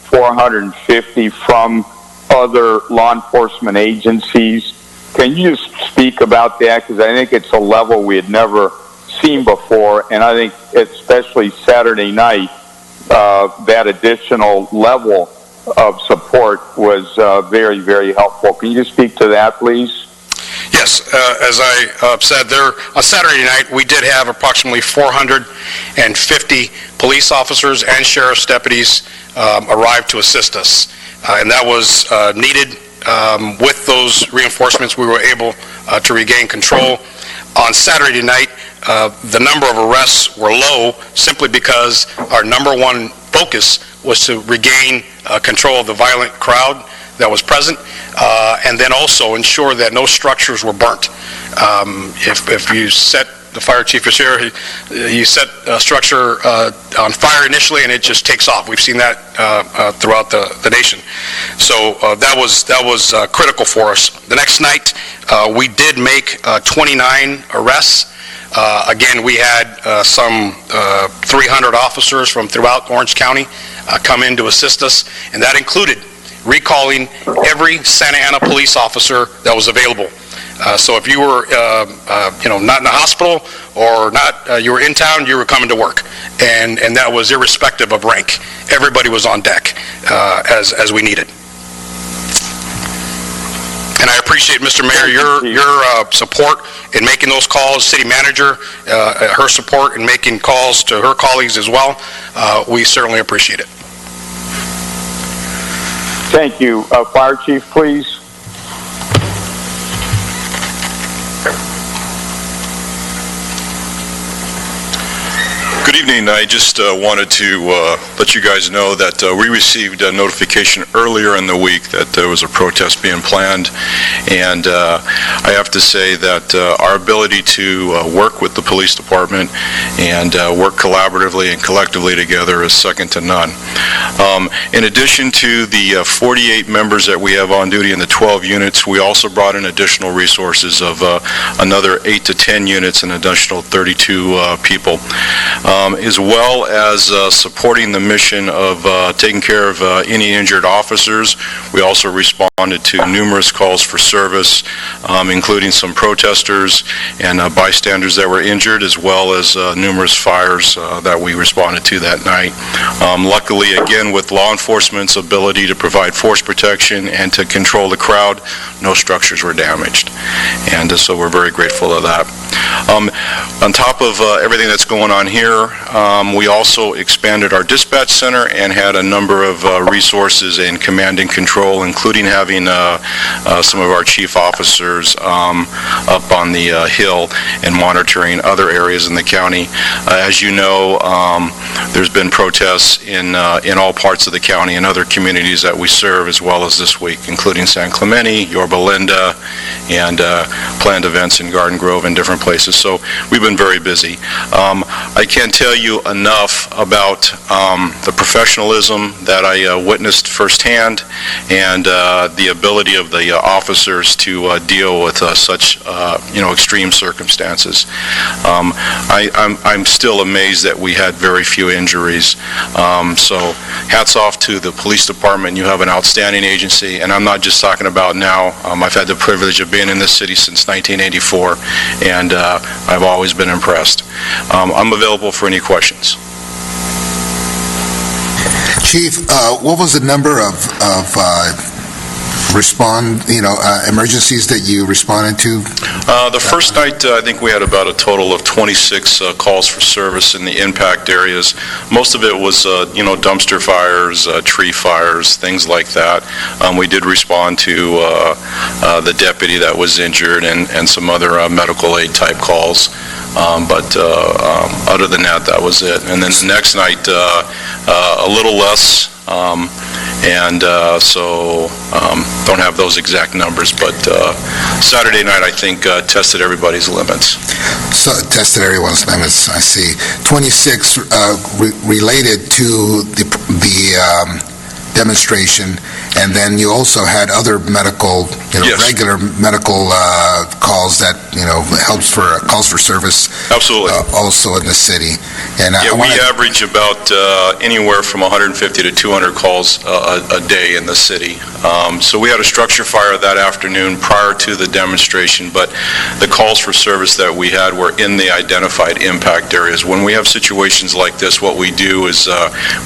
450 from other law enforcement agencies. Can you just speak about that? Because I think it's a level we had never seen before, and I think especially Saturday night, that additional level of support was very, very helpful. Can you just speak to that, please? Yes, as I said, there on Saturday night we did have approximately 450 police officers and sheriff's deputies arrive to assist us, and that was needed. With those reinforcements, we were able to regain control. On Saturday night, the number of arrests were low simply because our number one focus was to regain control of the violent crowd that was present, and then also ensure that no structures were burnt. If you set, the fire chief is here, you set a structure on fire initially and it just takes off. We've seen that throughout the nation. So that was critical for us. The next night, we did make 29 arrests. Again, we had some 300 officers from throughout Orange County come in to assist us, and that included recalling every Santa Ana police officer that was available. So if you were, not in the hospital or not, you were in town, you were coming to work, and that was irrespective of rank. Everybody was on deck as we needed. And I appreciate, Mr. Mayor, your support in making those calls. City manager, her support in making calls to her colleagues as well. We certainly appreciate it. Thank you. Fire chief, please. Good evening. I just wanted to let you guys know that we received a notification earlier in the week that there was a protest being planned, and I have to say that our ability to work with the police department and work collaboratively and collectively together is second to none. In addition to the 48 members that we have on duty in the 12 units, we also brought in additional resources of another 8 to 10 units and additional 32 people. As well as supporting the mission of taking care of any injured officers. We also responded to numerous calls for service, including some protesters and bystanders that were injured, as well as numerous fires that we responded to that night. Luckily, again, with law enforcement's ability to provide force protection and to control the crowd, no structures were damaged. And so we're very grateful of that. On top of everything that's going on here, we also expanded our dispatch center and had a number of resources in command and control, including having some of our chief officers up on the hill and monitoring other areas in the county. As you know, there's been protests in all parts of the county and other communities that we serve, as well as this week, including San Clemente, Yorba Linda, and planned events in Garden Grove and different places. So we've been very busy. I can't tell you enough about the professionalism that I witnessed firsthand and the ability of the officers to deal with such extreme circumstances. I'm still amazed that we had very few injuries. So hats off to the police department. You have an outstanding agency, and I'm not just talking about now. I've had the privilege of being in this city since 1984, and I've always been impressed. I'm available for any questions. Chief, what was the number of emergencies that you responded to? The first night, I think we had about a total of 26 calls for service in the impact areas. Most of it was, dumpster fires, tree fires, things like that. We did respond to the deputy that was injured and some other medical aid type calls. But other than that, that was it. And then the next night, a little less. So don't have those exact numbers, but Saturday night I think tested everybody's limits. So tested everyone's limits, I see. 26 related to the demonstration, and then you also had other medical, Yes. regular medical calls that, helps for calls for service. Absolutely. Also in the city. And we average about anywhere from 150 to 200 calls a day in the city. So we had a structure fire that afternoon prior to the demonstration, but the calls for service that we had were in the identified impact areas. When we have situations like this, what we do is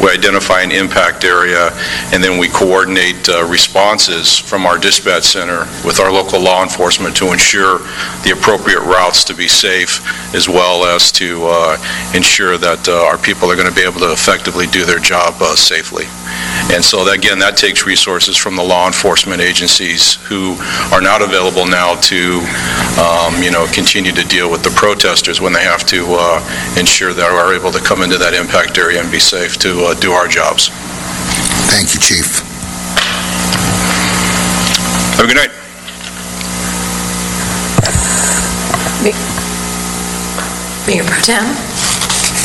we identify an impact area, and then we coordinate responses from our dispatch center with our local law enforcement to ensure the appropriate routes to be safe, as well as to ensure that our people are going to be able to effectively do their job safely. And so, again, that takes resources from the law enforcement agencies who are not available now to, continue to deal with the protesters when they have to ensure that we're able to come into that impact area and be safe to do our jobs. Thank you, Chief. Have a good night. Mayor Pro Tem?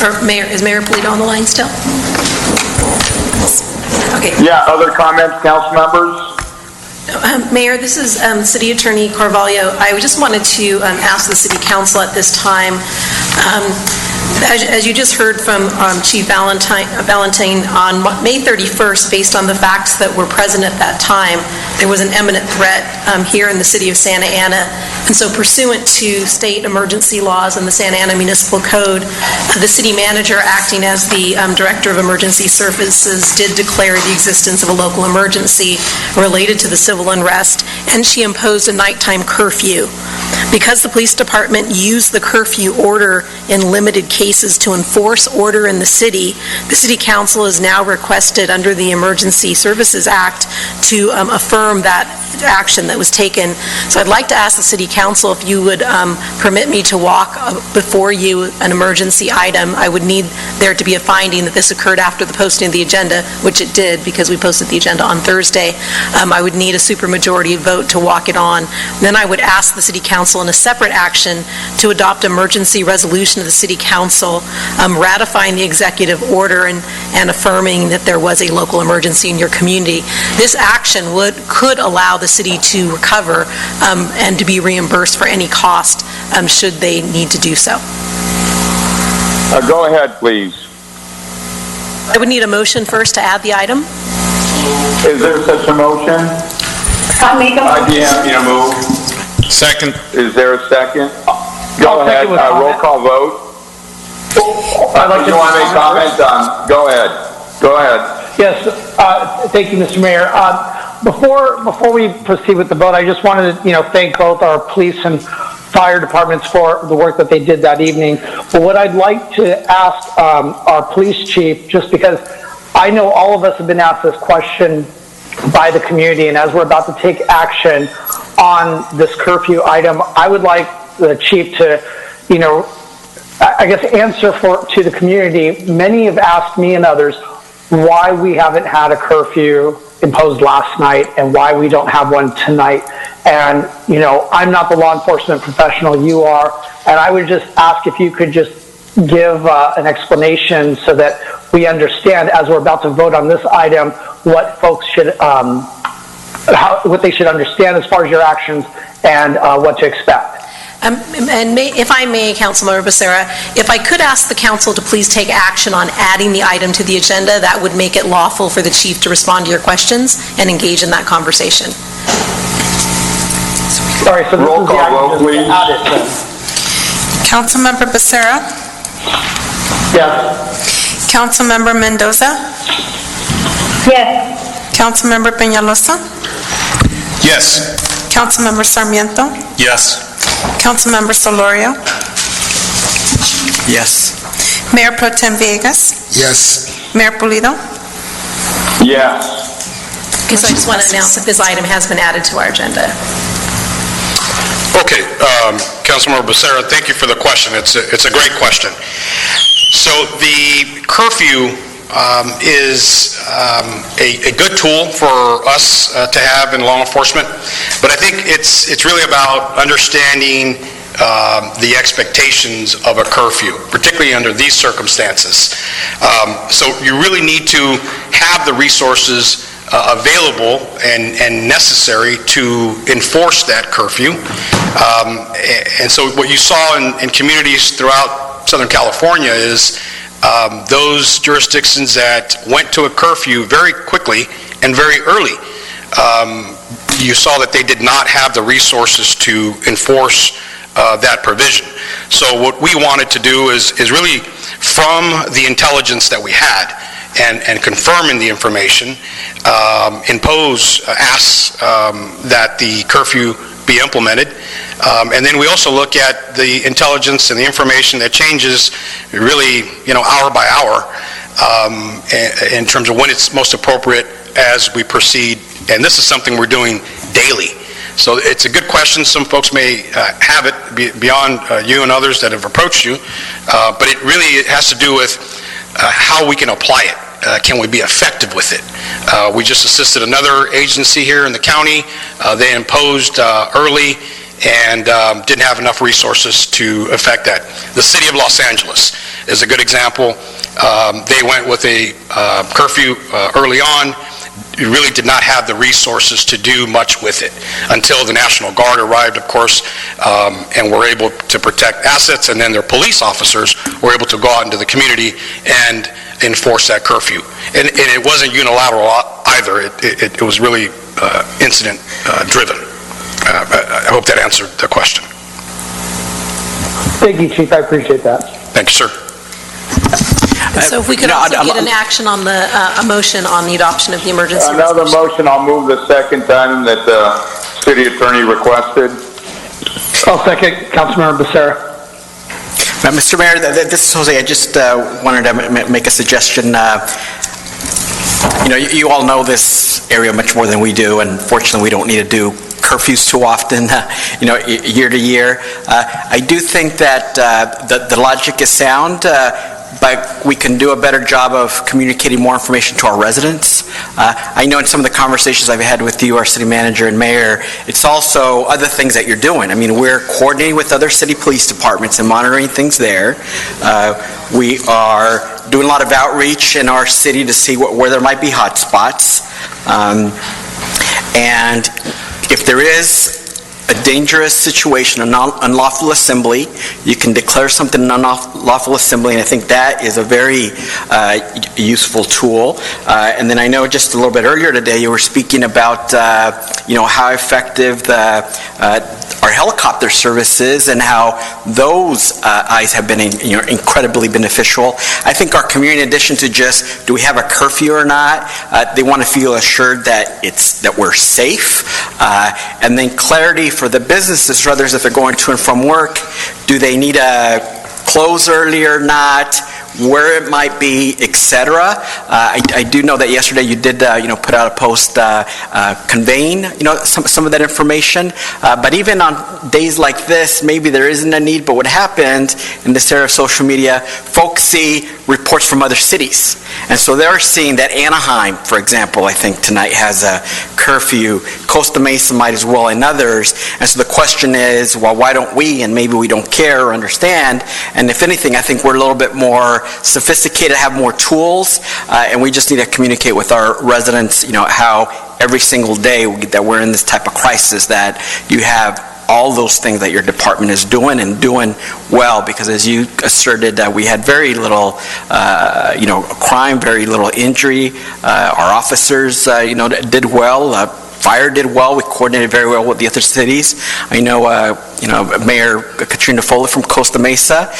Or is Mayor Polito on the line still? Okay. Yeah, other comments, council members? Mayor, this is City Attorney Carvalho. I just wanted to ask the City Council at this time, as you just heard from Chief Valentine, on May 31st, based on the facts that were present at that time, there was an imminent threat here in the city of Santa Ana. And so pursuant to state emergency laws and the Santa Ana Municipal Code, the city manager, acting as the Director of Emergency Services, did declare the existence of a local emergency related to the civil unrest, and she imposed a nighttime curfew. Because the police department used the curfew order in limited cases to enforce order in the city council is now requested under the Emergency Services Act to affirm that action that was taken. So I'd like to ask the city council if you would permit me to walk before you an emergency item. I would need there to be a finding that this occurred after the posting of the agenda, which it did because we posted the agenda on Thursday. I would need a supermajority vote to walk it on. Then I would ask the city council in a separate action to adopt emergency resolution of the city council ratifying the executive order and affirming that there was a local emergency in your community. This action could allow the city to recover and to be reimbursed for any cost should they need to do so. Go ahead, please. I would need a motion first to add the item. Is there such a motion? I'll make a motion. I'd be happy to move. Second. Is there a second? Go ahead, roll call vote. I'd like you want to make comments on? Go ahead. Go ahead. Yes, thank you, Mr. Mayor. Before we proceed with the vote, I just wanted to, thank both our police and fire departments for the work that they did that evening. But what I'd like to ask our police chief, just because I know all of us have been asked this question by the community, and as we're about to take action on this curfew item, I would like the chief to, I guess, answer to the community. Many have asked me and others why we haven't had a curfew imposed last night and why we don't have one tonight. And, I'm not the law enforcement professional, you are, and I would just ask if you could just give an explanation so that we understand, as we're about to vote on this item, what folks should, what they should understand as far as your actions and what to expect. If I may, Councilmember Becerra, if I could ask the council to please take action on adding the item to the agenda, that would make it lawful for the chief to respond to your questions and engage in that conversation. Sorry, so roll call vote, please. Councilmember Becerra? Yes. Councilmember Mendoza? Yes. Councilmember Peñalosa? Yes. Councilmember Sarmiento? Yes. Councilmember Solorio? Yes. Mayor Pro Tem Villegas? Yes. Mayor Pulido? Yes. Okay, so I just want to announce that this item has been added to our agenda. Okay, Councilmember Becerra, thank you for the question. It's a great question. So the curfew is a good tool for us to have in law enforcement, but I think it's really about understanding the expectations of a curfew, particularly under these circumstances. So you really need to have the resources available and necessary to enforce that curfew. And so what you saw in communities throughout Southern California is those jurisdictions that went to a curfew very quickly and very early, you saw that they did not have the resources to enforce that provision. So what we wanted to do is really, from the intelligence that we had and confirming the information, ask that the curfew be implemented. And then we also look at the intelligence and the information that changes really, hour by hour in terms of when it's most appropriate as we proceed. And this is something we're doing daily. So it's a good question. Some folks may have it beyond you and others that have approached you, but it really has to do with how we can apply it. Can we be effective with it? We just assisted another agency here in the county. They imposed early and didn't have enough resources to affect that. The city of Los Angeles is a good example. They went with a curfew early on. You really did not have the resources to do much with it until the National Guard arrived, of course, and were able to protect assets, and then their police officers were able to go out into the community and enforce that curfew. And it wasn't unilateral either. It was really incident driven. I hope that answered the question. Thank you, Chief. I appreciate that. Thank you, sir. So if we could also get an action on the, a motion on the adoption of the emergency Another resolution. motion, I'll move the second item that the city attorney requested. I'll second Councilmember Becerra. Mr. Mayor, this is Jose. I just wanted to make a suggestion. You all know this area much more than we do, and fortunately we don't need to do curfews too often, year to year. I do think that the logic is sound, but we can do a better job of communicating more information to our residents. I know in some of the conversations I've had with you, our city manager and mayor, it's also other things that you're doing. I mean, we're coordinating with other city police departments and monitoring things there. We are doing a lot of outreach in our city to see where there might be hot spots. And if there is a dangerous situation, an unlawful assembly, you can declare something an unlawful assembly, and I think that is a very useful tool. And then I know just a little bit earlier today you were speaking about how effective our helicopter services and how those eyes have been incredibly beneficial. I think our community, in addition to just do we have a curfew or not, they want to feel assured that we're safe, and then clarity for the businesses or others if they're going to and from work. Do they need to close early or not? Where it might be, etc. I do know that yesterday you did, put out a post conveying, some of that information. But even on days like this, maybe there isn't a need. But what happened in this era of social media, folks see reports from other cities, and so they're seeing that Anaheim, for example, I think tonight has a curfew. Costa Mesa might as well, and others. And so the question is, well, why don't we? And maybe we don't care or understand. And if anything, I think we're a little bit more sophisticated, have more tools, and we just need to communicate with our residents, how every single day that we're in this type of crisis, that you have all those things that your department is doing and doing well, because as you asserted, that we had very little, crime, very little injury. Our officers, did well. Fire did well. We coordinated very well with the other cities. I know, Mayor Katrina Fuller from Costa Mesa.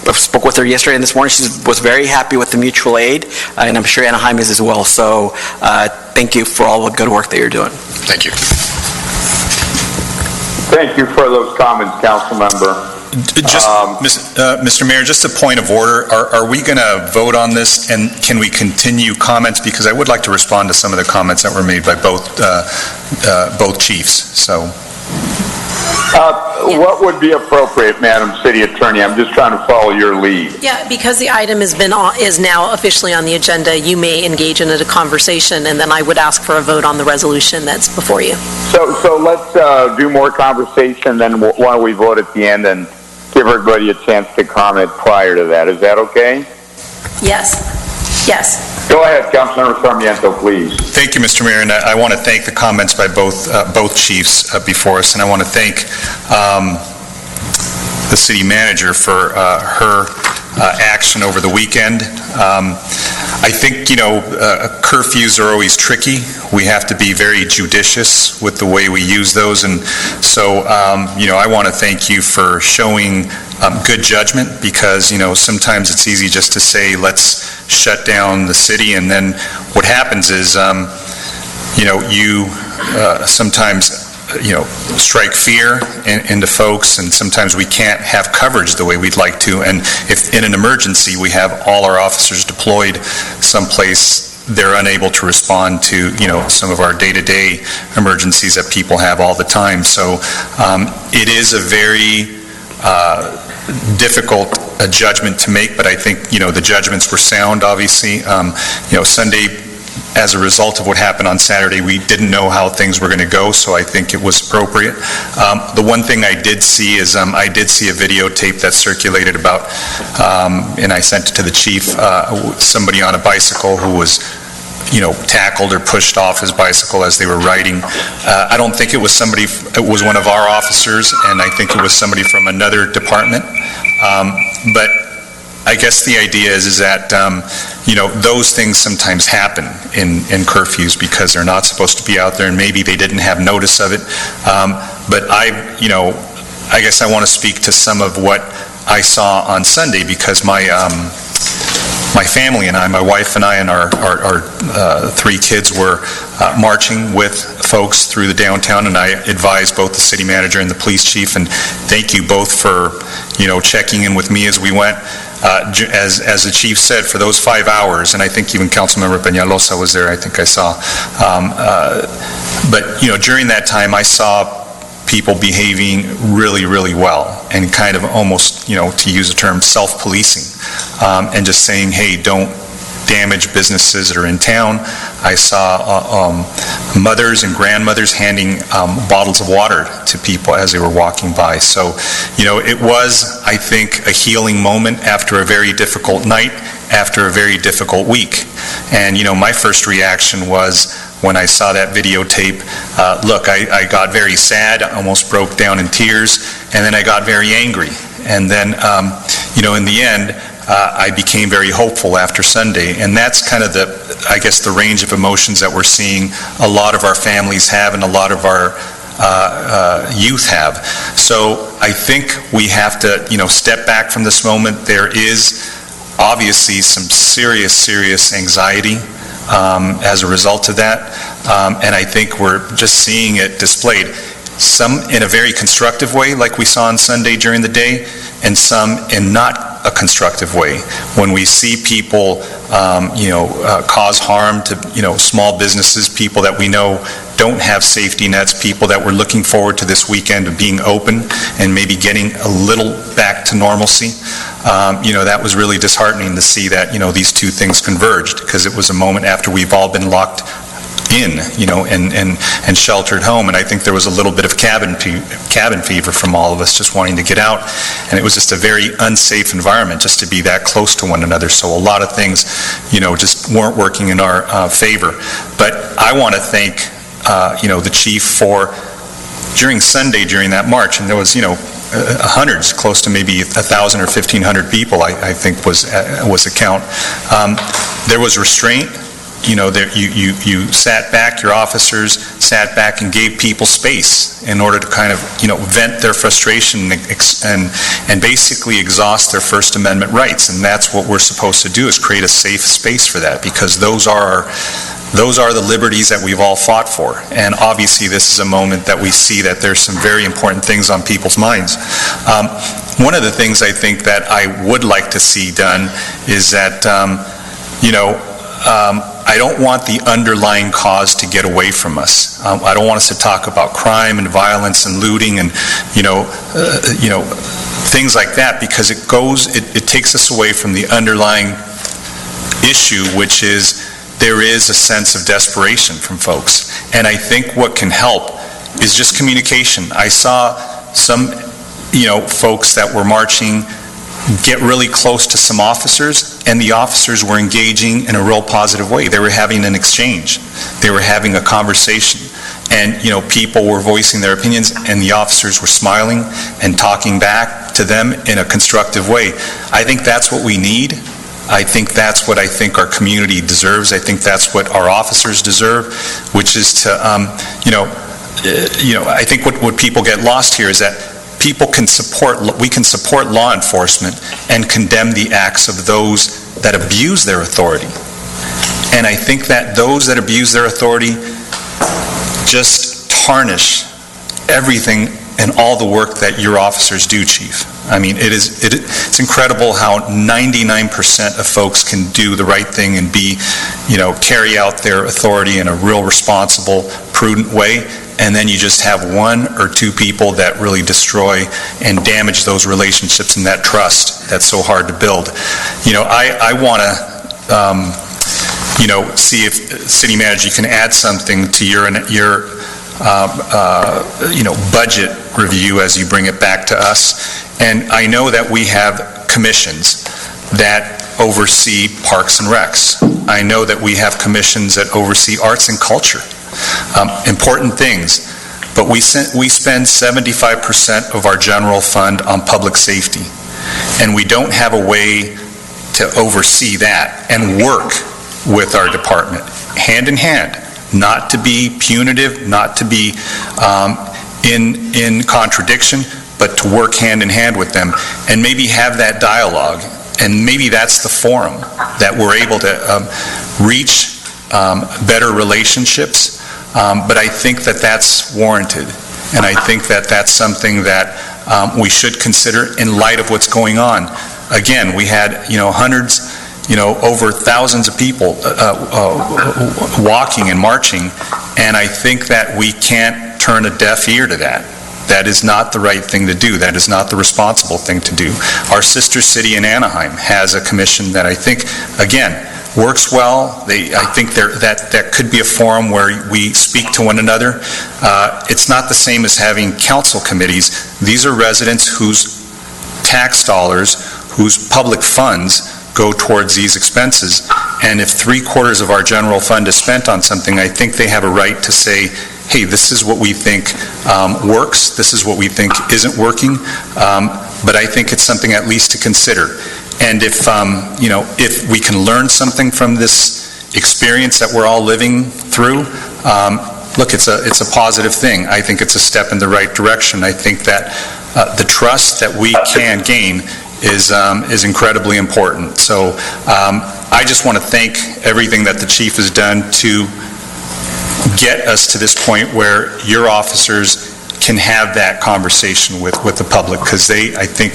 I spoke with her yesterday and this morning. She was very happy with the mutual aid, and I'm sure Anaheim is as well. So thank you for all the good work that you're doing. Thank you. Thank you for those comments, Council Member. Mr. Mayor, just a point of order. Are we going to vote on this, and can we continue comments? Because I would like to respond to some of the comments that were made by both chiefs. So. What would be appropriate, Madam City Attorney? I'm just trying to follow your lead. Yeah, because the item is now officially on the agenda, you may engage in a conversation, and then I would ask for a vote on the resolution that's before you. So let's do more conversation, then why don't we vote at the end and give everybody a chance to comment prior to that. Is that okay? Yes. Yes. Go ahead, Councilmember Sarmiento, please. Thank you, Mr. Mayor, and I want to thank the comments by both chiefs before us, and I want to thank the city manager for her action over the weekend. I think, curfews are always tricky. We have to be very judicious with the way we use those, and so, I want to thank you for showing good judgment, because, sometimes it's easy just to say, let's shut down the city, and then what happens is, you sometimes strike fear into folks, and sometimes we can't have coverage the way we'd like to. And if in an emergency we have all our officers deployed someplace, they're unable to respond to some of our day-to-day emergencies that people have all the time. So it is a very difficult judgment to make, but I think the judgments were sound. Obviously, Sunday, as a result of what happened on Saturday, we didn't know how things were going to go, so I think it was appropriate. The one thing I did see is I did see a videotape that circulated about, and I sent it to the chief, somebody on a bicycle who was tackled or pushed off his bicycle as they were riding. I don't think it was somebody, it was one of our officers, and I think it was somebody from another department. But I guess the idea is that, those things sometimes happen in curfews because they're not supposed to be out there, and maybe they didn't have notice of it. But I guess I want to speak to some of what I saw on Sunday, because my family and I, my wife and I, and our 3 kids were marching with folks through the downtown, and I advised both the city manager and the police chief, and thank you both for, checking in with me as we went. As the chief said, for those 5 hours, and I think even Councilmember Peñalosa was there, I think I saw. But during that time, I saw people behaving really, really well, and kind of almost, to use a term, self-policing, and just saying, hey, don't damage businesses that are in town. I saw mothers and grandmothers handing bottles of water to people as they were walking by. So, it was, I think, a healing moment after a very difficult night, after a very difficult week. And, my first reaction was, when I saw that videotape, look, I got very sad, almost broke down in tears, and then I got very angry. And then, in the end, I became very hopeful after Sunday, and that's kind of the range of emotions that we're seeing a lot of our families have and a lot of our youth have. So I think we have to, step back from this moment. There is obviously some serious anxiety as a result of that, and I think we're just seeing it displayed. Some in a very constructive way, like we saw on Sunday during the day, and some in not a constructive way. When we see people, cause harm to, small businesses, people that we know don't have safety nets, people that were looking forward to this weekend of being open and maybe getting a little back to normalcy, that was really disheartening to see that, these two things converged, because it was a moment after we've all been locked in, and sheltered home, and I think there was a little bit of cabin fever from all of us just wanting to get out, and it was just a very unsafe environment just to be that close to one another. So a lot of things, just weren't working in our favor. But I want to thank, the chief for during Sunday during that march, and there was, hundreds, close to maybe 1,000 or 1,500 people, I think was a count. There was restraint. You sat back, your officers sat back and gave people space in order to kind of, vent their frustration and basically exhaust their First Amendment rights. And that's what we're supposed to do, is create a safe space for that, because those are the liberties that we've all fought for. And obviously this is a moment that we see that there's some very important things on people's minds. One of the things I think that I would like to see done is that, I don't want the underlying cause to get away from us. I don't want us to talk about crime and violence and looting and, things like that, because it takes us away from the underlying issue, which is there is a sense of desperation from folks. And I think what can help is just communication. I saw some, folks that were marching get really close to some officers, and the officers were engaging in a real positive way. They were having an exchange. They were having a conversation. And, people were voicing their opinions, and the officers were smiling and talking back to them in a constructive way. I think that's what we need. I think that's what I think our community deserves. I think that's what our officers deserve, which is to, I think what people get lost here is that we can support law enforcement and condemn the acts of those that abuse their authority. And I think that those that abuse their authority just tarnish everything and all the work that your officers do, Chief. I mean, it's incredible how 99% of folks can do the right thing and carry out their authority in a real responsible, prudent way. And then you just have one or two people that really destroy and damage those relationships and that trust that's so hard to build. I want to, see if City Manager can add something to your budget review as you bring it back to us. And I know that we have commissions that oversee parks and recs. I know that we have commissions that oversee arts and culture. Important things, but we spend 75% of our general fund on public safety, and we don't have a way to oversee that and work with our department hand in hand, not to be punitive, not to be in contradiction, but to work hand in hand with them and maybe have that dialogue. And maybe that's the forum that we're able to reach better relationships but I think that that's warranted. And I think that that's something that we should consider in light of what's going on. Again, we had, hundreds, over thousands of people walking and marching, and I think that we can't turn a deaf ear to that. That is not the right thing to do. That is not the responsible thing to do. Our sister city in Anaheim has a commission that I think, again, works well. I think that could be a forum where we speak to one another. It's not the same as having council committees. These are residents whose tax dollars, whose public funds go towards these expenses. And if 3/4 of our general fund is spent on something, I think they have a right to say, hey, this is what we think works, this is what we think isn't working, but I think it's something at least to consider. And if we can learn something from this experience that we're all living through, look, it's a positive thing. I think it's a step in the right direction. I think that the trust that we can gain is incredibly important. So I just want to thank everything that the chief has done to get us to this point where your officers can have that conversation with the public, because they, I think,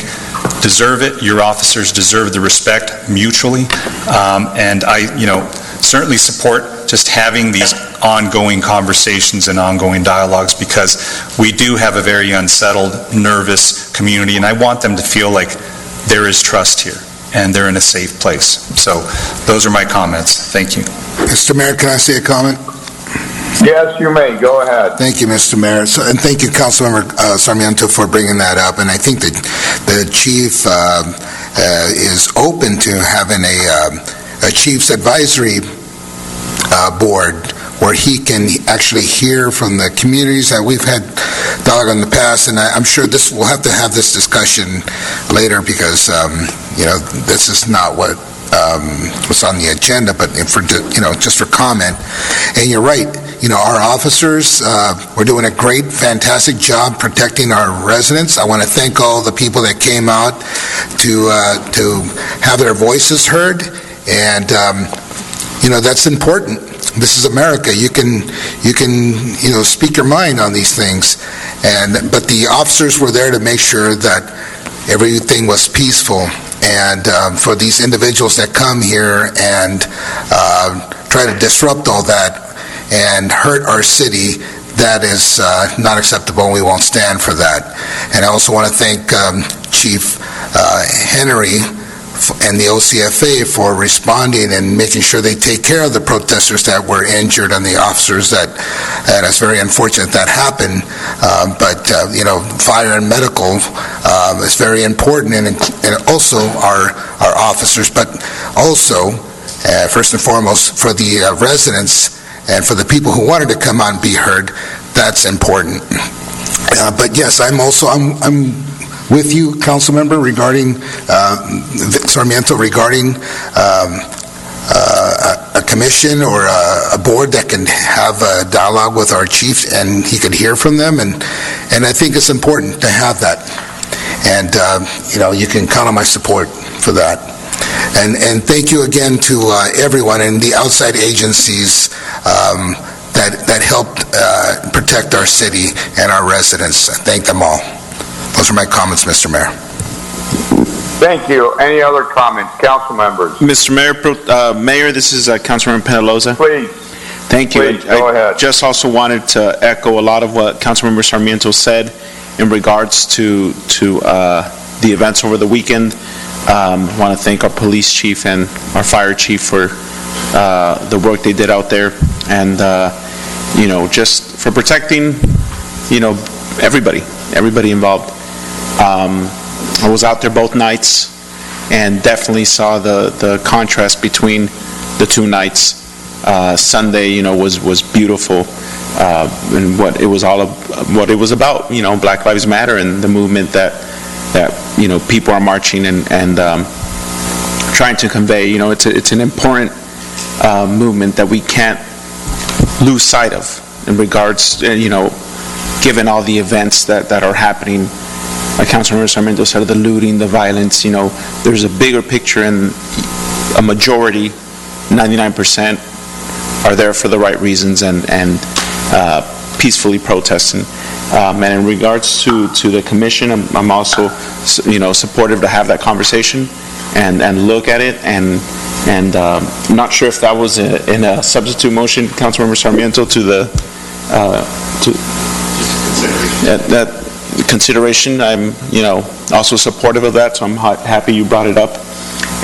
deserve it. Your officers deserve the respect mutually, and I, certainly support just having these ongoing conversations and ongoing dialogues, because we do have a very unsettled, nervous community, and I want them to feel like there is trust here and they're in a safe place. So those are my comments. Thank you. Mr. Mayor, can I say a comment? Yes, you may. Go ahead. Thank you, Mr. Mayor. And thank you, Councilmember Sarmiento, for bringing that up. And I think that the chief is open to having a chief's advisory board where he can actually hear from the communities that we've had dialogue in the past. And I'm sure we'll have to have this discussion later, because this is not what was on the agenda, but just for comment. And you're right. Our officers, we're doing a great, fantastic job protecting our residents. I want to thank all the people that came out to have their voices heard, and that's important. This is America. You can speak your mind on these things, but the officers were there to make sure that everything was peaceful. And for these individuals that come here and try to disrupt all that and hurt our city, that is not acceptable, and we won't stand for that. And I also want to thank Chief Henry and the OCFA for responding and making sure they take care of the protesters that were injured and the officers and it's very unfortunate that happened. But fire and medical is very important, and also our officers, but also first and foremost for the residents and for the people who wanted to come out and be heard. That's important. But yes, I'm with you, Councilmember, regarding Sarmiento, regarding a commission or a board that can have a dialogue with our chiefs and he could hear from them, and I think it's important to have that. And you can count on my support for that. And thank you again to everyone in the outside agencies that helped protect our city and our residents. Thank them all. Those are my comments, Mr. Mayor. Thank you. Any other comments, council members? Mr. Mayor, this is Councilmember Penaloza. Please. Thank you. Please, go ahead. Just also wanted to echo a lot of what Councilmember Sarmiento said in regards to the events over the weekend. I want to thank our police chief and our fire chief for the work they did out there, and just for protecting everybody involved. I was out there both nights and definitely saw the contrast between the two nights. Sunday, was beautiful, and what it was about, Black Lives Matter and the movement that people are marching and trying to convey. It's an important movement that we can't lose sight of in regards, given all the events that are happening. Like Councilmember Sarmiento said, the looting, the violence, there's a bigger picture, and a majority, 99%, are there for the right reasons, and peacefully protesting. And in regards to the commission, I'm also, supportive to have that conversation and look at it, and not sure if that was in a substitute motion, Councilmember Sarmiento, to the that consideration. I'm also supportive of that, so I'm happy you brought it up.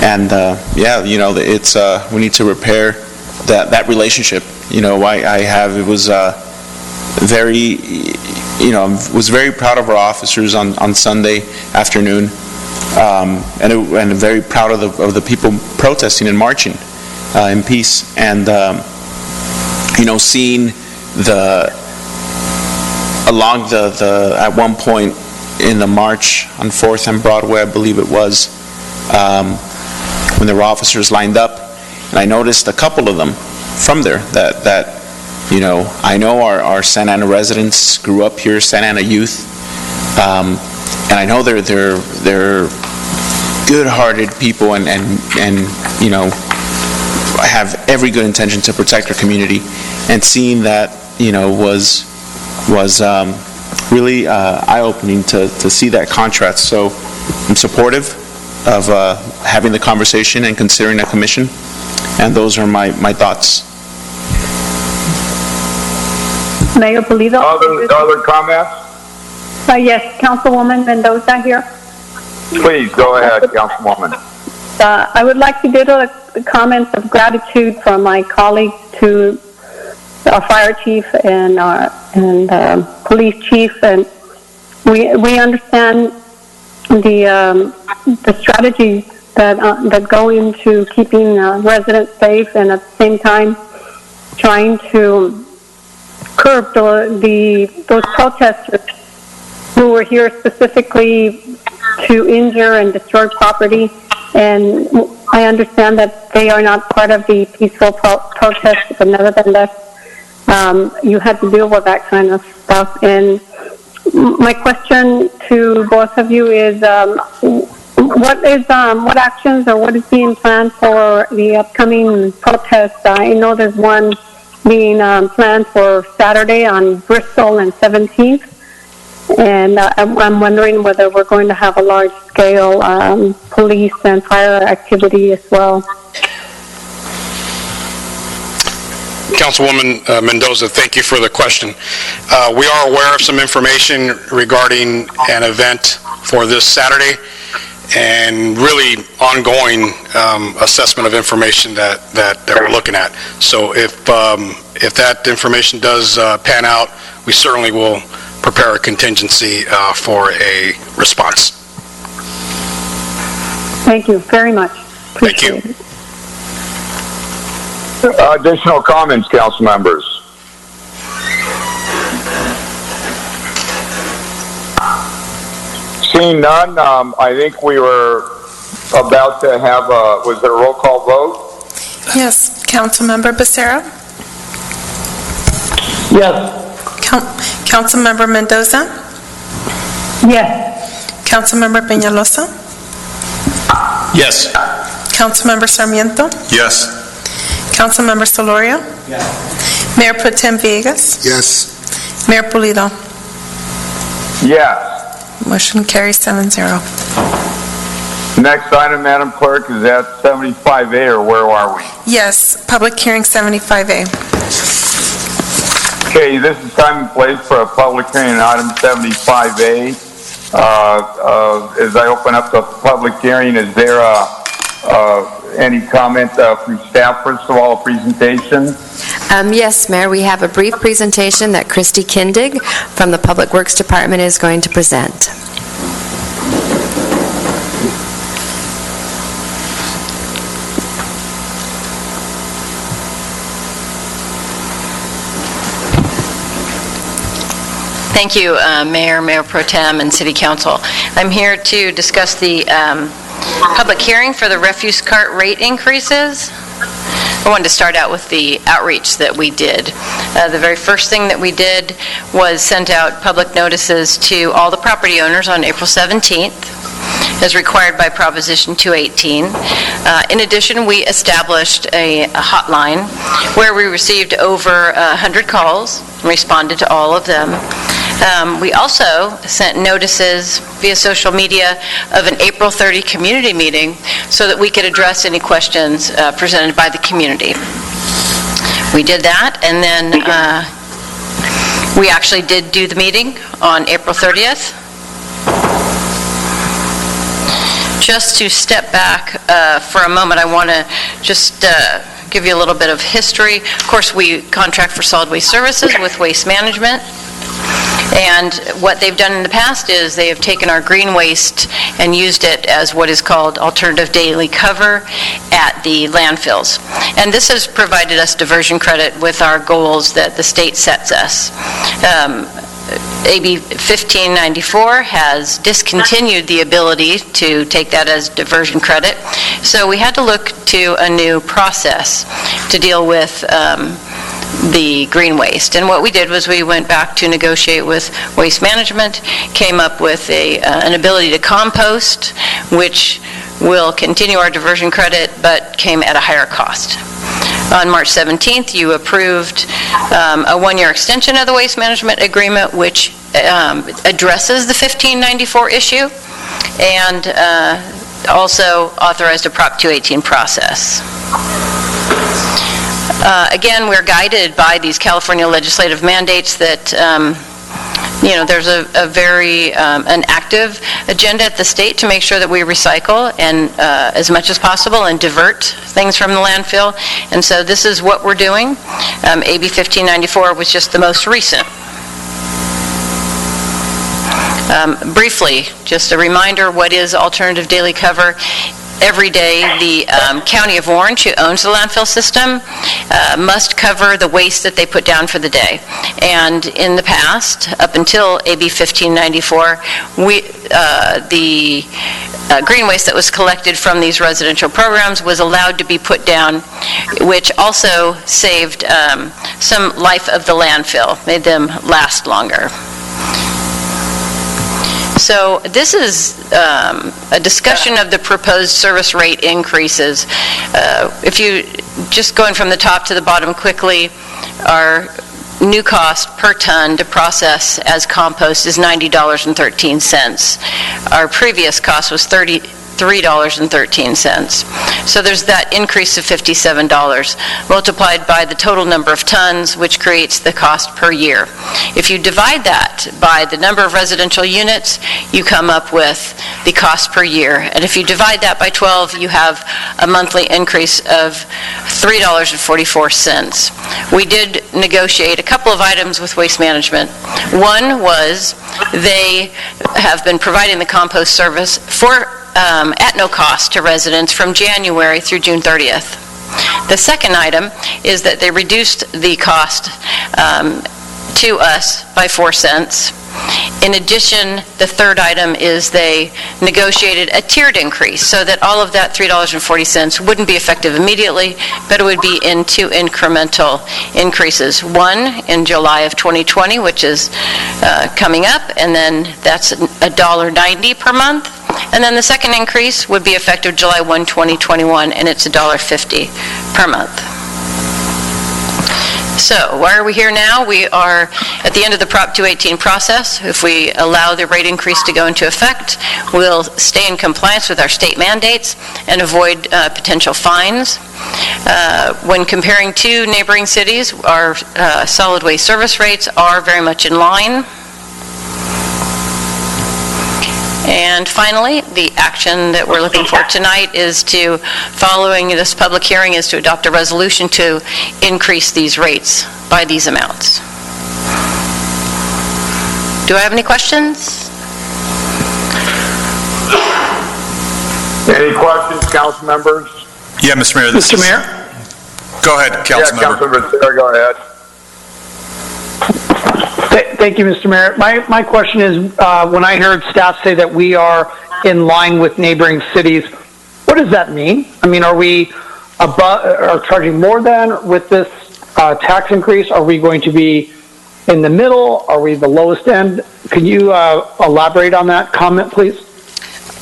And it's we need to repair that relationship. It was very, was very proud of our officers on Sunday afternoon, and very proud of the people protesting and marching in peace. And seeing along the at one point in the march on 4th and Broadway, I believe it was, when there were officers lined up, and I noticed a couple of them from there that I know our Santa Ana residents, grew up here, Santa Ana youth, and I know they're good-hearted people and have every good intention to protect our community. And seeing that was really eye-opening to see that contrast. So I'm supportive of having the conversation and considering a commission, and those are my thoughts. Mayor Pulido? Other comments? Yes, Councilwoman Mendoza here. Please, go ahead, Councilwoman. I would like to give a comments of gratitude from my colleagues to our fire chief and police chief, and we understand the strategies that go into keeping residents safe, and at the same time trying to curb those protesters who were here specifically to injure and destroy property. And I understand that they are not part of the peaceful protest, but nevertheless, you had to deal with that kind of stuff. And my question to both of you is, what actions or what is being planned for the upcoming protest? I know there's one being planned for Saturday on Bristol and 17th. And I'm wondering whether we're going to have a large-scale police and fire activity as well. Councilwoman Mendoza, thank you for the question. We are aware of some information regarding an event for this Saturday, and really ongoing assessment of information that we're looking at. So if that information does pan out, we certainly will prepare a contingency for a response. Thank you very much. Appreciate Thank you. Additional comments, council members? Seeing none, I think we were about to have was there a roll call vote? Yes, Councilmember Becerra? Yes. Councilmember Mendoza? Yes. Councilmember Peñalosa? Yes. Councilmember Sarmiento? Yes. Councilmember Solorio? Yes. Mayor Pro Tem Villegas? Yes. Mayor Pulido? Yes. Motion carries 7-0. Next item, Madam Clerk, is at 75A, or where are we? Yes, public hearing 75A. Okay, this is time and place for a public hearing on item 75A. As I open up the public hearing, is there any comment from staff? First of all, a presentation. Yes, Mayor, we have a brief presentation that Christy Kindig from the Public Works Department is going to present. Thank you, Mayor Pro Tem, and City Council. I'm here to discuss the public hearing for the refuse cart rate increases. I wanted to start out with the outreach that we did. The very first thing that we did was sent out public notices to all the property owners on April 17th. as required by Proposition 218. In addition, we established a hotline where we received over 100 calls and responded to all of them. We also sent notices via social media of an April 30 community meeting so that we could address any questions presented by the community. We did that, and then we actually did do the meeting on April 30th. Just to step back for a moment, I want to just give you a little bit of history. Of course, we contract for solid waste services with Waste Management. And what they've done in the past is they have taken our green waste and used it as what is called alternative daily cover at the landfills. And this has provided us diversion credit with our goals that the state sets us. AB 1594 has discontinued the ability to take that as diversion credit. So we had to look to a new process to deal with the green waste. And what we did was we went back to negotiate with Waste Management, came up with an ability to compost, which will continue our diversion credit, but came at a higher cost. On March 17th, you approved a one-year extension of the Waste Management Agreement, which addresses the 1594 issue, and also authorized a Prop 218 process. Again, we're guided by these California legislative mandates that there's a very an active agenda at the state to make sure that we recycle and as much as possible and divert things from the landfill. And so this is what we're doing. AB 1594 was just the most recent. Briefly, just a reminder, what is alternative daily cover? Every day, the County of Orange, who owns the landfill system, must cover the waste that they put down for the day. And in the past, up until AB 1594, the green waste that was collected from these residential programs was allowed to be put down, which also saved some life of the landfill, made them last longer. So this is a discussion of the proposed service rate increases. If you, just going from the top to the bottom quickly, our new cost per ton to process as compost is $90.13. Our previous cost was $33.13. So there's that increase of $57 multiplied by the total number of tons, which creates the cost per year. If you divide that by the number of residential units, you come up with the cost per year. And if you divide that by 12, you have a monthly increase of $3.44. We did negotiate a couple of items with Waste Management. One was they have been providing the compost service at no cost to residents from January through June 30th. The second item is that they reduced the cost to us by 4 cents. In addition, the third item is they negotiated a tiered increase so that all of that $3.40 wouldn't be effective immediately, but it would be in two incremental increases. One in July of 2020, which is coming up, and then that's $1.90 per month. And then the second increase would be effective July 1, 2021, and it's $1.50 per month. So why are we here now? We are at the end of the Prop 218 process. If we allow the rate increase to go into effect, we'll stay in compliance with our state mandates and avoid potential fines. When comparing to neighboring cities, our solid waste service rates are very much in line. And finally, the action that we're looking for tonight is to, following this public hearing, is to adopt a resolution to increase these rates by these amounts. Do I have any questions? Any questions, council members? Yeah, Mr. Mayor. Mr. Mayor? Go ahead, council member. Councilmember Sarah, go ahead. Thank you, Mr. Mayor. My question is, when I heard staff say that we are in line with neighboring cities, what does that mean? I mean, are we charging more than with this tax increase? Are we going to be in the middle? Are we the lowest end? Can you elaborate on that comment, please?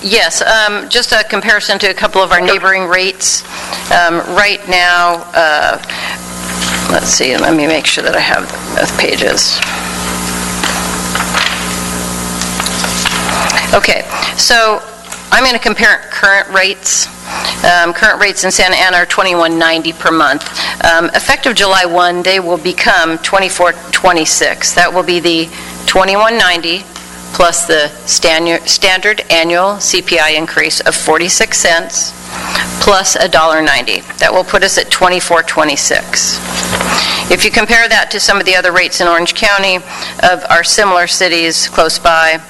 Yes, just a comparison to a couple of our neighboring rates. Right now, let's see, let me make sure that I have both pages. Okay, so I'm going to compare current rates. Current rates in Santa Ana are $21.90 per month. Effective July 1, they will become $24.26. That will be the $21.90 plus the standard annual CPI increase of 46 cents plus $1.90. That will put us at $24.26. If you compare that to some of the other rates in Orange County of our similar cities close by,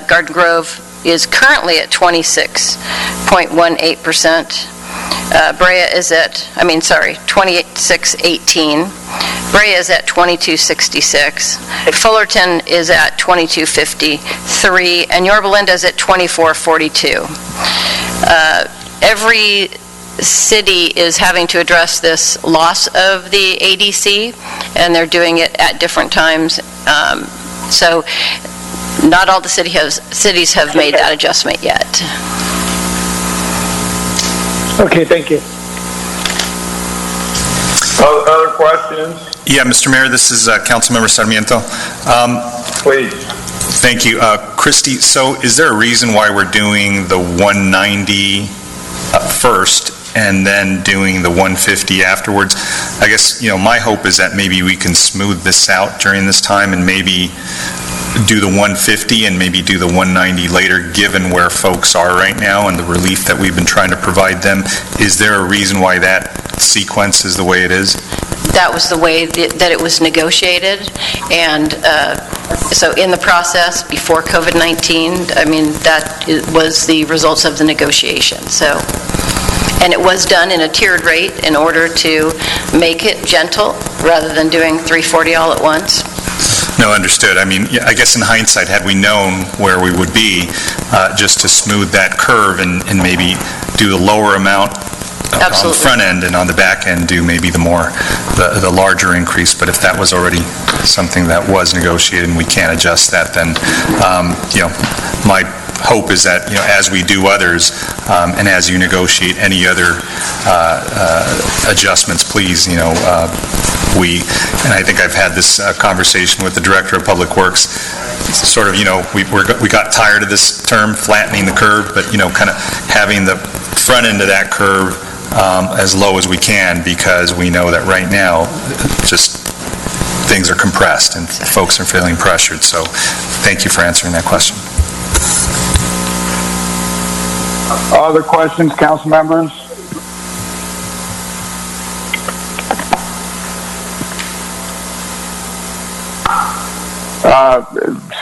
Garden Grove is currently at 26.18%. Brea is at, 26.18. Brea is at 22.66. Fullerton is at 22.53, and Yorba Linda is at 24.42. Every city is having to address this loss of the ADC, and they're doing it at different times. So not all the cities have made that adjustment yet. Okay, thank you. Other questions? Yeah, Mr. Mayor, this is Councilmember Sarmiento. Please. Thank you. Christy, so is there a reason why we're doing the 190 first and then doing the 150 afterwards? I guess, my hope is that maybe we can smooth this out during this time and maybe do the 150 and maybe do the 190 later, given where folks are right now and the relief that we've been trying to provide them. Is there a reason why that sequence is the way it is? That was the way that it was negotiated, and so in the process before COVID-19, that was the results of the negotiation. So, and it was done in a tiered rate in order to make it gentle rather than doing 340 all at once. No, understood. I guess in hindsight, had we known where we would be, just to smooth that curve and maybe do the lower amount on the front end, and on the back end do maybe the larger increase. But if that was already something that was negotiated and we can't adjust that, then my hope is that as we do others, and as you negotiate any other adjustments, please, and I think I've had this conversation with the Director of Public Works, sort of, we got tired of this term, flattening the curve, but, kind of having the front end of that curve as low as we can, because we know that right now, just things are compressed and folks are feeling pressured. So thank you for answering that question. Other questions, council members?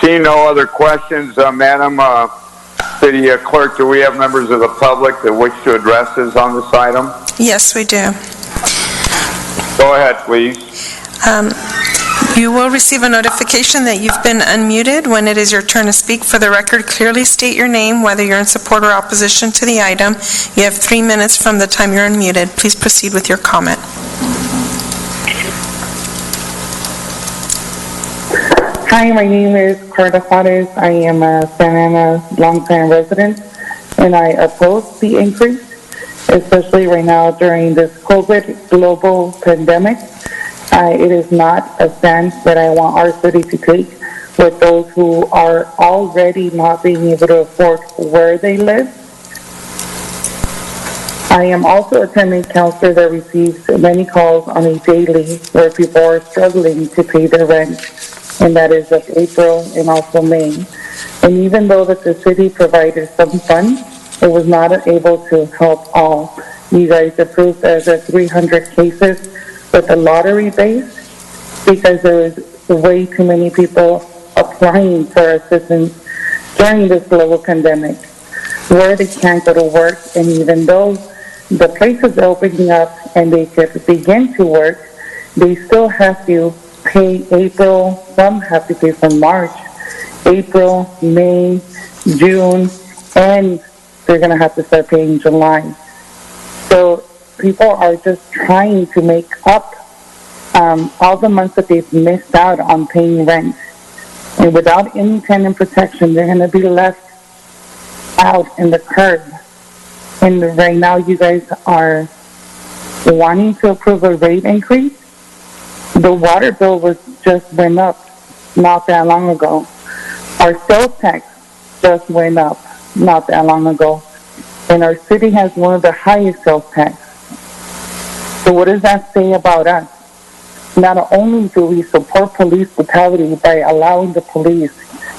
Seeing no other questions, Madam City Clerk, do we have members of the public that wish to address us on this item? Yes, we do. Go ahead, please. You will receive a notification that you've been unmuted. When it is your turn to speak, for the record, clearly state your name, whether you're in support or opposition to the item. You have 3 minutes from the time you're unmuted. Please proceed with your comment. Hi, my name is Carla Juarez. I am a Santa Ana longtime resident, and I oppose the increase, especially right now during this COVID global pandemic. It is not a stance that I want our city to take with those who are already not being able to afford where they live. I am also a tenant counselor that receives many calls on a daily where people are struggling to pay their rent, and that is of April and also May. And even though that the city provided some funds, it was not able to help all. You guys approved as a 300 cases with the lottery base because there was way too many people applying for assistance during this global pandemic where they can't go to work. And even though the places are opening up and they could begin to work, they still have to pay April, some have to pay from March, April, May, June, and they're going to have to start paying July. So people are just trying to make up all the months that they've missed out on paying rent. And without any tenant protection, they're going to be left out in the curb. And right now you guys are wanting to approve a rate increase. The water bill just went up not that long ago. Our sales tax just went up not that long ago. And our city has one of the highest sales tax. So what does that say about us? Not only do we support police brutality by allowing the police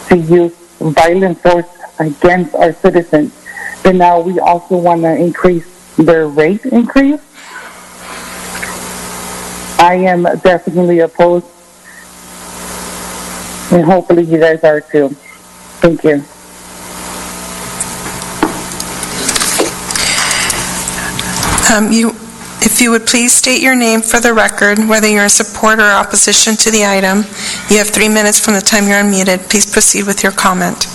to use violent force against our citizens, but now we also want to increase their rate increase. I am definitely opposed, and hopefully you guys are too. Thank you. If you would please state your name for the record, whether you're in support or opposition to the item. You have 3 minutes from the time you're unmuted. Please proceed with your comment.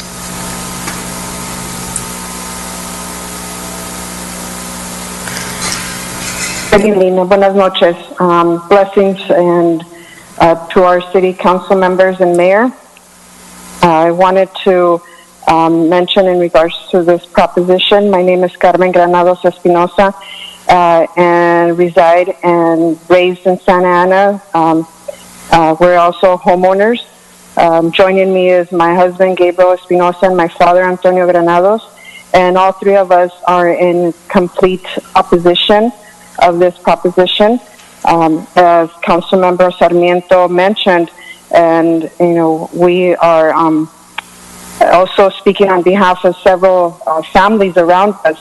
Good evening. Buenas noches. Blessings and to our city council members and mayor. I wanted to mention in regards to this proposition, my name is Carmen Granados Espinosa, and reside and raised in Santa Ana. We're also homeowners. Joining me is my husband, Gabriel Espinosa, and my father, Antonio Granados, and all three of us are in complete opposition of this proposition. As Councilmember Sarmiento mentioned, and we are also speaking on behalf of several families around us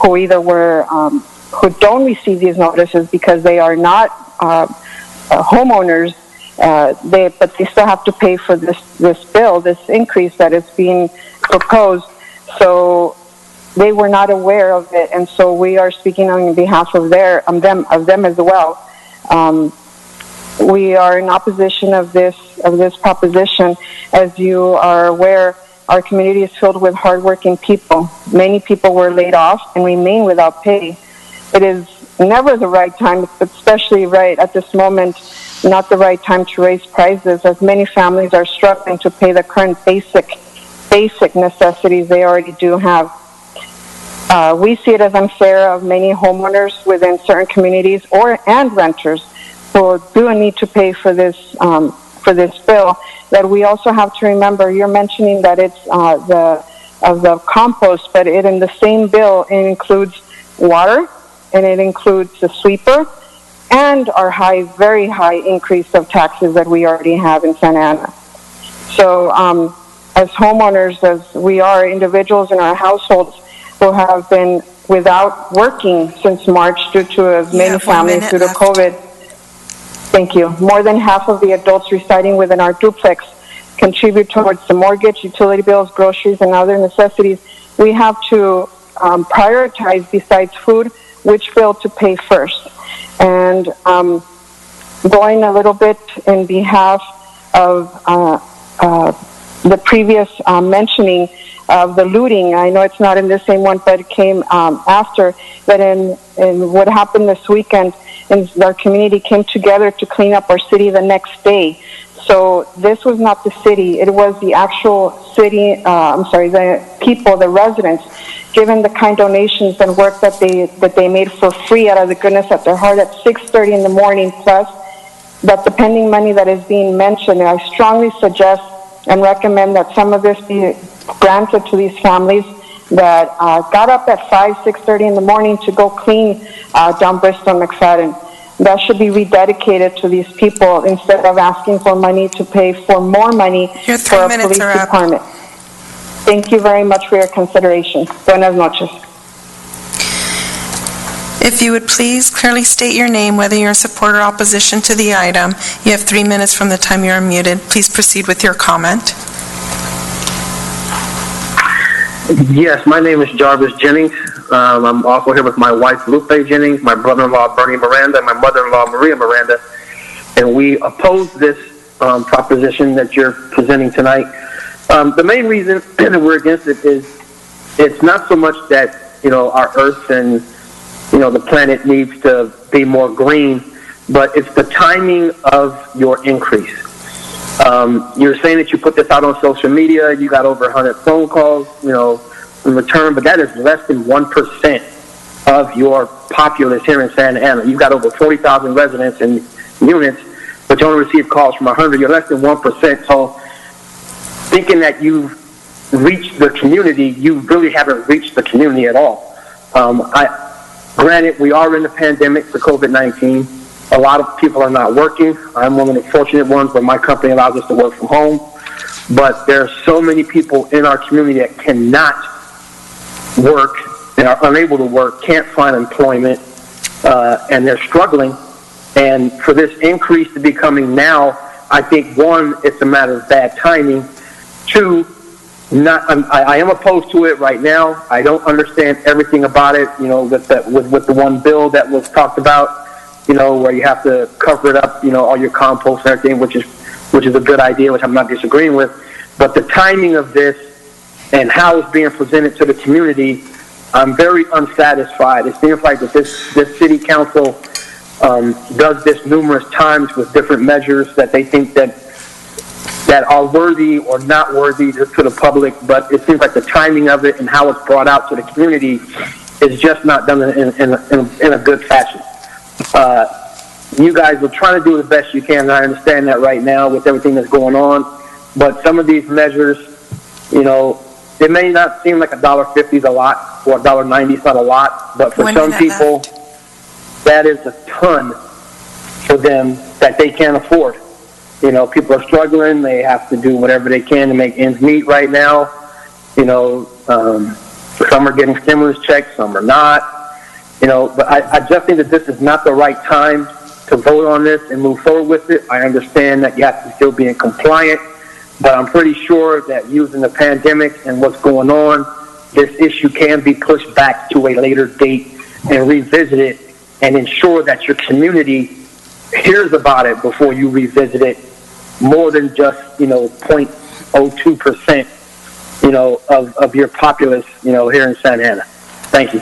who either who don't receive these notices because they are not homeowners, but they still have to pay for this bill, this increase that is being proposed. So they were not aware of it, and so we are speaking on behalf of them as well. We are in opposition of this proposition. As you are aware, our community is filled with hardworking people. Many people were laid off and remain without pay. It is never the right time, but especially right at this moment, not the right time to raise prices, as many families are struggling to pay the current basic necessities they already do have. We see it as unfair of many homeowners within certain communities and renters who do need to pay for this bill. That we also have to remember. You're mentioning that it's the compost, but in the same bill it includes water, and it includes the sweeper, and our very high increase of taxes that we already have in Santa Ana. So, as homeowners, as we are individuals in our households who have been without working since March due to as many families due to COVID. Thank you. More than half of the adults residing within our duplex contribute towards the mortgage, utility bills, groceries, and other necessities. We have to prioritize, besides food, which bill to pay first. And going a little bit in behalf of the previous mentioning of the looting. I know it's not in the same one, but it came after. But in what happened this weekend, and our community came together to clean up our city the next day. So this was not the city; it was the actual city. The people, the residents, given the kind donations and work that they made for free out of the goodness of their heart at 6:30 in the morning. Plus, that the pending money that is being mentioned, I strongly suggest and recommend that some of this be granted to these families that got up at 6:30 in the morning to go clean down Bristol and McFadden. That should be rededicated to these people instead of asking for money to pay for more money for a police department. Thank you very much for your consideration. Buenas noches. If you would please clearly state your name, whether you're in support or opposition to the item. You have 3 minutes from the time you're unmuted. Please proceed with your comment. Yes, my name is Jarvis Jennings. I'm also here with my wife, Lupe Jennings, my brother-in-law, Bernie Miranda, and my mother-in-law, Maria Miranda. And we oppose this proposition that you're presenting tonight. The main reason that we're against it is it's not so much that, our earth and, the planet needs to be more green, but it's the timing of your increase. You're saying that you put this out on social media, you got over 100 phone calls, in return, but that is less than 1% of your populace here in Santa Ana. You've got over 40,000 residents and units, but you only receive calls from 100. You're less than 1%. So thinking that you've reached the community, you really haven't reached the community at all. Granted, we are in the pandemic for COVID-19. A lot of people are not working. I'm one of the fortunate ones where my company allows us to work from home. But there are so many people in our community that cannot work and are unable to work, can't find employment, and they're struggling. And for this increase to be coming now, I think, one, it's a matter of bad timing. Two, I am opposed to it right now. I don't understand everything about it, with the one bill that was talked about, where you have to cover it up, all your compost and everything, which is a good idea, which I'm not disagreeing with. But the timing of this and how it's being presented to the community, I'm very unsatisfied. It seems like that this city council does this numerous times with different measures that they think that are worthy or not worthy to the public, but it seems like the timing of it and how it's brought out to the community is just not done in a good fashion. You guys are trying to do the best you can, and I understand that right now with everything that's going on, but some of these measures, it may not seem like $1.50 is a lot or $1.90 is not a lot, but for some people, that is a ton for them that they can't afford. People are struggling. They have to do whatever they can to make ends meet right now. Some are getting stimulus checks, some are not. But I just think that this is not the right time to vote on this and move forward with it. I understand that you have to still be in compliant, but I'm pretty sure that using the pandemic and what's going on, this issue can be pushed back to a later date and revisited and ensure that your community hears about it before you revisit it more than just, 0.02%, of your populace, here in Santa Ana. Thank you.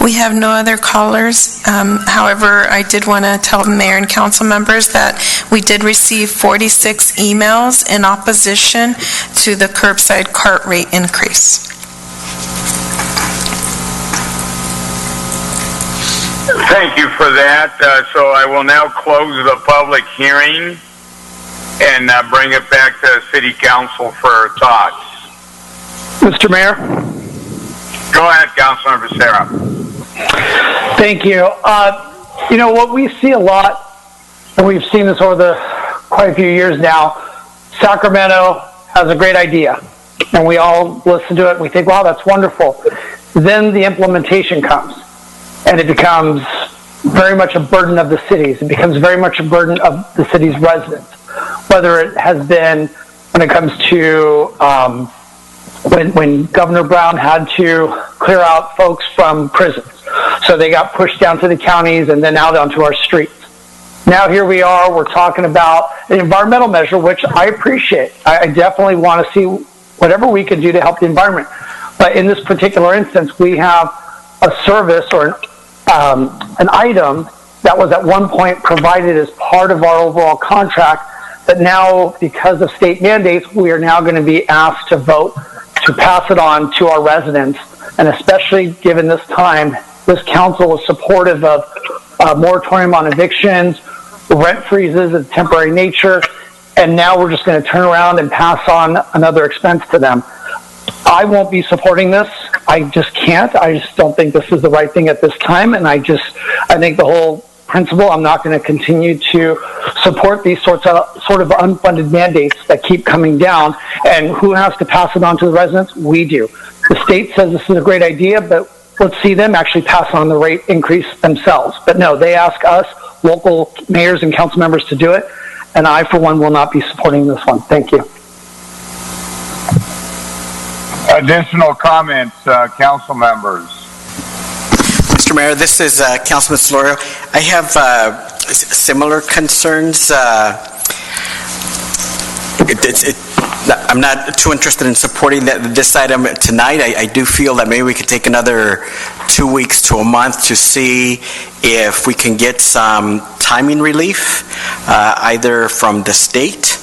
We have no other callers. However, I did want to tell the mayor and council members that we did receive 46 emails in opposition to the curbside cart rate increase. Thank you for that. So I will now close the public hearing and bring it back to City Council for thoughts. Mr. Mayor? Go ahead, Councilmember Sarah. Thank you. What we see a lot, and we've seen this over quite a few years now, Sacramento has a great idea, and we all listen to it, and we think, wow, that's wonderful. Then the implementation comes, and it becomes very much a burden of the cities. It becomes very much a burden of the city's residents, whether it has been when it comes to when Governor Brown had to clear out folks from prisons. So they got pushed down to the counties and then out onto our streets. Now here we are, we're talking about an environmental measure, which I appreciate. I definitely want to see whatever we can do to help the environment. But in this particular instance, we have a service or an item that was at one point provided as part of our overall contract, but now because of state mandates, we are now going to be asked to vote to pass it on to our residents. And especially given this time, this council is supportive of a moratorium on evictions, rent freezes of temporary nature, and now we're just going to turn around and pass on another expense to them. I won't be supporting this. I just can't. I just don't think this is the right thing at this time, and I think the whole principle, I'm not going to continue to support these sort of unfunded mandates that keep coming down. And who has to pass it on to the residents? We do. The state says this is a great idea, but let's see them actually pass on the rate increase themselves. But no, they ask us, local mayors and council members, to do it, and I, for one, will not be supporting this one. Thank you. Additional comments, council members. Mr. Mayor, this is Councilman Solorio. I have similar concerns. I'm not too interested in supporting this item tonight. I do feel that maybe we could take another 2 weeks to a month to see if we can get some timing relief, either from the state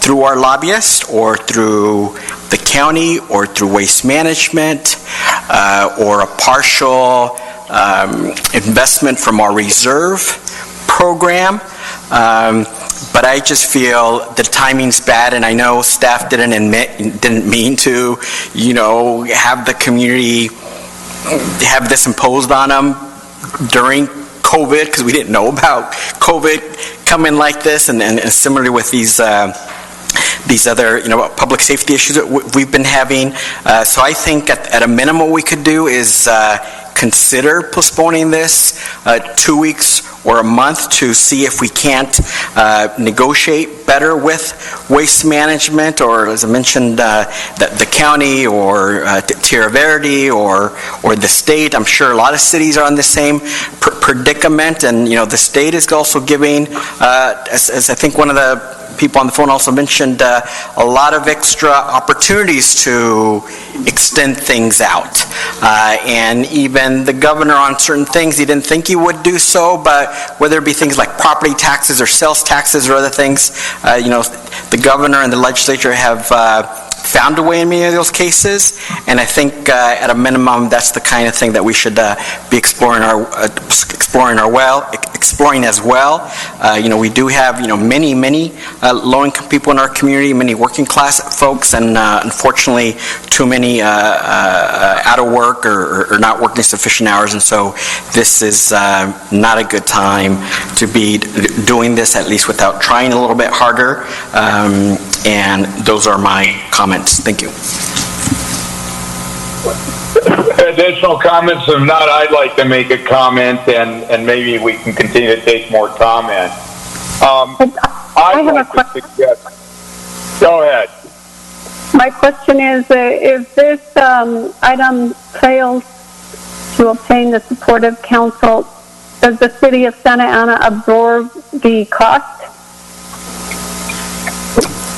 through our lobbyists or through the county or through waste management or a partial investment from our reserve program. But I just feel the timing's bad, and I know staff didn't mean to, have the community have this imposed on them during COVID, because we didn't know about COVID coming like this, and similarly with these other, public safety issues that we've been having. So I think at a minimum we could do is consider postponing this 2 weeks or a month to see if we can't negotiate better with waste management, or as I mentioned, the county or Tierra Verde or the state. I'm sure a lot of cities are in the same predicament, and the state is also giving, as I think one of the people on the phone also mentioned, a lot of extra opportunities to extend things out. And even the governor on certain things, he didn't think he would do so, but whether it be things like property taxes or sales taxes or other things, the governor and the legislature have found a way in many of those cases, and I think at a minimum that's the kind of thing that we should be exploring as well. We do have many low-income people in our community, many working class folks, and unfortunately too many out of work or not working sufficient hours, and so this is not a good time to be doing this, at least without trying a little bit harder. And those are my comments. Thank you. Additional comments? If not, I'd like to make a comment, and maybe we can continue to take more comments. I have a question. Go ahead. My question is, if this item fails to obtain the support of council, does the city of Santa Ana absorb the cost?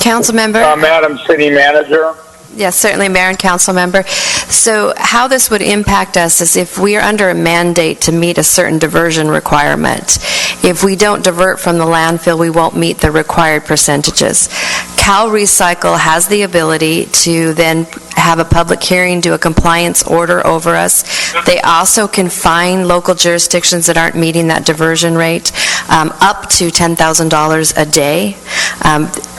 Council member? Madam City Manager? Yes, certainly, Mayor and Council member. So how this would impact us is if we are under a mandate to meet a certain diversion requirement. If we don't divert from the landfill, we won't meet the required percentages. Cal Recycle has the ability to then have a public hearing, do a compliance order over us. They also can fine local jurisdictions that aren't meeting that diversion rate up to $10,000 a day.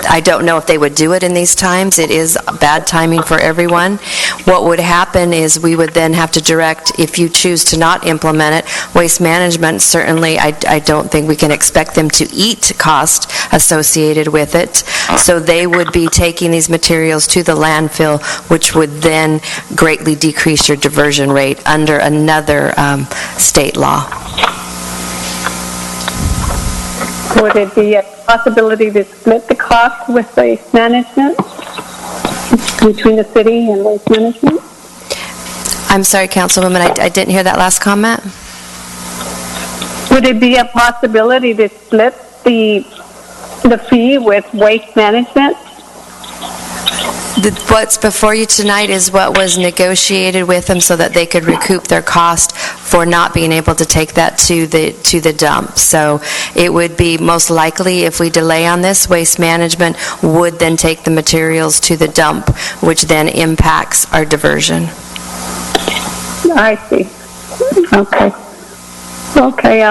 I don't know if they would do it in these times. It is bad timing for everyone. What would happen is we would then have to direct, if you choose to not implement it, Waste Management, certainly I don't think we can expect them to eat cost associated with it. So they would be taking these materials to the landfill, which would then greatly decrease your diversion rate under another state law. Would it be a possibility to split the cost with Waste Management between the city and Waste Management? I'm sorry, Councilwoman, I didn't hear that last comment. Would it be a possibility to split the fee with Waste Management? What's before you tonight is what was negotiated with them so that they could recoup their cost for not being able to take that to the dump. So it would be most likely, if we delay on this, Waste Management would then take the materials to the dump, which then impacts our diversion. I see. Okay. Okay.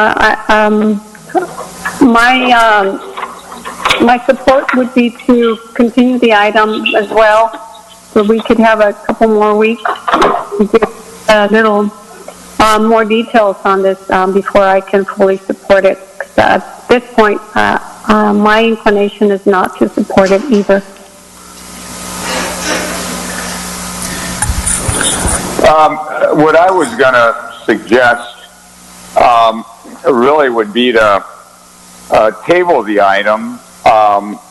My support would be to continue the item as well, so we could have a couple more weeks to get a little more details on this before I can fully support it. At this point, my inclination is not to support it either. What I was going to suggest really would be to table the item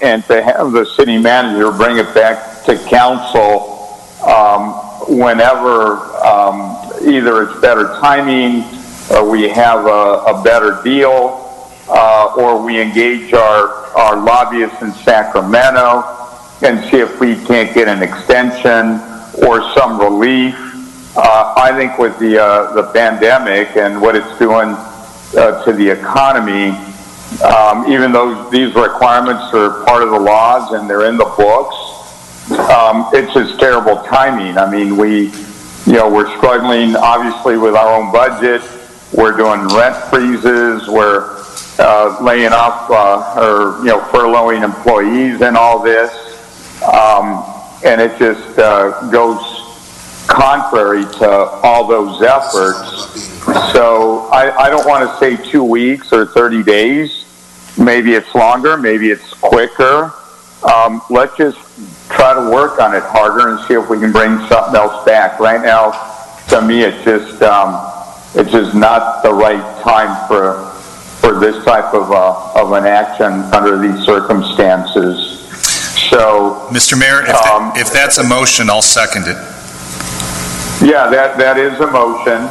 and to have the city manager bring it back to council whenever either it's better timing, or we have a better deal, or we engage our lobbyists in Sacramento and see if we can't get an extension or some relief. I think with the pandemic and what it's doing to the economy, even though these requirements are part of the laws and they're in the books, it's just terrible timing. I mean, we're struggling obviously with our own budget. We're doing rent freezes. We're laying off or furloughing employees and all this, and it just goes contrary to all those efforts. So I don't want to say 2 weeks or 30 days. Maybe it's longer. Maybe it's quicker. Let's just try to work on it harder and see if we can bring something else back. Right now, to me, it's just not the right time for this type of an action under these circumstances. So, Mr. Mayor, if that's a motion, I'll second it. Yeah, that is a motion.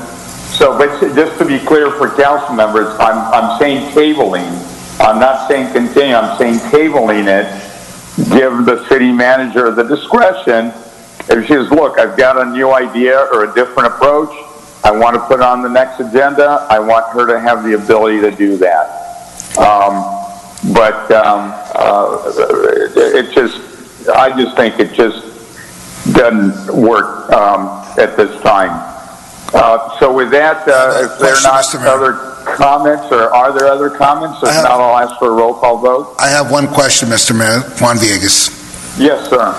So, but just to be clear for council members, I'm saying tabling. I'm not saying continue. I'm saying tabling it. Give the city manager the discretion. If she says, look, I've got a new idea or a different approach, I want to put it on the next agenda, I want her to have the ability to do that. I just think it just doesn't work at this time. So with that, if there are not other comments, or are there other comments? If not, I'll ask for a roll call vote. I have one question, Mr. Mayor. Juan Villegas. Yes, sir.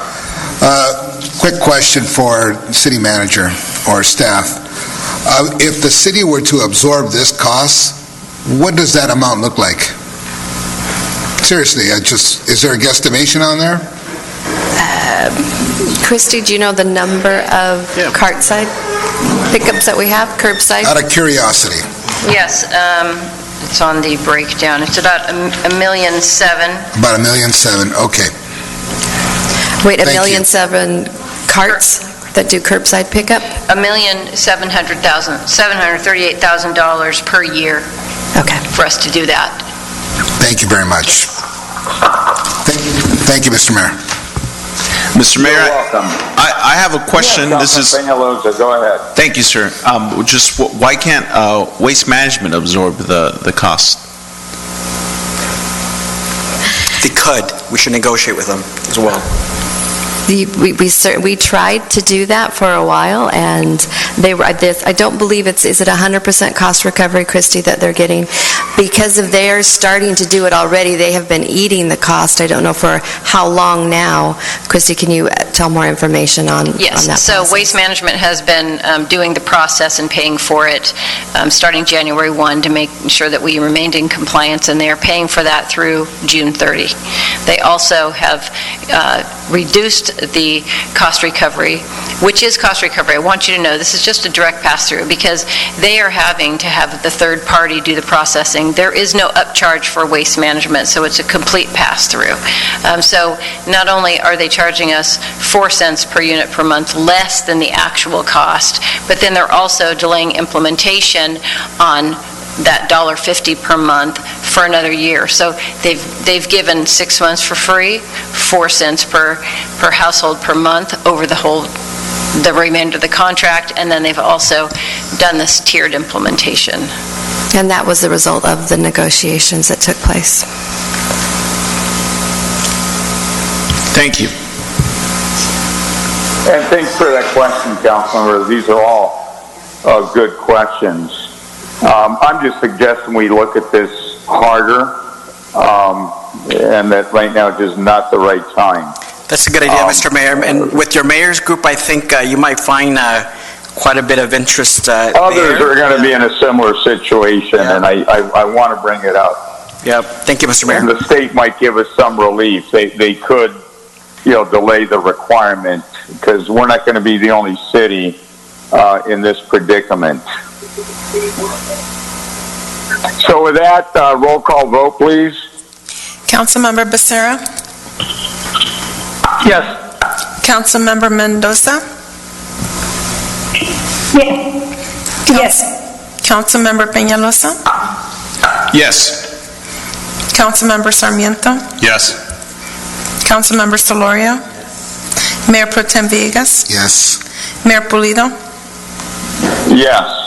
Quick question for city manager or staff. If the city were to absorb this cost, what does that amount look like? Seriously, is there a guesstimation on there? Christy, do you know the number of cart side pickups that we have, curbside? Out of curiosity. Yes, it's on the breakdown. It's about $1.7 million. About $1.7 million, okay. Wait, $1.7 million carts that do curbside pickup? $738,000 per year. Okay. For us to do that. Thank you very much. Thank you, Mr. Mayor. Mr. Mayor, You're welcome. I have a question. Yes, this is. Peñalosa, go ahead. Thank you, sir. Just why can't Waste Management absorb the cost? They could. We should negotiate with them as well. We tried to do that for a while, and I don't believe is it 100% cost recovery, Christy, that they're getting? Because if they're starting to do it already, they have been eating the cost. I don't know for how long now. Christy, can you tell more information on that? Yes, so process? Waste Management has been doing the process and paying for it starting January 1 to make sure that we remained in compliance, and they are paying for that through June 30. They also have reduced the cost recovery, which is cost recovery. I want you to know this is just a direct pass-through because they are having to have the third party do the processing. There is no upcharge for Waste Management, so it's a complete pass-through. So not only are they charging us 4 cents per unit per month less than the actual cost, but then they're also delaying implementation on that $1.50 per month for another year. So they've given 6 months for free, 4 cents per household per month over the remainder of the contract, and then they've also done this tiered implementation. And that was the result of the negotiations that took place. Thank you. And thanks for that question, Councilmember. These are all good questions. I'm just suggesting we look at this harder, and that right now is just not the right time. That's a good idea, Mr. Mayor. And with your mayor's group, I think you might find quite a bit of interest Others are going to be in a similar situation, and I want to bring it up. Yeah, thank you, Mr. Mayor. And the state might give us some relief. They could, delay the requirement, because we're not going to be the only city in this predicament. So with that, roll call vote, please. Councilmember Becerra? Yes. Councilmember Mendoza? Yes. Councilmember Peñalosa? Yes. Councilmember Sarmiento? Yes. Councilmember Solorio? Mayor Pro Tem Villegas? Yes. Mayor Pulido? Yes.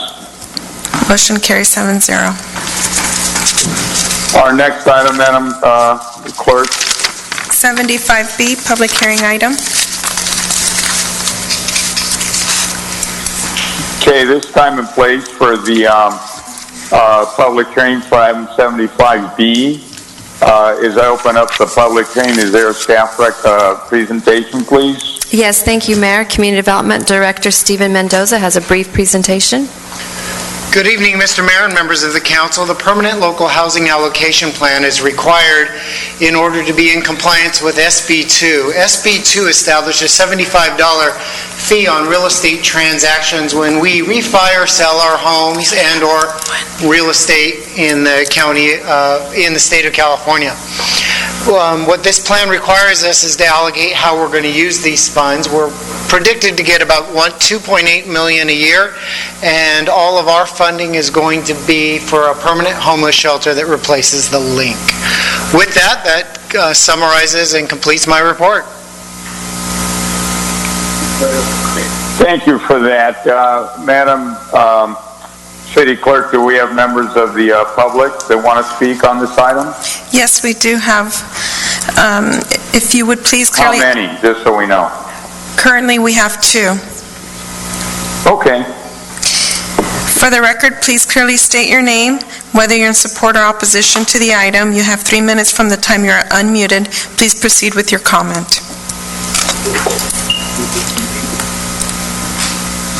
Motion carries 7-0. Our next item, Madam Clerk. 75B, public hearing item. Okay, this time and place for the public hearing for item 75B. As I open up the public hearing, is there a staff presentation, please? Yes, thank you, Mayor. Community Development Director Stephen Mendoza has a brief presentation. Good evening, Mr. Mayor and members of the council. The Permanent Local Housing Allocation Plan is required in order to be in compliance with SB2. SB2 established a $75 fee on real estate transactions when we refi or sell our homes and or real estate in the county, in the state of California. What this plan requires us is to allocate how we're going to use these funds. We're predicted to get about $2.8 million a year, and all of our funding is going to be for a permanent homeless shelter that replaces the link. With that summarizes and completes my report. Thank you for that. Madam City Clerk, do we have members of the public that want to speak on this item? Yes, we do have. If you would please clearly... How many, just so we know? Currently, we have 2. Okay. For the record, please clearly state your name, whether you're in support or opposition to the item. You have 3 minutes from the time you're unmuted. Please proceed with your comment.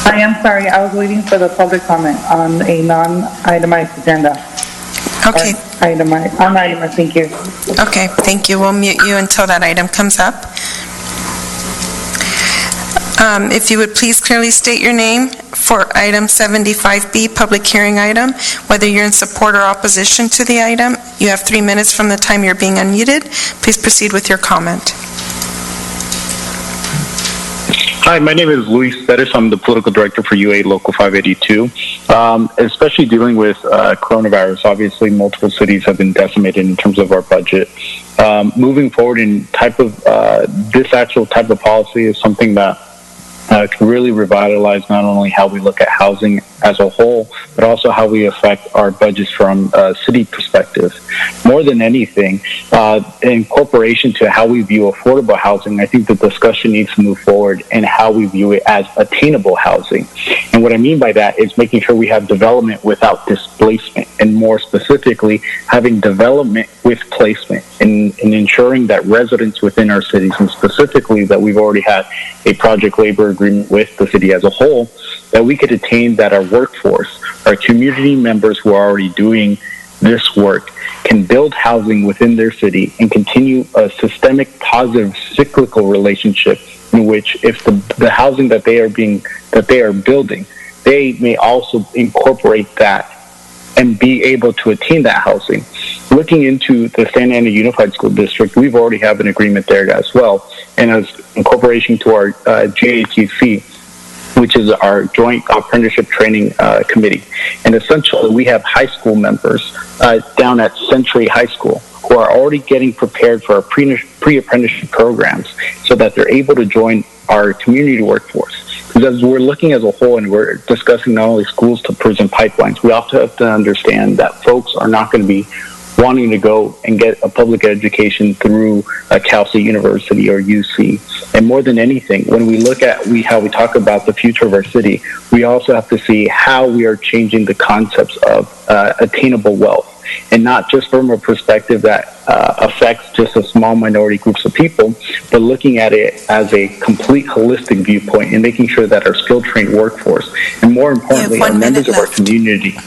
I am sorry, I was waiting for the public comment on a non-itemized agenda. Okay. Itemized, thank you. Okay, thank you. We'll mute you until that item comes up. If you would please clearly state your name for item 75B, public hearing item, whether you're in support or opposition to the item. You have 3 minutes from the time you're being unmuted. Please proceed with your comment. Hi, my name is Luis Pettis. I'm the political director for UA Local 582. Especially dealing with coronavirus, obviously multiple cities have been decimated in terms of our budget. Moving forward in this actual type of policy is something that can really revitalize not only how we look at housing as a whole, but also how we affect our budgets from a city perspective. More than anything, in corporation to how we view affordable housing, I think the discussion needs to move forward in how we view it as attainable housing. And what I mean by that is making sure we have development without displacement, and more specifically, having development with placement, and ensuring that residents within our cities, and specifically that we've already had a project labor agreement with the city as a whole, that we could attain that our workforce, our community members who are already doing this work, can build housing within their city and continue a systemic, positive, cyclical relationship in which, if the housing that they are building, they may also incorporate that and be able to attain that housing. Looking into the Santa Ana Unified School District, we've already have an agreement there as well, and as incorporation to our JATC, which is our Joint Apprenticeship Training Committee. And essentially, we have high school members down at Century High School who are already getting prepared for our pre-apprenticeship programs so that they're able to join our community workforce. Because as we're looking as a whole and we're discussing not only schools to prison pipelines, we also have to understand that folks are not going to be wanting to go and get a public education through Cal State University or UC. And more than anything, when we look at how we talk about the future of our city, we also have to see how we are changing the concepts of attainable wealth, and not just from a perspective that affects just a small minority groups of people, but looking at it as a complete holistic viewpoint and making sure that our skilled trained workforce, and more importantly, our members of our community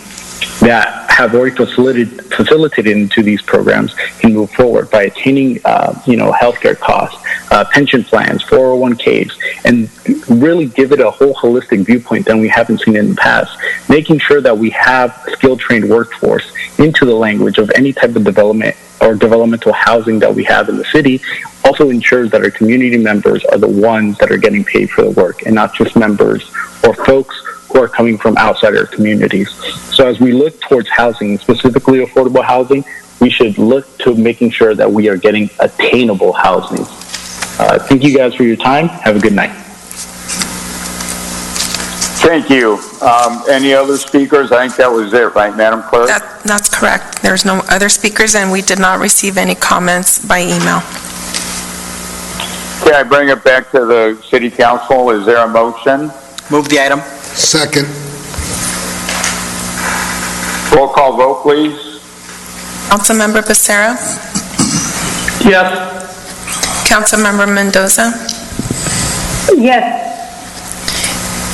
that have already facilitated into these programs can move forward by attaining, healthcare costs, pension plans, 401ks, and really give it a whole holistic viewpoint than we haven't seen in the past. Making sure that we have skilled trained workforce into the language of any type of development or developmental housing that we have in the city also ensures that our community members are the ones that are getting paid for the work, and not just members or folks who are coming from outside our communities. So as we look towards housing, specifically affordable housing, we should look to making sure that we are getting attainable housing. Thank you guys for your time. Have a good night. Thank you. Any other speakers? I think that was it, right, Madam Clerk? That's correct. There's no other speakers, and we did not receive any comments by email. Okay, I bring it back to the City Council. Is there a motion? Move the item. Second. Roll call vote, please. Councilmember Becerra? Yes. Councilmember Mendoza? Yes.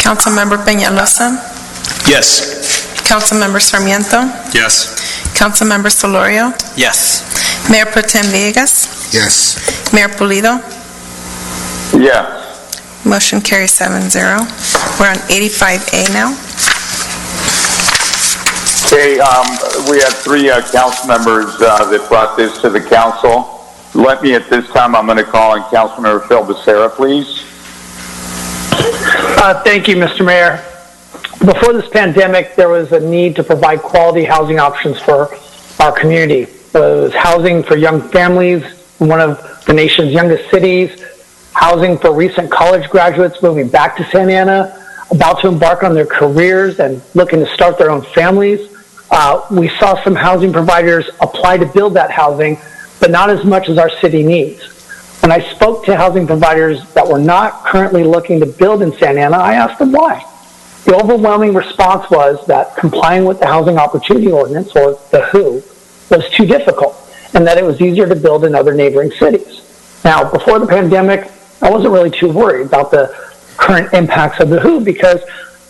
Councilmember Peñalosa? Yes. Councilmember Sarmiento? Yes. Councilmember Solorio? Yes. Mayor Pro Tem Villegas? Yes. Mayor Pulido? Yes. Motion carries 7-0. We're on 85A now. Okay, we have three council members that brought this to the council. Let me, at this time, I'm going to call on Councilmember Phil Becerra, please. Thank you, Mr. Mayor. Before this pandemic, there was a need to provide quality housing options for our community. It was housing for young families in one of the nation's youngest cities, housing for recent college graduates moving back to Santa Ana, about to embark on their careers and looking to start their own families. We saw some housing providers apply to build that housing, but not as much as our city needs. When I spoke to housing providers that were not currently looking to build in Santa Ana, I asked them why. The overwhelming response was that complying with the Housing Opportunity Ordinance, or the WHO, was too difficult, and that it was easier to build in other neighboring cities. Now, before the pandemic, I wasn't really too worried about the current impacts of the WHO because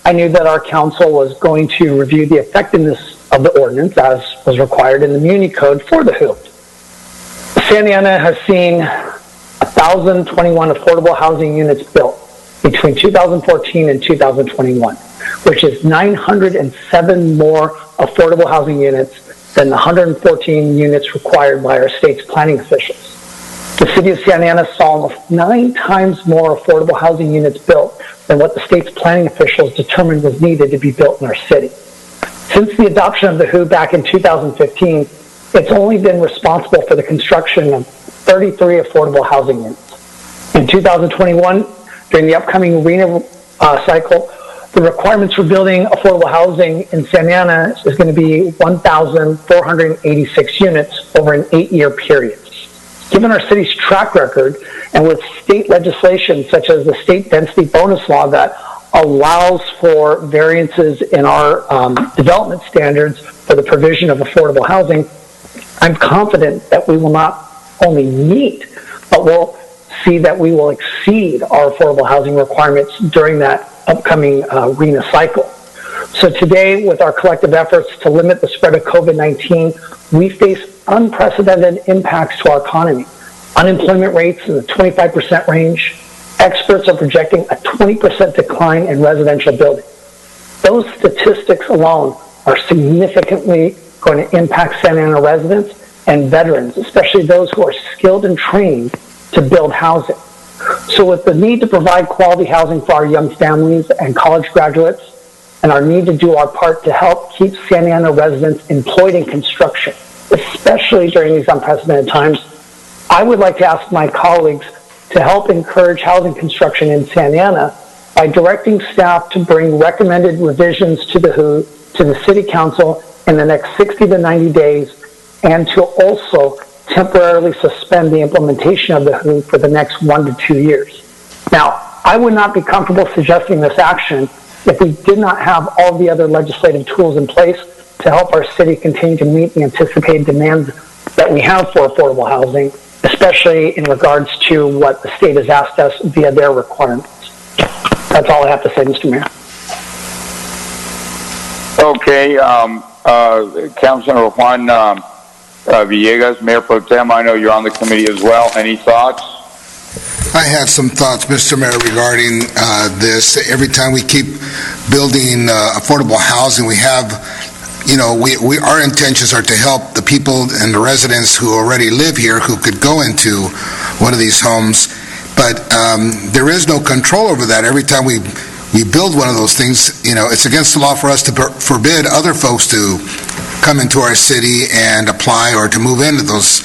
I knew that our council was going to review the effectiveness of the ordinance as was required in the Muni Code for the WHO. Santa Ana has seen 1,021 affordable housing units built between 2014 and 2021, which is 907 more affordable housing units than the 114 units required by our state's planning officials. The city of Santa Ana saw almost 9 times more affordable housing units built than what the state's planning officials determined was needed to be built in our city. Since the adoption of the WHO back in 2015, it's only been responsible for the construction of 33 affordable housing units. In 2021, during the upcoming RHNA cycle, the requirements for building affordable housing in Santa Ana is going to be 1,486 units over an 8-year period. Given our city's track record, and with state legislation such as the state density bonus law that allows for variances in our development standards for the provision of affordable housing, I'm confident that we will not only meet, but we'll see that we will exceed our affordable housing requirements during that upcoming RHNA cycle. So today, with our collective efforts to limit the spread of COVID-19, we face unprecedented impacts to our economy. Unemployment rates in the 25% range. Experts are projecting a 20% decline in residential building. Those statistics alone are significantly going to impact Santa Ana residents and veterans, especially those who are skilled and trained to build housing. So with the need to provide quality housing for our young families and college graduates, and our need to do our part to help keep Santa Ana residents employed in construction, especially during these unprecedented times, I would like to ask my colleagues to help encourage housing construction in Santa Ana by directing staff to bring recommended revisions to the WHO to the City Council in the next 60 to 90 days, and to also temporarily suspend the implementation of the WHO for the next 1 to 2 years. Now, I would not be comfortable suggesting this action if we did not have all the other legislative tools in place to help our city continue to meet the anticipated demands that we have for affordable housing, especially in regards to what the state has asked us via their requirements. That's all I have to say, Mr. Mayor. Okay, Councilor Juan Villegas, Mayor Pro Tem, I know you're on the committee as well. Any thoughts? I have some thoughts, Mr. Mayor, regarding this. Every time we keep building affordable housing, we have, our intentions are to help the people and the residents who already live here who could go into one of these homes, but there is no control over that. Every time we build one of those things, it's against the law for us to forbid other folks to come into our city and apply or to move into those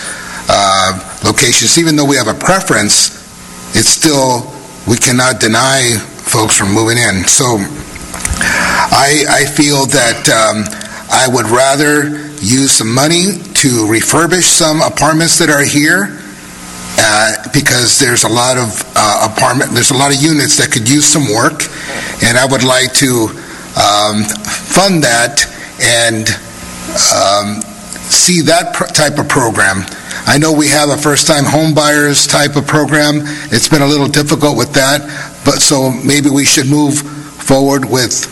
locations. Even though we have a preference, it's still, we cannot deny folks from moving in. So I feel that I would rather use some money to refurbish some apartments that are here, because there's a lot of there's a lot of units that could use some work, and I would like to fund that and see that type of program. I know we have a first-time home buyers type of program. It's been a little difficult with that, but so maybe we should move forward with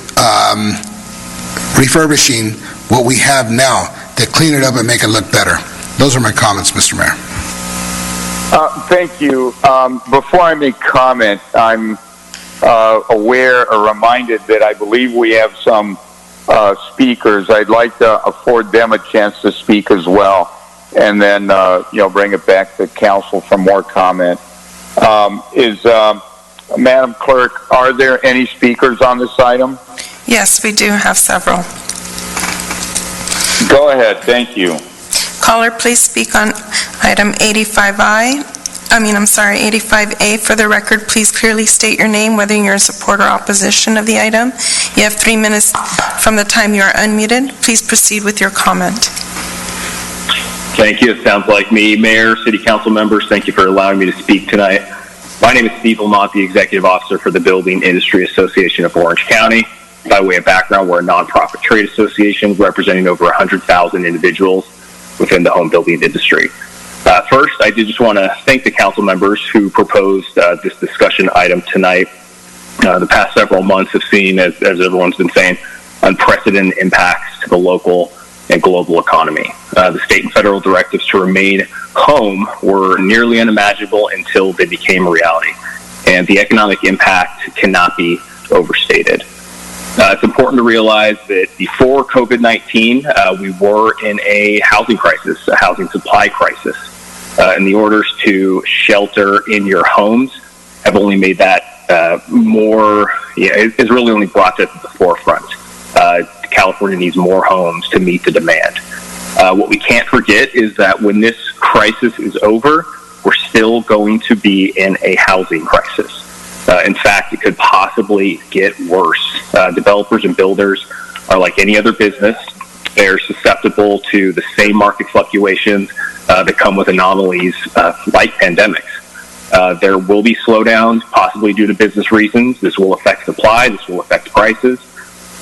refurbishing what we have now to clean it up and make it look better. Those are my comments, Mr. Mayor. Thank you. Before I make comment, I'm aware or reminded that I believe we have some speakers. I'd like to afford them a chance to speak as well, and then bring it back to council for more comment. Madam Clerk, are there any speakers on this item? Yes, we do have several. Go ahead. Thank you. Caller, please speak on item 85A. For the record, please clearly state your name, whether you're in support or opposition of the item. You have 3 minutes from the time you are unmuted. Please proceed with your comment. Thank you. It sounds like me. Mayor, City Council members, thank you for allowing me to speak tonight. My name is Steve Lamont, the Executive Officer for the Building Industry Association of Orange County. By way of background, we're a nonprofit trade association representing over 100,000 individuals within the home building industry. First, I did just want to thank the council members who proposed this discussion item tonight. The past several months have seen, as everyone's been saying, unprecedented impacts to the local and global economy. The state and federal directives to remain home were nearly unimaginable until they became a reality, and the economic impact cannot be overstated. It's important to realize that before COVID-19, we were in a housing crisis, a housing supply crisis, and the orders to shelter in your homes have only made that it's really only brought that to the forefront. California needs more homes to meet the demand. What we can't forget is that when this crisis is over, we're still going to be in a housing crisis. In fact, it could possibly get worse. Developers and builders are like any other business. They're susceptible to the same market fluctuations that come with anomalies like pandemics. There will be slowdowns, possibly due to business reasons. This will affect supply. This will affect prices.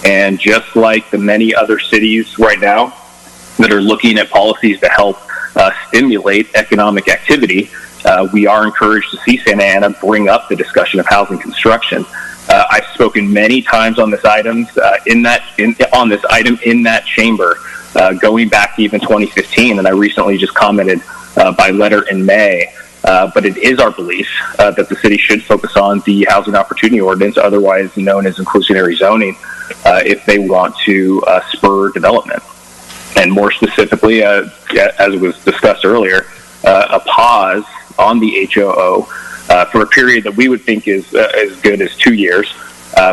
And just like the many other cities right now that are looking at policies to help stimulate economic activity, we are encouraged to see Santa Ana bring up the discussion of housing construction. I've spoken many times on this item in that chamber, going back to even 2015, and I recently just commented by letter in May. But it is our belief that the city should focus on the Housing Opportunity Ordinance, otherwise known as inclusionary zoning, if they want to spur development. And more specifically, as was discussed earlier, a pause on the HOO for a period that we would think is as good as 2 years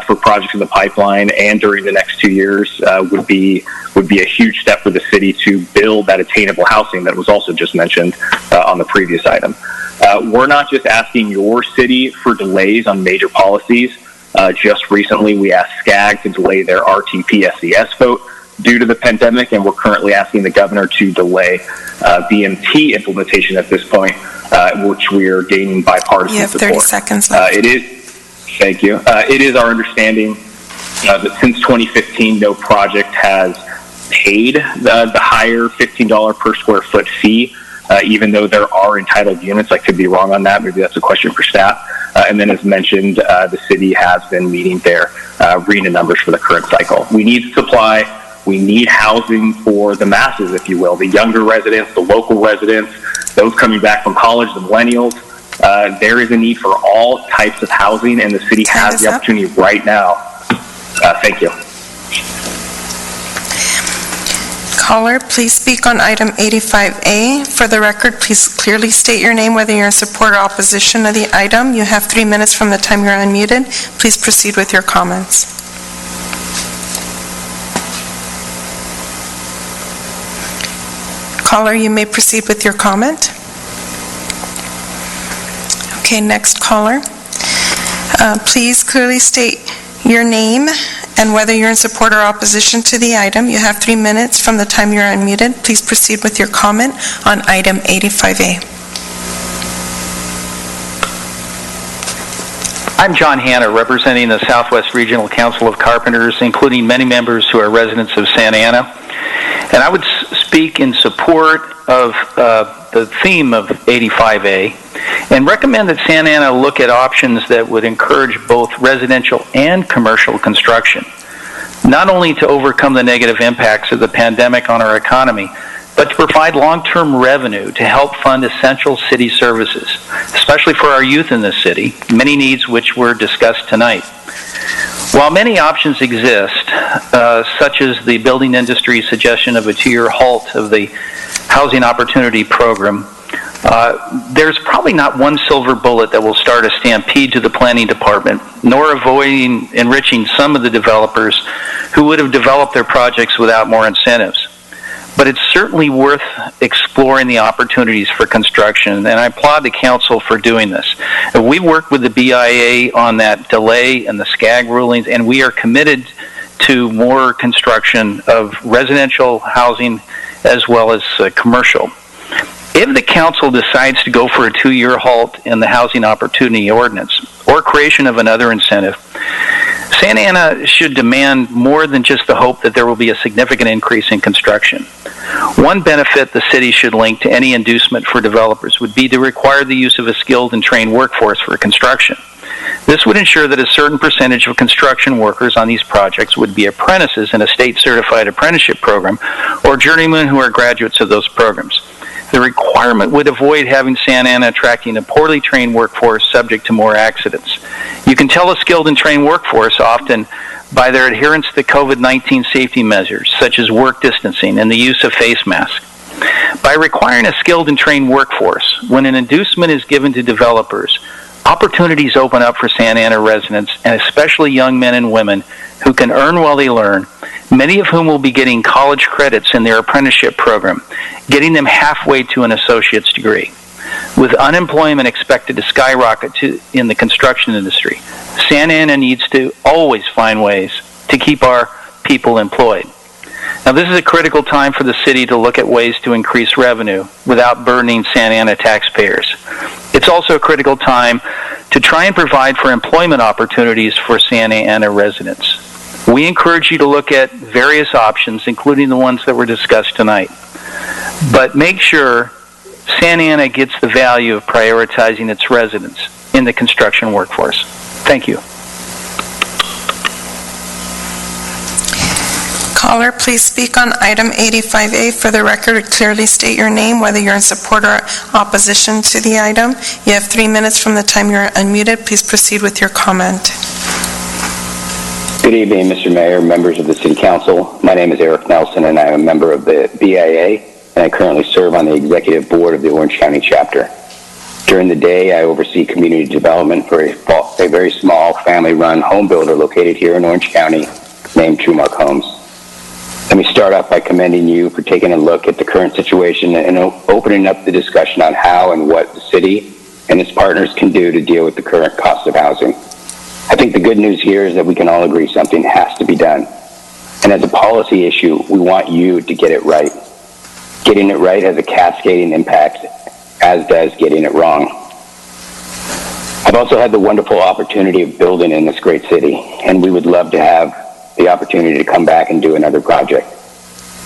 for projects in the pipeline, and during the next 2 years would be a huge step for the city to build that attainable housing that was also just mentioned on the previous item. We're not just asking your city for delays on major policies. Just recently, we asked SCAG to delay their RTP-SCS vote due to the pandemic, and we're currently asking the governor to delay BMT implementation at this point, which we are gaining bipartisan support. You have 30 seconds left. Thank you. It is our understanding that since 2015, no project has paid the higher $15 per square foot fee, even though there are entitled units. I could be wrong on that. Maybe that's a question for staff. And then, as mentioned, the city has been meeting their RHNA numbers for the current cycle. We need supply. We need housing for the masses, if you will, the younger residents, the local residents, those coming back from college, the millennials. There is a need for all types of housing, and the city has the opportunity right now. Thank you. Caller, please speak on item 85A. For the record, please clearly state your name, whether you're in support or opposition of the item. You have 3 minutes from the time you're unmuted. Please proceed with your comments. Caller, you may proceed with your comment. Okay, next caller. Please clearly state your name and whether you're in support or opposition to the item. You have 3 minutes from the time you're unmuted. Please proceed with your comment on item 85A. I'm John Hanna, representing the Southwest Regional Council of Carpenters, including many members who are residents of Santa Ana. And I would speak in support of the theme of 85A and recommend that Santa Ana look at options that would encourage both residential and commercial construction, not only to overcome the negative impacts of the pandemic on our economy, but to provide long-term revenue to help fund essential city services, especially for our youth in this city, many needs which were discussed tonight. While many options exist, such as the building industry's suggestion of a 2-year halt of the Housing Opportunity Program, there's probably not one silver bullet that will start a stampede to the planning department, nor avoiding enriching some of the developers who would have developed their projects without more incentives. But it's certainly worth exploring the opportunities for construction, and I applaud the council for doing this. We worked with the BIA on that delay and the SCAG rulings, and we are committed to more construction of residential housing as well as commercial. If the council decides to go for a 2-year halt in the Housing Opportunity Ordinance or creation of another incentive, Santa Ana should demand more than just the hope that there will be a significant increase in construction. One benefit the city should link to any inducement for developers would be to require the use of a skilled and trained workforce for construction. This would ensure that a certain percentage of construction workers on these projects would be apprentices in a state-certified apprenticeship program or journeymen who are graduates of those programs. The requirement would avoid having Santa Ana attracting a poorly trained workforce subject to more accidents. You can tell a skilled and trained workforce often by their adherence to COVID-19 safety measures, such as work distancing and the use of face masks. By requiring a skilled and trained workforce, when an inducement is given to developers, opportunities open up for Santa Ana residents, and especially young men and women who can earn while they learn, many of whom will be getting college credits in their apprenticeship program, getting them halfway to an associate's degree. With unemployment expected to skyrocket in the construction industry, Santa Ana needs to always find ways to keep our people employed. Now, this is a critical time for the city to look at ways to increase revenue without burdening Santa Ana taxpayers. It's also a critical time to try and provide for employment opportunities for Santa Ana residents. We encourage you to look at various options, including the ones that were discussed tonight. But make sure Santa Ana gets the value of prioritizing its residents in the construction workforce. Thank you. Caller, please speak on item 85A. For the record, clearly state your name, whether you're in support or opposition to the item. You have 3 minutes from the time you're unmuted. Please proceed with your comment. Good evening, Mr. Mayor, members of the City Council. My name is Eric Nelson, and I am a member of the BIA, and I currently serve on the Executive Board of the Orange County Chapter. During the day, I oversee community development for a very small family-run home builder located here in Orange County named Trumark Homes. Let me start off by commending you for taking a look at the current situation and opening up the discussion on how and what the city and its partners can do to deal with the current cost of housing. I think the good news here is that we can all agree something has to be done. And as a policy issue, we want you to get it right. Getting it right has a cascading impact, as does getting it wrong. I've also had the wonderful opportunity of building in this great city, and we would love to have the opportunity to come back and do another project.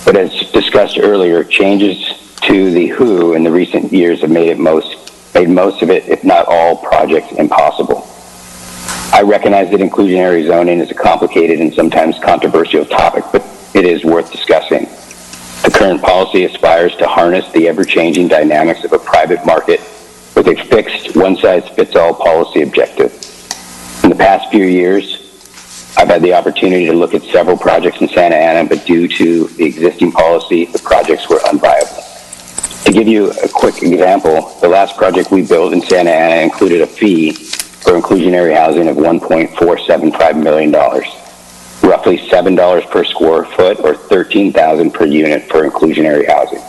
But as discussed earlier, changes to the WHO in the recent years have made most of it, if not all, projects impossible. I recognize that inclusionary zoning is a complicated and sometimes controversial topic, but it is worth discussing. The current policy aspires to harness the ever-changing dynamics of a private market with a fixed, one-size-fits-all policy objective. In the past few years, I've had the opportunity to look at several projects in Santa Ana, but due to the existing policy, the projects were unviable. To give you a quick example, the last project we built in Santa Ana included a fee for inclusionary housing of $1.475 million, roughly $7 per square foot or $13,000 per unit for inclusionary housing.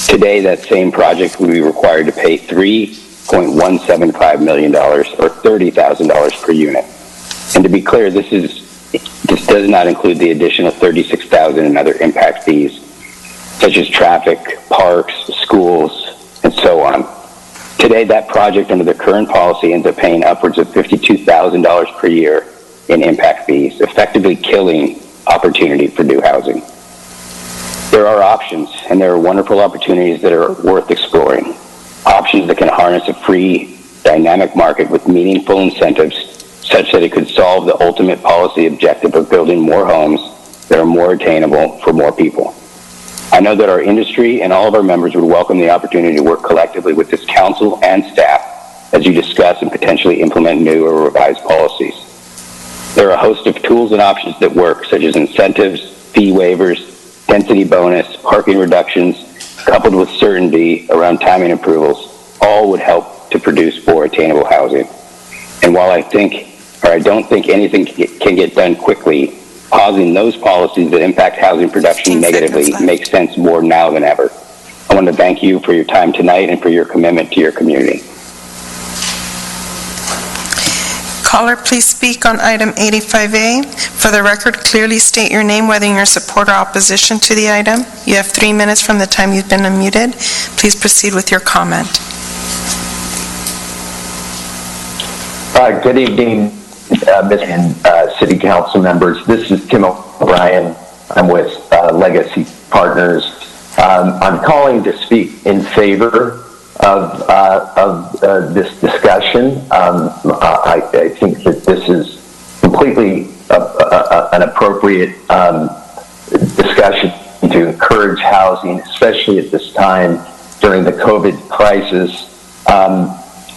Today, that same project would be required to pay $3.175 million or $30,000 per unit. And to be clear, this does not include the additional $36,000 in other impact fees, such as traffic, parks, schools, and so on. Today, that project under the current policy ends up paying upwards of $52,000 per year in impact fees, effectively killing opportunity for new housing. There are options, and there are wonderful opportunities that are worth exploring. Options that can harness a free, dynamic market with meaningful incentives such that it could solve the ultimate policy objective of building more homes that are more attainable for more people. I know that our industry and all of our members would welcome the opportunity to work collectively with this council and staff as you discuss and potentially implement new or revised policies. There are a host of tools and options that work, such as incentives, fee waivers, density bonus, parking reductions, coupled with certainty around timing approvals. All would help to produce more attainable housing. And while I don't think anything can get done quickly, pausing those policies that impact housing production negatively makes sense more now than ever. I want to thank you for your time tonight and for your commitment to your community. Caller, please speak on item 85A. For the record, clearly state your name, whether you're in support or opposition to the item. You have 3 minutes from the time you've been unmuted. Please proceed with your comment. Good evening, City Council members. This is Tim O'Brien. I'm with Legacy Partners. I'm calling to speak in favor of this discussion. I think that this is completely an appropriate discussion to encourage housing, especially at this time during the COVID crisis.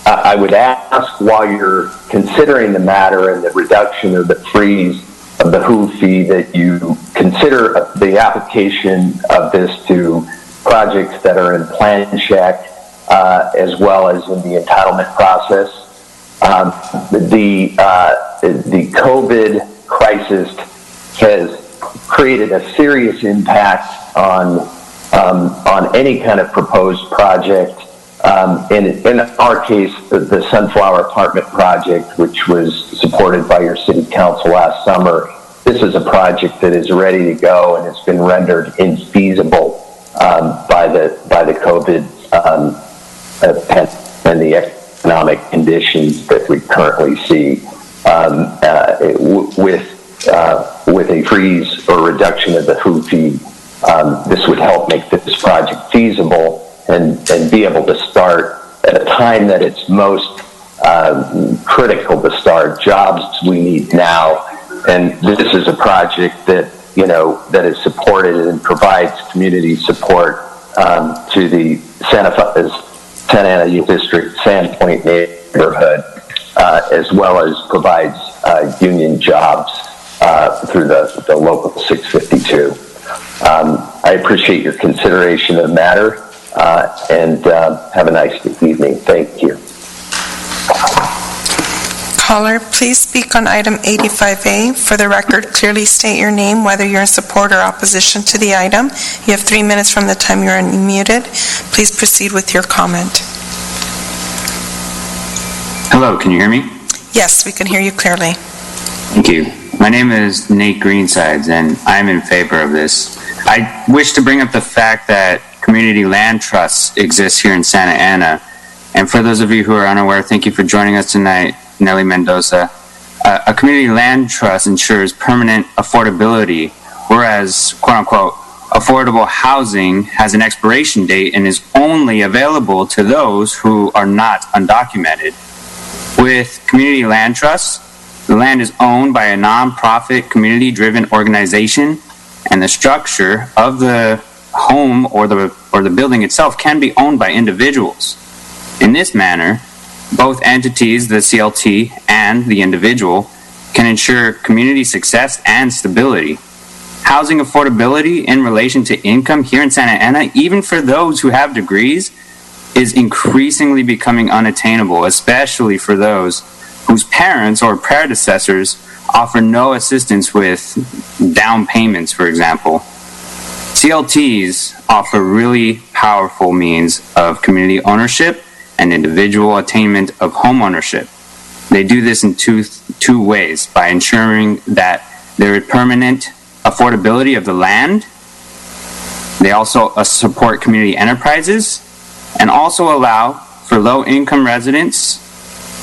I would ask, while you're considering the matter and the reduction of the freeze of the WHO fee, that you consider the application of this to projects that are in plan check, as well as in the entitlement process. The COVID crisis has created a serious impact on any kind of proposed project. In our case, the Sunflower Apartment project, which was supported by your city council last summer, this is a project that is ready to go and has been rendered infeasible by the COVID and the economic conditions that we currently see. With a freeze or reduction of the WHO fee, this would help make this project feasible and be able to start at a time that it's most critical to start. Jobs we need now, and this is a project that that is supported and provides community support to the Santa Ana Youth District Sandpoint neighborhood, as well as provides union jobs through the local 652. I appreciate your consideration of the matter. And have a nice evening. Thank you. Caller, please speak on item 85A. For the record, clearly state your name, whether you're in support or opposition to the item. You have 3 minutes from the time you're unmuted. Please proceed with your comment. Hello, can you hear me? Yes, we can hear you clearly. Thank you. My name is Nate Greensides, and I'm in favor of this. I wish to bring up the fact that community land trusts exist here in Santa Ana. And for those of you who are unaware, thank you for joining us tonight, Nelly Mendoza. A community land trust ensures permanent affordability, whereas, quote unquote, affordable housing has an expiration date and is only available to those who are not undocumented. With community land trusts, the land is owned by a nonprofit, community-driven organization, and the structure of the home or the building itself can be owned by individuals. In this manner, both entities, the CLT and the individual, can ensure community success and stability. Housing affordability in relation to income here in Santa Ana, even for those who have degrees, is increasingly becoming unattainable, especially for those whose parents or predecessors offer no assistance with down payments, for example. CLTs offer really powerful means of community ownership and individual attainment of home ownership. They do this in two ways, by ensuring that the permanent affordability of the land. They also support community enterprises and also allow for low-income residents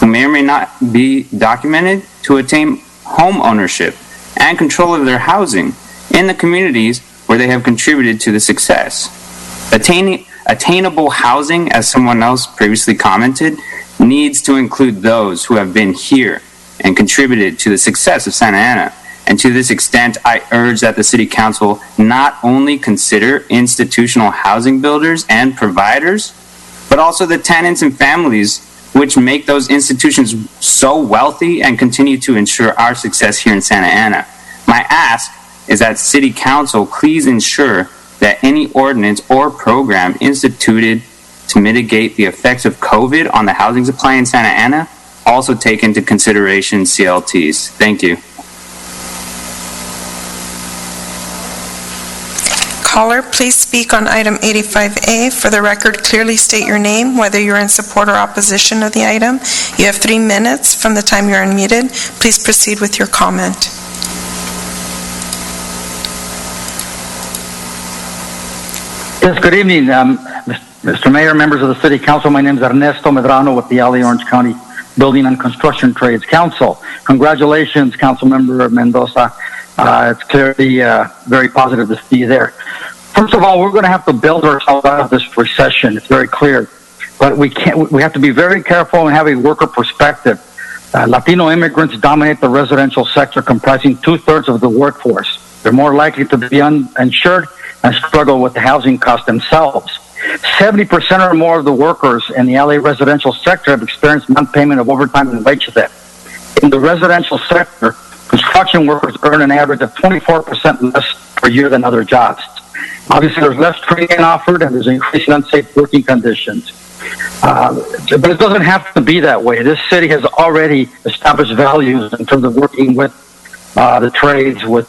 who may or may not be documented to attain home ownership and control of their housing in the communities where they have contributed to the success. Attainable housing, as someone else previously commented, needs to include those who have been here and contributed to the success of Santa Ana. And to this extent, I urge that the City Council not only consider institutional housing builders and providers, but also the tenants and families which make those institutions so wealthy and continue to ensure our success here in Santa Ana. My ask is that City Council please ensure that any ordinance or program instituted to mitigate the effects of COVID on the housing supply in Santa Ana also take into consideration CLTs. Thank you. Caller, please speak on item 85A. For the record, clearly state your name, whether you're in support or opposition of the item. You have 3 minutes from the time you're unmuted. Please proceed with your comment. Yes, good evening, Mr. Mayor, members of the City Council. My name is Ernesto Medrano with the LA Orange County Building and Construction Trades Council. Congratulations, Councilmember Mendoza. It's clearly very positive to see you there. First of all, we're going to have to build ourselves out of this recession. It's very clear, but we have to be very careful and have a worker perspective. Latino immigrants dominate the residential sector, comprising 2/3 of the workforce. They're more likely to be uninsured and struggle with the housing costs themselves. 70% or more of the workers in the LA residential sector have experienced non-payment of overtime and wage debt. In the residential sector, construction workers earn an average of 24% less per year than other jobs. Obviously, there's less training offered and there's increasing unsafe working conditions. But it doesn't have to be that way. This city has already established values in terms of working with the trades, with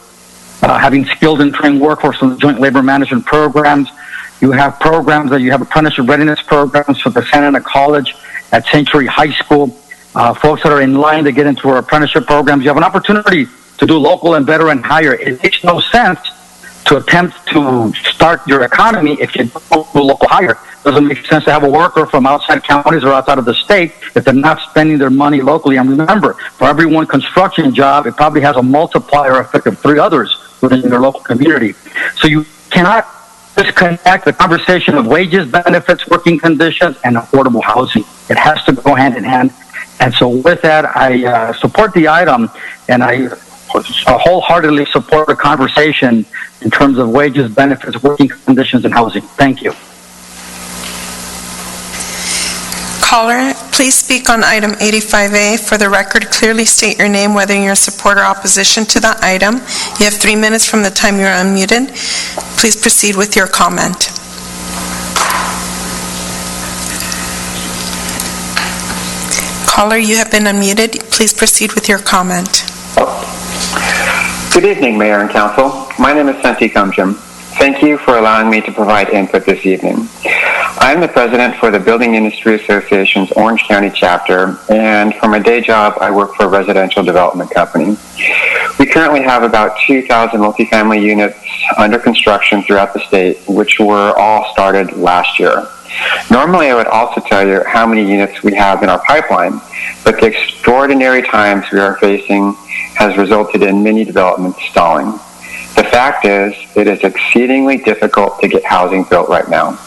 having skilled and trained workforce from the joint labor management programs. You have programs that you have apprenticeship readiness programs for the Santa Ana College at Century High School. Folks that are in line to get into our apprenticeship programs. You have an opportunity to do local and veteran hire. It makes no sense to attempt to start your economy if you don't do local hire. It doesn't make sense to have a worker from outside counties or outside of the state if they're not spending their money locally. And remember, for every one construction job, it probably has a multiplier effect of 3 others within your local community. So you cannot disconnect the conversation of wages, benefits, working conditions, and affordable housing. It has to go hand in hand. And so with that, I support the item, and I wholeheartedly support the conversation in terms of wages, benefits, working conditions, and housing. Thank you. Caller, please speak on item 85A. For the record, clearly state your name, whether you're in support or opposition to the item. You have 3 minutes from the time you're unmuted. Please proceed with your comment. Caller, you have been unmuted. Please proceed with your comment. Good evening, Mayor and Council. My name is Santi Kamjam. Thank you for allowing me to provide input this evening. I am the president for the Building Industry Association's Orange County chapter, and for my day job, I work for a residential development company. We currently have about 2,000 multifamily units under construction throughout the state, which were all started last year. Normally, I would also tell you how many units we have in our pipeline, but the extraordinary times we are facing has resulted in many developments stalling. The fact is, it is exceedingly difficult to get housing built right now.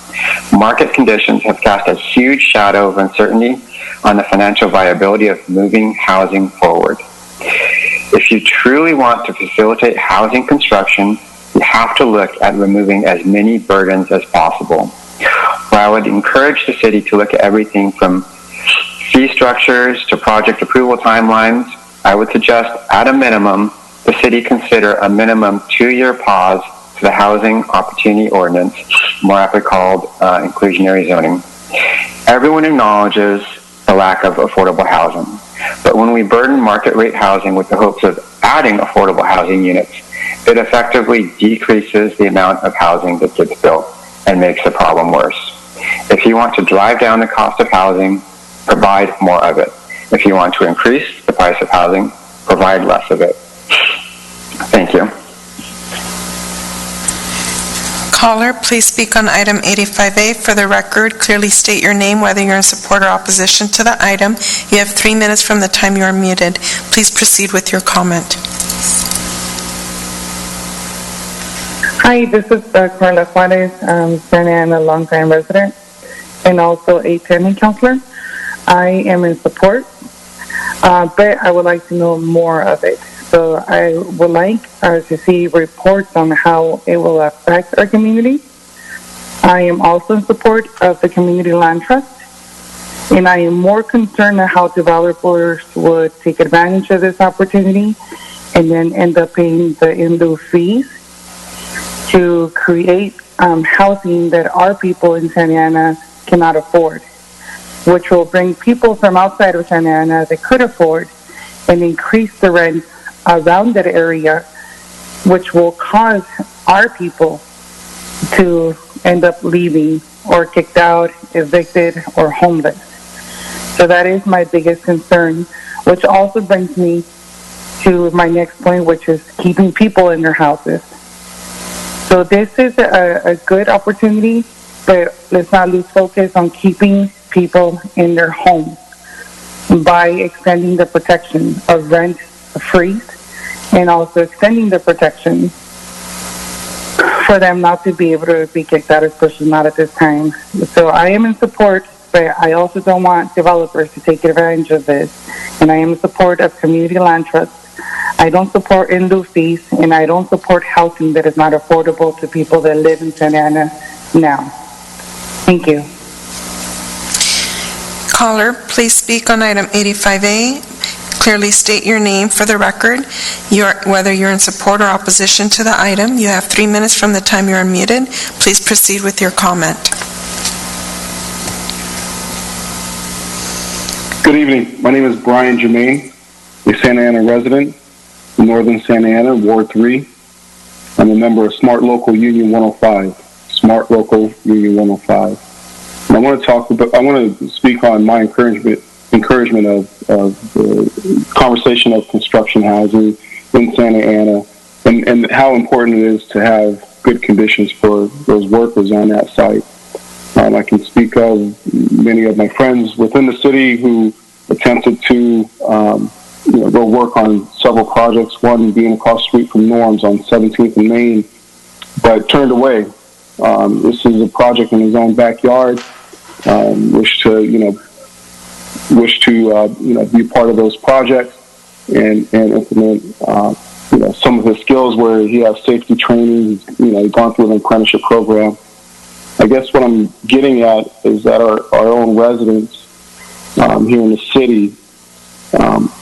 Market conditions have cast a huge shadow of uncertainty on the financial viability of moving housing forward. If you truly want to facilitate housing construction, you have to look at removing as many burdens as possible. While I would encourage the city to look at everything from fee structures to project approval timelines, I would suggest, at a minimum, the city consider a minimum 2-year pause to the Housing Opportunity Ordinance, more aptly called inclusionary zoning. Everyone acknowledges the lack of affordable housing, but when we burden market rate housing with the hopes of adding affordable housing units, it effectively decreases the amount of housing that gets built and makes the problem worse. If you want to drive down the cost of housing, provide more of it. If you want to increase the price of housing, provide less of it. Thank you. Caller, please speak on item 85A. For the record, clearly state your name, whether you're in support or opposition to the item. You have 3 minutes from the time you are muted. Please proceed with your comment. Hi, this is Carla Juarez, Santa Ana longtime resident and also a tenant counselor. I am in support, but I would like to know more of it. So I would like to see reports on how it will affect our community. I am also in support of the community land trust, and I am more concerned at how developers would take advantage of this opportunity and then end up paying the in-lieu fees to create housing that our people in Santa Ana cannot afford, which will bring people from outside of Santa Ana that could afford and increase the rent around that area, which will cause our people to end up leaving or kicked out, evicted, or homeless. So that is my biggest concern, which also brings me to my next point, which is keeping people in their houses. So this is a good opportunity, but let's not lose focus on keeping people in their homes by extending the protection of rent freeze and also extending the protection for them not to be able to be kicked out, especially not at this time. So I am in support, but I also don't want developers to take advantage of this. And I am in support of community land trusts. I don't support in-lieu fees, and I don't support housing that is not affordable to people that live in Santa Ana now. Thank you. Caller, please speak on item 85A. Clearly state your name for the record, whether you're in support or opposition to the item. You have 3 minutes from the time you're unmuted. Please proceed with your comment. Good evening. My name is Brian Germain, a Santa Ana resident, Northern Santa Ana, Ward 3. I'm a member of Smart Local Union 105. Smart Local Union 105. And I want to speak on my encouragement of the conversation of construction housing in Santa Ana and how important it is to have good conditions for those workers on that site. I can speak of many of my friends within the city who attempted to go work on several projects, one being across the street from Norm's on 17th and Main, but turned away. This is a project in his own backyard. Wish to be part of those projects and implement some of his skills where he has safety training. He's gone through an apprenticeship program. I guess what I'm getting at is that our own residents here in the city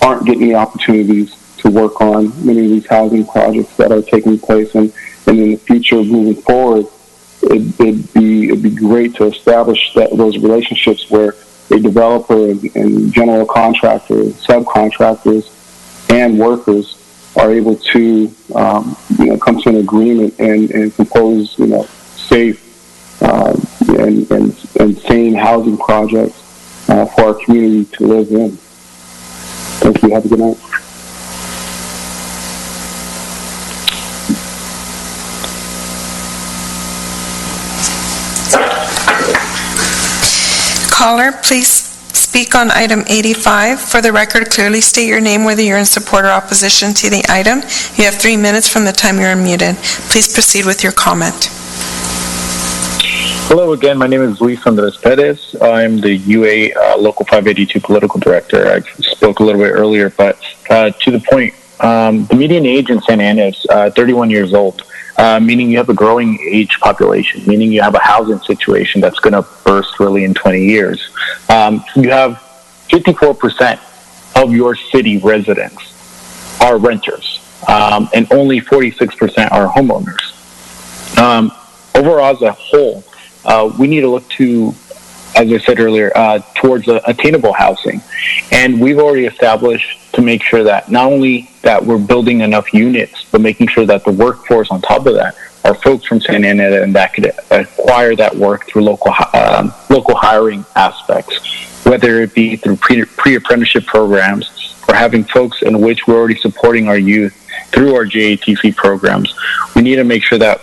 aren't getting the opportunities to work on many of these housing projects that are taking place, and in the future moving forward, it'd be great to establish those relationships where a developer and general contractor, subcontractors, and workers are able to come to an agreement and compose safe and sane housing projects for our community to live in. Thank you. Have a good night. Caller, please speak on item 85. For the record, clearly state your name, whether you're in support or opposition to the item. You have 3 minutes from the time you're unmuted. Please proceed with your comment. Hello again. My name is Luis Andres Perez. I'm the UA Local 582 Political Director. I spoke a little bit earlier, but to the point, the median age in Santa Ana is 31 years old, meaning you have a growing age population, meaning you have a housing situation that's going to burst really in 20 years. You have 54% of your city residents are renters, and only 46% are homeowners. Overall, as a whole, we need to look to, as I said earlier, towards attainable housing. And we've already established to make sure that not only that we're building enough units, but making sure that the workforce on top of that are folks from Santa Ana and that could acquire that work through local hiring aspects, whether it be through pre-apprenticeship programs or having folks in which we're already supporting our youth through our JATC programs. We need to make sure that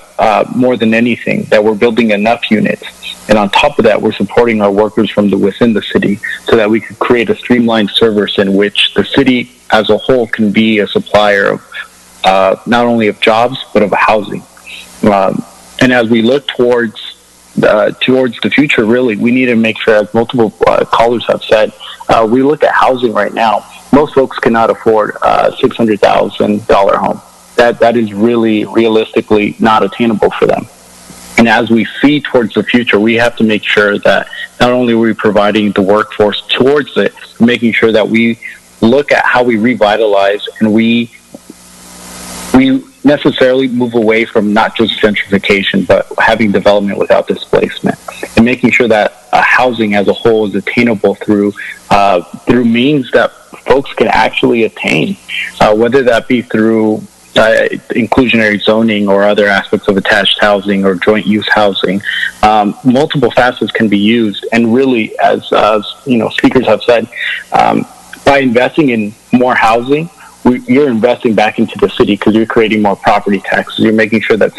more than anything, that we're building enough units. And on top of that, we're supporting our workers from within the city so that we could create a streamlined service in which the city as a whole can be a supplier of not only of jobs, but of housing. And as we look towards the future, really, we need to make sure, as multiple callers have said, we look at housing right now. Most folks cannot afford a $600,000 home. That is really realistically not attainable for them. And as we see towards the future, we have to make sure that not only are we providing the workforce towards it, making sure that we look at how we revitalize and we necessarily move away from not just gentrification, but having development without displacement, and making sure that housing as a whole is attainable through means that folks can actually attain, whether that be through inclusionary zoning or other aspects of attached housing or joint use housing. Multiple facets can be used, and really, as speakers have said, by investing in more housing, you're investing back into the city because you're creating more property taxes. You're making sure that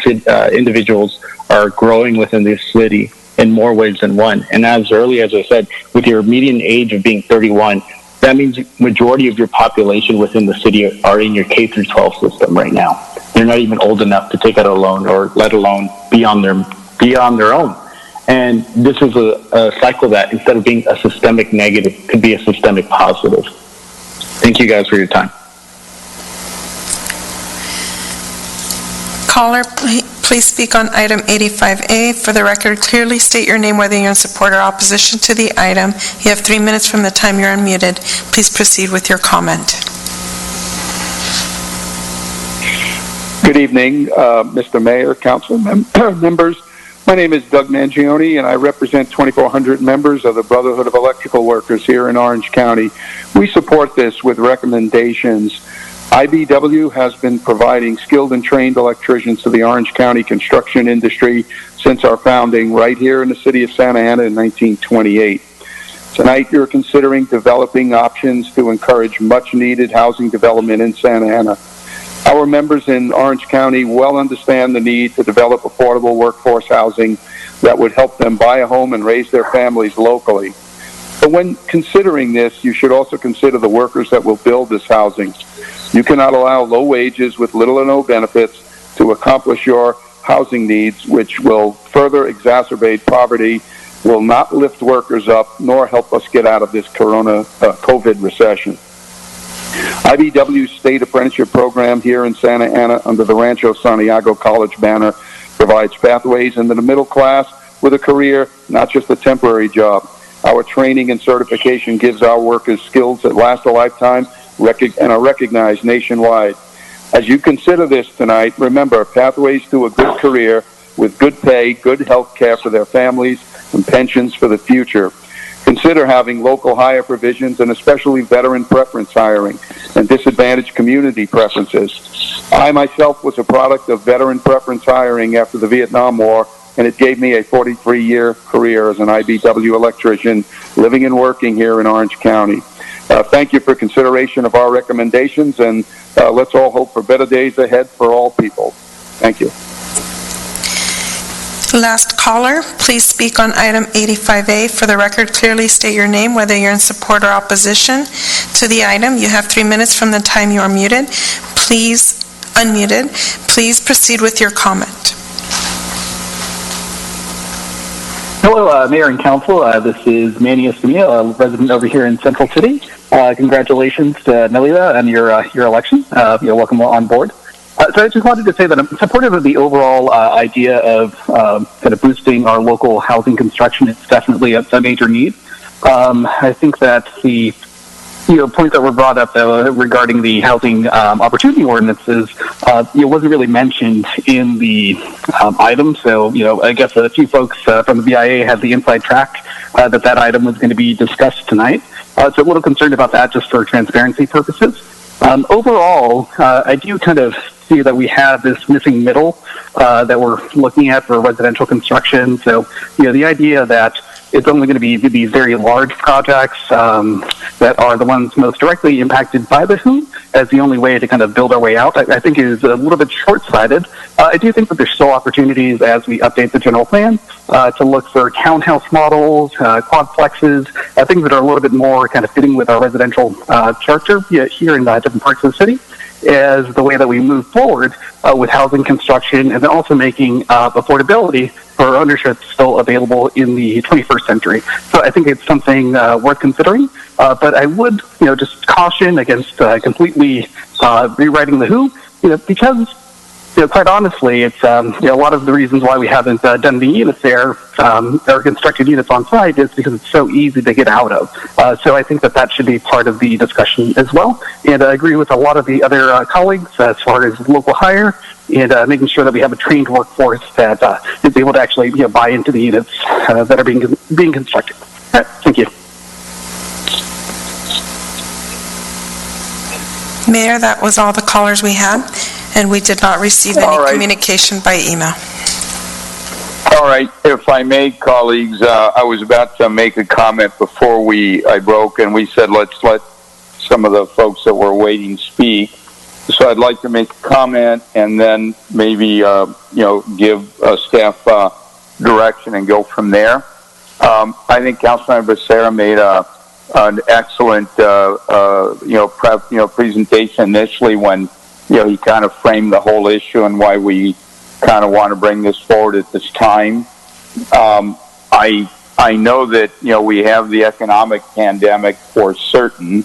individuals are growing within this city in more ways than one. And as early as I said, with your median age of being 31, that means majority of your population within the city are in your K through 12 system right now. They're not even old enough to take out a loan, or let alone be on their own. And this is a cycle that, instead of being a systemic negative, could be a systemic positive. Thank you guys for your time. Caller, please speak on item 85A. For the record, clearly state your name, whether you're in support or opposition to the item. You have 3 minutes from the time you're unmuted. Please proceed with your comment. Good evening, Mr. Mayor, council members. My name is Doug Mangione, and I represent 2,400 members of the Brotherhood of Electrical Workers here in Orange County. We support this with recommendations. IBW has been providing skilled and trained electricians to the Orange County construction industry since our founding right here in the city of Santa Ana in 1928. Tonight, you're considering developing options to encourage much-needed housing development in Santa Ana. Our members in Orange County well understand the need to develop affordable workforce housing that would help them buy a home and raise their families locally. But when considering this, you should also consider the workers that will build this housing. You cannot allow low wages with little or no benefits to accomplish your housing needs, which will further exacerbate poverty, will not lift workers up, nor help us get out of this COVID recession. IBW's state apprenticeship program here in Santa Ana under the Rancho Santiago College banner provides pathways into the middle class with a career, not just a temporary job. Our training and certification gives our workers skills that last a lifetime and are recognized nationwide. As you consider this tonight, remember, pathways to a good career with good pay, good health care for their families, and pensions for the future. Consider having local hire provisions, and especially veteran preference hiring and disadvantaged community preferences. I myself was a product of veteran preference hiring after the Vietnam War, and it gave me a 43-year career as an IBW electrician living and working here in Orange County. Thank you for consideration of our recommendations, and let's all hope for better days ahead for all people. Thank you. Last caller, please speak on item 85A. For the record, clearly state your name, whether you're in support or opposition to the item. You have 3 minutes from the time you are muted. Please, unmuted. Please proceed with your comment. Hello, Mayor and Council. This is Manny Escamilla, a resident over here in Central City. Congratulations to Melida on your election. Welcome on board. So I just wanted to say that I'm supportive of the overall idea of kind of boosting our local housing construction. It's definitely a major need. I think that the points that were brought up regarding the housing opportunity ordinances wasn't really mentioned in the item. So I guess a few folks from the BIA had the inside track that item was going to be discussed tonight. So a little concerned about that just for transparency purposes. Overall, I do kind of see that we have this missing middle that we're looking at for residential construction. So, the idea that it's only going to be these very large projects that are the ones most directly impacted by the WHO as the only way to kind of build our way out, I think is a little bit short-sighted. I do think that there's still opportunities as we update the general plan to look for townhouse models, quadplexes, things that are a little bit more kind of fitting with our residential character here in different parts of the city, as the way that we move forward with housing construction, and then also making affordability for ownership still available in the 21st century. So I think it's something worth considering, but I would just caution against completely rewriting the WHO, because quite honestly, it's a lot of the reasons why we haven't done the units there or constructed units on site is because it's so easy to get out of. So I think that should be part of the discussion as well. And I agree with a lot of the other colleagues as far as local hire and making sure that we have a trained workforce that is able to actually buy into the units that are being constructed. Thank you. Mayor, that was all the callers we had, and we did not receive any communication by email. All right, if I may, colleagues, I was about to make a comment before I broke, and we said let's let some of the folks that were waiting speak. So I'd like to make a comment and then maybe give staff direction and go from there. I think Councilmember Becerra made an excellent presentation initially when he kind of framed the whole issue and why we kind of want to bring this forward at this time. I know that we have the economic pandemic for certain,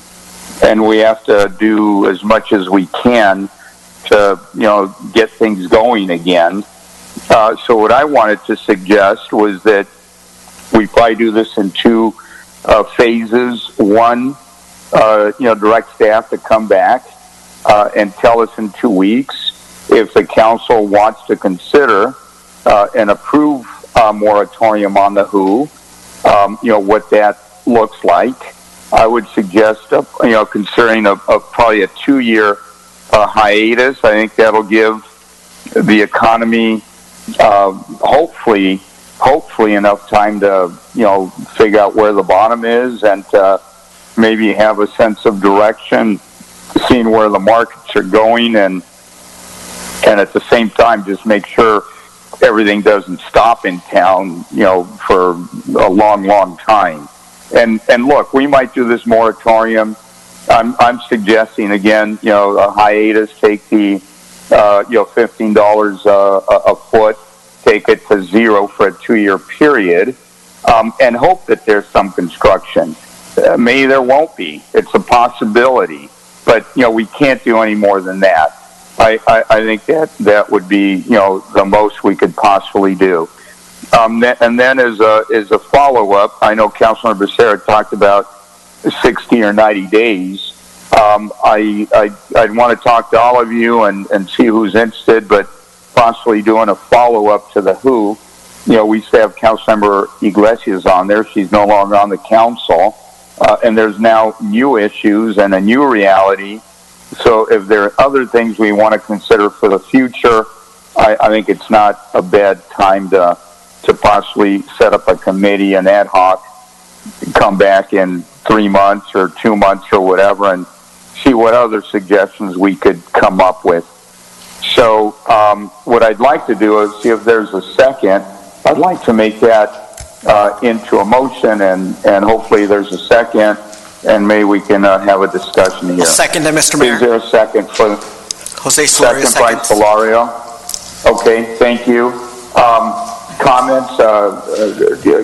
and we have to do as much as we can to get things going again. So what I wanted to suggest was that we probably do this in two phases. One, direct staff to come back and tell us in 2 weeks if the council wants to consider and approve a moratorium on the WHO, what that looks like. I would suggest, considering probably a 2-year hiatus. I think that'll give the economy hopefully enough time to figure out where the bottom is and maybe have a sense of direction, seeing where the markets are going, and at the same time just make sure everything doesn't stop in town for a long time. And look, we might do this moratorium. I'm suggesting again a hiatus, take the $15 a foot, take it to zero for a 2-year period, and hope that there's some construction. Maybe there won't be. It's a possibility, but we can't do any more than that. I think that would be the most we could possibly do. And then as a follow-up, I know Councilor Becerra talked about 60 or 90 days. I'd want to talk to all of you and see who's interested, but possibly doing a follow-up to the WHO. We used to have Councilmember Iglesias on there. She's no longer on the council. And there's now new issues and a new reality. So if there are other things we want to consider for the future, I think it's not a bad time to possibly set up a committee, an ad hoc, come back in 3 months or 2 months or whatever and see what other suggestions we could come up with. So what I'd like to do is see if there's a second. I'd like to make that into a motion, and hopefully there's a second, and maybe we can have a discussion here. Second, Mr. Mayor. Is there a second for Jose Solario? Second by Solario. Okay, thank you. Comments?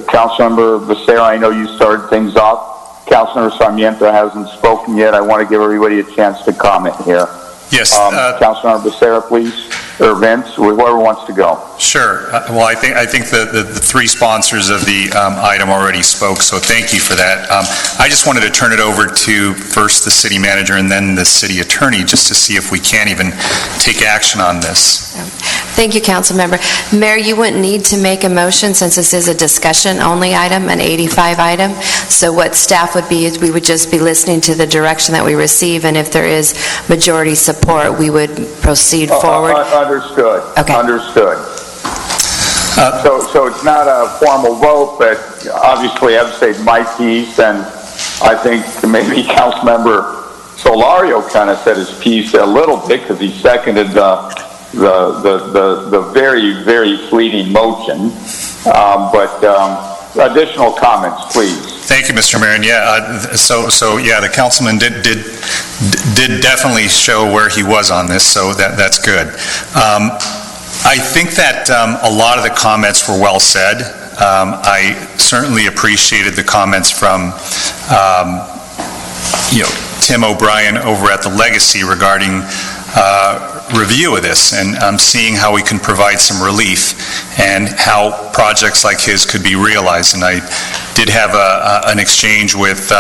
Councilmember Becerra, I know you started things off. Councilmember Sarmiento hasn't spoken yet. I want to give everybody a chance to comment here. Yes. Councilmember Becerra, please, or Vince, whoever wants to go. Sure. Well, I think the three sponsors of the item already spoke, so thank you for that. I just wanted to turn it over to first the city manager and then the city attorney just to see if we can even take action on this. Thank you, Council Member. Mayor, you wouldn't need to make a motion since this is a discussion-only item, an 85 item. So what staff would be is we would just be listening to the direction that we receive, and if there is majority support, we would proceed forward. understood. Okay. Understood. So it's not a formal vote, but obviously I've said my piece, and I think maybe Councilmember Solario kind of said his piece a little bit because he seconded the very, very fleeting motion. But additional comments, please. Thank you, Mr. Mayor. And yeah, the councilman did definitely show where he was on this, so that's good. I think that a lot of the comments were well said. I certainly appreciated the comments from, Tim O'Brien over at the Legacy regarding review of this and seeing how we can provide some relief and how projects like his could be realized. And I did have an exchange with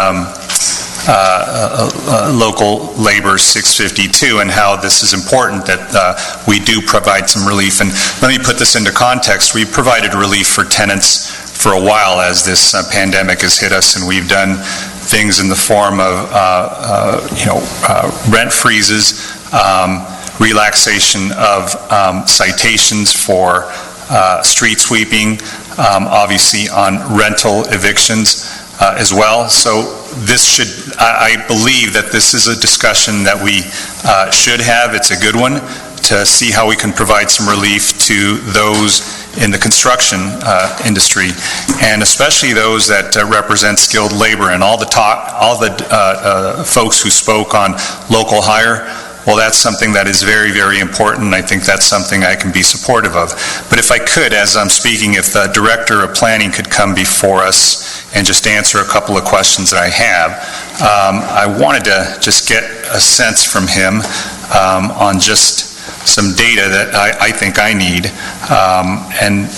local labor 652 and how this is important that we do provide some relief. And let me put this into context. We provided relief for tenants for a while as this pandemic has hit us, and we've done things in the form of rent freezes, relaxation of citations for street sweeping, obviously on rental evictions as well. So this should, I believe that this is a discussion that we should have. It's a good one to see how we can provide some relief to those in the construction industry, and especially those that represent skilled labor. And all the folks who spoke on local hire, well, that's something that is very, very important. I think that's something I can be supportive of. But if I could, as I'm speaking, if the Director of Planning could come before us and just answer a couple of questions that I have. I wanted to just get a sense from him on just some data that I think I need. And,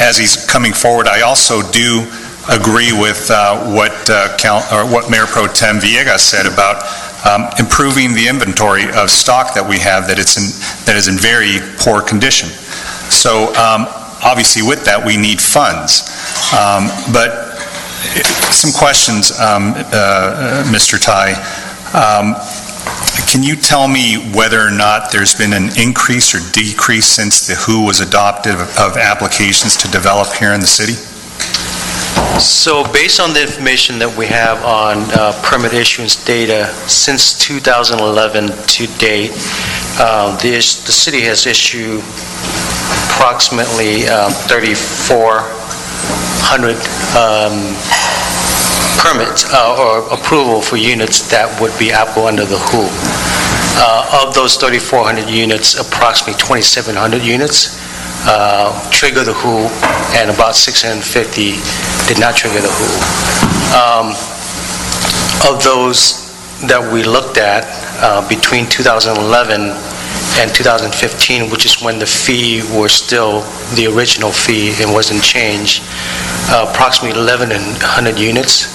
as he's coming forward, I also do agree with what Mayor Pro Tem Villegas said about improving the inventory of stock that we have that is in very poor condition. So obviously with that we need funds. But some questions, Mr. Tai. Can you tell me whether or not there's been an increase or decrease since the WHO was adopted of applications to develop here in the city? So based on the information that we have on permit issuance data since 2011 to date, the city has issued approximately 3,400 permits or approval for units that would be applicable under the WHO. Of those 3,400 units, approximately 2,700 units trigger the WHO, and about 650 did not trigger the WHO. Of those that we looked at between 2011 and 2015, which is when the fee was still the original fee and wasn't changed, approximately 1,100 units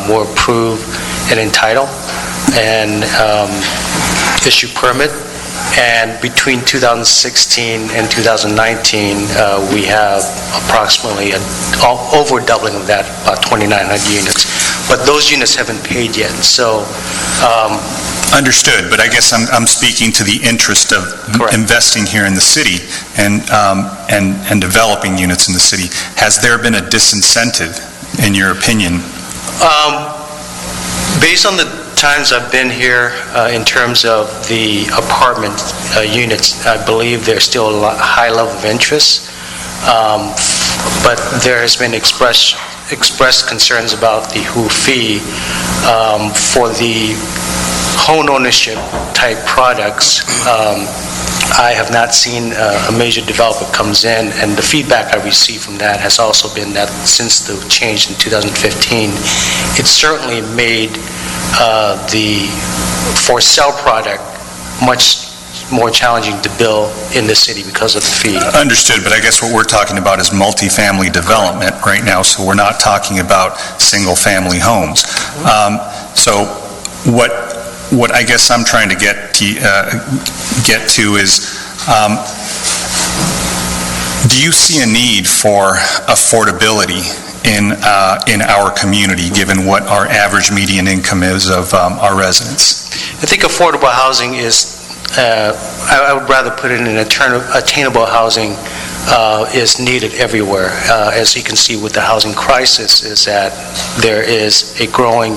were approved and entitled and issued permit. And between 2016 and 2019, we have approximately over doubling of that, about 2,900 units. But those units haven't paid yet. So, understood. But I guess I'm speaking to the interest of investing here in the city and developing units in the city. Has there been a disincentive, in your opinion? Based on the times I've been here, in terms of the apartment units, I believe there's still a high level of interest, but there has been expressed concerns about the WHO fee for the home ownership type products. I have not seen a major developer comes in, and the feedback I received from that has also been that since the change in 2015, it certainly made the for sale product much more challenging to build in the city because of the fee. Understood, but I guess what we're talking about is multifamily development right now, so we're not talking about single-family homes. So what I guess I'm trying to get to is, do you see a need for affordability in our community, given what our average median income is of our residents? I think affordable housing is I would rather put it in attainable housing is needed everywhere. As you can see with the housing crisis, is that there is a growing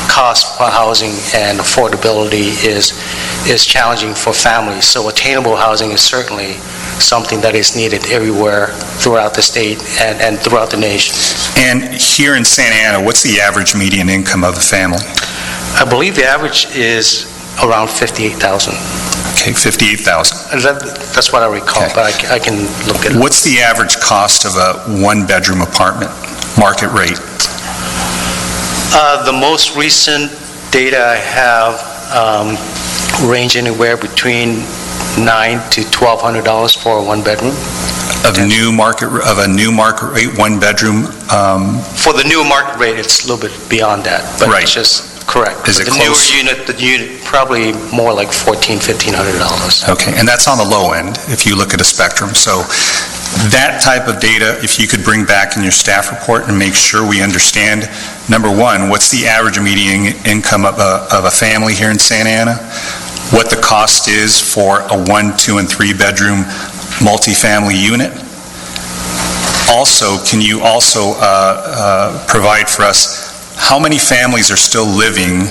cost for housing, and affordability is challenging for families. So attainable housing is certainly something that is needed everywhere throughout the state and throughout the nation. And here in Santa Ana, what's the average median income of a family? I believe the average is around $58,000. Okay, $58,000. That's what I recall, Okay. but I can look at it. What's the average cost of a one-bedroom apartment, market rate? The most recent data I have range anywhere between $900 to $1,200 for a one-bedroom. Of a new market rate, one-bedroom? For the new market rate, it's a little bit beyond that, but Right. it's just correct. Is it the close? The unit probably more like $1,400-$1,500. Okay, and that's on the low end, if you look at a spectrum. So that type of data, if you could bring back in your staff report and make sure we understand, number one, what's the average median income of a family here in Santa Ana? What the cost is for a 1, 2, and 3 bedroom multifamily unit? Also, can you also provide for us how many families are still living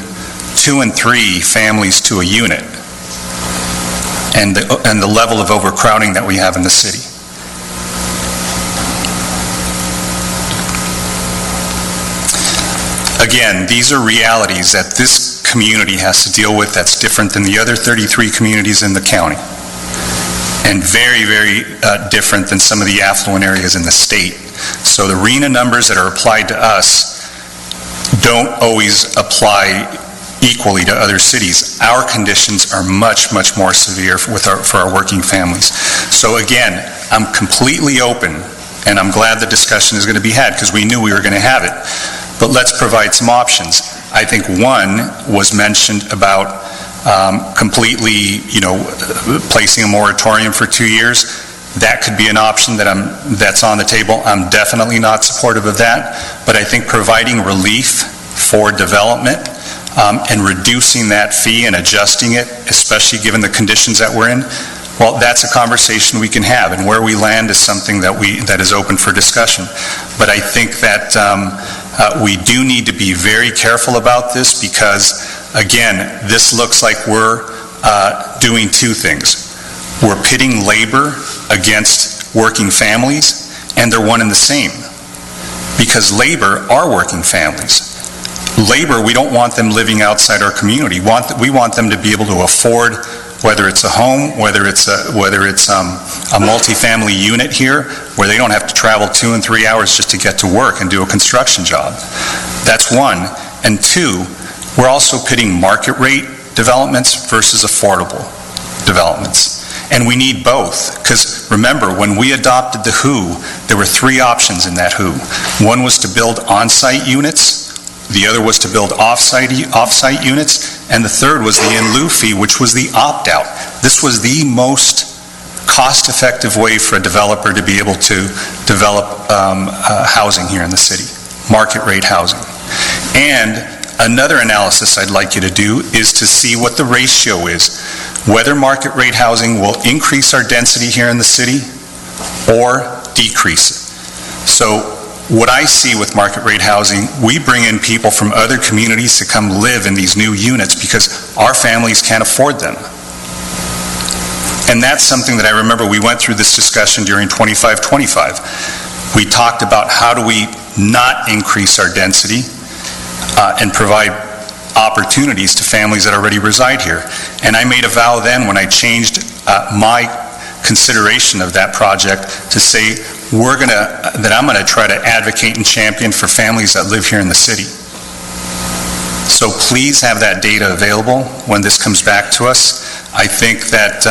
2 and 3 families to a unit, and the level of overcrowding that we have in the city? Again, these are realities that this community has to deal with that's different than the other 33 communities in the county, and very, very different than some of the affluent areas in the state. So the RHNA numbers that are applied to us don't always apply equally to other cities. Our conditions are much, much more severe for our working families. So again, I'm completely open, and I'm glad the discussion is going to be had, because we knew we were going to have it. But let's provide some options. I think one was mentioned about completely, placing a moratorium for 2 years. That could be an option that's on the table. I'm definitely not supportive of that, but I think providing relief for development and reducing that fee and adjusting it, especially given the conditions that we're in, well, that's a conversation we can have, and where we land is something that is open for discussion. But I think that we do need to be very careful about this, because, again, this looks like we're doing two things. We're pitting labor against working families, and they're one and the same, because labor are working families. Labor, we don't want them living outside our community. We want them to be able to afford, whether it's a home, whether it's a multifamily unit here, where they don't have to travel 2 and 3 hours just to get to work and do a construction job. That's one. And two, we're also pitting market rate developments versus affordable developments. And we need both, because remember, when we adopted the WHO, there were 3 options in that WHO. One was to build on-site units, the other was to build off-site units, and the third was the in lieu fee, which was the opt-out. This was the most cost-effective way for a developer to be able to develop housing here in the city, market rate housing. And another analysis I'd like you to do is to see what the ratio is, whether market rate housing will increase our density here in the city or decrease it. So what I see with market rate housing, we bring in people from other communities to come live in these new units because our families can't afford them. And that's something that I remember we went through this discussion during 2525. We talked about how do we not increase our density and provide opportunities to families that already reside here. And I made a vow then when I changed my consideration of that project to say that I'm going to try to advocate and champion for families that live here in the city. So please have that data available when this comes back to us. I think that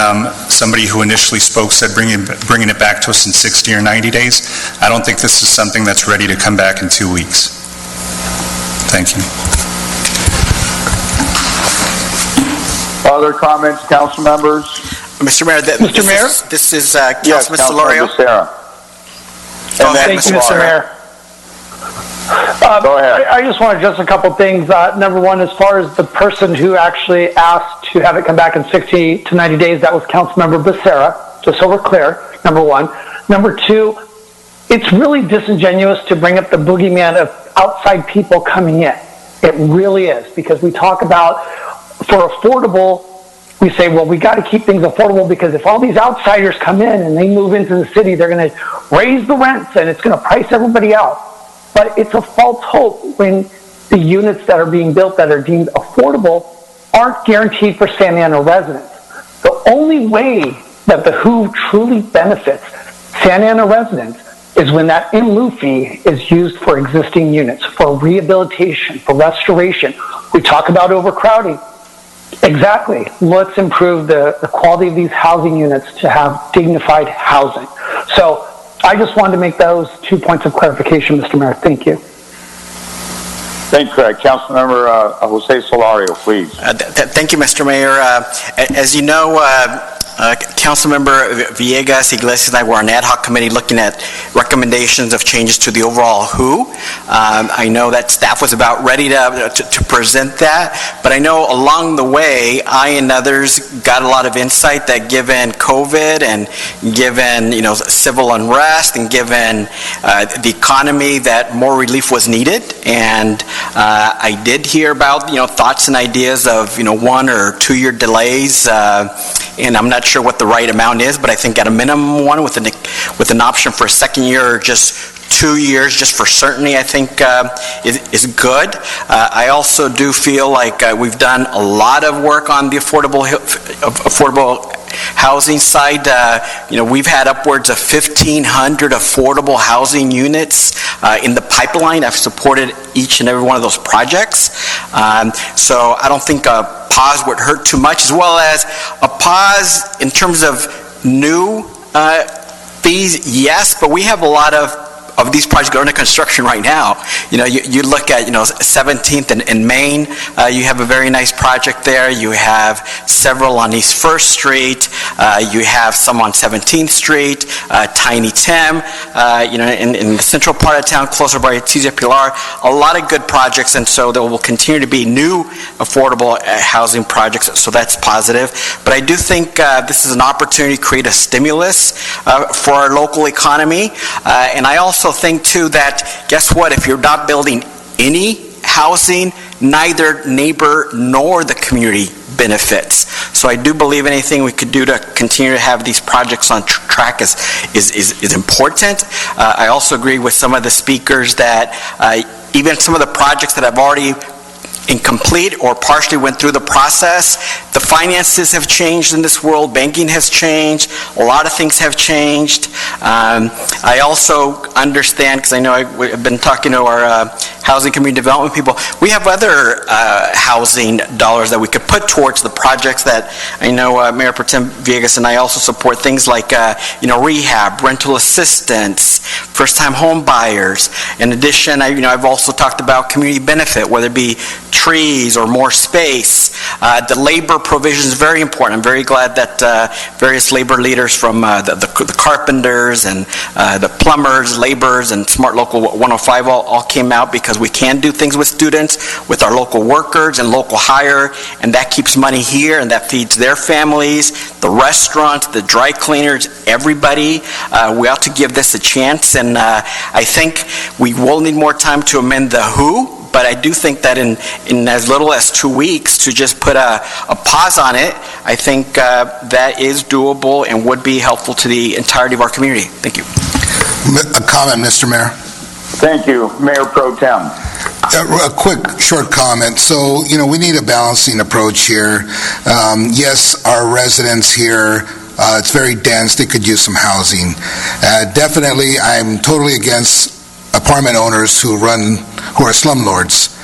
somebody who initially spoke said bringing it back to us in 60 or 90 days. I don't think this is something that's ready to come back in 2 weeks. Thank you. Other comments, council members? Mr. Mayor, this is Councilman Solorio. Thank you, Mr. Mayor. Go ahead. I just want to address a couple things. Number one, as far as the person who actually asked to have it come back in 60 to 90 days. That was Councilmember Becerra, just so we're clear, number one. Number two, it's really disingenuous to bring up the boogeyman of outside people coming in. It really is, because we talk about, for affordable, we say, well, we got to keep things affordable because if all these outsiders come in and they move into the city, they're going to raise the rents and it's going to price everybody out. But it's a false hope when the units that are being built that are deemed affordable aren't guaranteed for Santa Ana residents. The only way that the WHO truly benefits Santa Ana residents is when that in lieu fee is used for existing units, for rehabilitation, for restoration. We talk about overcrowding. Exactly. Let's improve the quality of these housing units to have dignified housing. So I just wanted to make those 2 points of clarification, Mr. Mayor. Thank you. Thanks, Councilmember Jose Solario, please. Thank you, Mr. Mayor. As you know, Councilmember Villegas, Iglesias, and I were on an ad hoc committee looking at recommendations of changes to the overall WHO. I know that staff was about ready to present that, but I know along the way, I and others got a lot of insight that given COVID and given civil unrest and given the economy, that more relief was needed. And I did hear about thoughts and ideas of 1 or 2 year delays. And I'm not sure what the right amount is, but I think at a minimum one with an option for a second year or just 2 years just for certainty, I think is good. I also do feel like we've done a lot of work on the affordable housing side. We've had upwards of 1,500 affordable housing units in the pipeline. I've supported each and every one of those projects. So I don't think a pause would hurt too much, as well as a pause in terms of new fees, yes, but we have a lot of these projects are under construction right now. You look at 17th and Main. You have a very nice project there. You have several on East First Street. You have some on 17th Street. Tiny Tim. In the central part of town, closer by TJ Pilar. A lot of good projects, and so there will continue to be new affordable housing projects. So that's positive. But I do think this is an opportunity to create a stimulus for our local economy, and I also think too that, guess what, if you're not building any housing, neither neighbor nor the community benefits. So I do believe anything we could do to continue to have these projects on track is important. I also agree with some of the speakers that even some of the projects that have already incomplete or partially went through the process, the finances have changed in this world, banking has changed, a lot of things have changed. I also understand, because I know I've been talking to our housing community development people, we have other housing dollars that we could put towards the projects that I know Mayor Pro Tem Villegas and I also support, things like rehab, rental assistance, first-time home buyers. In addition, I've also talked about community benefit, whether it be trees or more space. The labor provision is very important. I'm very glad that various labor leaders from the carpenters and the plumbers, laborers, and Smart Local 105 all came out, because we can do things with students, with our local workers and local hire, and that keeps money here and that feeds their families, the restaurants, the dry cleaners, everybody. We ought to give this a chance, and I think we will need more time to amend the WHO. But I do think that in as little as 2 weeks to just put a pause on it, I think that is doable and would be helpful to the entirety of our community. Thank you. A comment, Mr. Mayor. Thank you, Mayor Pro Tem. A quick, short comment. So, we need a balancing approach here. Yes, our residents here, it's very dense. They could use some housing. Definitely, I'm totally against apartment owners who are slumlords.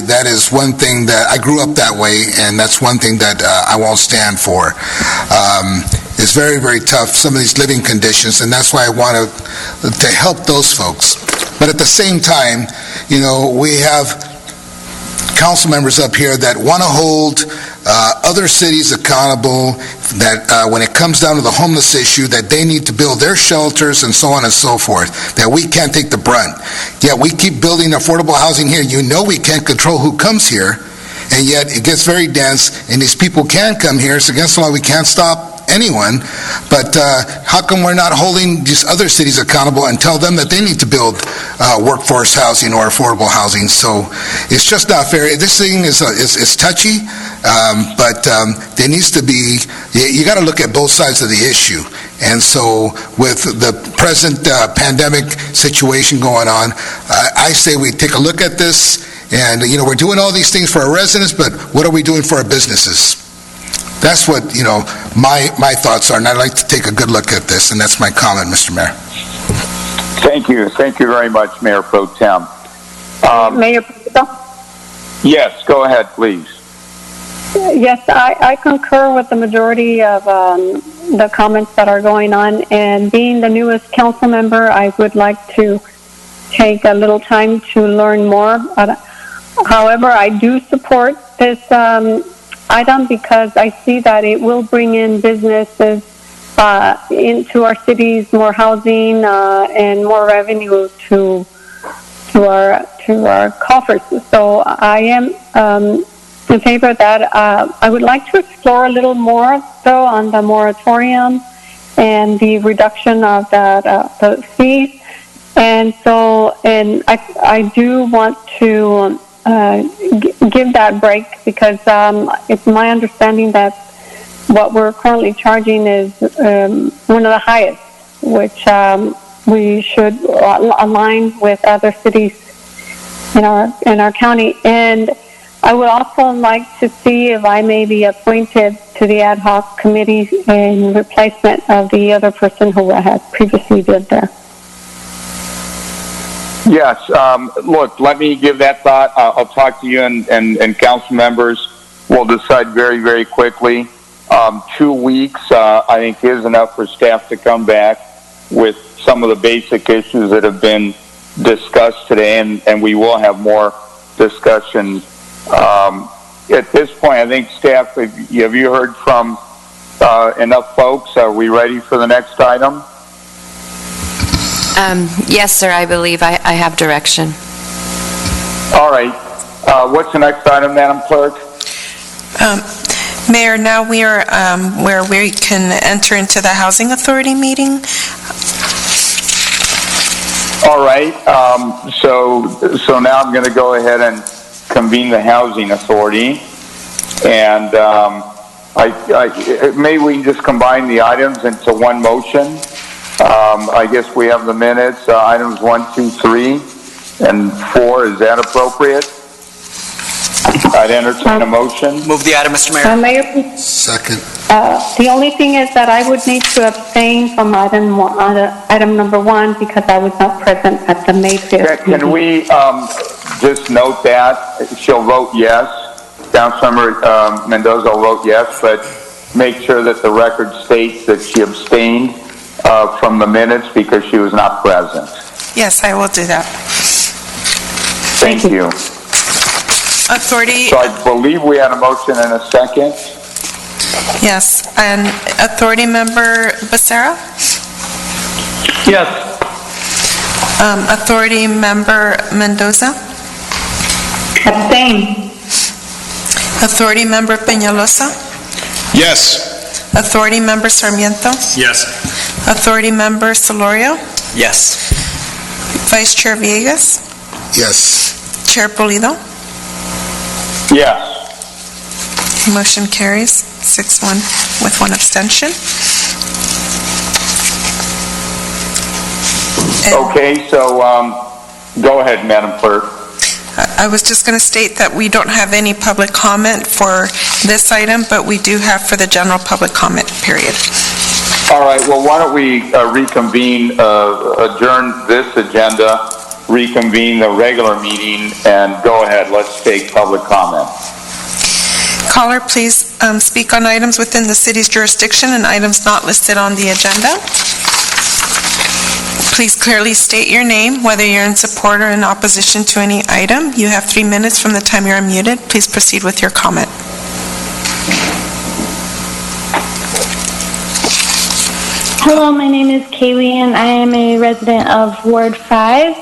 That is one thing that I grew up that way, and that's one thing that I won't stand for. It's very, very tough, some of these living conditions, and that's why I want to help those folks. But at the same time, we have council members up here that want to hold other cities accountable, that when it comes down to the homeless issue, that they need to build their shelters and so on and so forth, that we can't take the brunt. Yet we keep building affordable housing here. We can't control who comes here, and yet it gets very dense, and these people can come here. It's against the law. We can't stop anyone, but how come we're not holding these other cities accountable and tell them that they need to build workforce housing or affordable housing? So it's just not fair. This thing is touchy, but there needs to be, you got to look at both sides of the issue. And so with the present pandemic situation going on, I say we take a look at this, and we're doing all these things for our residents, but what are we doing for our businesses? That's what, my thoughts are, and I'd like to take a good look at this, and that's my comment, Mr. Mayor. Thank you. Thank you very much, Mayor Pro Tem. Mayor Pro Tem? Yes, go ahead, please. Yes, I concur with the majority of the comments that are going on, and being the newest council member, I would like to take a little time to learn more. However, I do support this item because I see that it will bring in businesses into our cities, more housing, and more revenue to our coffers. So I am in favor of that. I would like to explore a little more, though, on the moratorium and the reduction of the fees. And so, I do want to give that break because it's my understanding that what we're currently charging is one of the highest, which we should align with other cities in our county. And I would also like to see if I may be appointed to the ad hoc committee in replacement of the other person who had previously been there. Yes, look, let me give that thought. I'll talk to you and council members. We'll decide very, very quickly. 2 weeks, I think, is enough for staff to come back with some of the basic issues that have been discussed today, and we will have more discussion. At this point, I think staff, have you heard from enough folks? Are we ready for the next item? Yes, sir, I believe I have direction. All right. What's the next item, Madam Clerk? Mayor, now we are where we can enter into the Housing Authority meeting. All right. So now I'm going to go ahead and convene the Housing Authority. And maybe we can just combine the items into one motion. I guess we have the minutes, items 1, 2, 3, and 4. Is that appropriate? I'd entertain a motion. Move the item, Mr. Mayor. Mayor, Second. the only thing is that I would need to abstain from item number 1 because I was not present at the May 5th. Can we just note that she'll vote yes? Councilmember Mendoza will vote yes, but make sure that the record states that she abstained from the minutes because she was not present. Yes, I will do that. Thank you. Authority. So I believe we had a motion and a second. Yes, and Authority Member Becerra? Yes. Authority Member Mendoza? Abstain. Authority Member Peñalosa? Yes. Authority Member Sarmiento? Yes. Authority Member Solorio? Yes. Vice Chair Villegas? Yes. Chair Pulido? Yes. Motion carries 6-1 with 1 abstention. Okay, so go ahead, Madam Clerk. I was just going to state that we don't have any public comment for this item, but we do have for the general public comment period. All right, well, why don't we reconvene, adjourn this agenda, reconvene the regular meeting, and go ahead, let's take public comment. Caller, please speak on items within the city's jurisdiction and items not listed on the agenda. Please clearly state your name, whether you're in support or in opposition to any item. You have 3 minutes from the time you're unmuted. Please proceed with your comment. Hello, my name is Kaylee and I am a resident of Ward 5,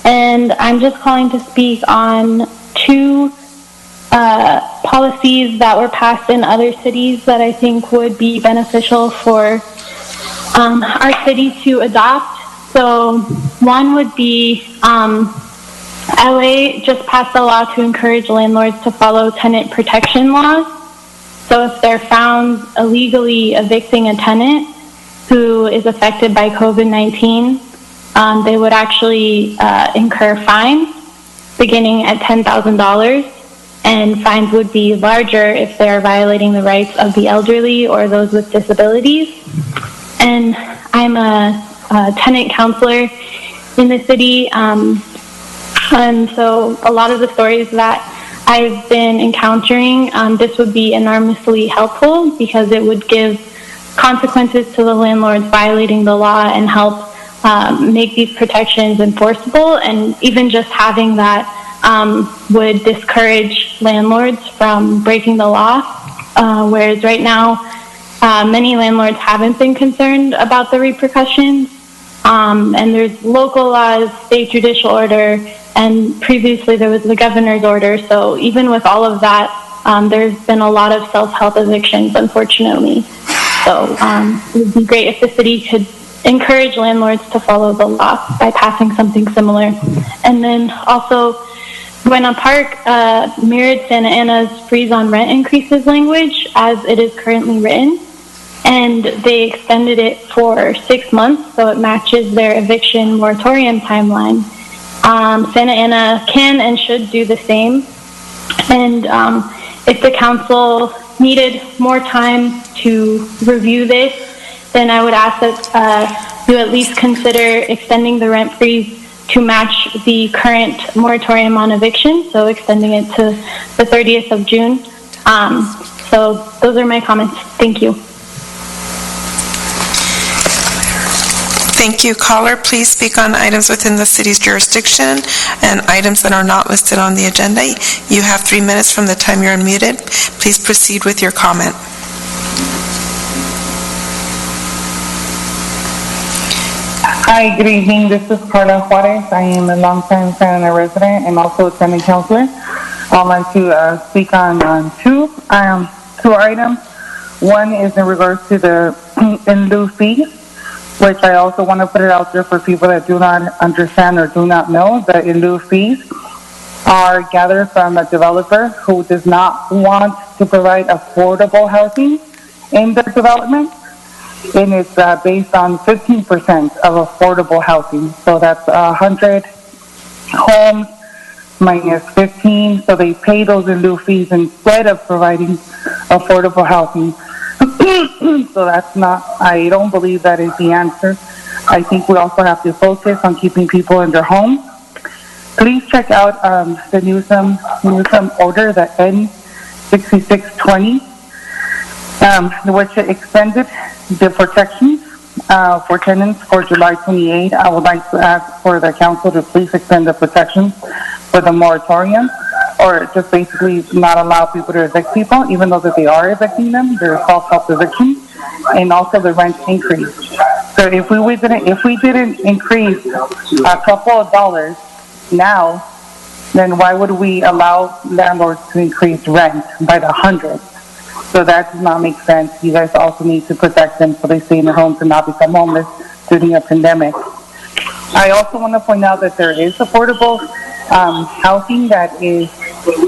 and I'm just calling to speak on 2 policies that were passed in other cities that I think would be beneficial for our city to adopt. So one would be LA just passed a law to encourage landlords to follow tenant protection laws. So if they're found illegally evicting a tenant who is affected by COVID-19, they would actually incur fines beginning at $10,000, and fines would be larger if they're violating the rights of the elderly or those with disabilities. And I'm a tenant counselor in the city, and so a lot of the stories that I've been encountering, this would be enormously helpful because it would give consequences to the landlords violating the law and help make these protections enforceable. And even just having that would discourage landlords from breaking the law, whereas right now many landlords haven't been concerned about the repercussions. And there's local laws, state judicial order, and previously there was the governor's order. So even with all of that, there's been a lot of self-help evictions, unfortunately. So it would be great if the city could encourage landlords to follow the law by passing something similar. And then also, Buena Park mirrored Santa Ana's freeze on rent increases language as it is currently written. And they extended it for 6 months, so it matches their eviction moratorium timeline. Santa Ana can and should do the same. And if the council needed more time to review this, then I would ask that you at least consider extending the rent freeze to match the current moratorium on eviction, so extending it to the 30th of June. So those are my comments. Thank you. Thank you. Caller, please speak on items within the city's jurisdiction and items that are not listed on the agenda. You have 3 minutes from the time you're unmuted. Please proceed with your comment. Hi, good evening. This is Carla Juarez. I am a longtime Santa Ana resident and also a tenant counselor. I'd like to speak on two items. One is in regards to the in lieu fees, which I also want to put it out there for people that do not understand or do not know that in lieu fees are gathered from a developer who does not want to provide affordable housing in their development. And it's based on 15% of affordable housing. So that's 100 homes minus 15. So they pay those in lieu fees instead of providing affordable housing. So that's not, I don't believe that is the answer. I think we also have to focus on keeping people in their homes. Please check out the Newsom order, the N6620, which extended the protections for tenants for July 28. I would like to ask for the council to please extend the protections for the moratorium, or just basically not allow people to evict people, even though that they are evicting them. They're self-help evictions, and also the rent increase. So if we didn't increase a couple of dollars now, then why would we allow landlords to increase rent by the hundreds? So that does not make sense. You guys also need to protect them so they stay in their homes and not become homeless during a pandemic. I also want to point out that there is affordable housing that is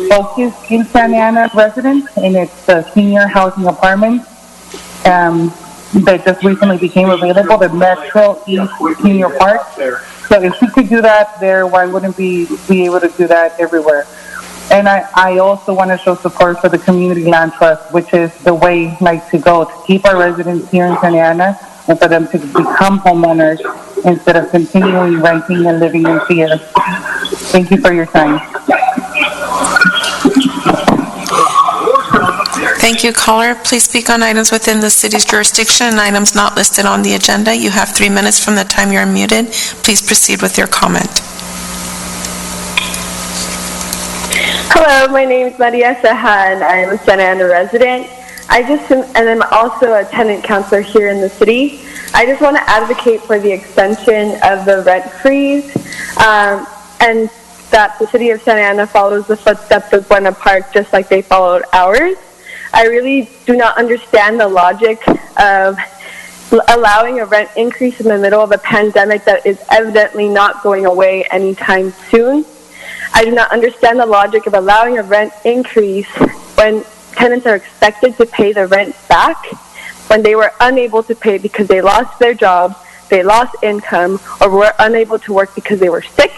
focused in Santa Ana residents, and it's the senior housing apartments that just recently became available, the Metro East Senior Park. So if we could do that there, why wouldn't we be able to do that everywhere? And I also want to show support for the Community Land Trust, which is the way like to go to keep our residents here in Santa Ana and for them to become homeowners instead of continually renting and living in fear. Thank you for your time. Thank you, caller. Please speak on items within the city's jurisdiction and items not listed on the agenda. You have 3 minutes from the time you're unmuted. Please proceed with your comment. Hello, my name is Maria Sahan. I am a Santa Ana resident. And I'm also a tenant counselor here in the city. I just want to advocate for the extension of the rent freeze. And that the city of Santa Ana follows the footsteps of Buena Park just like they followed ours. I really do not understand the logic of allowing a rent increase in the middle of a pandemic that is evidently not going away anytime soon. I do not understand the logic of allowing a rent increase when tenants are expected to pay the rent back when they were unable to pay because they lost their jobs, they lost income, or were unable to work because they were sick.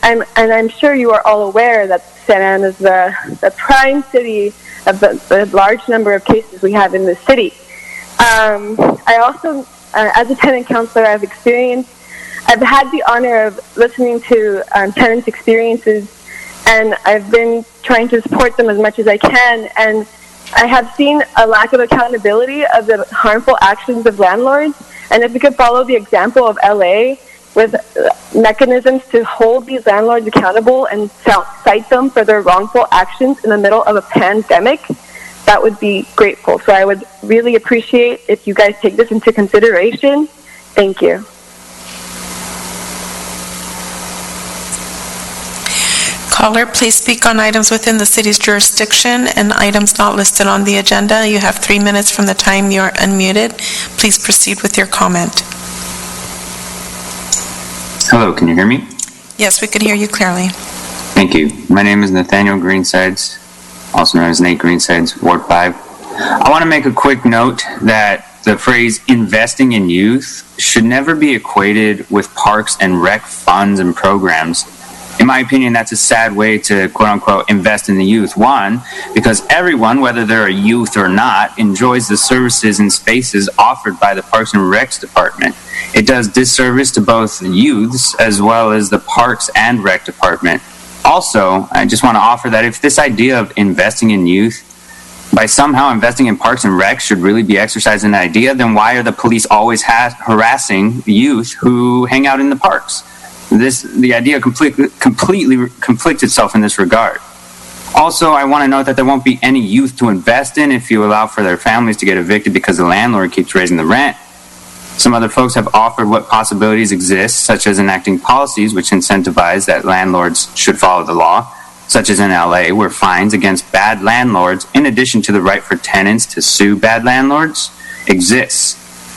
I'm sure you are all aware that Santa Ana is the prime city of the large number of cases we have in the city. I also, as a tenant counselor, I've had the honor of listening to tenants' experiences, and I've been trying to support them as much as I can, and I have seen a lack of accountability of the harmful actions of landlords, and if we could follow the example of LA with mechanisms to hold these landlords accountable and cite them for their wrongful actions in the middle of a pandemic, that would be grateful. So I would really appreciate if you guys take this into consideration. Thank you. Caller, please speak on items within the city's jurisdiction and items not listed on the agenda. You have 3 minutes from the time you're unmuted. Please proceed with your comment. Hello, can you hear me? Yes, we can hear you clearly. Thank you. My name is Nathaniel Greensides, also known as Nate Greensides, Ward 5. I want to make a quick note that the phrase investing in youth should never be equated with parks and rec funds and programs. In my opinion, that's a sad way to, quote-unquote, invest in the youth. One, because everyone, whether they're a youth or not, enjoys the services and spaces offered by the Parks and Recs Department. It does disservice to both the youths as well as the Parks and Rec Department. Also, I just want to offer that if this idea of investing in youth, by somehow investing in parks and recs should really be exercised an idea, then why are the police always harassing youth who hang out in the parks? The idea completely conflicts itself in this regard. Also, I want to note that there won't be any youth to invest in if you allow for their families to get evicted because the landlord keeps raising the rent. Some other folks have offered what possibilities exist, such as enacting policies which incentivize that landlords should follow the law, such as in LA, where fines against bad landlords, in addition to the right for tenants to sue bad landlords, exists.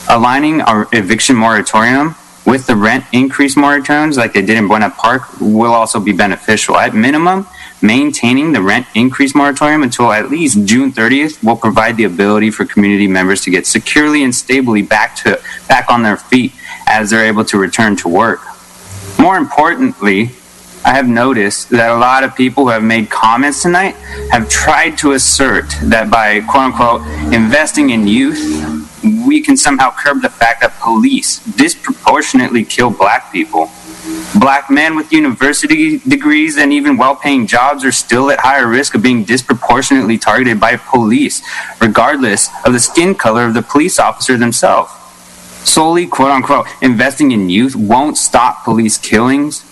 Aligning our eviction moratorium with the rent increase moratoriums like they did in Buena Park will also be beneficial. At minimum, maintaining the rent increase moratorium until at least June 30th will provide the ability for community members to get securely and stably back on their feet as they're able to return to work. More importantly, I have noticed that a lot of people who have made comments tonight have tried to assert that by, quote-unquote, investing in youth, we can somehow curb the fact that police disproportionately kill black people. Black men with university degrees and even well-paying jobs are still at higher risk of being disproportionately targeted by police, regardless of the skin color of the police officer themselves. Solely, quote-unquote, investing in youth won't stop police killings,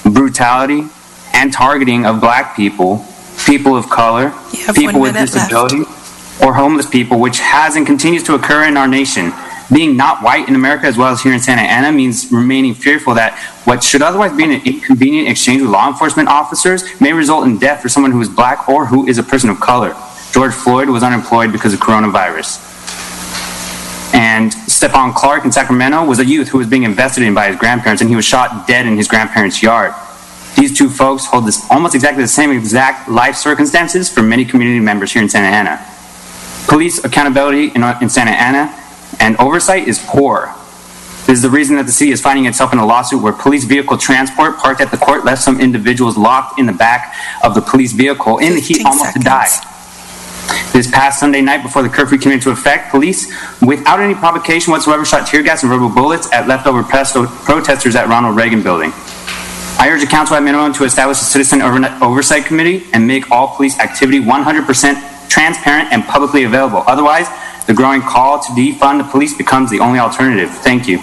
brutality, and targeting of black people, people of color, people with disabilities, or homeless people, which has and continues to occur in our nation. Being not white in America as well as here in Santa Ana means remaining fearful that what should otherwise be an inconvenient exchange with law enforcement officers may result in death for someone who is black or who is a person of color. George Floyd was unemployed because of coronavirus. And Stephon Clark in Sacramento was a youth who was being invested in by his grandparents, and he was shot dead in his grandparents' yard. These two folks hold this almost exactly the same exact life circumstances for many community members here in Santa Ana. Police accountability in Santa Ana and oversight is poor. This is the reason that the city is finding itself in a lawsuit where police vehicle transport parked at the court left some individuals locked in the back of the police vehicle in the heat almost to die. This past Sunday night before the curfew came into effect, police, without any provocation whatsoever, shot tear gas and rubber bullets at leftover protesters at Ronald Reagan Building. I urge the council at minimum to establish a citizen oversight committee and make all police activity 100% transparent and publicly available. Otherwise, the growing call to defund the police becomes the only alternative. Thank you.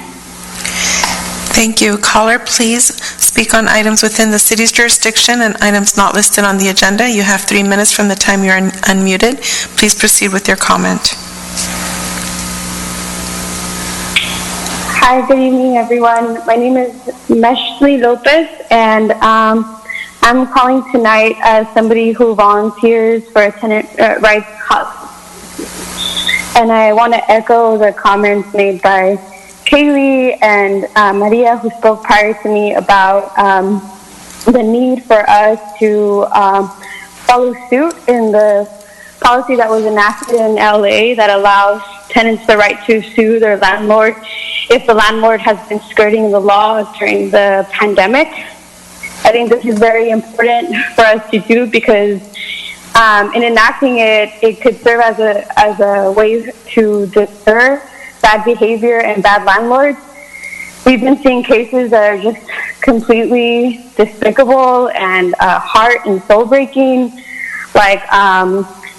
Thank you. Caller, please speak on items within the city's jurisdiction and items not listed on the agenda. You have 3 minutes from the time you're unmuted. Please proceed with your comment. Hi, good evening, everyone. My name is Meshley Lopez, and I'm calling tonight as somebody who volunteers for a tenant rights cause. And I want to echo the comments made by Kaylee and Maria, who spoke prior to me about the need for us to follow suit in the policy that was enacted in LA that allows tenants the right to sue their landlord if the landlord has been skirting the law during the pandemic. I think this is very important for us to do because in enacting it, it could serve as a way to deter bad behavior and bad landlords. We've been seeing cases that are just completely despicable and heart and soul breaking, like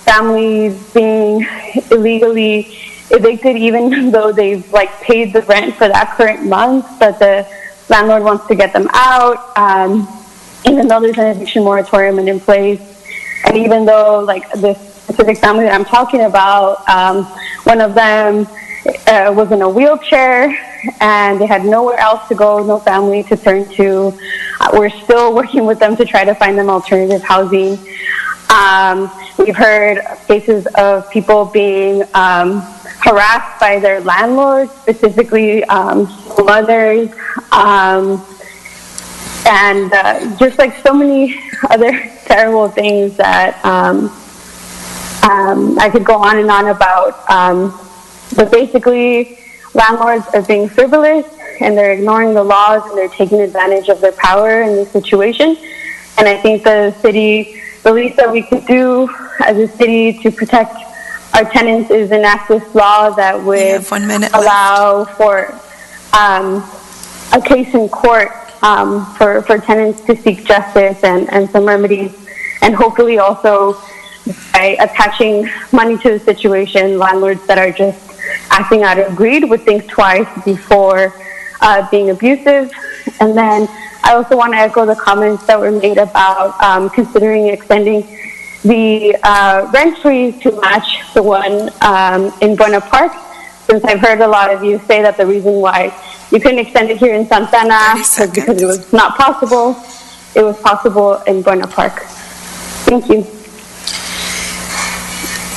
families being illegally evicted even though they've paid the rent for that current month, but the landlord wants to get them out, even though there's an eviction moratorium in place. And even though this specific family that I'm talking about, one of them was in a wheelchair and they had nowhere else to go, no family to turn to. We're still working with them to try to find them alternative housing. We've heard cases of people being harassed by their landlords, specifically mothers, and just so many other terrible things that I could go on and on about. But basically, landlords are being frivolous and they're ignoring the laws and they're taking advantage of their power in this situation. And I think the least that we could do as a city to protect our tenants is enact this law that would allow for a case in court for tenants to seek justice and some remedies, and hopefully also by attaching money to the situation, landlords that are just acting out of greed would think twice before being abusive. And then I also want to echo the comments that were made about considering extending the rent freeze to match the one in Buena Park, since I've heard a lot of you say that the reason why you couldn't extend it here in Santa Ana was because it was not possible. It was possible in Buena Park. Thank you.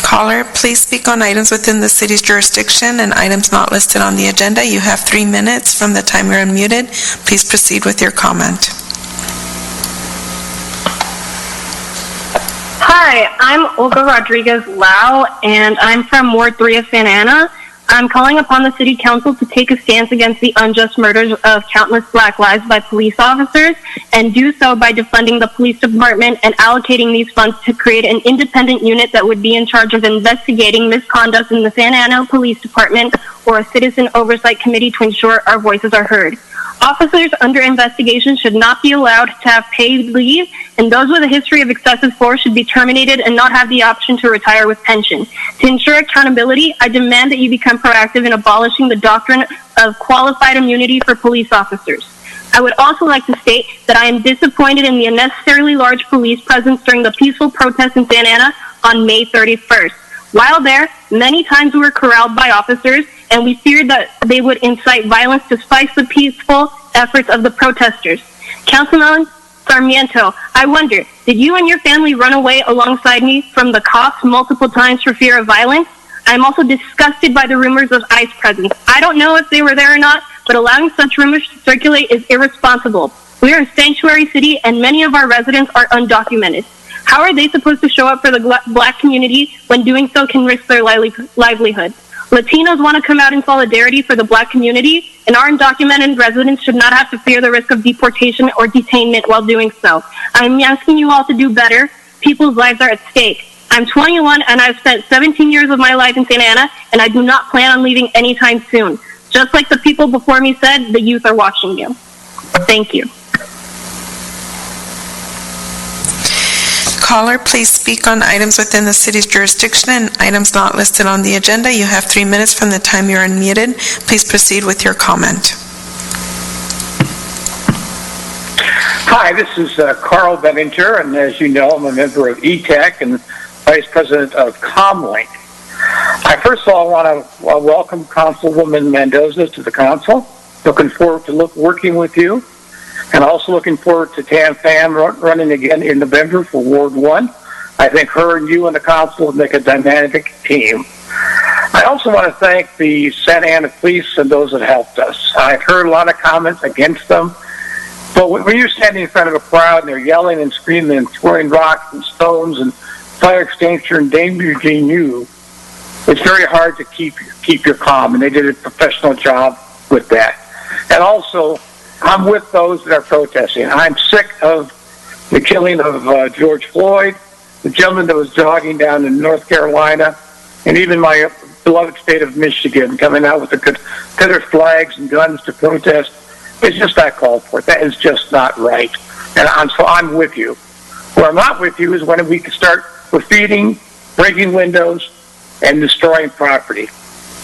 Caller, please speak on items within the city's jurisdiction and items not listed on the agenda. You have 3 minutes from the time you're unmuted. Please proceed with your comment. Hi, I'm Olga Rodriguez Lau, and I'm from Ward 3 of Santa Ana. I'm calling upon the City Council to take a stance against the unjust murders of countless Black lives by police officers, and do so by defunding the police department and allocating these funds to create an independent unit that would be in charge of investigating misconduct in the Santa Ana Police Department, or a citizen oversight committee to ensure our voices are heard. Officers under investigation should not be allowed to have paid leave, and those with a history of excessive force should be terminated and not have the option to retire with pension. To ensure accountability, I demand that you become proactive in abolishing the doctrine of qualified immunity for police officers. I would also like to state that I am disappointed in the unnecessarily large police presence during the peaceful protests in Santa Ana on May 31st. While there, many times we were corralled by officers, and we feared that they would incite violence to spice the peaceful efforts of the protesters. Councilman Sarmiento, I wonder, did you and your family run away alongside me from the cops multiple times for fear of violence? I'm also disgusted by the rumors of ICE presence. I don't know if they were there or not, but allowing such rumors to circulate is irresponsible. We are a sanctuary city, and many of our residents are undocumented. How are they supposed to show up for the Black community when doing so can risk their livelihood? Latinos want to come out in solidarity for the Black community, and our undocumented residents should not have to fear the risk of deportation or detainment while doing so. I'm asking you all to do better. People's lives are at stake. I'm 21 and I've spent 17 years of my life in Santa Ana, and I do not plan on leaving anytime soon. Just like the people before me said, the youth are watching you. Thank you. Caller, please speak on items within the city's jurisdiction and items not listed on the agenda. You have 3 minutes from the time you're unmuted. Please proceed with your comment. Hi, this is Carl Beventer, and as you know, I'm a member of ETEC and Vice President of Comlink. I first of all want to welcome Councilwoman Mendoza to the council. Looking forward to working with you. And also looking forward to Tan Pham running again in November for Ward 1. I think her and you and the council would make a dynamic team. I also want to thank the Santa Ana Police and those that helped us. I've heard a lot of comments against them. But when you're standing in front of a crowd and they're yelling and screaming and throwing rocks and stones and fire extinguisher and endangering you, it's very hard to keep your calm. And they did a professional job with that. And also, I'm with those that are protesting. I'm sick of the killing of George Floyd, the gentleman that was jogging down in North Carolina, and even my beloved state of Michigan coming out with the Confederate flags and guns to protest. It's just not called for. That is just not right. And I'm with you. Where I'm not with you is when we can start graffitiing, breaking windows, and destroying property.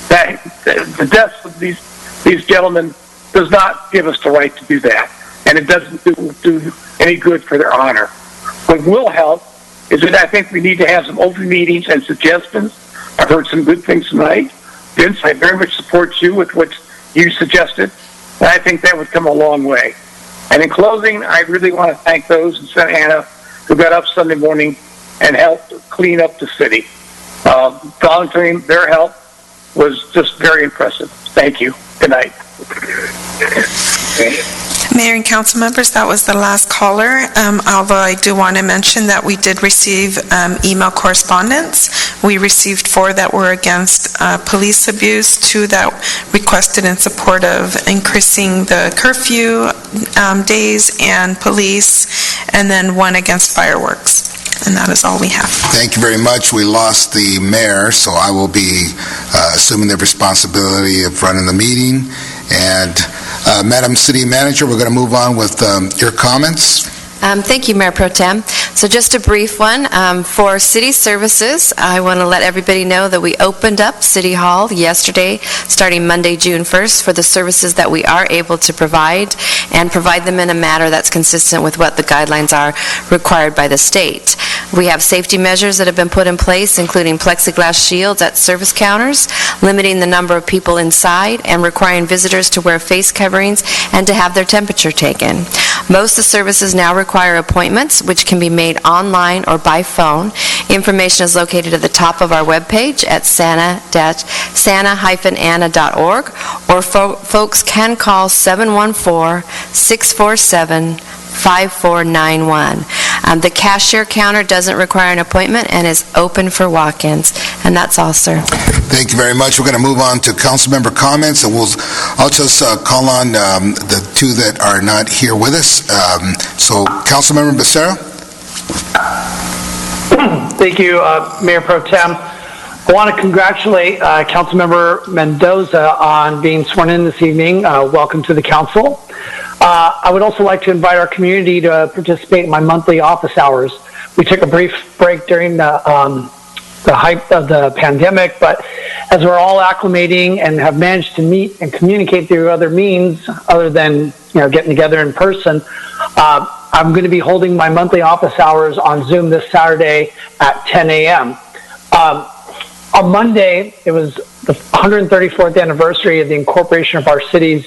The deaths of these gentlemen does not give us the right to do that. And it doesn't do any good for their honor. What will help is that I think we need to have some open meetings and suggestions. I've heard some good things tonight. Vince, I very much support you with what you suggested. And I think that would come a long way. And in closing, I really want to thank those in Santa Ana who got up Sunday morning and helped clean up the city. Volunteering, their help was just very impressive. Thank you. Good night. Mayor and council members, that was the last caller. Although I do want to mention that we did receive email correspondence. We received 4 that were against police abuse, 2 that requested in support of increasing the curfew days and police, and then 1 against fireworks. And that is all we have. Thank you very much. We lost the mayor, so I will be assuming the responsibility of running the meeting. And Madam City Manager, we're going to move on with your comments. Thank you, Mayor Pro Tem. So just a brief one. For city services, I want to let everybody know that we opened up City Hall yesterday, starting Monday, June 1st, for the services that we are able to provide, and provide them in a manner that's consistent with what the guidelines are required by the state. We have safety measures that have been put in place, including plexiglass shields at service counters, limiting the number of people inside, and requiring visitors to wear face coverings and to have their temperature taken. Most of the services now require appointments, which can be made online or by phone. Information is located at the top of our webpage at santa-ana.org, or folks can call 714-647-5491. The cashier counter doesn't require an appointment and is open for walk-ins. And that's all, sir. Thank you very much. We're going to move on to council member comments, and I'll just call on the 2 that are not here with us. So, council member Becerra. Thank you, Mayor Pro Tem. I want to congratulate Councilmember Mendoza on being sworn in this evening. Welcome to the council. I would also like to invite our community to participate in my monthly office hours. We took a brief break during the height of the pandemic, but as we're all acclimating and have managed to meet and communicate through other means other than getting together in person, I'm going to be holding my monthly office hours on Zoom this Saturday at 10 a.m. On Monday, it was the 134th anniversary of the incorporation of our city's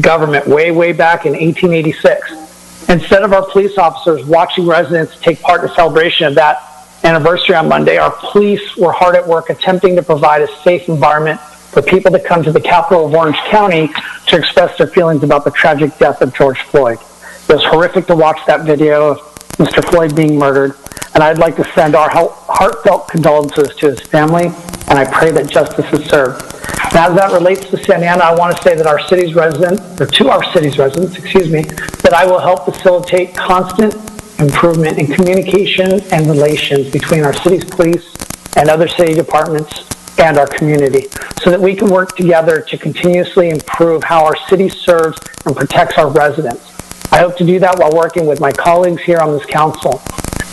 government way back in 1886. Instead of our police officers watching residents take part in the celebration of that anniversary on Monday, our police were hard at work attempting to provide a safe environment for people to come to the capital of Orange County to express their feelings about the tragic death of George Floyd. It was horrific to watch that video of Mr. Floyd being murdered, and I'd like to send our heartfelt condolences to his family, and I pray that justice is served. And as that relates to Santa Ana, I want to say that our city's residents, that I will help facilitate constant improvement in communication and relations between our city's police and other city departments and our community, so that we can work together to continuously improve how our city serves and protects our residents. I hope to do that while working with my colleagues here on this council.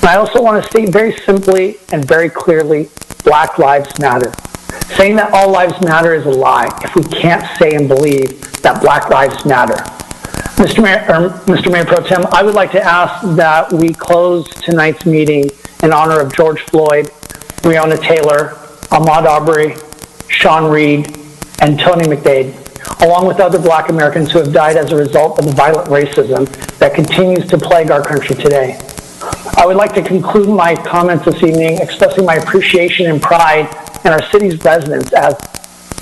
And I also want to state very simply and very clearly, Black Lives Matter. Saying that all lives matter is a lie if we can't say and believe that Black Lives Matter. Mr. Mayor Pro Tem, I would like to ask that we close tonight's meeting in honor of George Floyd, Breonna Taylor, Ahmaud Arbery, Sean Reed, and Tony McDade. along with other Black Americans who have died as a result of the violent racism that continues to plague our country today. I would like to conclude my comments this evening expressing my appreciation and pride in our city's residents, as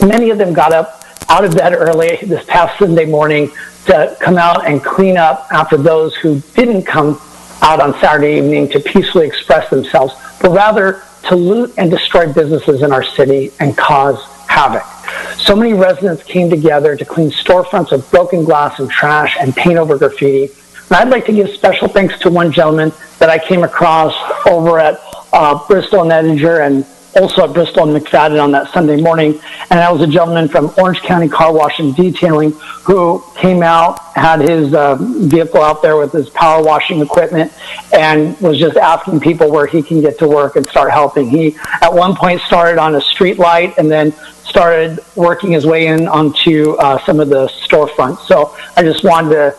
many of them got up out of bed early this past Sunday morning to come out and clean up after those who didn't come out on Saturday evening to peacefully express themselves, but rather to loot and destroy businesses in our city and cause havoc. So many residents came together to clean storefronts of broken glass and trash and paint over graffiti. And I'd like to give special thanks to one gentleman that I came across over at Bristol and Edinger, and also at Bristol and McFadden on that Sunday morning. And that was a gentleman from Orange County Car Wash and Detailing who came out, had his vehicle out there with his power washing equipment, and was just asking people where he can get to work and start helping. He at one point started on a street light and then started working his way in onto some of the storefronts. So I just wanted to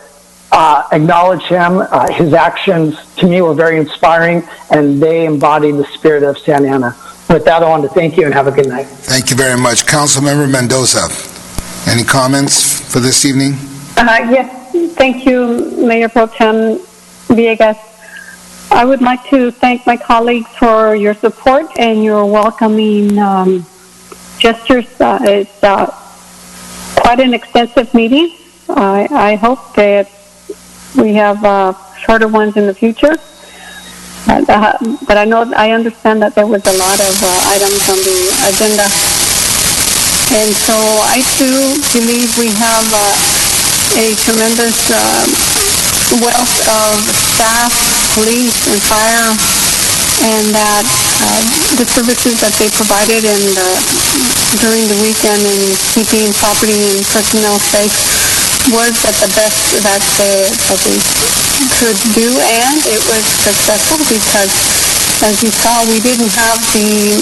acknowledge him. His actions to me were very inspiring, and they embody the spirit of Santa Ana. With that, I want to thank you and have a good night. Thank you very much. Councilmember Mendoza, any comments for this evening? Yes, thank you, Mayor Pro Tem Villegas. I would like to thank my colleagues for your support and your welcoming gestures. It's quite an extensive meeting. I hope that we have shorter ones in the future. But I understand that there was a lot of items on the agenda. And so I too believe we have a tremendous wealth of staff, police, and fire, and that the services that they provided during the weekend in keeping property and personnel safe was at the best that they could do, and it was successful because, as you saw, we didn't have the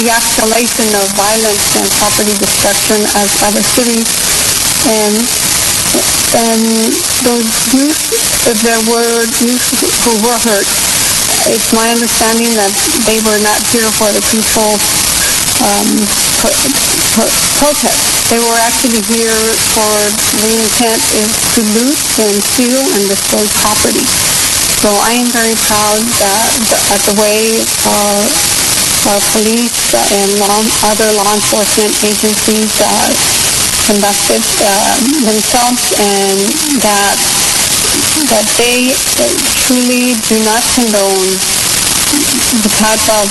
escalation of violence and property destruction as other cities, and those youth, if there were youth who were hurt, it's my understanding that they were not here for the peaceful protest. They were actually here for the intent is to loot and steal and destroy property. So I am very proud at the way our police and other law enforcement agencies conducted themselves, and that they truly do not condone the type of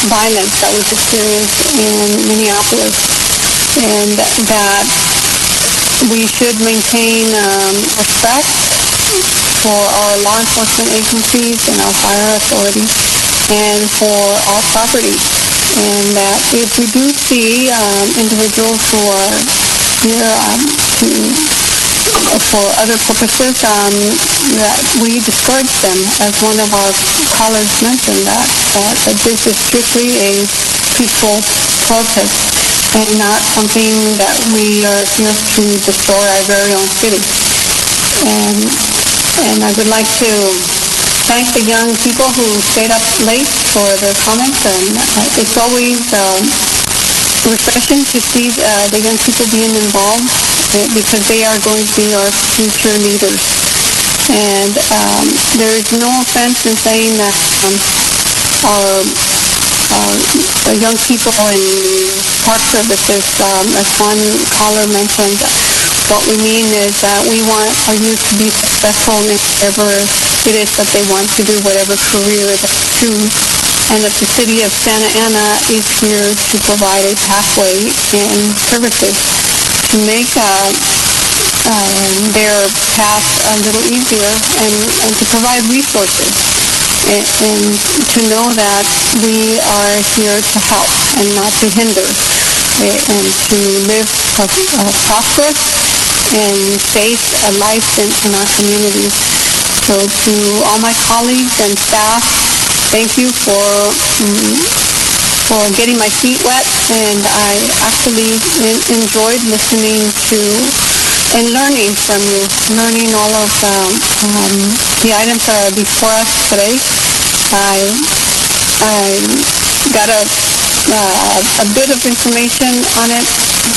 violence that was experienced in Minneapolis, and that we should maintain respect for our law enforcement agencies and our fire authorities and for all property. And that if we do see individuals who are here for other purposes, that we discourage them, as one of our callers mentioned, that this is strictly a peaceful protest and not something that we are here to destroy our very own city. And I would like to thank the young people who stayed up late for their comments, and it's always refreshing to see the young people being involved, because they are going to be our future leaders. And there is no offense in saying that our young people in park services, as one caller mentioned, what we mean is that we want our youth to be successful in whatever it is that they want to do, whatever career they choose, and that the city of Santa Ana is here to provide a pathway and services to make their path a little easier, and to provide resources, and to know that we are here to help and not to hinder, and to live prosperous and safe life in our communities. So to all my colleagues and staff, thank you for getting my feet wet, and I actually enjoyed listening to and learning from you, learning all of the items that are before us today. I got a bit of information on it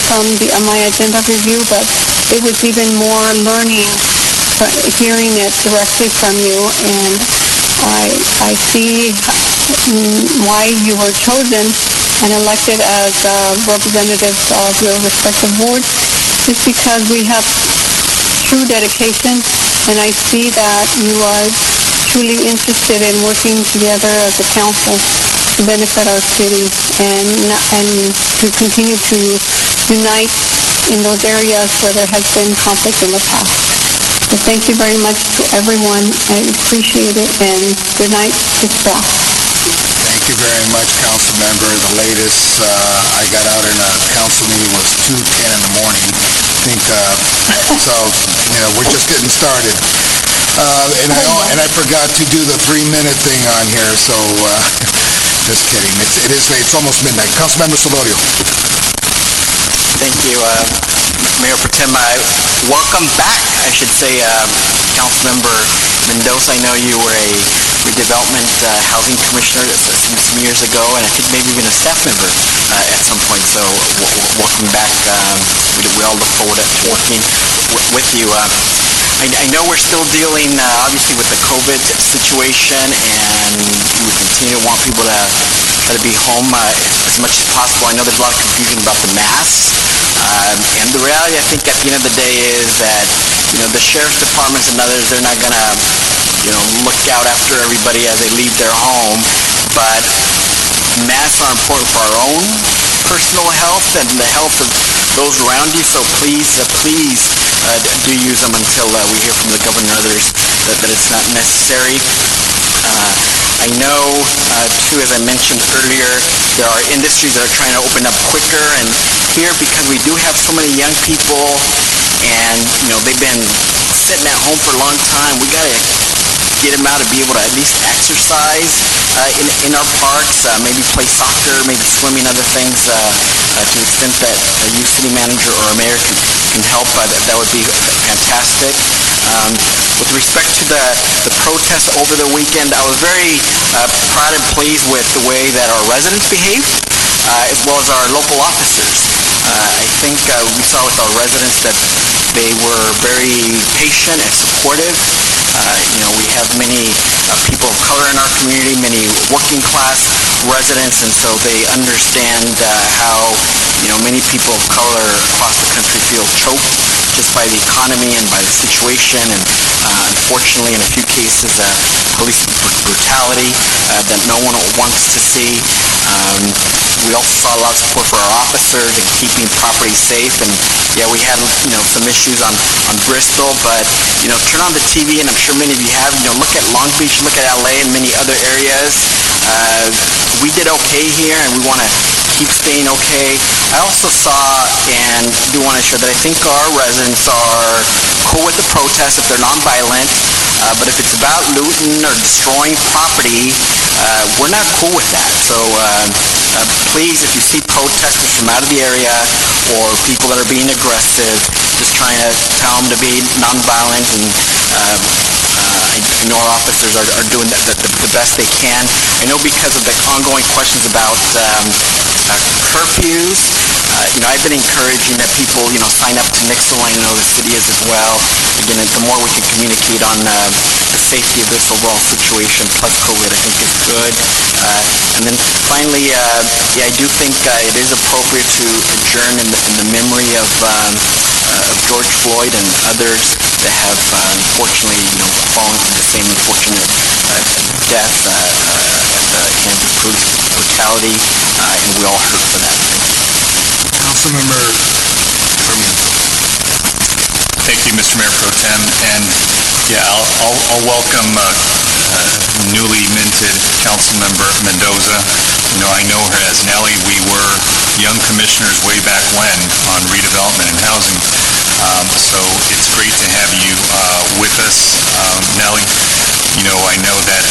from my agenda review, but it was even more learning, hearing it directly from you, and I see why you were chosen and elected as representatives of your respective wards, is because we have true dedication, and I see that you are truly interested in working together as a council to benefit our city and to continue to unite in those areas where there has been conflict in the past. So thank you very much to everyone. I appreciate it, and good night to staff. Thank you very much, council member. The latest I got out in a council meeting was 2:10 in the morning. I think, so, we're just getting started. And I forgot to do the 3-minute thing on here, so, just kidding. It's almost midnight. Councilmember Solorio. Thank you, Mayor Pro Tem. Welcome back, I should say, Councilmember Mendoza. I know you were a redevelopment housing commissioner some years ago, and I think maybe even a staff member at some point. So welcome back. We all look forward to working with you. I know we're still dealing, obviously, with the COVID situation, and we continue to want people to try to be home as much as possible. I know there's a lot of confusion about the masks, and the reality, I think, at the end of the day is that, the sheriff's departments and others, they're not going to, look out after everybody as they leave their home, but masks are important for our own personal health and the health of those around you, so please do use them until we hear from the governor and others that it's not necessary. I know, too, as I mentioned earlier, there are industries that are trying to open up quicker, and here, because we do have so many young people, and, they've been sitting at home for a long time, we got to get them out to be able to at least exercise in our parks, maybe play soccer, maybe swimming, other things, to the extent that you, city manager, or a mayor can help, that would be fantastic. With respect to the protests over the weekend, I was very proud and pleased with the way that our residents behaved, as well as our local officers. I think we saw with our residents that they were very patient and supportive. We have many people of color in our community, many working class residents, and so they understand how, many people of color across the country feel choked just by the economy and by the situation, and unfortunately, in a few cases, police brutality that no one wants to see. We also saw a lot of support for our officers and keeping property safe, and we had, some issues on Bristol, but, turn on the TV, and I'm sure many of you have, look at Long Beach, look at LA, and many other areas. We did okay here, and we want to keep staying okay. I also saw and do want to share that I think our residents are cool with the protests if they're nonviolent, but if it's about looting or destroying property, we're not cool with that. So please, if you see protesters from out of the area or people that are being aggressive, just trying to tell them to be nonviolent, and I know our officers are doing the best they can. I know because of the ongoing questions about curfews, I've been encouraging that people, sign up to Nixle. I know the city is as well. Again, the more we can communicate on the safety of this overall situation, plus COVID, I think is good. And then finally, I do think it is appropriate to adjourn in the memory of George Floyd and others that have unfortunately, fallen to the same unfortunate death at the hands of police brutality, and we all hurt for that. Councilmember Sarmiento. Thank you, Mr. Mayor Pro Tem, and I'll welcome newly minted Councilmember Mendoza. I know her as Nellie. We were young commissioners way back when on redevelopment and housing, so it's great to have you with us, Nellie. I know that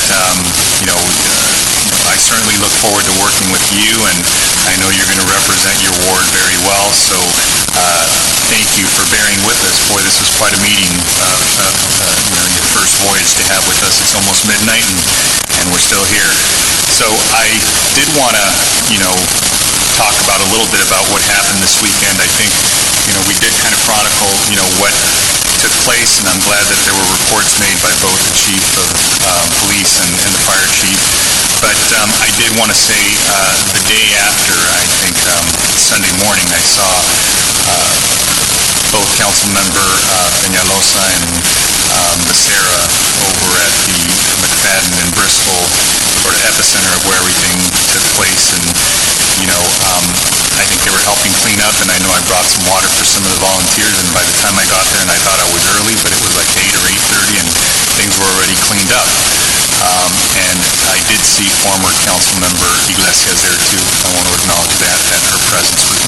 I certainly look forward to working with you, and I know you're going to represent your ward very well, so thank you for bearing with us. Boy, this was quite a meeting, your first voyage to have with us. It's almost midnight, and we're still here. So I did want to, talk about a little bit about what happened this weekend. I think, we did kind of chronicle, what took place, and I'm glad that there were reports made by both the chief of police and the fire chief. But I did want to say the day after, I think Sunday morning, I saw both Councilmember Peñalosa and Becerra over at the McFadden and Bristol sort of epicenter of where everything took place. And, I think they were helping clean up, and I know I brought some water for some of the volunteers, and by the time I got there, and I thought I was early, but it was like 8 or 8:30, and things were already cleaned up. And I did see former Councilmember Iglesias there too. I want to acknowledge that her presence was,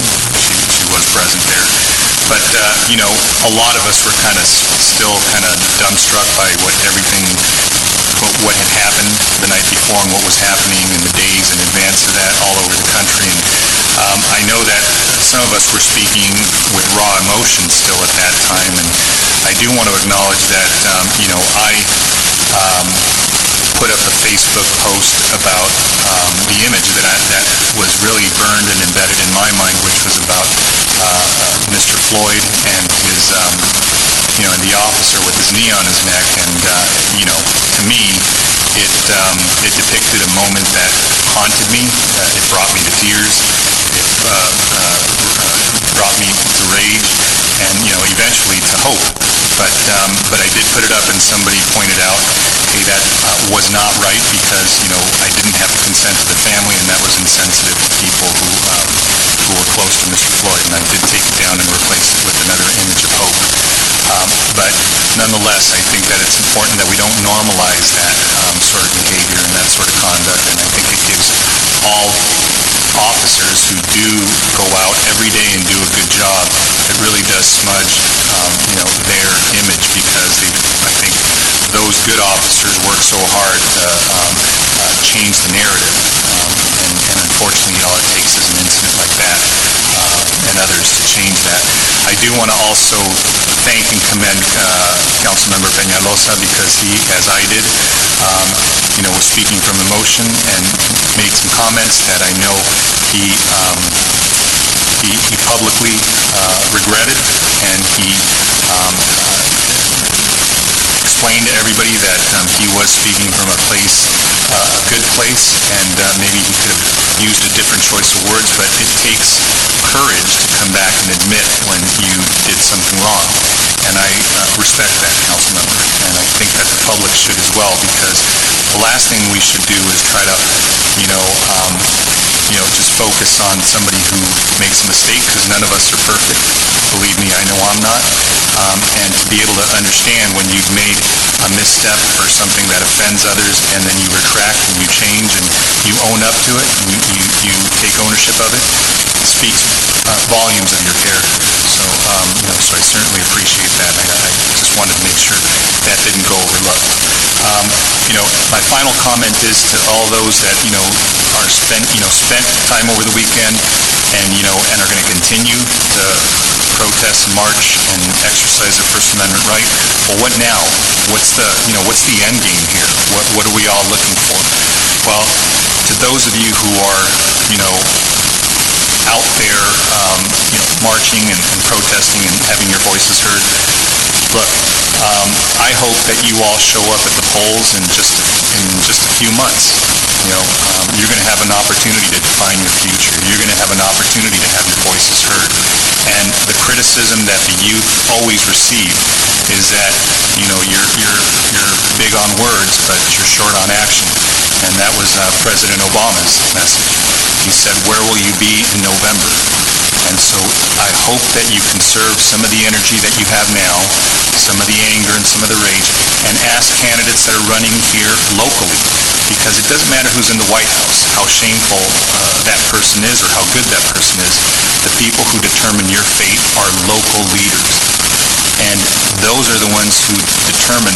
she was present there. But, a lot of us were still dumbstruck by what had happened the night before and what was happening in the days in advance of that all over the country. And I know that some of us were speaking with raw emotion still at that time, and I do want to acknowledge that, I put up a Facebook post about the image that was really burned and embedded in my mind, which was about Mr. Floyd and his, and the officer with his knee on his neck. And, to me, it depicted a moment that haunted me. It brought me to tears. It brought me to rage and, eventually to hope. But I did put it up, and somebody pointed out, hey, that was not right because, I didn't have the consent of the family, and that was insensitive to people who were close to Mr. Floyd. And I did take it down and replace it with another image of hope. But nonetheless, I think that it's important that we don't normalize that sort of behavior and that sort of conduct, and I think it gives all officers who do go out every day and do a good job, it really does smudge, their image, because I think those good officers work so hard to change the narrative, and unfortunately, all it takes is an incident like that and others to change that. I do want to also thank and commend Councilmember Peñalosa, because he, as I did, was speaking from emotion and made some comments that I know he publicly regretted, and he explained to everybody that he was speaking from a place, a good place, and maybe he could have used a different choice of words, but it takes courage to come back and admit when you did something wrong. And I respect that, Councilmember, and I think that the public should as well, because the last thing we should do is try to, just focus on somebody who makes a mistake, because none of us are perfect. Believe me, I know I'm not. And to be able to understand when you've made a misstep or something that offends others, and then you retract and you change and you own up to it, and you take ownership of it, it speaks volumes of your character. So, so I certainly appreciate that. I just wanted to make sure that didn't go overlooked. My final comment is to all those that, are spent time over the weekend and, and are going to continue to protest and march and exercise their First Amendment right. Well, what now? What's the end game here? What are we all looking for? Well, to those of you who are, out there, marching and protesting and having your voices heard, look, I hope that you all show up at the polls in just a few months. You're going to have an opportunity to define your future. You're going to have an opportunity to have your voices heard. And the criticism that the youth always receive is that, you're big on words, but you're short on action. And that was President Obama's message. He said, "Where will you be in November?" And so I hope that you conserve some of the energy that you have now, some of the anger and some of the rage, and ask candidates that are running here locally, because it doesn't matter who's in the White House, how shameful that person is or how good that person is. The people who determine your fate are local leaders. And those are the ones who determine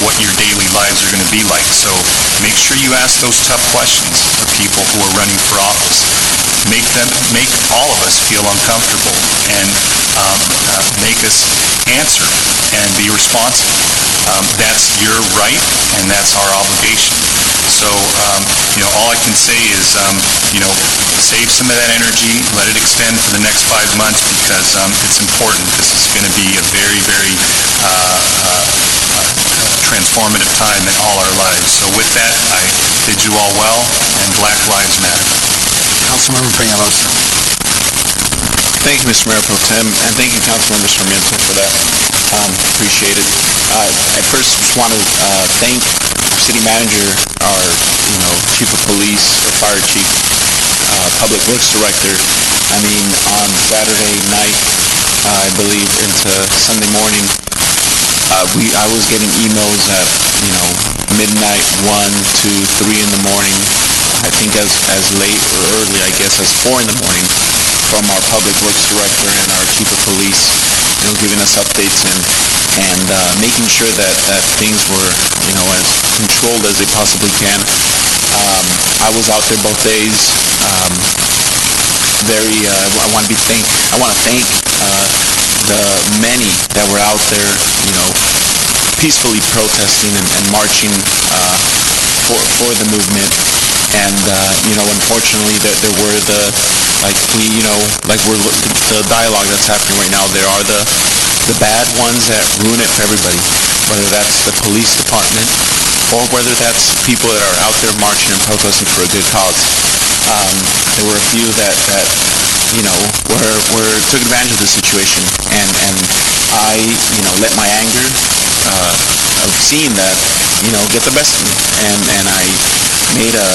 what your daily lives are going to be like. So make sure you ask those tough questions of people who are running for office. Make all of us feel uncomfortable, and make us answer and be responsive. That's your right, and that's our obligation. So, all I can say is, save some of that energy, let it extend for the next 5 months because it's important. This is going to be a very, very transformative time in all our lives. So with that, I bid you all well, and Black Lives Matter. Councilmember Peñalosa. Thank you, Mr. Mayor Pro Tem, and thank you, Councilmember Sarmiento, for that. Appreciate it. I first just want to thank our city manager, our chief of police, our fire chief, public works director. I mean, on Saturday night, I believe into Sunday morning, I was getting emails at midnight, 1, 2, 3 in the morning. I think as late or early, I guess, as 4 in the morning, from our public works director and our chief of police, giving us updates and making sure that things were, as controlled as they possibly can. I was out there both days. I want to thank the many that were out there, peacefully protesting and marching for the movement. And unfortunately, there were the dialogue that's happening right now. There are the bad ones that ruin it for everybody, whether that's the police department or whether that's people that are out there marching and protesting for a good cause. There were a few that took advantage of the situation, and I let my anger of seeing that get the best of me, and I made a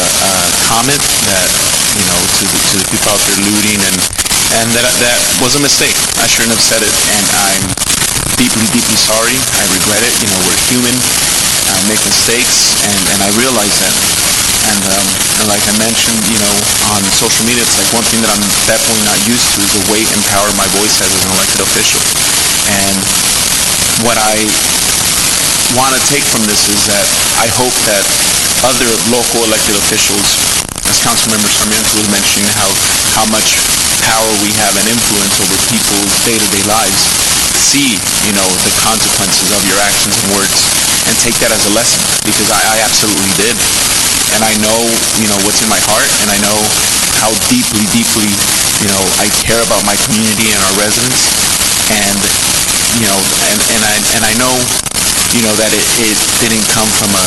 comment that to the people out there looting, and that was a mistake. I shouldn't have said it, and I'm deeply sorry. I regret it. We're human. I make mistakes, and I realize that. And like I mentioned, on social media, it's like one thing that I'm definitely not used to is the weight and power my voice has as an elected official. And what I want to take from this is that I hope that other local elected officials, as Councilmember Sarmiento was mentioning, how much power we have and influence over people's day-to-day lives, see, the consequences of your actions and words, and take that as a lesson, because I absolutely did. And I know, what's in my heart, and I know how deeply, I care about my community and our residents, and I know, that it didn't come from a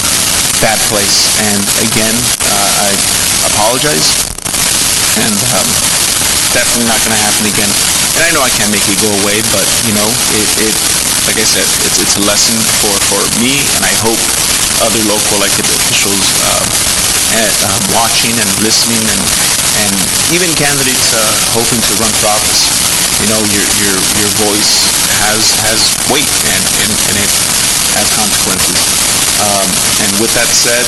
bad place. And again, I apologize, and definitely not going to happen again. And I know I can't make it go away, but it like I said, it's a lesson for me, and I hope other local elected officials watching and listening, and even candidates hoping to run for office. Your voice has weight, and it has consequences. And with that said,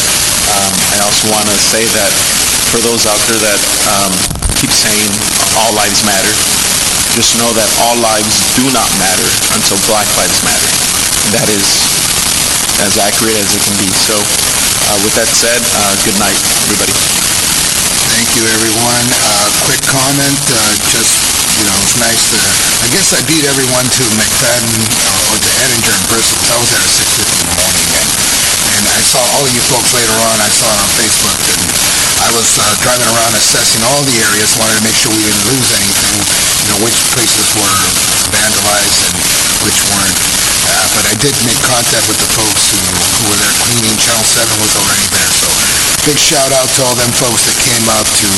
I also want to say that for those out there that keep saying all lives matter, just know that all lives do not matter until Black Lives Matter. That is as accurate as it can be. So with that said, good night, everybody. Thank you, everyone. Quick comment, it's nice to, I guess I beat everyone to McFadden or to Edinger in person, because I was there at 6:50 in the morning, and I saw all of you folks later on. I saw it on Facebook, and I was driving around assessing all the areas, wanted to make sure we didn't lose anything, which places were vandalized and which weren't. But I did make contact with the folks who were there cleaning. Channel 7 was already there, so big shout out to all them folks that came out to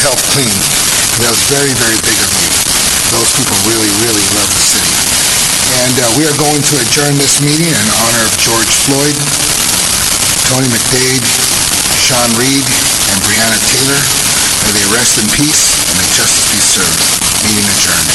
help clean. That was very, very big of you. Those people really, really love the city. And we are going to adjourn this meeting in honor of George Floyd, Tony McDade, Sean Reed, and Breonna Taylor. May they rest in peace, and may justice be served. Meeting adjourned.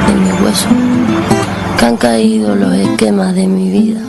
de mis huesos, que han caído los esquemas de mi vida.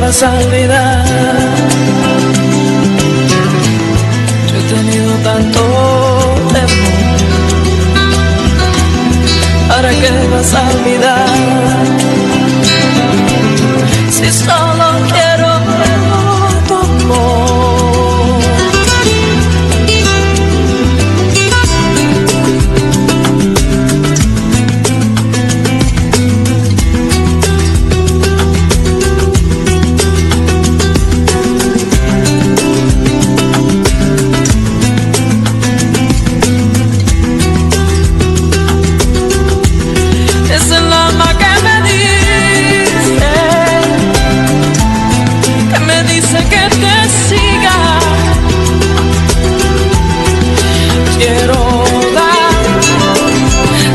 vas a olvidar. Yo he tenido tanto temor. ¿Para qué vas a olvidar? Si solo quiero tu amor. Es el alma que me dice que te siga. Quiero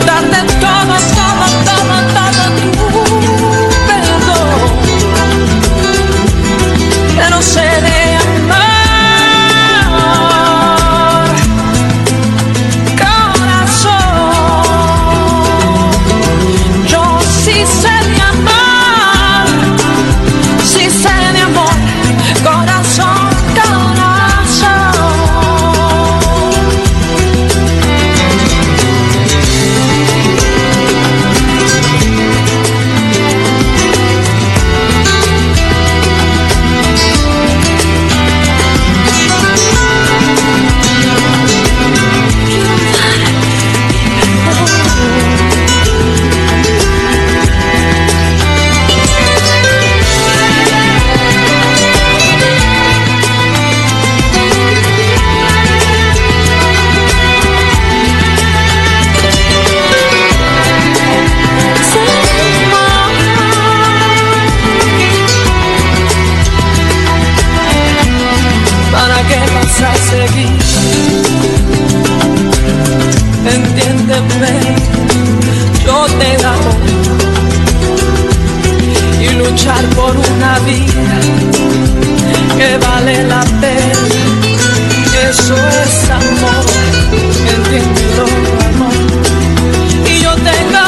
darte todo, todo, todo, todo tu perdón. Pero sé de amar, corazón. Yo sí sé de amar, sí sé de amor, corazón, corazón. ¿Para qué vas a seguir? Entiéndeme, yo te amo. Y luchar por una vida que vale la pena, eso es amor. Entiéndelo, amor. Y yo tengo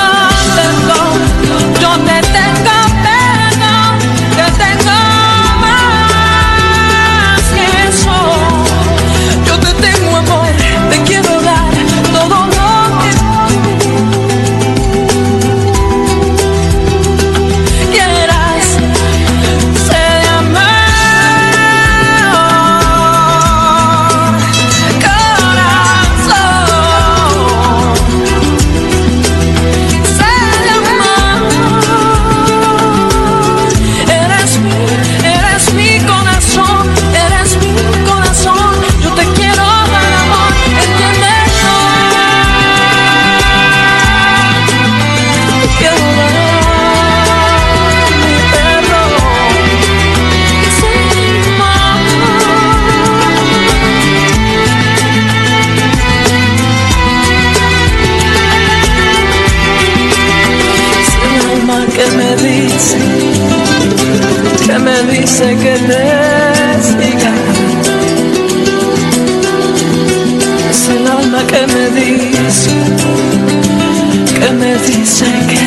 perdón, yo te tengo perdón, te tengo más que eso. Yo te tengo amor, te quiero dar todo lo que tú quieras. Sé de amar, corazón. Sé de amar. Eres mi corazón, eres mi corazón. Yo te quiero dar amor, entiéndelo. Te quiero dar mi perdón. Sé de amar. Es el alma que me dice que te siga. Es el alma que me dice que te siga.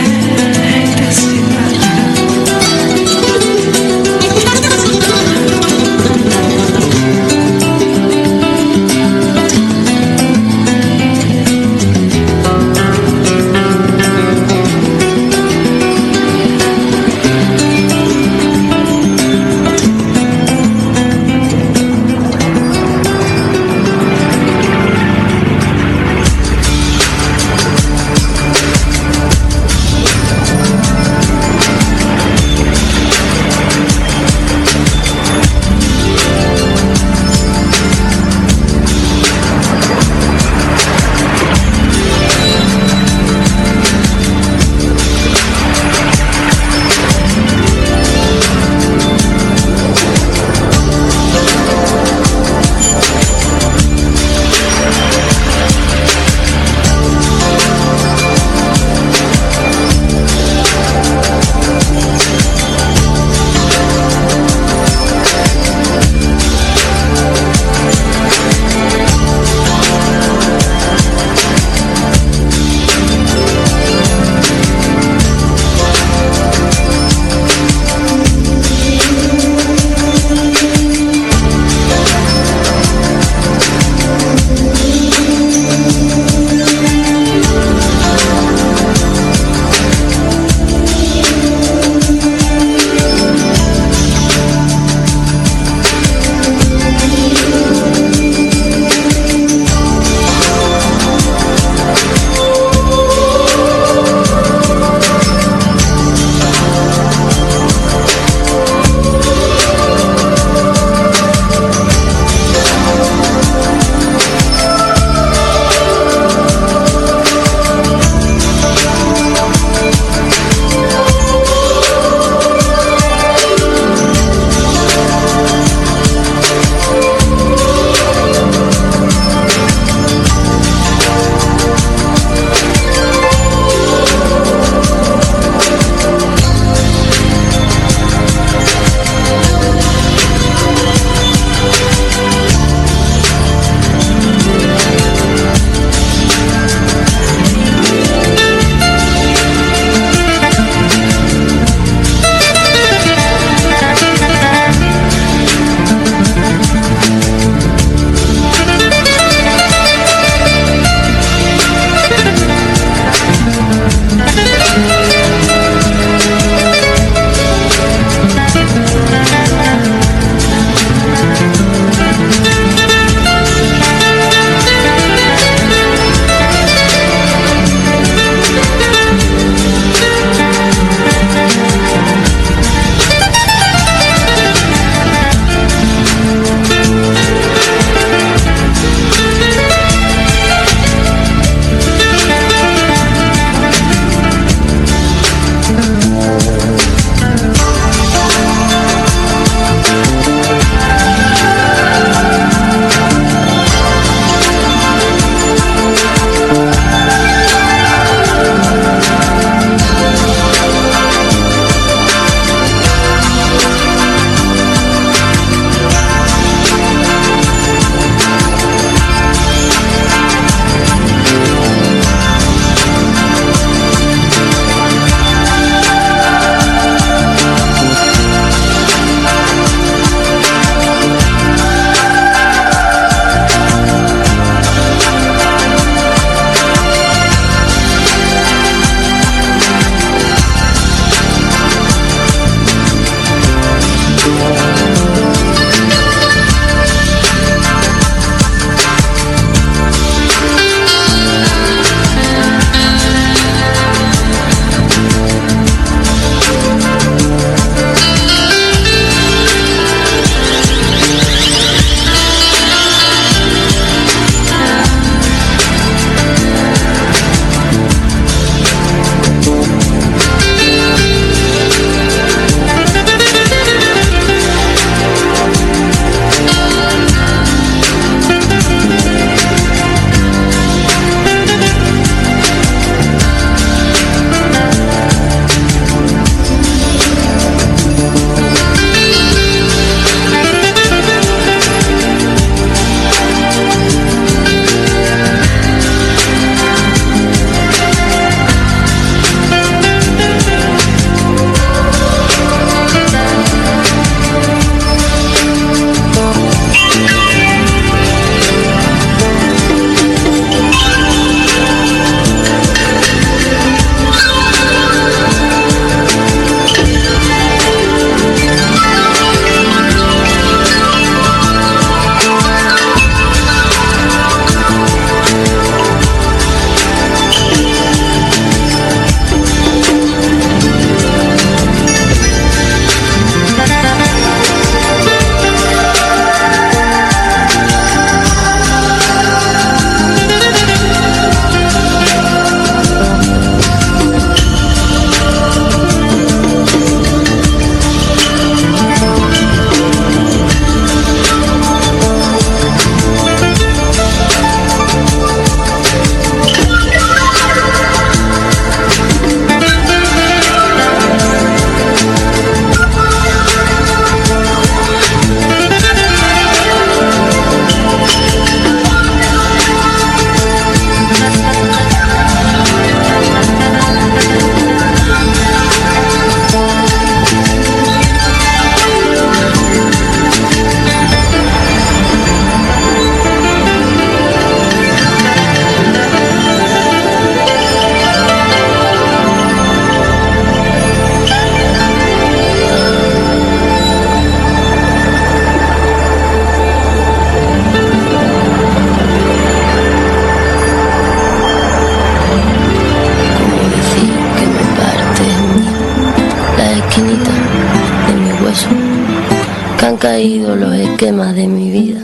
caído los esquemas de mi vida.